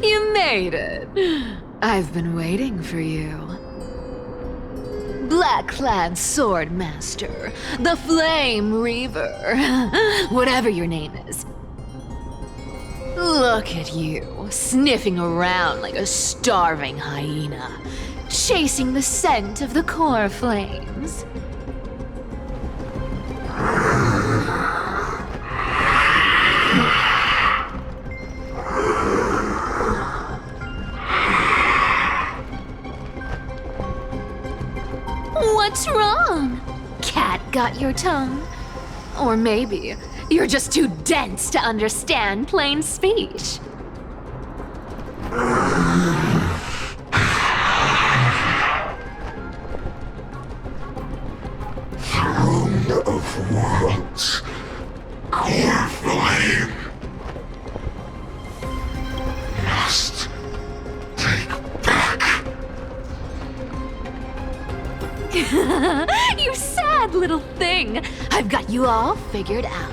You made it. I've been waiting for you. Black-clad Swordmaster, the Flame Reaver, whatever your name is. Look at you, sniffing around like a starving hyena, chasing the scent of the core flames. What's wrong? Cat got your tongue? Or maybe you're just too dense to understand plain speech. Throne of Worlds, core flame. Must take back. You sad little thing. I've got you all figured out.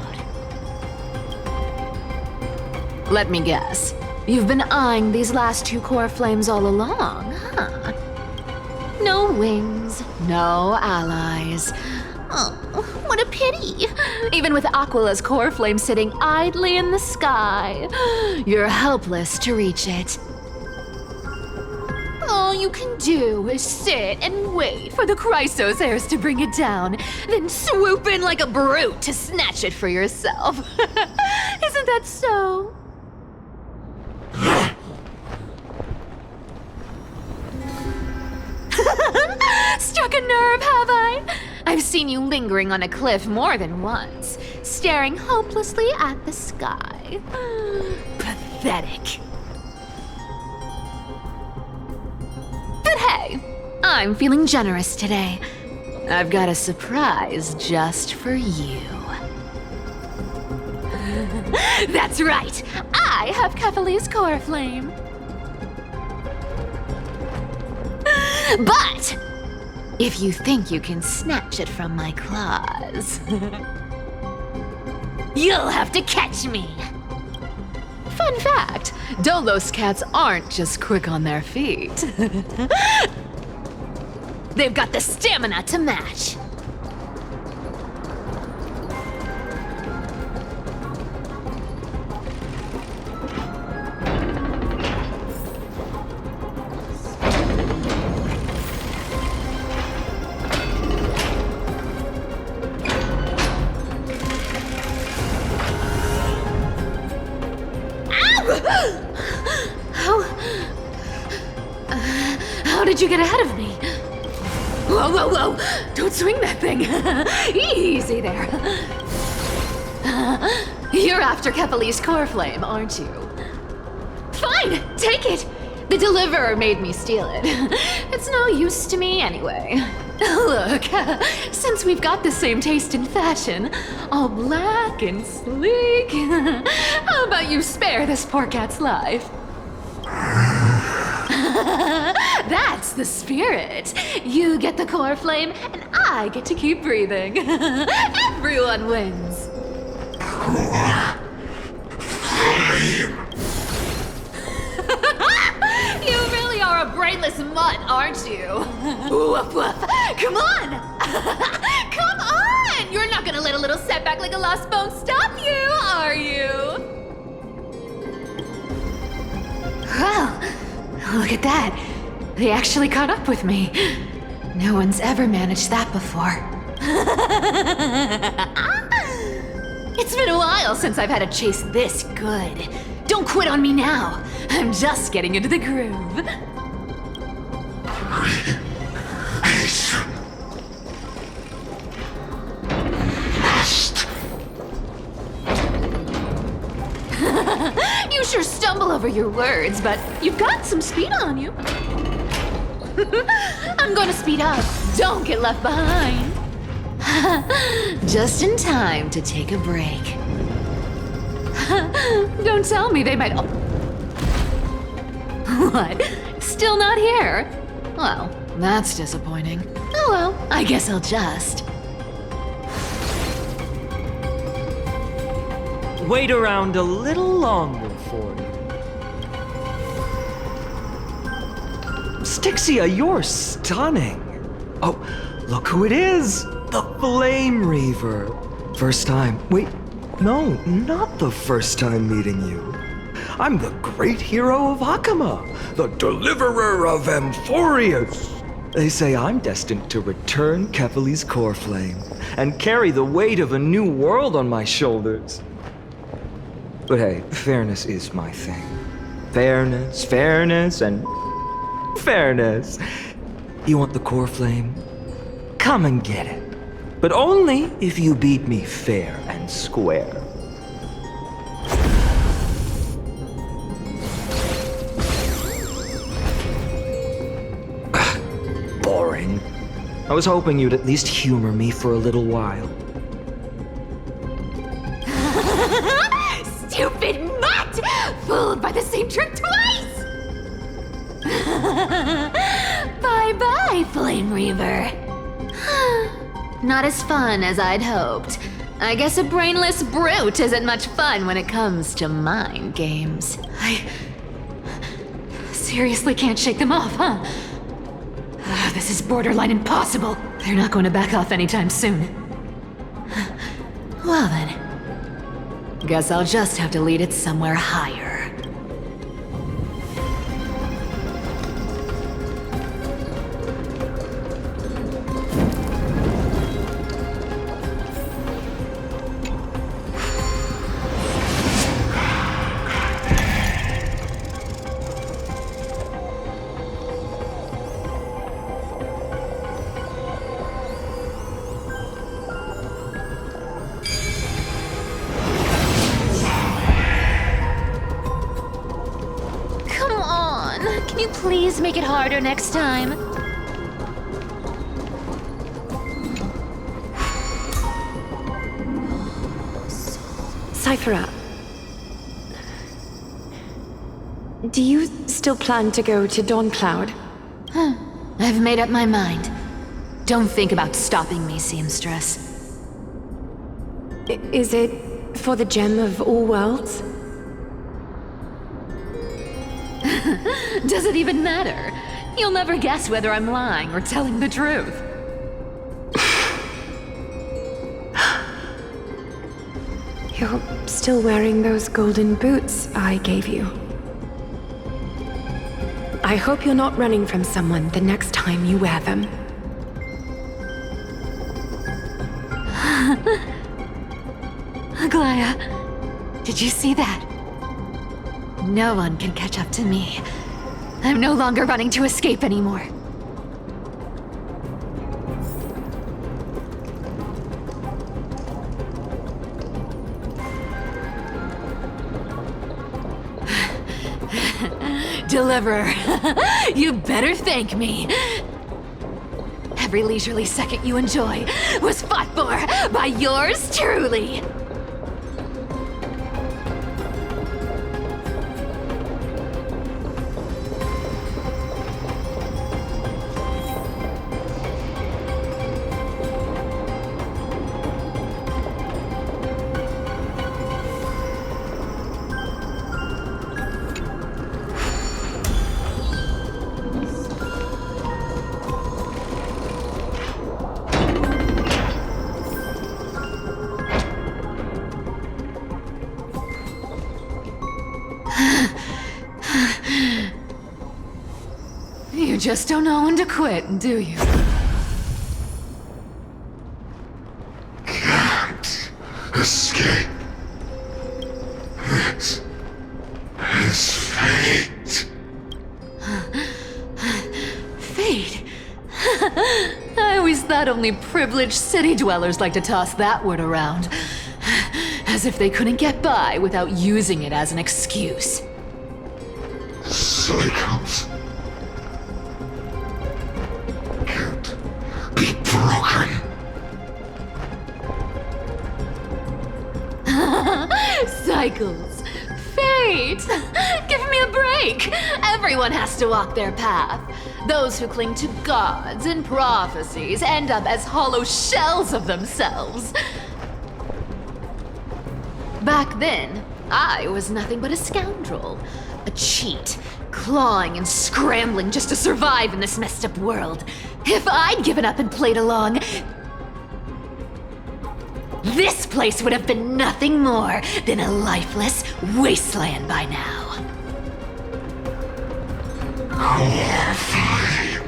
Let me guess. You've been eyeing these last two core flames all along, huh? No wings, no allies. Oh, what a pity. Even with Aquila's core flame sitting idly in the sky, you're helpless to reach it. All you can do is sit and wait for the Chrysos heirs to bring it down, then swoop in like a brute to snatch it for yourself. Isn't that so? Struck a nerve, have I? I've seen you lingering on a cliff more than once, staring hopelessly at the sky. Pathetic. But hey, I'm feeling generous today. I've got a surprise just for you. That's right, I have Kephalie's core flame. But if you think you can snatch it from my claws, you'll have to catch me. Fun fact, Dolos cats aren't just quick on their feet. They've got the stamina to match. How did you get ahead of me? Whoa, whoa, whoa! Don't swing that thing! Easy there. You're after Kephalie's core flame, aren't you? Fine, take it! The deliverer made me steal it. It's no use to me anyway. Look, since we've got the same taste in fashion, all black and sleek, how about you spare this poor cat's life? That's the spirit. You get the core flame, and I get to keep breathing. Everyone wins. You really are a brainless mutt, aren't you? Woof woof. Come on! Come on! You're not gonna let a little setback like a lost bone stop you, are you? Well, look at that. They actually caught up with me. No one's ever managed that before. It's been a while since I've had a chase this good. Don't quit on me now. I'm just getting into the groove. You sure stumble over your words, but you've got some speed on you. I'm gonna speed up. Don't get left behind. Just in time to take a break. Don't tell me they might... What? Still not here? Well, that's disappointing. Oh well, I guess I'll just... Wait around a little longer for you. Styxia, you're stunning. Oh, look who it is. The Flame Reaver. First time. Wait, no, not the first time meeting you. I'm the great hero of Hakama, the deliverer of Amphorius. They say I'm destined to return Kephalie's core flame and carry the weight of a new world on my shoulders. But hey, fairness is my thing. Fairness, and fairness. You want the core flame? Come and get it. But only if you beat me fair and square. Boring. I was hoping you'd at least humor me for a little while. Stupid mutt! Fooled by the same trick twice! Bye-bye, Flame Reaver. Not as fun as I'd hoped. I guess a brainless brute isn't much fun when it comes to mind games. I seriously can't shake them off, huh? This is borderline impossible. They're not going to back off anytime soon. Well then, guess I'll just have to lead it somewhere higher. Please make it harder next time. Cipher, do you still plan to go to Dawncloud? I've made up my mind. Don't think about stopping me, seamstress. Is it for the gem of all worlds? Does it even matter? You'll never guess whether I'm lying or telling the truth. You're still wearing those golden boots I gave you. I hope you're not running from someone the next time you wear them. Aglaea, did you see that? No one can catch up to me. I'm no longer running to escape anymore. Deliverer, you better thank me. Every leisurely second you enjoy was fought for by yours truly. You just don't know when to quit, do you? Can't escape. This is fate. Fate? I always thought only privileged city dwellers like to toss that word around. As if they couldn't get by without using it as an excuse. Cycles can't be broken. Cycles. Fate! Give me a break! Everyone has to walk their path. Those who cling to gods and prophecies end up as hollow shells of themselves. Back then, I was nothing but a scoundrel. A cheat, clawing and scrambling just to survive in this messed up world. If I'd given up and played along, this place would have been nothing more than a lifeless wasteland by now. Fine.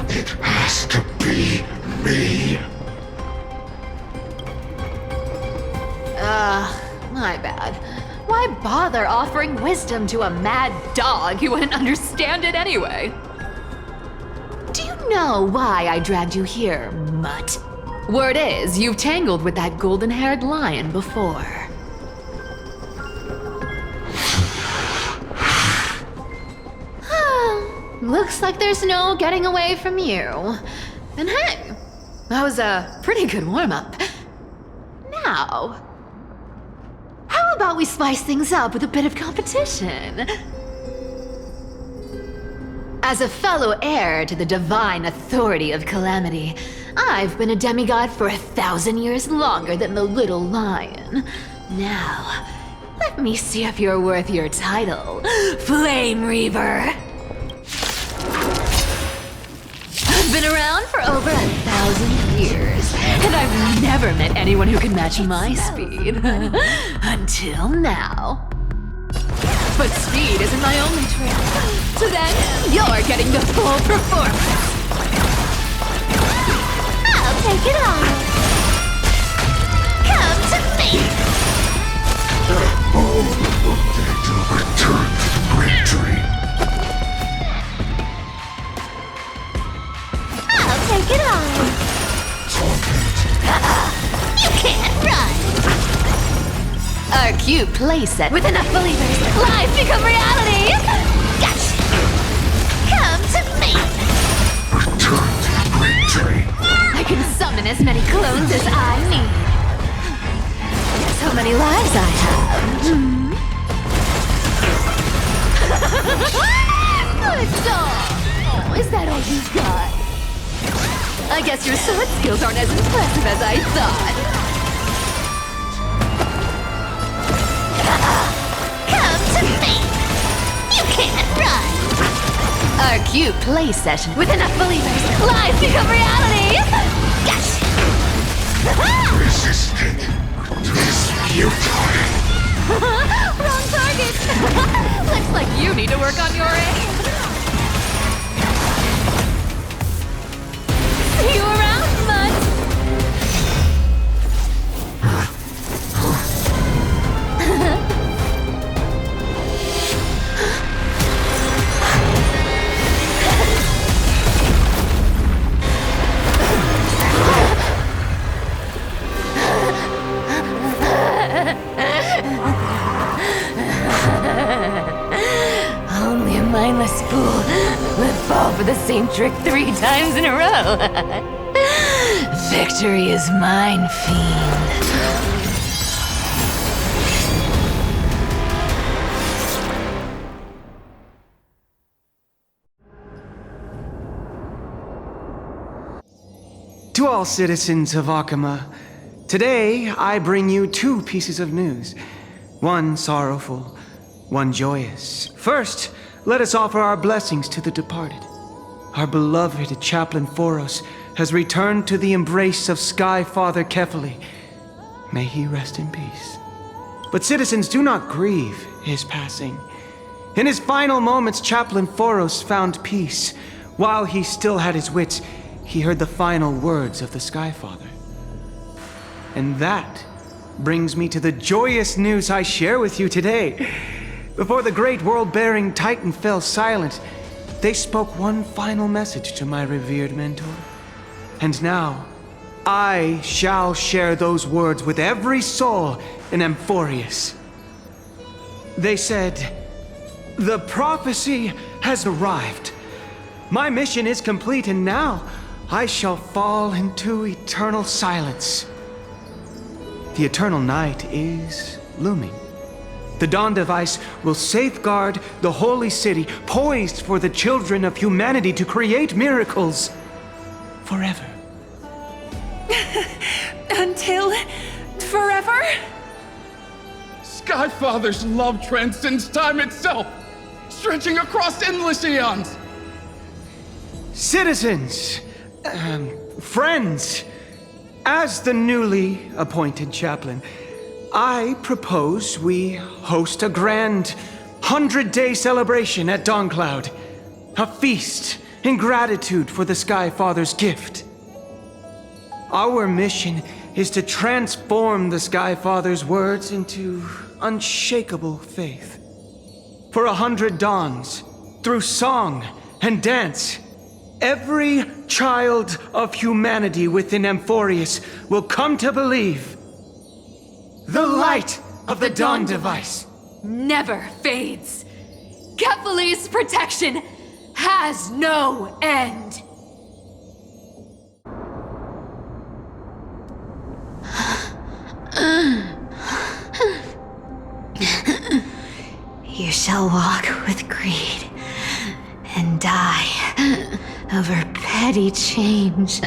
It has to be me. My bad. Why bother offering wisdom to a mad dog who wouldn't understand it anyway? Do you know why I dragged you here, mutt? Word is, you've tangled with that golden-haired lion before. Looks like there's no getting away from you. And hey, that was a pretty good warm-up. Now, how about we spice things up with a bit of competition? As a fellow heir to the divine authority of calamity, I've been a demigod for 1,000 years longer than the little lion. Now, let me see if you're worth your title, Flame Reaver. I've been around for over 1,000 years, and I've never met anyone who can match my speed. Until now. But speed isn't my only trait. So then, you're getting the full performance. I'll take it on. Come to me. All the data return to the great tree. I'll take it on. You can't run. Our cute playset with enough believers, lies become reality! Gotcha. Come to me. Return to the great tree. I can summon as many clones as I need. Guess how many lives I have? Good dog! Oh, is that all you've got? I guess your sword skills aren't as impressive as I thought. Come to me. You can't run. Our cute play session with enough believers, lies become reality! Gotcha. Resisted. Disputed. Wrong target! Looks like you need to work on your aim. See you around, bud! Only a mindless fool would fall for the same trick 3 times in a row. Victory is mine, fiend. To all citizens of Akama, today I bring you 2 pieces of news. One sorrowful, one joyous. First, let us offer our blessings to the departed. Our beloved chaplain Phoros has returned to the embrace of Sky Father Kefali. May he rest in peace. But citizens, do not grieve his passing. In his final moments, Chaplain Phoros found peace. While he still had his wits, he heard the final words of the Sky Father. And that brings me to the joyous news I share with you today. Before the great world-bearing Titan fell silent, they spoke one final message to my revered mentor. And now, I shall share those words with every soul in Amphorius. They said, "The prophecy has arrived. My mission is complete, and now I shall fall into eternal silence." The eternal night is looming. The Dawn Device will safeguard the holy city, poised for the children of humanity to create miracles forever. Until forever? Skyfather's love transcends time itself, stretching across endless eons. Citizens, friends, as the newly appointed chaplain, I propose we host a grand 100-day celebration at Dawncloud. A feast in gratitude for the Sky Father's gift. Our mission is to transform the Sky Father's words into unshakable faith. For 100 dawns, through song and dance, every child of humanity within Amphorius will come to believe the light of the Dawn Device Never fades. Kefali's protection has no end. You shall walk with greed and die over petty change.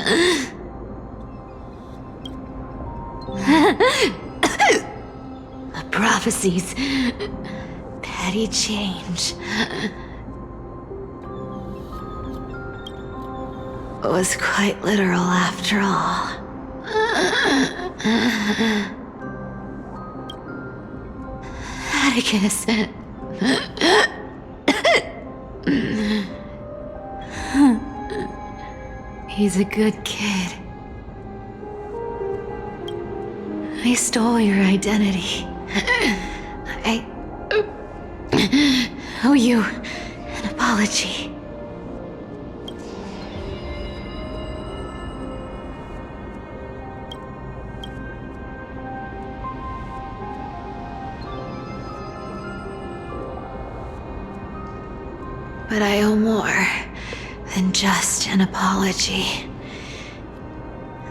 The prophecies. Petty change. Was quite literal after all. Atticus. He's a good kid. I stole your identity. I owe you an apology. But I owe more than just an apology.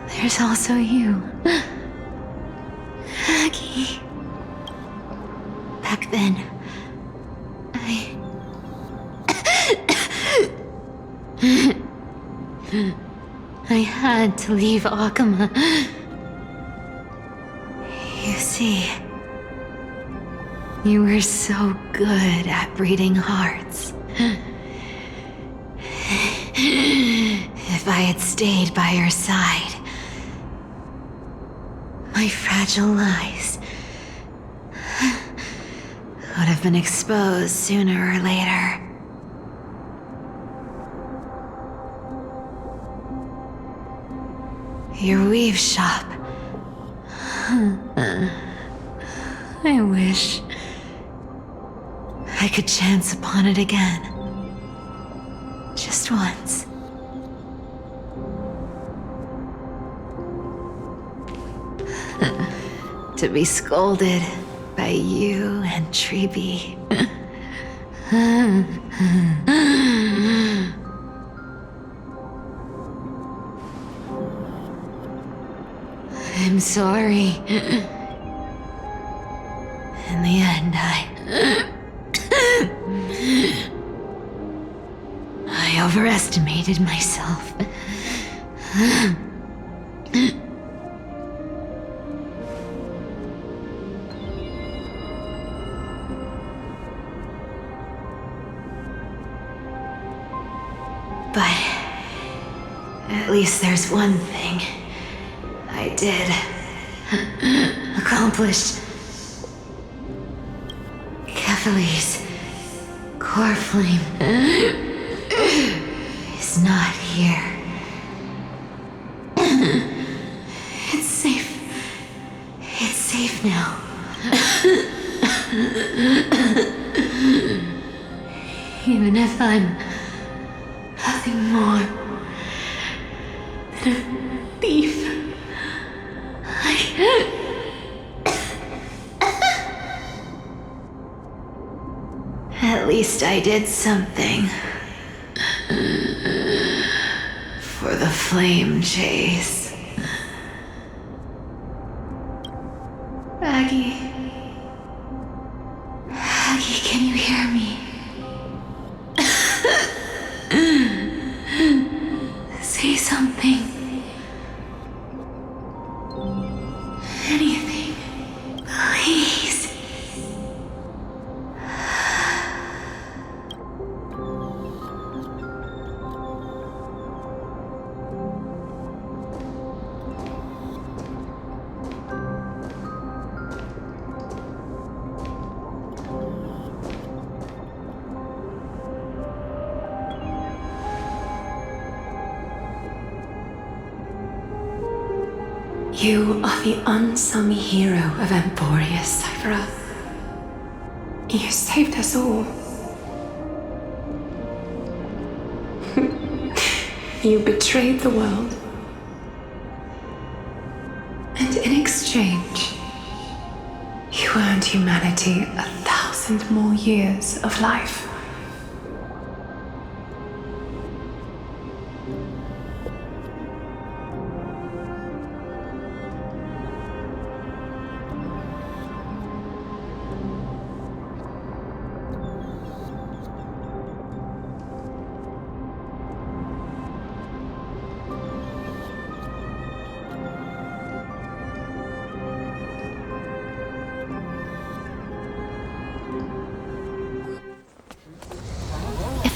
There's also you, Aggie. Back then, I had to leave Akama. You see, you were so good at reading hearts. If I had stayed by your side, my fragile lies would have been exposed sooner or later. Your weave shop. I wish I could chance upon it again. Just once. To be scolded by you and Treeby. I'm sorry. In the end, I overestimated myself. But at least there's one thing I did accomplish. Kephalie's core flame is not here. It's safe. It's safe now. Even if I'm nothing more than a thief, At least I did something for the flame chase. Aggie, can you hear me? Say something. Anything. Please. You are the unsung hero of Emporius, Cypher. You saved us all. You betrayed the world. And in exchange, you earned humanity 1,000 more years of life.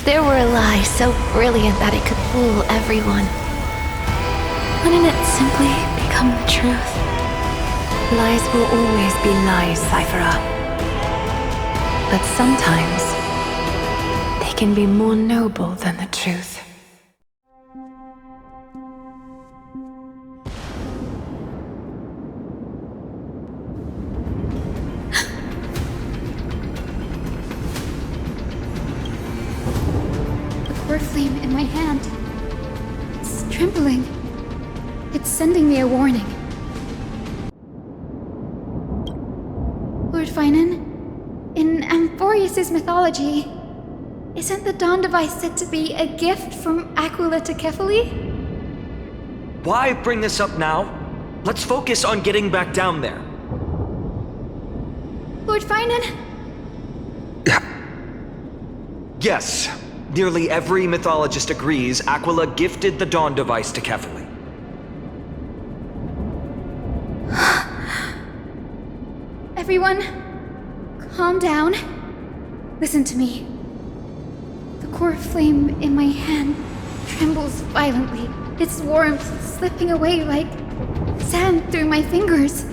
there were lies so brilliant that it could fool everyone, wouldn't it simply become the truth? Lies will always be lies, Cypher. But sometimes they can be more noble than the truth. The flame in my hand. It's trembling. It's sending me a warning. Lord Phainon, in Amphorius' mythology, isn't the Dawn device said to be a gift from Aquila to Kefili? Why bring this up now? Let's focus on getting back down there. Lord Phainon? Yes. Nearly every mythologist agrees Aquila gifted the Dawn device to Kefili. Everyone, calm down. Listen to me. The core flame in my hand trembles violently, its warmth slipping away like sand through my fingers.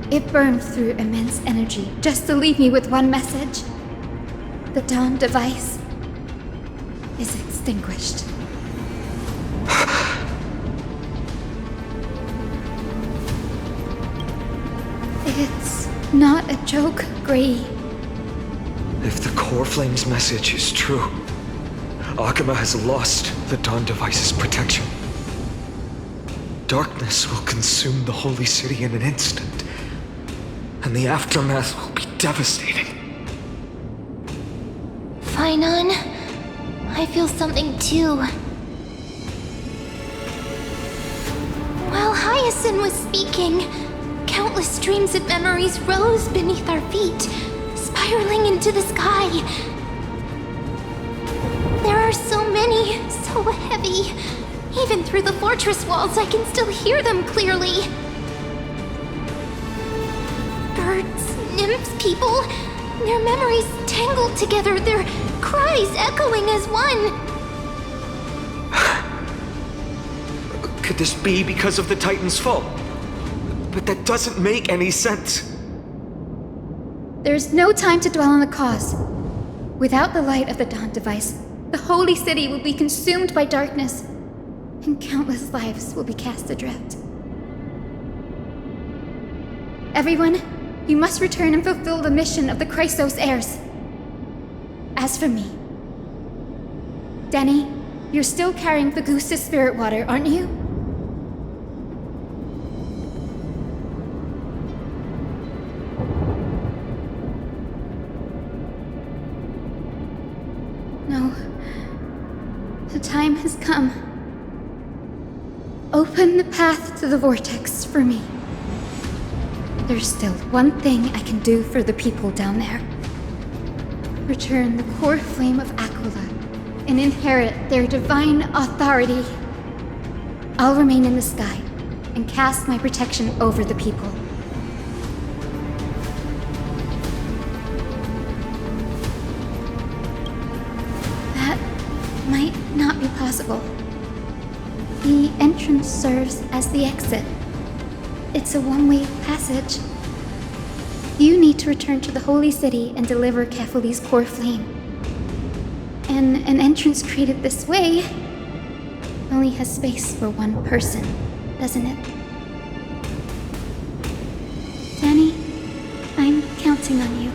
It burns through immense energy just to leave me with one message. The Dawn device is extinguished. It's not a joke, Grey. If the core flame's message is true, Aglia has lost the Dawn device's protection. Darkness will consume the holy city in an instant, and the aftermath will be devastating. Phainon, I feel something too. While Hyacine was speaking, countless streams of memories rose beneath our feet, spiraling into the sky. There are so many, so heavy. Even through the fortress walls, I can still hear them clearly. Birds, nymphs, people, their memories tangled together, their cries echoing as one. Could this be because of the Titan's fall? But that doesn't make any sense. There's no time to dwell on the cause. Without the light of the Dawn device, the holy city will be consumed by darkness, and countless lives will be cast adrift. Everyone, you must return and fulfill the mission of the Chrysos heirs. As for me, Danny, you're still carrying the goose's spirit water, aren't you? No. The time has come. Open the path to the vortex for me. There's still one thing I can do for the people down there. Return the core flame of Aquila and inherit their divine authority. I'll remain in the sky and cast my protection over the people. That might not be possible. The entrance serves as the exit. It's a one-way passage. You need to return to the Holy City and deliver Kefili's core flame. And an entrance created this way only has space for one person, doesn't it? Danny, I'm counting on you.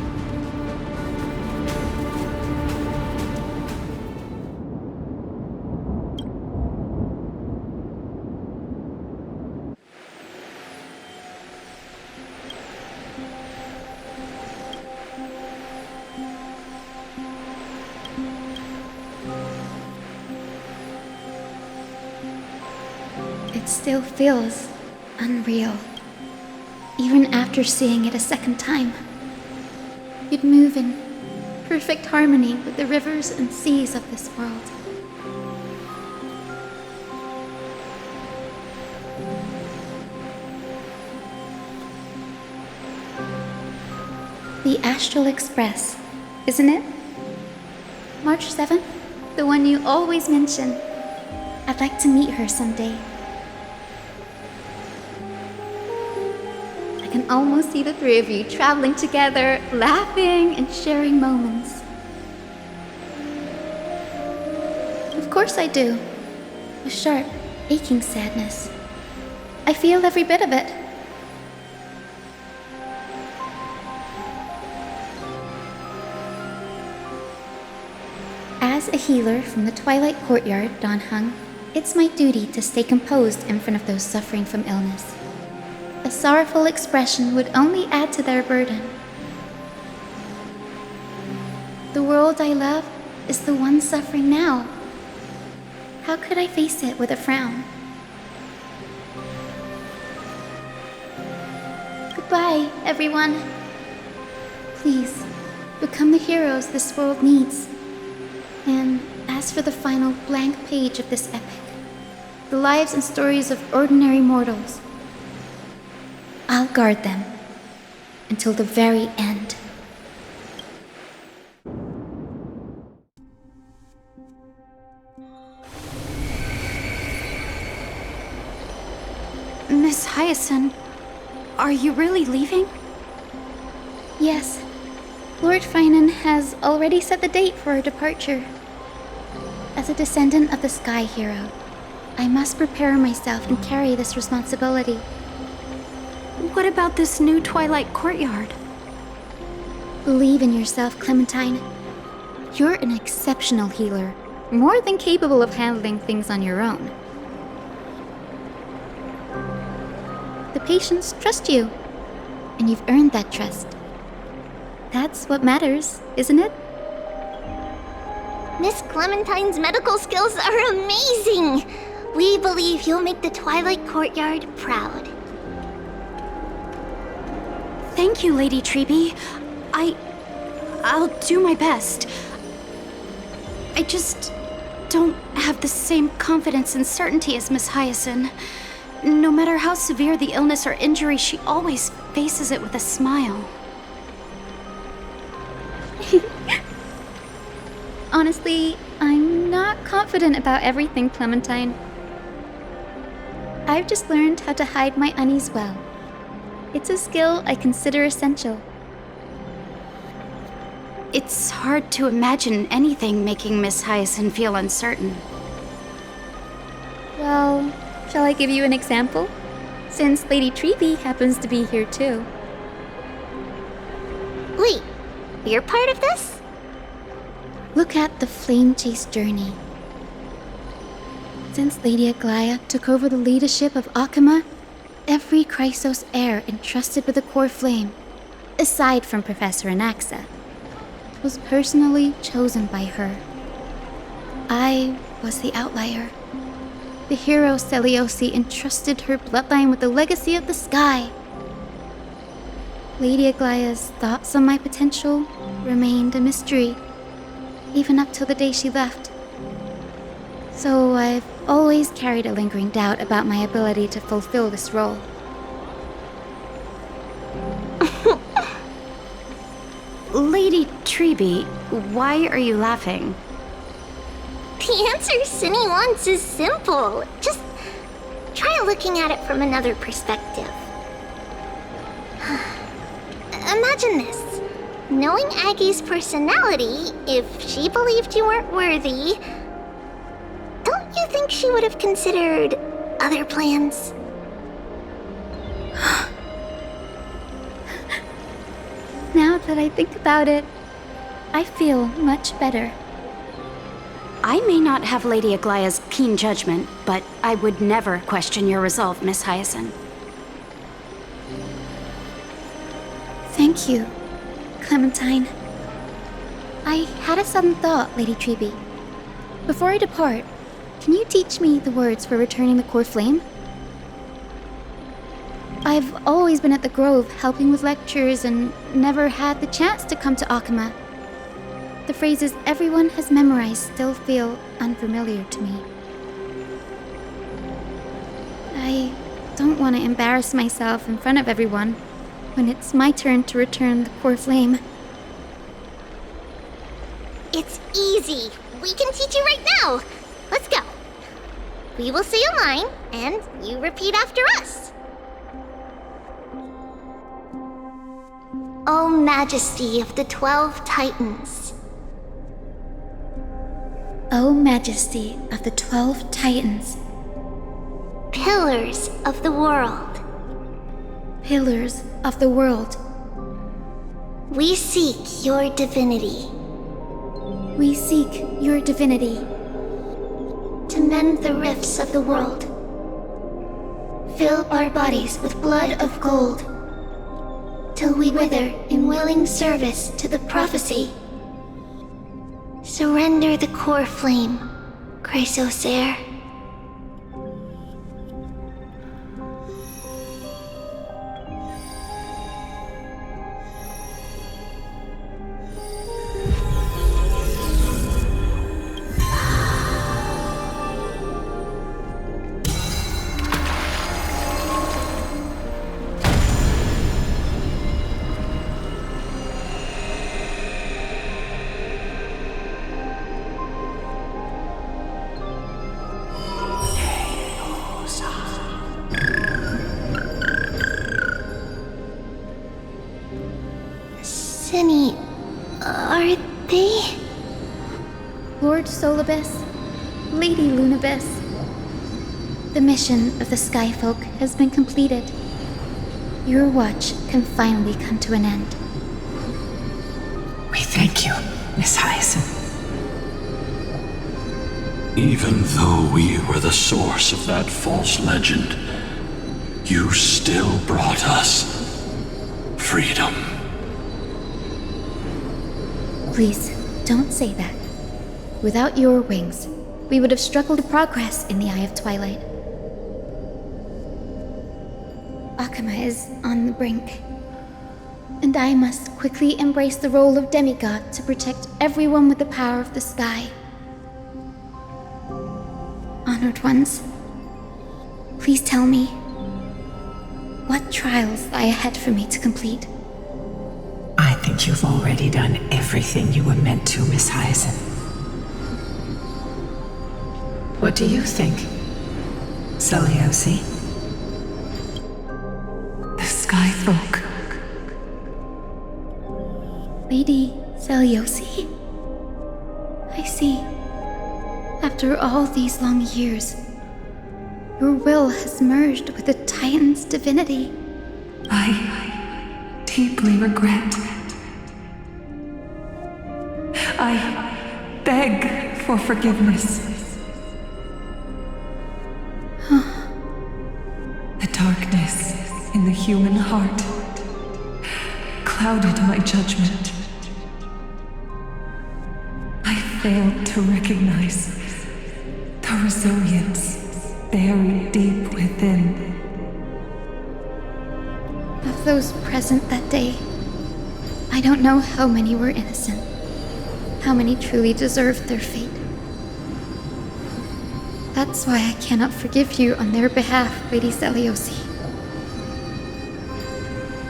It still feels unreal, even after seeing it a second time. You'd move in perfect harmony with the rivers and seas of this world. The Astral Express, isn't it? March 7th? The one you always mention. I'd like to meet her someday. I can almost see the three of you traveling together, laughing and sharing moments. Of course I do. A sharp, aching sadness. I feel every bit of it. As a healer from the Twilight Courtyard, Dan Heng, it's my duty to stay composed in front of those suffering from illness. A sorrowful expression would only add to their burden. The world I love is the one suffering now. How could I face it with a frown? Goodbye, everyone. Please, become the heroes this world needs. And as for the final blank page of this epic, the lives and stories of ordinary mortals, I'll guard them until the very end. Miss Hyacine, are you really leaving? Yes. Lord Phainon has already set the date for our departure. As a descendant of the Sky Hero, I must prepare myself and carry this responsibility. What about this new Twilight Courtyard? Believe in yourself, Clementine. You're an exceptional healer, more than capable of handling things on your own. The patients trust you, and you've earned that trust. That's what matters, isn't it? Miss Clementine's medical skills are amazing! We believe you'll make the Twilight Courtyard proud. Thank you, Lady Treby. I'll do my best. I just don't have the same confidence and certainty as Miss Hyacine. No matter how severe the illness or injury, she always faces it with a smile. Honestly, I'm not confident about everything, Clementine. I've just learned how to hide my unease well. It's a skill I consider essential. It's hard to imagine anything making Miss Hyacine feel uncertain. Well, shall I give you an example? Since Lady Treby happens to be here too. Wait, you're part of this? Look at the Flame Chase journey. Since Lady Aglaea took over the leadership of Akama, every Chrysos heir entrusted with the core flame, aside from Professor Anaxa, was personally chosen by her. I was the outlier. The hero Seliosi entrusted her bloodline with the legacy of the sky. Lady Aglaea's thoughts on my potential remained a mystery, even up till the day she left. So I've always carried a lingering doubt about my ability to fulfill this role. Lady Treby, why are you laughing? The answer Cindy wants is simple. Just try looking at it from another perspective. Imagine this. Knowing Aggie's personality, if she believed you weren't worthy, don't you think she would have considered other plans? Now that I think about it, I feel much better. I may not have Lady Aglaea's keen judgment, but I would never question your resolve, Miss Hyacine. Thank you, Clementine. I had a sudden thought, Lady Treby. Before I depart, can you teach me the words for returning the core flame? I've always been at the Grove helping with lectures and never had the chance to come to Akama. The phrases everyone has memorized still feel unfamiliar to me. I don't want to embarrass myself in front of everyone when it's my turn to return the core flame. It's easy. We can teach you right now. Let's go. We will say a line, and you repeat after us. O Majesty of the 12 Titans. O Majesty of the 12 Titans. Pillars of the world. Pillars of the world. We seek your divinity. We seek your divinity. To mend the rifts of the world. Fill our bodies with blood of gold. Till we wither in willing service to the prophecy. Surrender the core flame, Chrysosair. Cinny, are they? Lord Solibus, Lady Lunibus, the mission of the Skyfolk has been completed. Your watch can finally come to an end. We thank you, Miss Hyacinth. Even though we were the source of that false legend, you still brought us freedom. Please, don't say that. Without your wings, we would have struggled to progress in the Eye of Twilight. Akama is on the brink, and I must quickly embrace the role of demigod to protect everyone with the power of the sky. Honored ones, please tell me, what trials lie ahead for me to complete? I think you've already done everything you were meant to, Miss Hyacinth. What do you think, Celiosi? The Skyfolk. Lady Celiosi? I see. After all these long years, your will has merged with the Titan's divinity. I deeply regret. I beg for forgiveness. The darkness in the human heart clouded my judgment. I failed to recognize the resilience buried deep within. Of those present that day, I don't know how many were innocent, how many truly deserved their fate. That's why I cannot forgive you on their behalf, Lady Celiosi.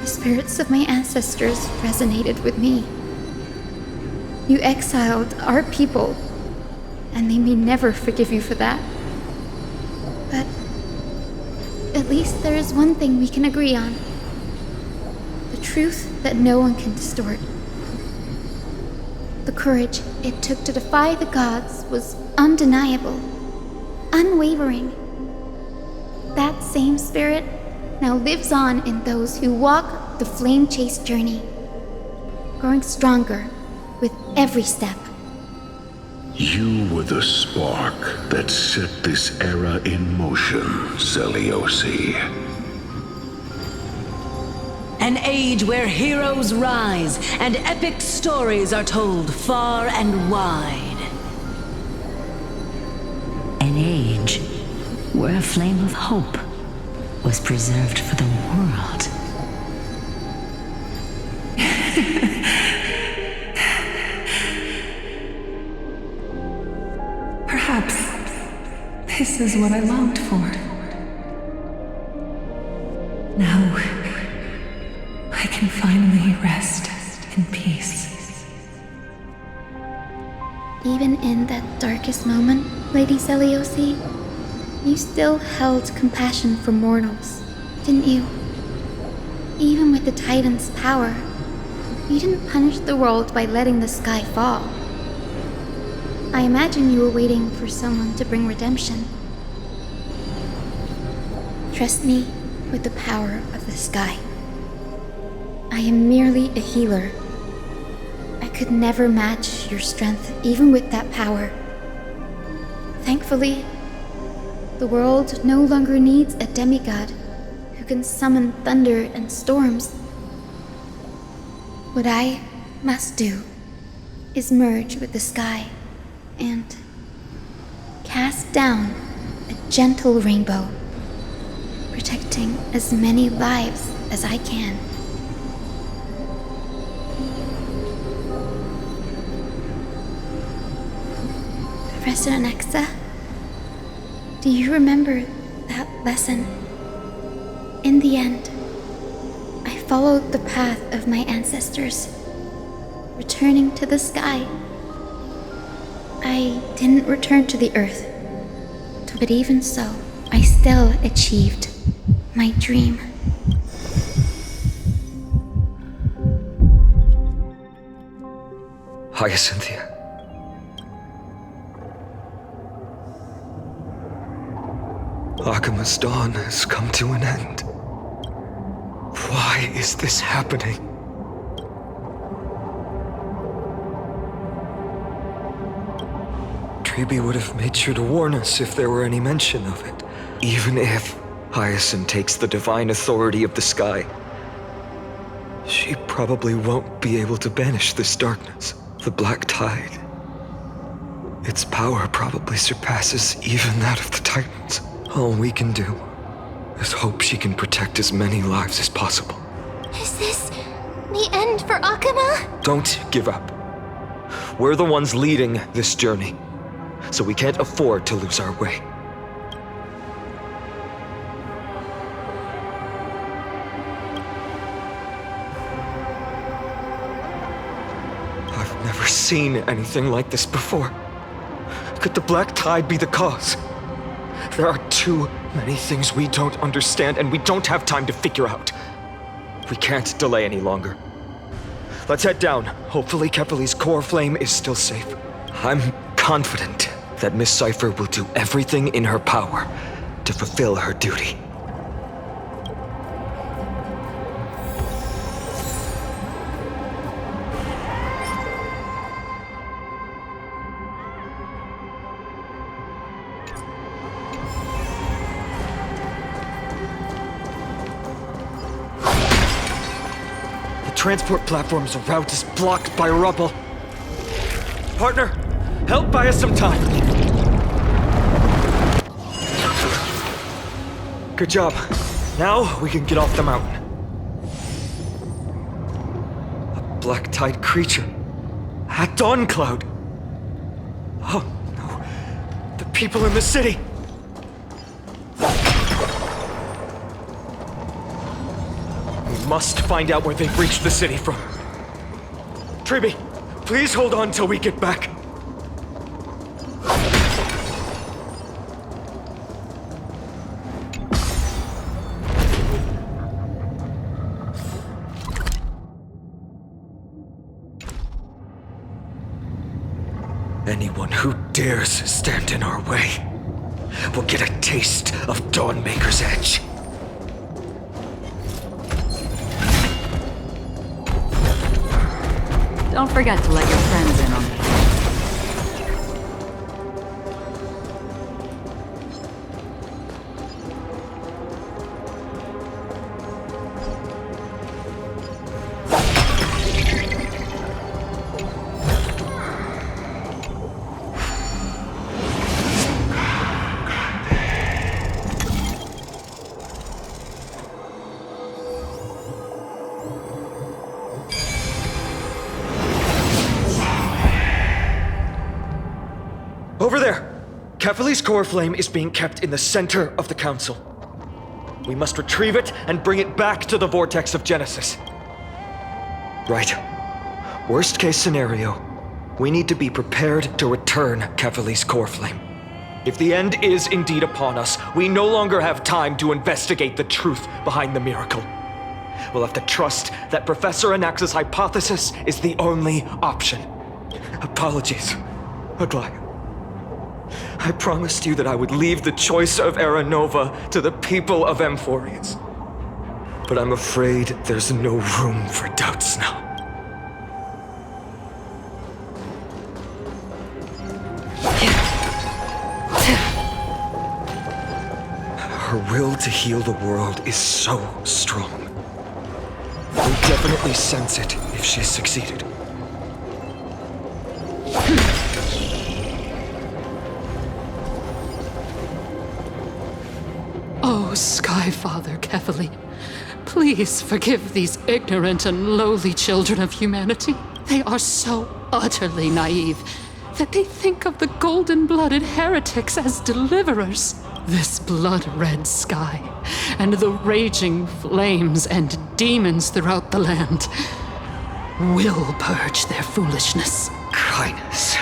The spirits of my ancestors resonated with me. You exiled our people, and they may never forgive you for that. But at least there is one thing we can agree on. The truth that no one can distort. The courage it took to defy the gods was undeniable, unwavering. That same spirit now lives on in those who walk the flame-chased journey, growing stronger with every step. You were the spark that set this era in motion, Celiosi. An age where heroes rise and epic stories are told far and wide. An age where a flame of hope was preserved for the world. Perhaps this is what I longed for. Now, I can finally rest in peace. Even in that darkest moment, Lady Seliosi, you still held compassion for mortals, didn't you? Even with the Titan's power, you didn't punish the world by letting the sky fall. I imagine you were waiting for someone to bring redemption. Trust me with the power of the sky. I am merely a healer. I could never match your strength, even with that power. Thankfully, the world no longer needs a demigod who can summon thunder and storms. What I must do is merge with the sky and cast down a gentle rainbow, protecting as many lives as I can. Professor Nexa, do you remember that lesson? In the end, I followed the path of my ancestors, returning to the sky. I didn't return to the earth, but even so, I still achieved my dream. Hyacinthia. Akima's dawn has come to an end. Why is this happening? Treeby would have made sure to warn us if there were any mention of it. Even if Hyacin takes the divine authority of the sky, she probably won't be able to banish this darkness. The Black Tide. Its power probably surpasses even that of the Titans. All we can do is hope she can protect as many lives as possible. Is this the end for Akama? Don't give up. We're the ones leading this journey, so we can't afford to lose our way. I've never seen anything like this before. Could the Black Tide be the cause? There are too many things we don't understand, and we don't have time to figure out. We can't delay any longer. Let's head down. Hopefully Kepali's core flame is still safe. I'm confident that Miss Cipher will do everything in her power to fulfill her duty. Transport platform's route is blocked by rubble. Partner, help buy us some time. Good job. Now we can get off the mountain. A Black Tide creature. At Dawn Cloud. Oh no. The people in the city. Must find out where they've reached the city from. Treeby, please hold on till we get back. Anyone who dares stand in our way will get a taste of Dawnmaker's edge. Don't forget to let your friends in on it. Over there! Kepali's core flame is being kept in the center of the council. We must retrieve it and bring it back to the Vortex of Genesis. Right. Worst case scenario, We need to be prepared to return Kefali's core flame. If the end is indeed upon us, we no longer have time to investigate the truth behind the miracle. We'll have to trust that Professor Anaxa's hypothesis is the only option. Apologies, Aglaea. I promised you that I would leave the choice of Era Nova to the people of Amphorius. But I'm afraid there's no room for doubts now. Her will to heal the world is so strong. We'll definitely sense it if she's succeeded. Oh, Skyfather Kefali, please forgive these ignorant and lowly children of humanity. They are so utterly naive that they think of the golden-blooded heretics as deliverers. This blood-red sky, and the raging flames and demons throughout the land will purge their foolishness. Caenis.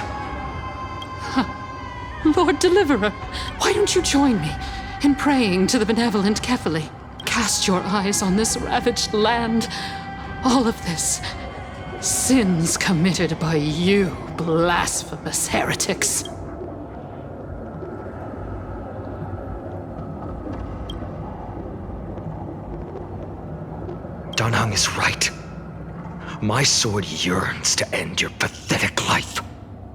Lord Deliverer, why don't you join me in praying to the benevolent Kefali? Cast your eyes on this ravaged land. All of this, sins committed by you, blasphemous heretics. Dan Heng is right. My sword yearns to end your pathetic life.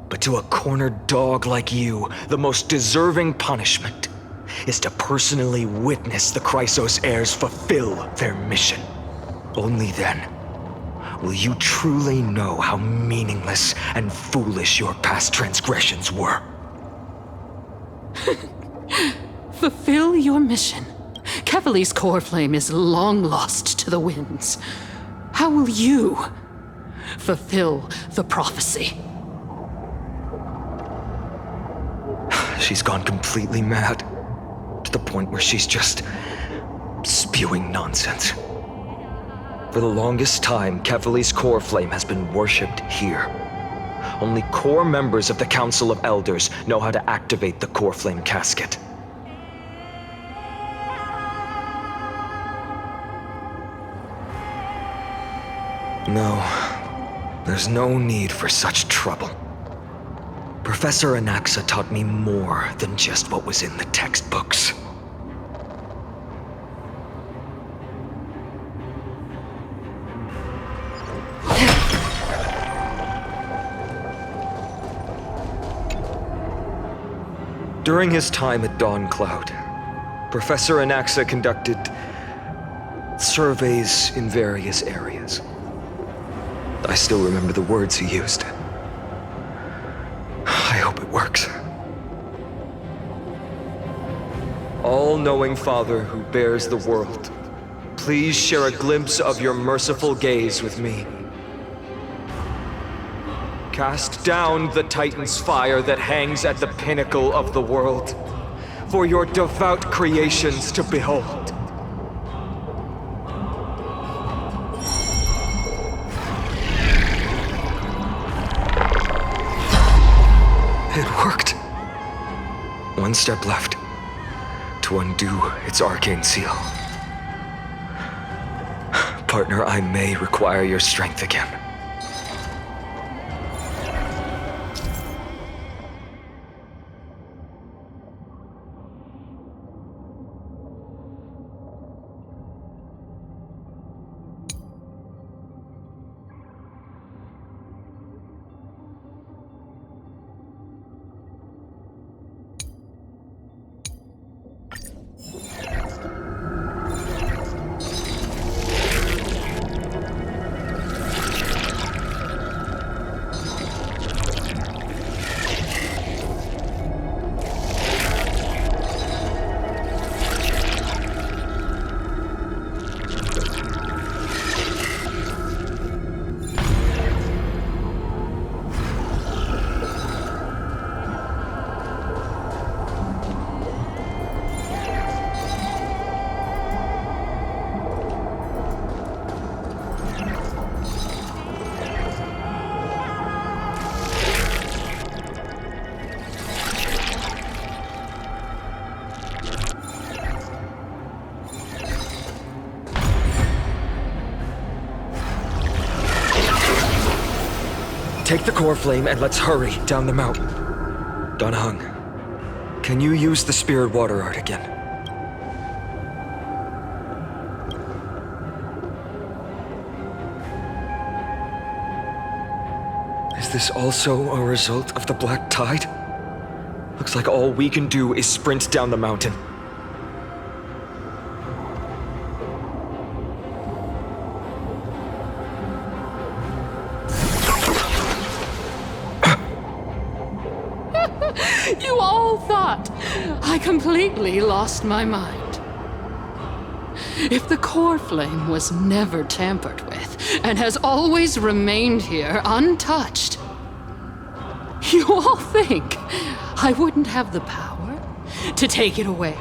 But to a cornered dog like you, the most deserving punishment is to personally witness the Chrysos heirs fulfill their mission. Only then will you truly know how meaningless and foolish your past transgressions were. Fulfill your mission. Kefali's core flame is long lost to the winds. How will you fulfill the prophecy? She's gone completely mad, to the point where she's just spewing nonsense. For the longest time, Kefali's core flame has been worshipped here. Only core members of the Council of Elders know how to activate the core flame casket. No, there's no need for such trouble. Professor Anaxa taught me more than just what was in the textbooks. During his time at Dawn Cloud, Professor Anaxa conducted surveys in various areas. I still remember the words he used. I hope it works. All-knowing Father who bears the world, please share a glimpse of your merciful gaze with me. Cast down the Titan's fire that hangs at the pinnacle of the world, for your devout creations to behold. It worked. One step left to undo its arcane seal. Partner, I may require your strength again. Take the core flame and let's hurry down the mountain. Dan Heng, can you use the spirit water art again? Is this also a result of the black tide? Looks like all we can do is sprint down the mountain. You all thought I completely lost my mind. If the core flame was never tampered with and has always remained here untouched, you all think I wouldn't have the power to take it away?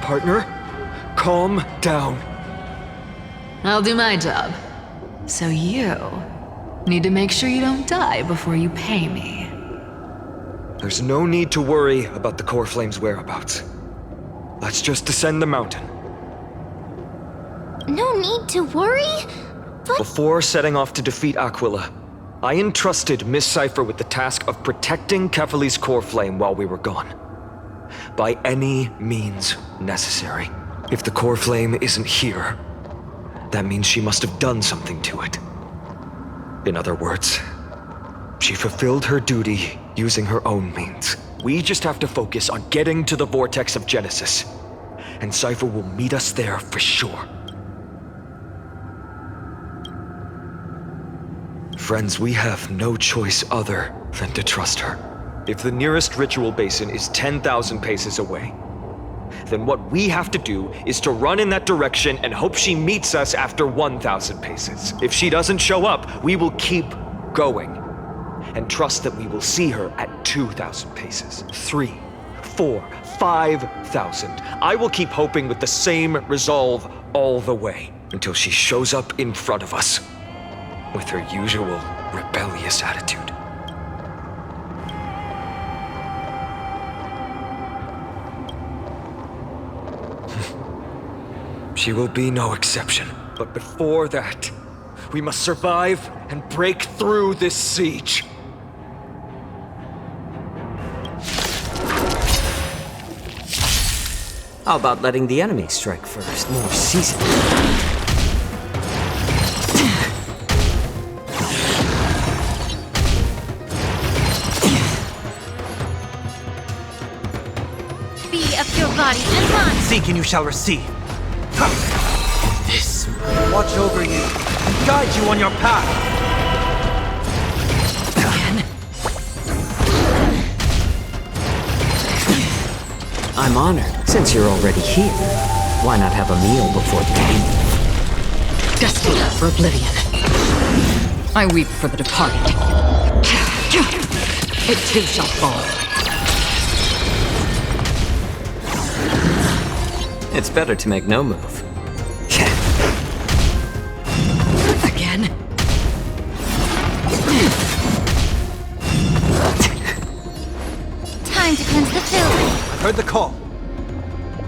Partner, calm down. I'll do my job. So you need to make sure you don't die before you pay me. There's no need to worry about the core flame's whereabouts. Let's just descend the mountain. No need to worry? But Before setting off to defeat Aquila, I entrusted Miss Cipher with the task of protecting Kefali's core flame while we were gone. By any means necessary. If the core flame isn't here, that means she must have done something to it. In other words, she fulfilled her duty using her own means. We just have to focus on getting to the Vortex of Genesis, and Cipher will meet us there for sure. Friends, we have no choice other than to trust her. If the nearest ritual basin is 10,000 paces away, then what we have to do is to run in that direction and hope she meets us after 1,000 paces. If she doesn't show up, we will keep going and trust that we will see her at 2,000 paces, 3, 4, 5,000. I will keep hoping with the same resolve all the way until she shows up in front of us with her usual rebellious attitude. She will be no exception. But before that, we must survive and break through this siege. How about letting the enemy strike first? More seasoned. Be of your body and mind. Seek and you shall receive. This will watch over you and guide you on your path. I'm honored. Since you're already here, why not have a meal before you leave? Destined for oblivion. I weep for the departed. It too shall fall. It's better to make no move. Again? Time to cleanse the Philia. I heard the call.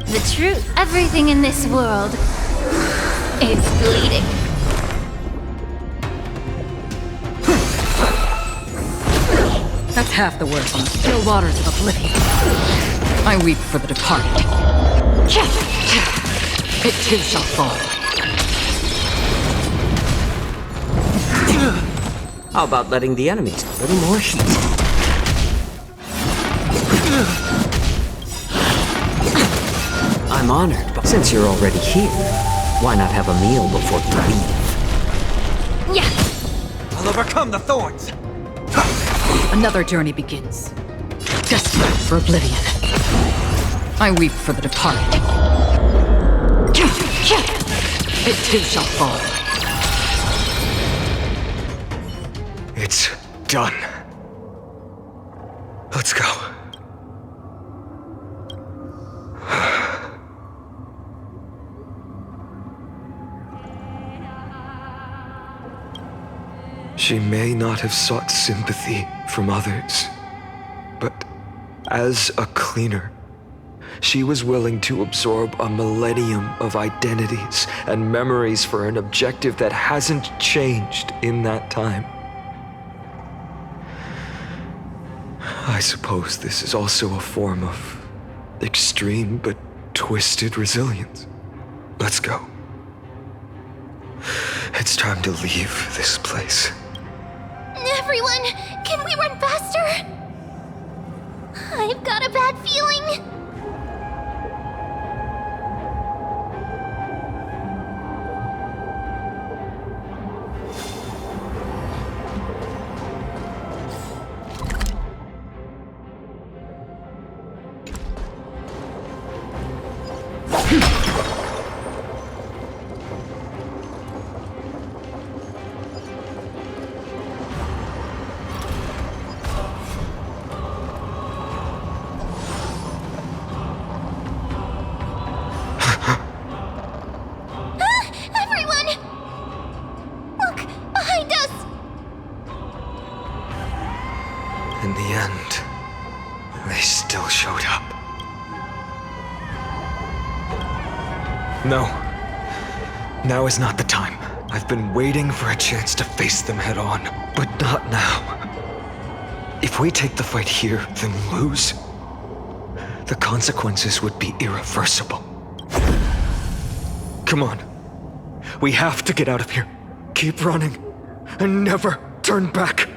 The truth. Everything in this world is bleeding. That's half the work on the still waters of oblivion. I weep for the departed. It too shall fall. How about letting the enemies a little more heat? I'm honored, but since you're already here, why not have a meal before you leave? Yeah. I'll overcome the thorns. Another journey begins. Destined for oblivion. I weep for the departed. It too shall fall. It's done. Let's go. She may not have sought sympathy from others, but as a cleaner, she was willing to absorb a millennium of identities and memories for an objective that hasn't changed in that time. I suppose this is also a form of extreme but twisted resilience. Let's go. It's time to leave this place. Everyone, can we run faster? I've got a bad feeling. In the end, they still showed up. No. Now is not the time. I've been waiting for a chance to face them head on, but not now. If we take the fight here, then lose, the consequences would be irreversible. Come on. We have to get out of here. Keep running, and never turn back.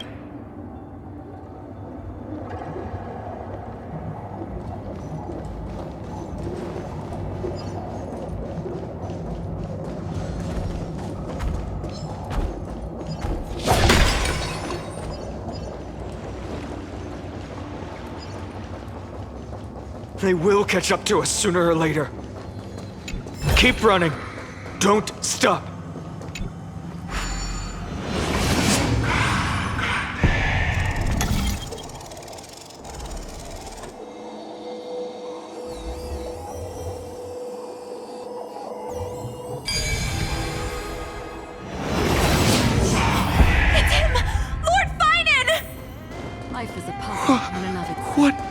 They will catch up to us sooner or later. Keep running. Don't stop. It's him! Lord Phainon! Life is a puzzle in and of itself. What?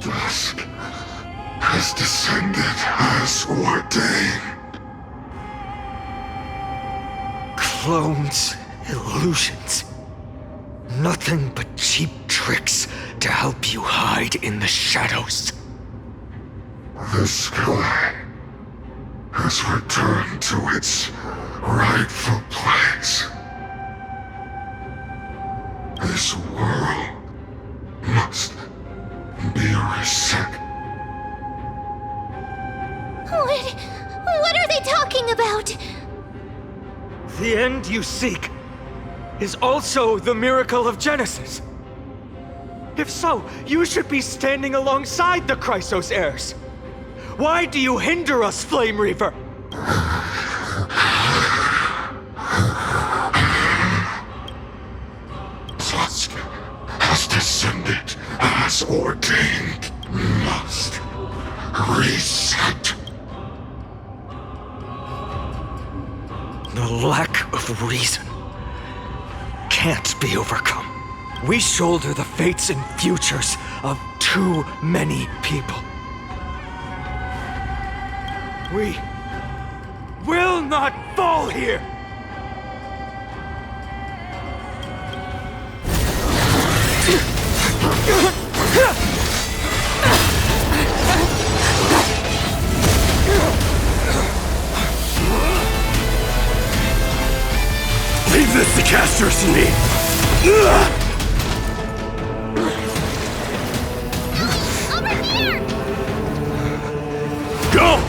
Dusk has descended as ordained. Clones, illusions. Nothing but cheap tricks to help you hide in the shadows. The sky has returned to its rightful place. This world must be reset. What are they talking about? The end you seek is also the miracle of Genesis. If so, you should be standing alongside the Chrysos heirs. Why do you hinder us, Flame Reaver? Dusk has descended as ordained. Must reset. The lack of reason can't be overcome. We shoulder the fates and futures of too many people. We will not fall here! Leave this to casters and me. Over here! Go!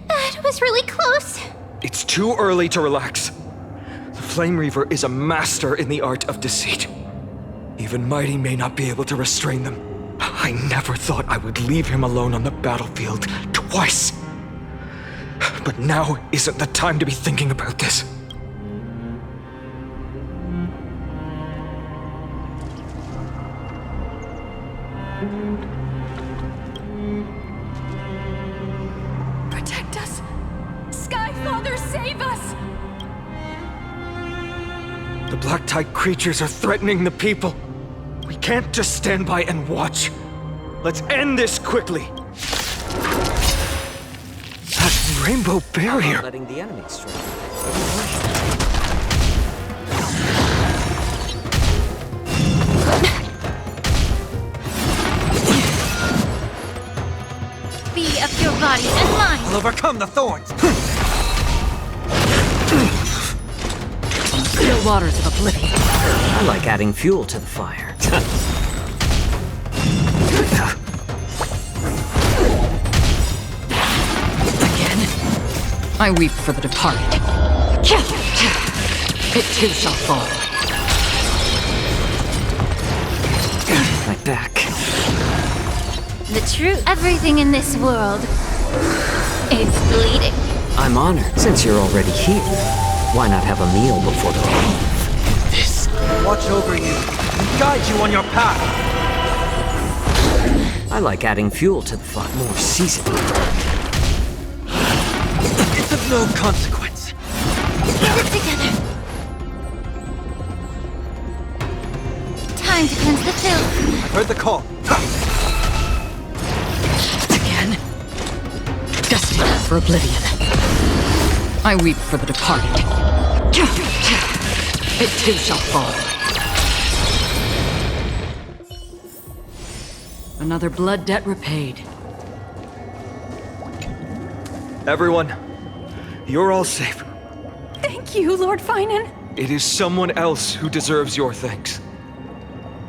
That was really close. It's too early to relax. The Flame Reaver is a master in the art of deceit. Even Mighty may not be able to restrain them. I never thought I would leave him alone on the battlefield twice. But now isn't the time to be thinking about this. Protect us! Sky Father, save us! The black tide creatures are threatening the people. We can't just stand by and watch. Let's end this quickly. That rainbow barrier. Letting the enemy strike. Be of your body and mind. I'll overcome the thorns. Still waters of oblivion. I like adding fuel to the fire. Again, I weep for the departed. It too shall fall. My back. The truth. Everything in this world is bleeding. I'm honored. Since you're already here, why not have a meal before the leave? This watch over you and guide you on your path. I like adding fuel to the fire. More seasoning. It's of no consequence. Get it together. Time to cleanse the filth. I've heard the call. Again, destined for oblivion. I weep for the departed. It too shall fall. Another blood debt repaid. Everyone, you're all safe. Thank you, Lord Phainon. It is someone else who deserves your thanks.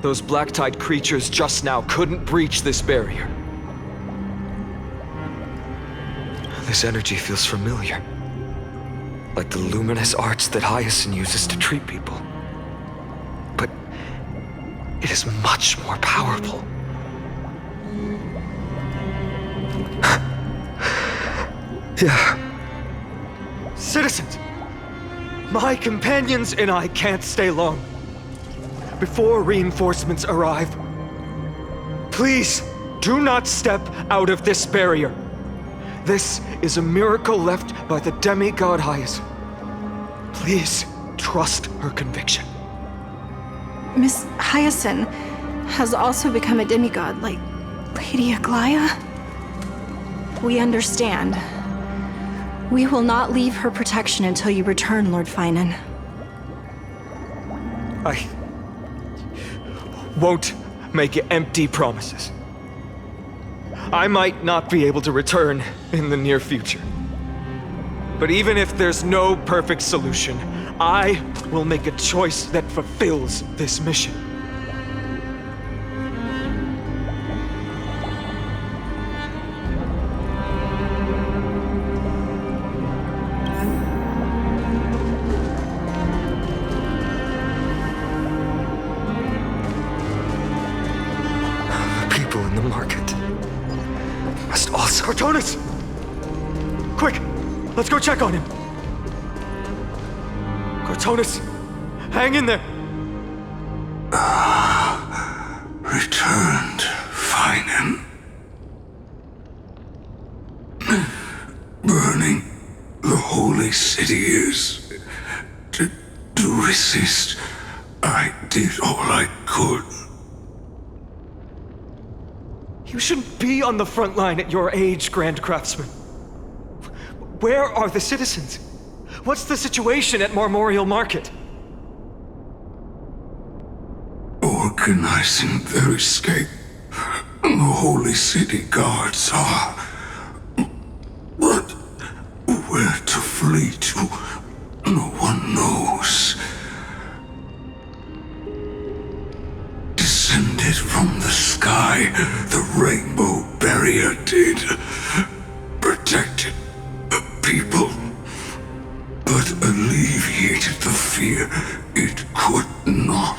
Those black tide creatures just now couldn't breach this barrier. This energy feels familiar. Like the luminous arts that Hyacine uses to treat people. But it is much more powerful. Yeah. Citizens! My companions and I can't stay long. Before reinforcements arrive, please do not step out of this barrier. This is a miracle left by the demigod Hyacine. Please trust her conviction. Miss Hyacine has also become a demigod, like Lady Aglaea. We understand. We will not leave her protection until you return, Lord Phainon. I won't make empty promises. I might not be able to return in the near future. But even if there's no perfect solution, I will make a choice that fulfills this mission. People in the market must also... Cortonus! Quick! Let's go check on him! Cortonus! Hang in there! Returned, Phainon. Burning the holy city is... To resist, I did all I could. You shouldn't be on the front line at your age, Grand Craftsman. Where are the citizens? What's the situation at Memorial Market? Organizing their escape. The holy city guards are... But where to flee to, no one knows. Descended from the sky, the rainbow barrier did. Protected the people, but alleviated the fear it could not.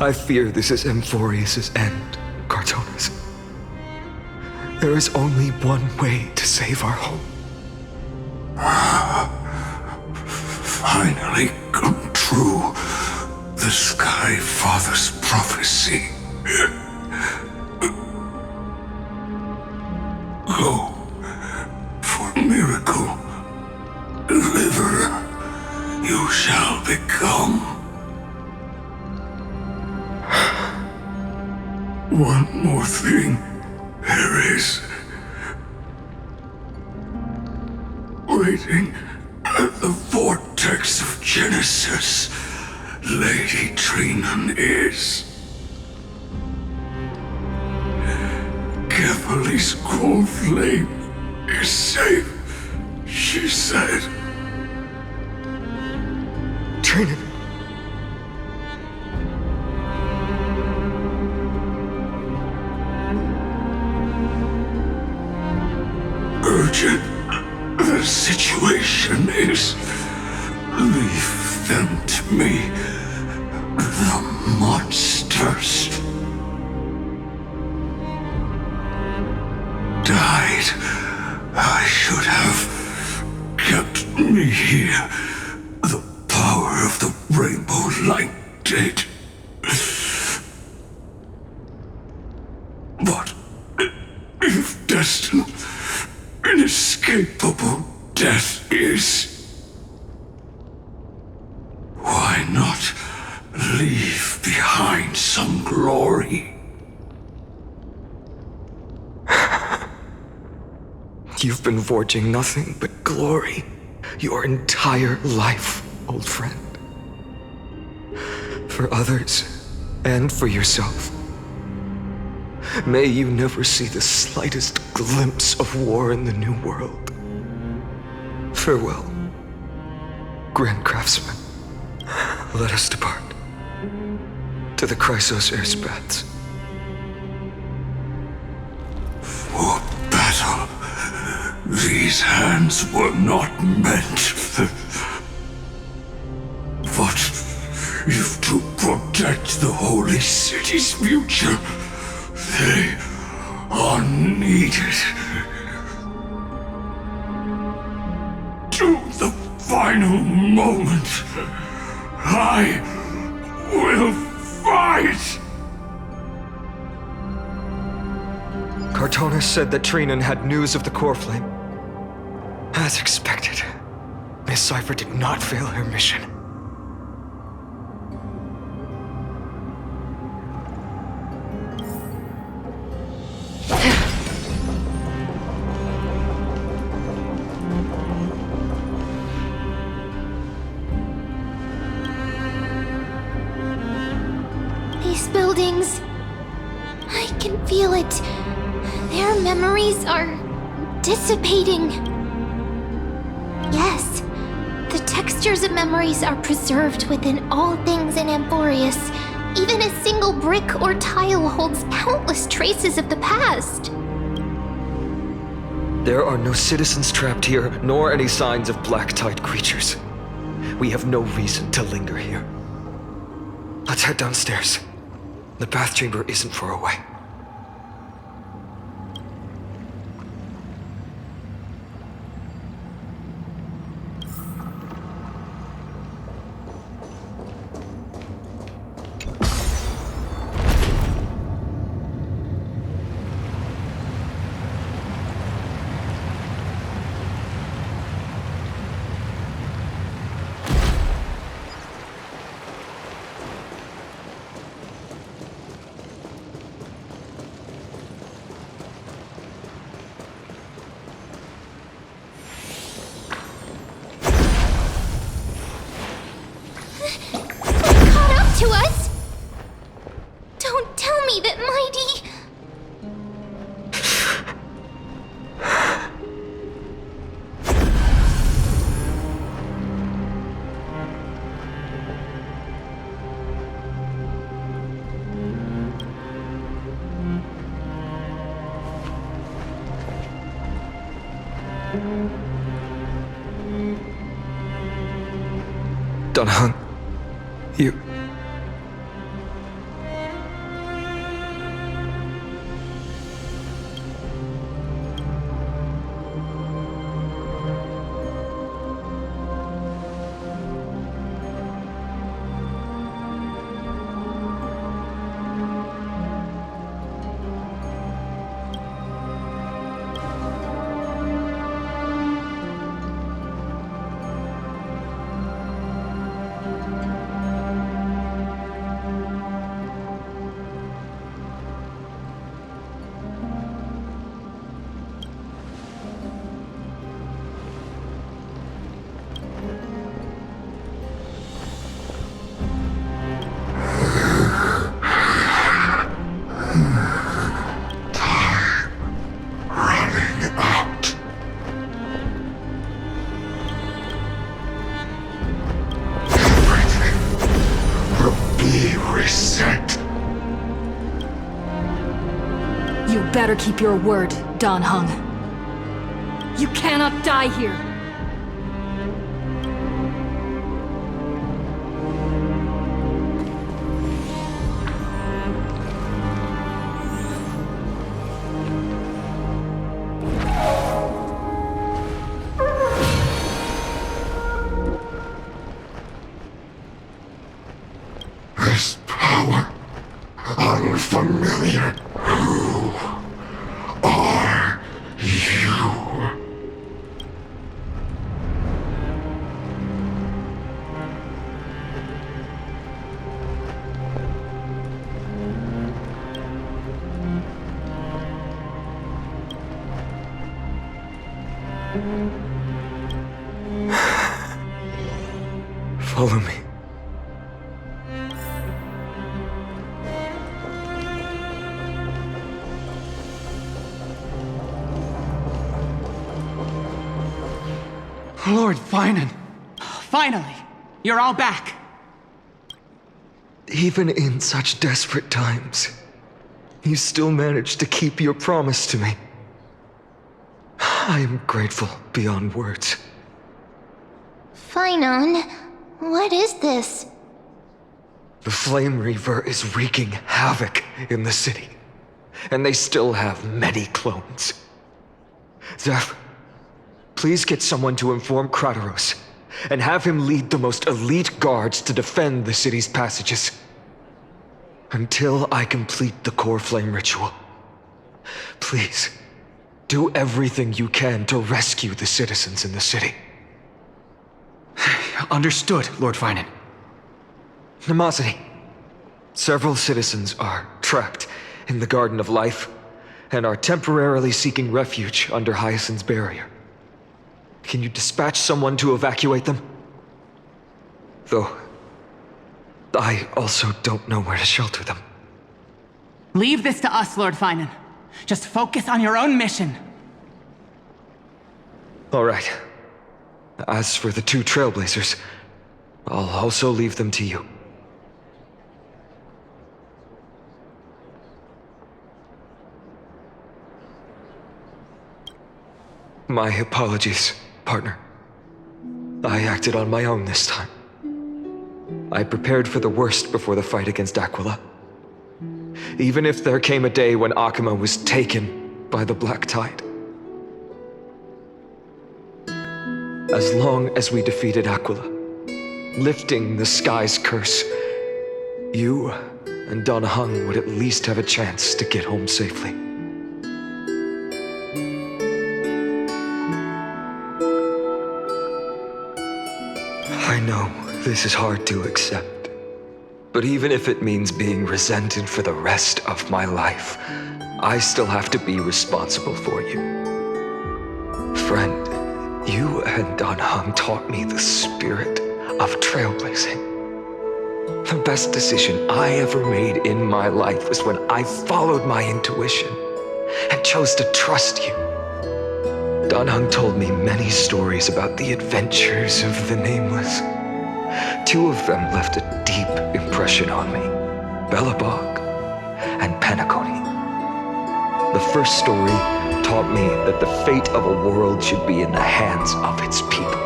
I fear this is Emphorius' end, Cortonus. There is only one way to save our home. Finally come true. The the Sky Father's prophecy. Go, for miracle, deliverer, you shall become. One more thing there is. Waiting at the Vortex of Genesis, Lady Phainon is. Kefali's cold flame is safe, she said. Phainon. Urgent. The situation is... Leave them to me. The monsters. Died. I should have kept me here. The power of the rainbow light did. But if destined, inescapable death is, why not leave behind some glory? You've been forging nothing but glory your entire life, old friend. For others, and for yourself. May you never see the slightest glimpse of war in the New World. Farewell, Grand Craftsman. Let us depart to the Chrysos air spats. For battle, these hands were not meant. But if to protect the Holy City's future, they are needed. To the final moment, I will fight! Cartonis said that Phainon had news of the core flame. As expected, Miss Cipher did not fail her mission. These buildings, I can feel it. Their memories are dissipating. Yes, the textures of memories are preserved within all things in Amphorius. Even a single brick or tile holds countless traces of the past. There are no citizens trapped here, nor any signs of black-tide creatures. We have no reason to linger here. Let's head downstairs. The bath chamber isn't far away. To us? Don't tell me that mydei... Dan Heng, you... better keep your word, Dan Heng. You cannot die here. This power, unfamiliar. Who are you? Follow me. Lord Phainon! Finally! You're all back! Even in such desperate times, you still managed to keep your promise to me. I am grateful beyond words. Phainon, what is this? The Flame Reaver is wreaking havoc in the city, and they still have many clones. Zeph, please get someone to inform Krateros, and have him lead the most elite guards to defend the city's passages. Until I complete the core flame ritual. Please, do everything you can to rescue the citizens in the city. Understood, Lord Phainon. Nemosity. Several citizens are trapped in the Garden of Life, and are temporarily seeking refuge under Hyacine's barrier. Can you dispatch someone to evacuate them? Though, I also don't know where to shelter them. Leave this to us, Lord Phainon. Just focus on your own mission. All right. As for the 2 Trailblazers, I'll also leave them to you. My apologies, partner. I acted on my own this time. I prepared for the worst before the fight against Aquila. Even if there came a day when Akima was taken by the Black Tide. As long as we defeated Aquila, lifting the sky's curse, you and Dan Heng would at least have a chance to get home safely. I know this is hard to accept, but even if it means being resented for the rest of my life, I still have to be responsible for you. Friend, you and Dan Heng taught me the spirit of trailblazing. The best decision I ever made in my life was when I followed my intuition and chose to trust you. Dan Heng told me many stories about the adventures of the Nameless. 2 of them left a deep impression on me, Belobog and Penacony. The first story taught me that the fate of a world should be in the hands of its people.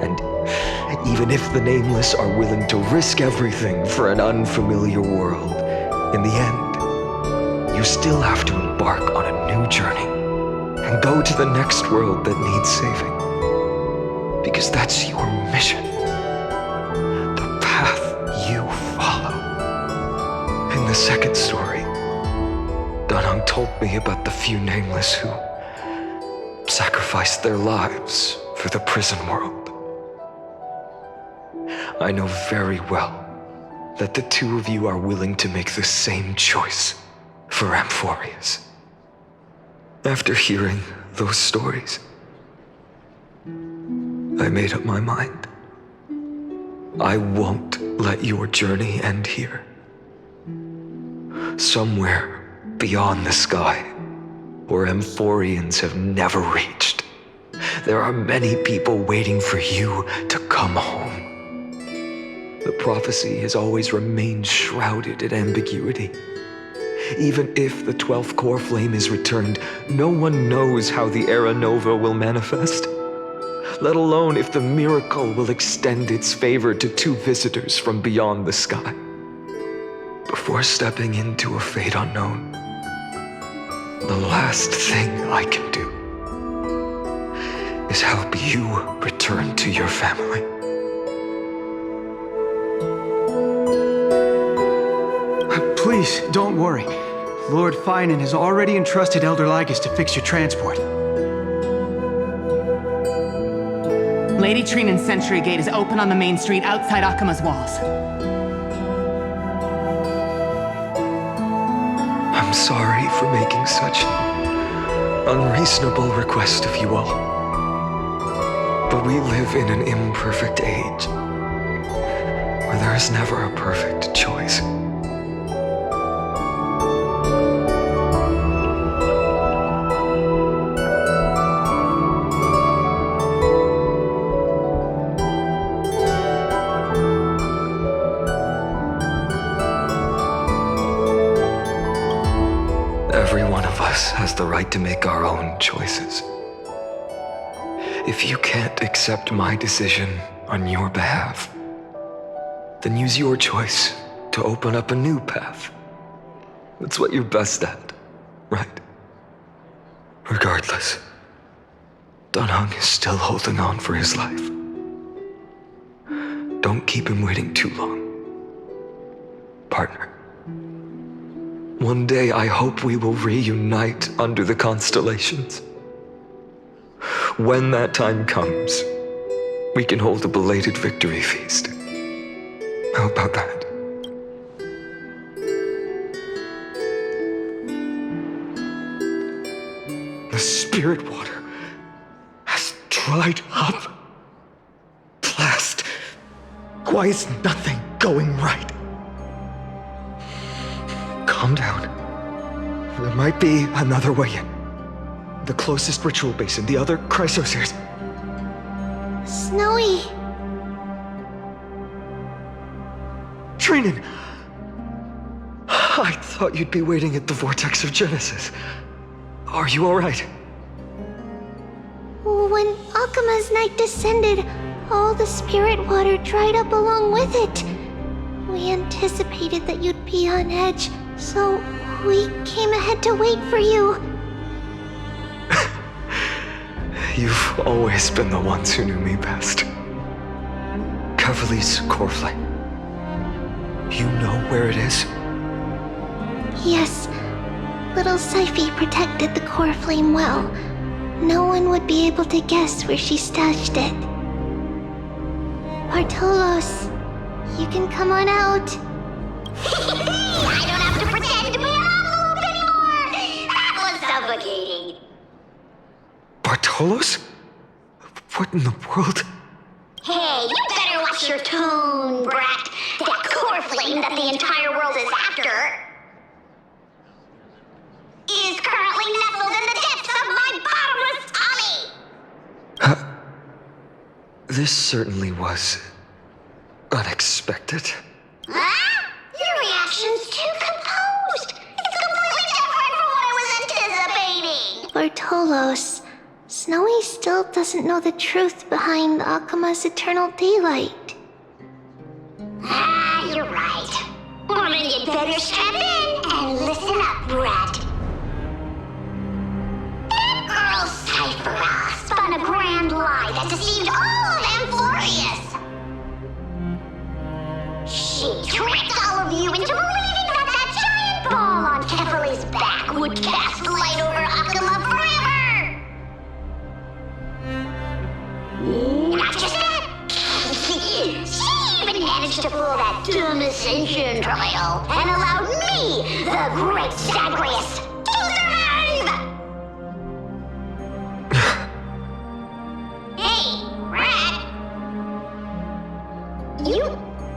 And even if the Nameless are willing to risk everything for an unfamiliar world, in the end, you still have to embark on a new journey and go to the next world that needs saving. Because that's your mission. The path you follow. In the second story, Dan Heng told me about the few Nameless who sacrificed their lives for the prison world. I know very well that the 2 of you are willing to make the same choice for Amphorius. After hearing those stories, I made up my mind. I won't let your journey end here. Somewhere beyond the sky, where Amphorians have never reached, there are many people waiting for you to come home. The prophecy has always remained shrouded in ambiguity, Even if the 12th core flame is returned, no one knows how the Era Nova will manifest. Let alone if the miracle will extend its favor to 2 visitors from beyond the sky. Before stepping into a fate unknown, the last thing I can do is help you return to your family. Please, don't worry. Lord Phainon has already entrusted Elder Lygus to fix your transport. Lady Trinan's sentry gate is open on the main street outside Akima's walls. I'm sorry for making such unreasonable request of you all. But we live in an imperfect age, where there is never a perfect choice. Every one of us has the right to make our own choices. If you can't accept my decision on your behalf, then use your choice to open up a new path. That's what you're best at, right? Regardless, Dan Heng is still holding on for his life. Don't keep him waiting too long, partner. One day I hope we will reunite under the constellations. When that time comes, we can hold a belated victory feast. How about that? The spirit water has dried up. Blast. Why is nothing going right? Calm down. There might be another way in. The closest ritual basin, the other chrysospheres. Snowy. Trinan! I thought you'd be waiting at the Vortex of Genesis. Are you alright? When Akima's night descended, all the spirit water dried up along with it. We anticipated that you'd be on edge, so we came ahead to wait for you. You've always been the ones who knew me best. Cavalli's core flame. You know where it is? Yes. Little Cipher protected the core flame well. No one would be able to guess where she stashed it. Bartolos, you can come on out. I don't have to pretend to be an envelope anymore! That was suffocating. Bartolos? What in the world? Hey, you better watch your tone, brat. That core flame that the entire world is after is currently nestled in the depths of my bottomless tummy! This certainly was unexpected. Huh? Your reaction's too composed. It's completely different from what I was anticipating. Bartolos, Snowy still doesn't know the truth behind Akima's eternal daylight. Ah, you're right. Well, then you'd better strap in and listen up, brat. That girl Cipher spun a grand lie that deceived all of Amphorius. She tricked all of you into believing that that giant ball on Kefali's back would cast light over Akila forever. Not just that. She even managed to pull that dumb ascension trial and allowed me, the great Zagreus, to survive! Hey, Rat. You...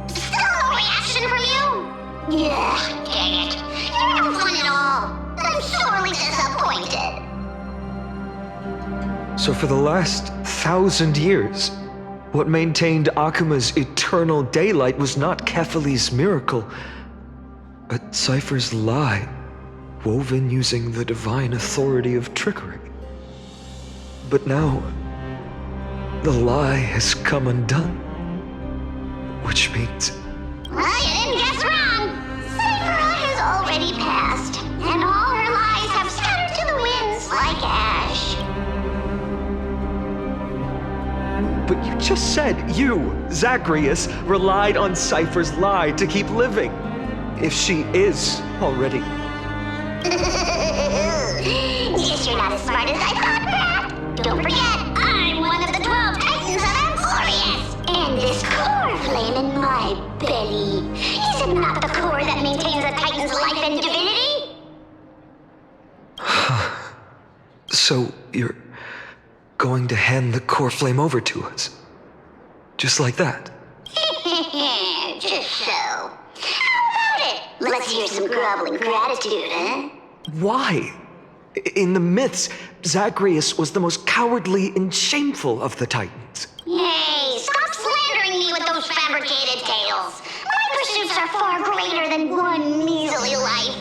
still no reaction from you? Yeah, dang it. You're no fun at all. I'm sorely disappointed. So for the last 1,000 years, what maintained Akima's eternal daylight was not Kefali's miracle, but Cipher's lie. woven using the divine authority of trickery. But now, the lie has come undone. Which means... Well, you didn't guess wrong. Cipher has already passed, and all her lies have scattered to the winds like ash. But you just said you, Zagreus, relied on Cipher's lie to keep living. If she is already... Guess you're not as smart as I thought, Pat. Don't forget, I'm one of the 12 Titans of Amphorius. And this core flame in my belly, is it not the core that maintains a Titan's life and divinity? So, you're going to hand the core flame over to us? Just like that? Just so. How about it? Let's hear some groveling gratitude, huh? Why? In the myths, Zagreus was the most cowardly and shameful of the Titans. Hey, stop slandering me with those fabricated tales. My pursuits are far greater than one measly life.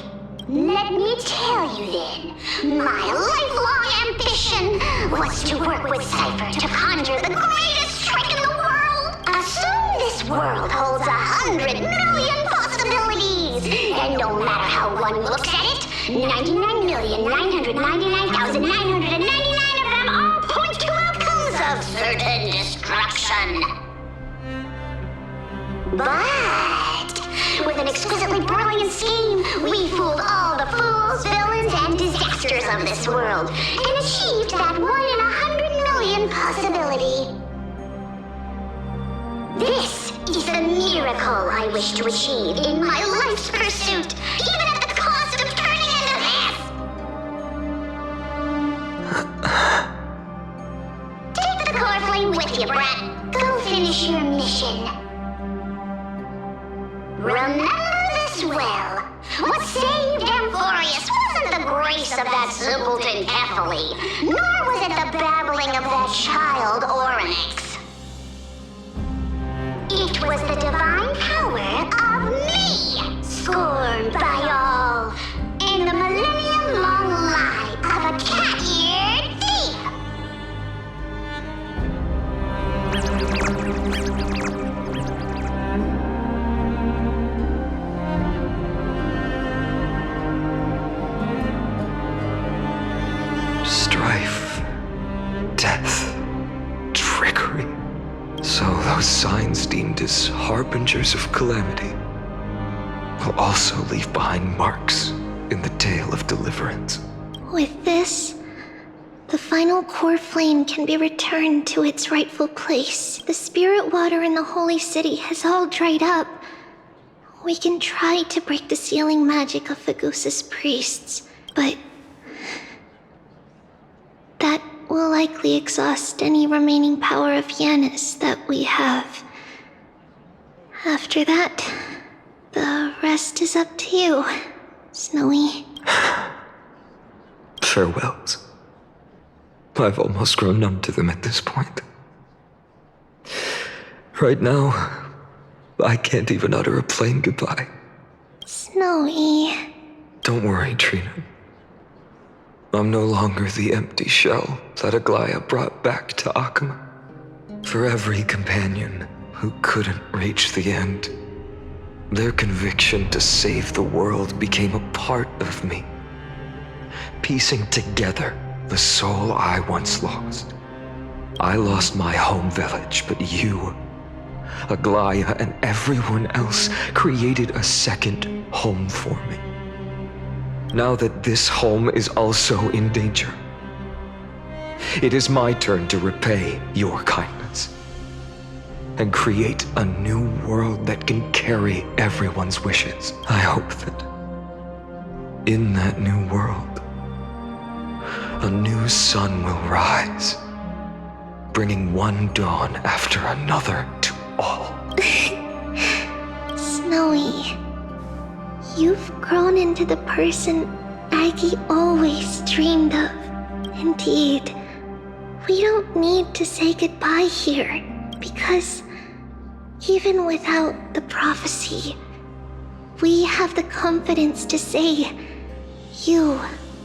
Let me tell you then, my lifelong ambition was to work with Cipher to conjure the greatest trick in the world. Assume this world holds 100 million possibilities, and no matter how one looks at it, 99,999,999 of them all point to outcomes of certain destruction. But with an exquisitely brilliant scheme, we fooled all the fools, villains, and disasters of this world, and achieved that 1 in 100 million possibility. This is the miracle I wish to achieve in my life's pursuit, even at the cost of turning into this! Take the core flame with you, brat. Go finish your mission. Remember this well. What saved Amphorius wasn't the grace of that simpleton Kefali, nor was it the babbling of that child Oryx. It was the divine power of me, scorned by all, and the millennium-long lie of a cat-eared thief. Strife, death, trickery. So those signs deemed as harbingers of calamity will also leave behind marks in the tale of deliverance. With this, the final core flame can be returned to its rightful place. The spirit water in the holy city has all dried up. We can try to break the sealing magic of Fagusa's priests, but that will likely exhaust any remaining power of Yanis that we have. After that, the rest is up to you, Snowy. Farewells. I've almost grown numb to them at this point. Right now, I can't even utter a plain goodbye. Snowy. Don't worry, Trina. I'm no longer the empty shell that Aglaea brought back to Akama. For every companion who couldn't reach the end, their conviction to save the world became a part of me, piecing together the soul I once lost. I lost my home village, but you, Aglaea, and everyone else created a second home for me. Now that this home is also in danger, it is my turn to repay your kindness and create a new world that can carry everyone's wishes. I hope that in that new world, a new sun will rise, bringing one dawn after another to all. Snowy, you've grown into the person Aggie always dreamed of. Indeed, we don't need to say goodbye here, because even without the prophecy, we have the confidence to say You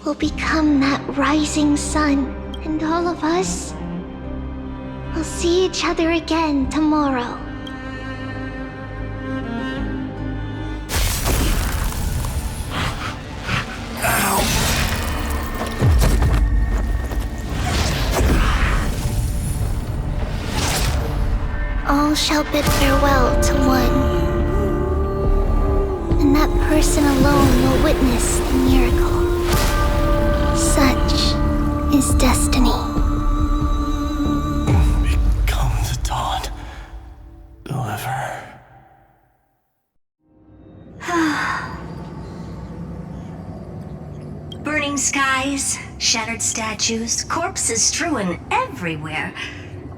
will become that rising sun, and all of us will see each other again tomorrow. All shall bid farewell to one, and that person alone will witness the miracle. Such is destiny. Become the dawn. Deliver. Burning skies, shattered statues, corpses strewn everywhere.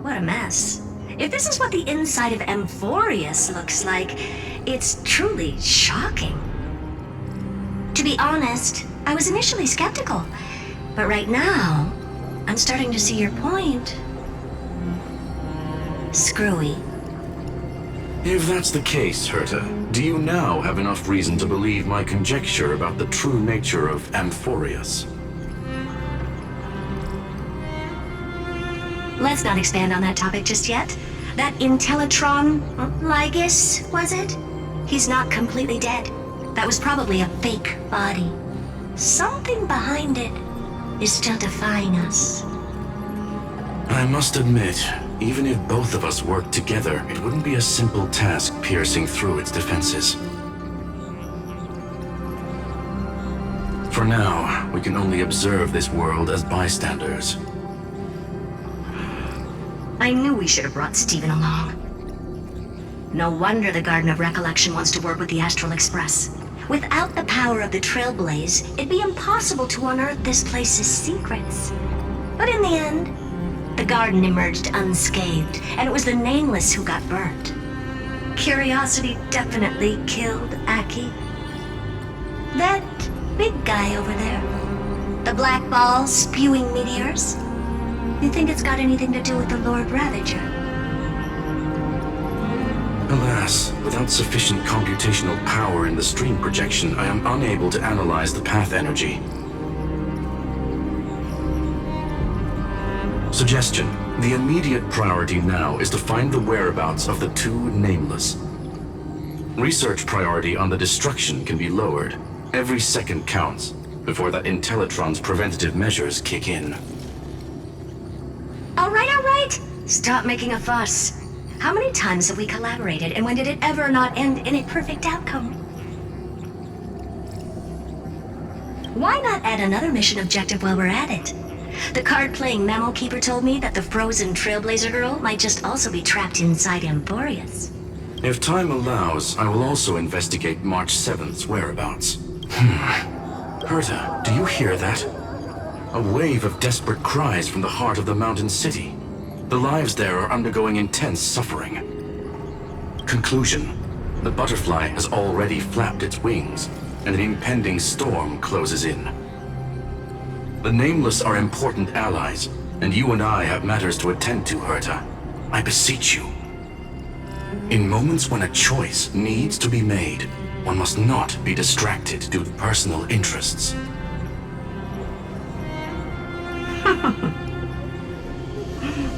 What a mess. If this is what the inside of Amphorius looks like, it's truly shocking. To be honest, I was initially skeptical, but right now, I'm starting to see your point. Screwy. If that's the case, Herta, do you now have enough reason to believe my conjecture about the true nature of Amphorius? Let's not expand on that topic just yet. That Intellitron, Lygus, was it? He's not completely dead. That was probably a fake body. Something behind it is still defying us. I must admit, even if both of us worked together, it wouldn't be a simple task piercing through its defenses. For now, we can only observe this world as bystanders. I knew we should have brought Stephen along. No wonder the Garden of Recollection wants to work with the Astral Express. Without the power of the Trailblaze, it'd be impossible to unearth this place's secrets. But in the end, the garden emerged unscathed, and it was the Nameless who got burnt. Curiosity definitely killed Aki. That big guy over there, the black ball spewing meteors, you think it's got anything to do with the Lord Ravager? Alas, without sufficient computational power in the stream projection, I am unable to analyze the path energy. Suggestion. The immediate priority now is to find the whereabouts of the two Nameless. Research priority on the destruction can be lowered. Every second counts before that Intellitron's preventative measures kick in. All right. Stop making a fuss. How many times have we collaborated, and when did it ever not end in a perfect outcome? Why not add another mission objective while we're at it? The card-playing memo keeper told me that the frozen Trailblazer girl might just also be trapped inside Amphorius. If time allows, I will also investigate March 7th's whereabouts. Herta, do you hear that? A wave of desperate cries from the heart of the mountain city. The lives there are undergoing intense suffering. Conclusion. The butterfly has already flapped its wings, and an impending storm closes in. The Nameless are important allies, and you and I have matters to attend to, Herta. I beseech you. In moments when a choice needs to be made, one must not be distracted due to personal interests.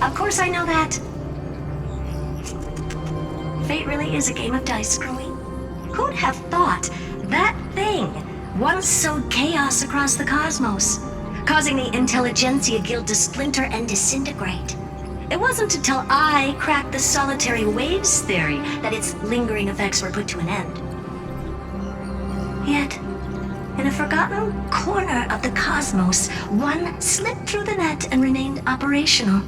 Of course I know that. Fate really is a game of dice, Screwy. Who'd have thought that thing once sowed chaos across the cosmos, causing the Intelligentsia Guild to splinter and disintegrate? It wasn't until I cracked the solitary waves theory that its lingering effects were put to an end. Yet, in a forgotten corner of the cosmos, one slipped through the net and remained operational.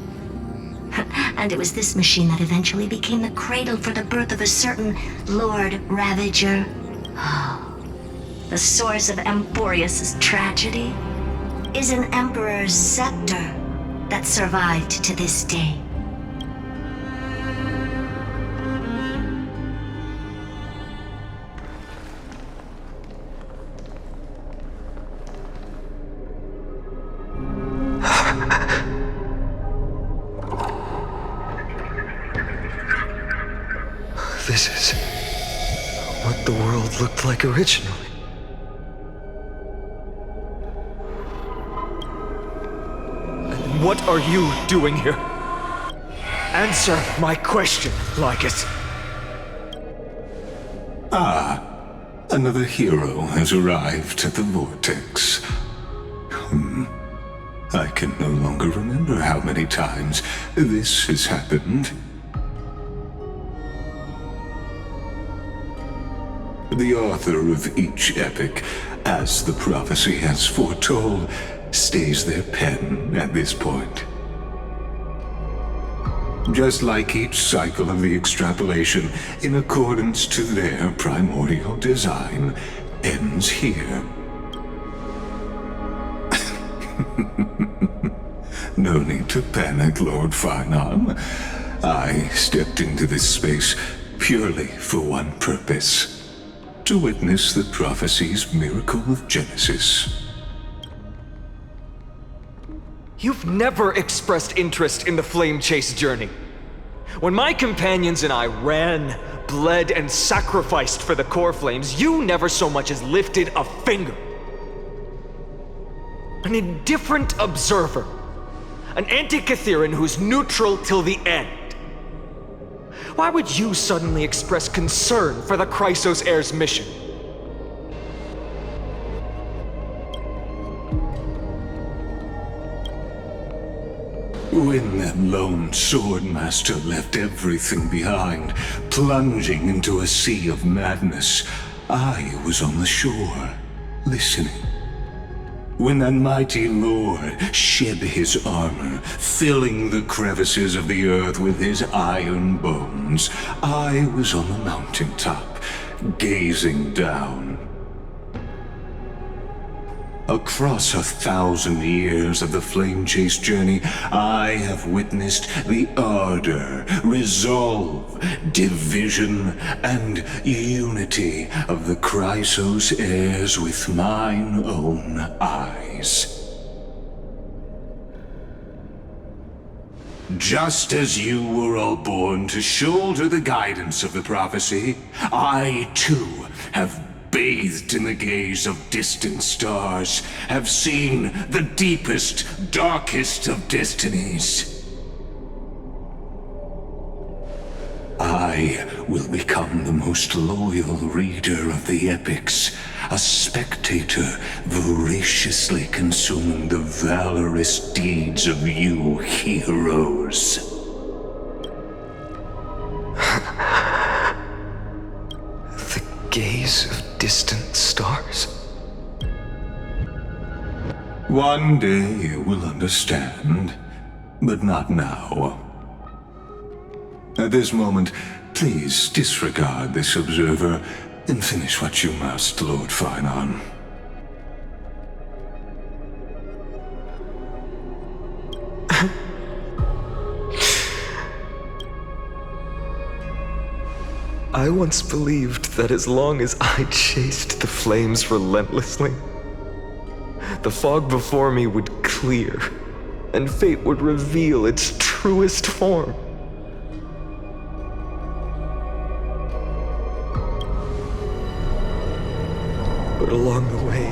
And it was this machine that eventually became the cradle for the birth of a certain Lord Ravager. The source of Amphorius' tragedy is an Emperor's scepter that survived to this day. This is what the world looked like originally. What are you doing here? Answer my question, Lygus. Another hero has arrived at the Vortex. I can no longer remember how many times this has happened. The author of each epic, as the prophecy has foretold, stays their pen at this point. Just like each cycle of the extrapolation, in accordance to their primordial design, ends here. No need to panic, Lord Phainon. I stepped into this space purely for one purpose. To witness the prophecy's miracle of Genesis. You've never expressed interest in the flame chase journey. When my companions and I ran, bled, and sacrificed for the core flames, you never so much as lifted a finger. An indifferent observer. An anti-Caetheran who's neutral till the end. Why would you suddenly express concern for the Chrysos heir's mission? When that lone swordmaster left everything behind, plunging into a sea of madness, I was on the shore, listening. When that mighty lord shed his armor, filling the crevices of the earth with his iron bones, I was on the mountaintop, gazing down. Across 1,000 years of the flame chase journey, I have witnessed the ardor, resolve, division, and unity of the Chrysos heirs with mine own eyes. Just as you were all born to shoulder the guidance of the prophecy, I too have bathed in the gaze of distant stars, have seen the deepest, darkest of destinies. I will become the most loyal reader of the epics, a spectator voraciously consuming the valorous deeds of you heroes. The gaze of distant stars. One day you will understand, but not now. At this moment, please disregard this observer and finish what you must, Lord Phainon. I once believed that as long as I chased the flames relentlessly, the fog before me would clear, and fate would reveal its truest form. But along the way,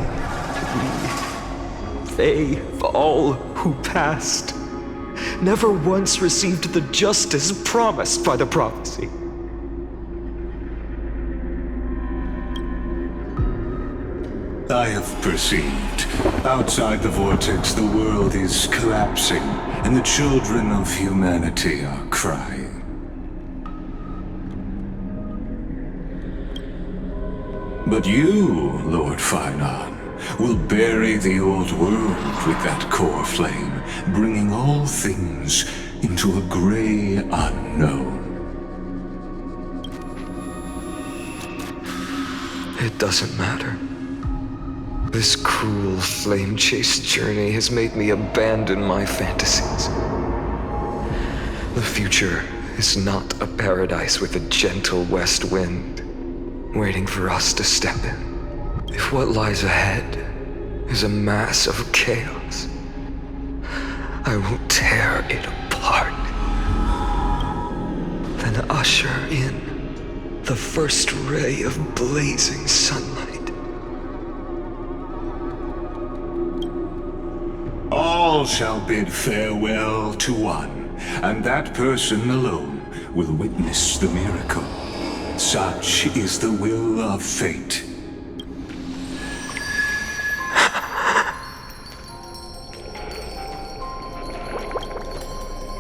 they, all who passed, never once received the justice promised by the prophecy. I have perceived. Outside the vortex, the world is collapsing, and the children of humanity are crying. But you, Lord Phainon, will bury the old world with that core flame, bringing all things into a gray unknown. It doesn't matter. This cruel flame chase journey has made me abandon my fantasies. The future is not a paradise with a gentle west wind, waiting for us to step in. If what lies ahead is a mass of chaos, I will tear it apart. Then usher in the first ray of blazing sunlight. All all shall bid farewell to one, and that person alone will witness the miracle. Such is the will of fate.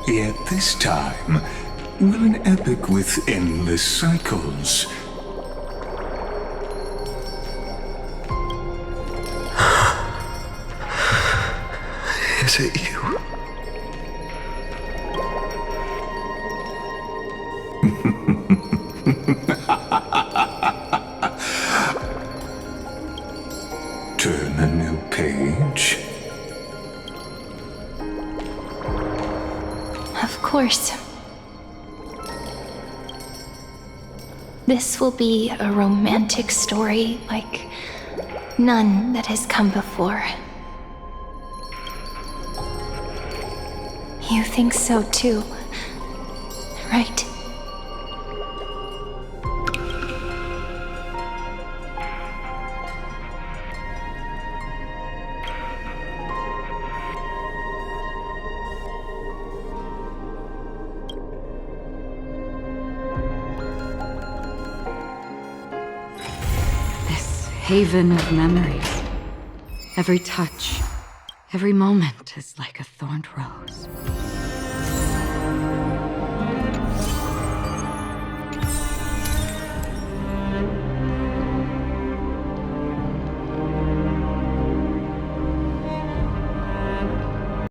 Yet this time, will an epic with endless cycles Is it you? turn a new page? Of course. This will be a romantic story like none that has come before. You think so too, right? Haven of memories. Every touch, every moment is like a thorned rose.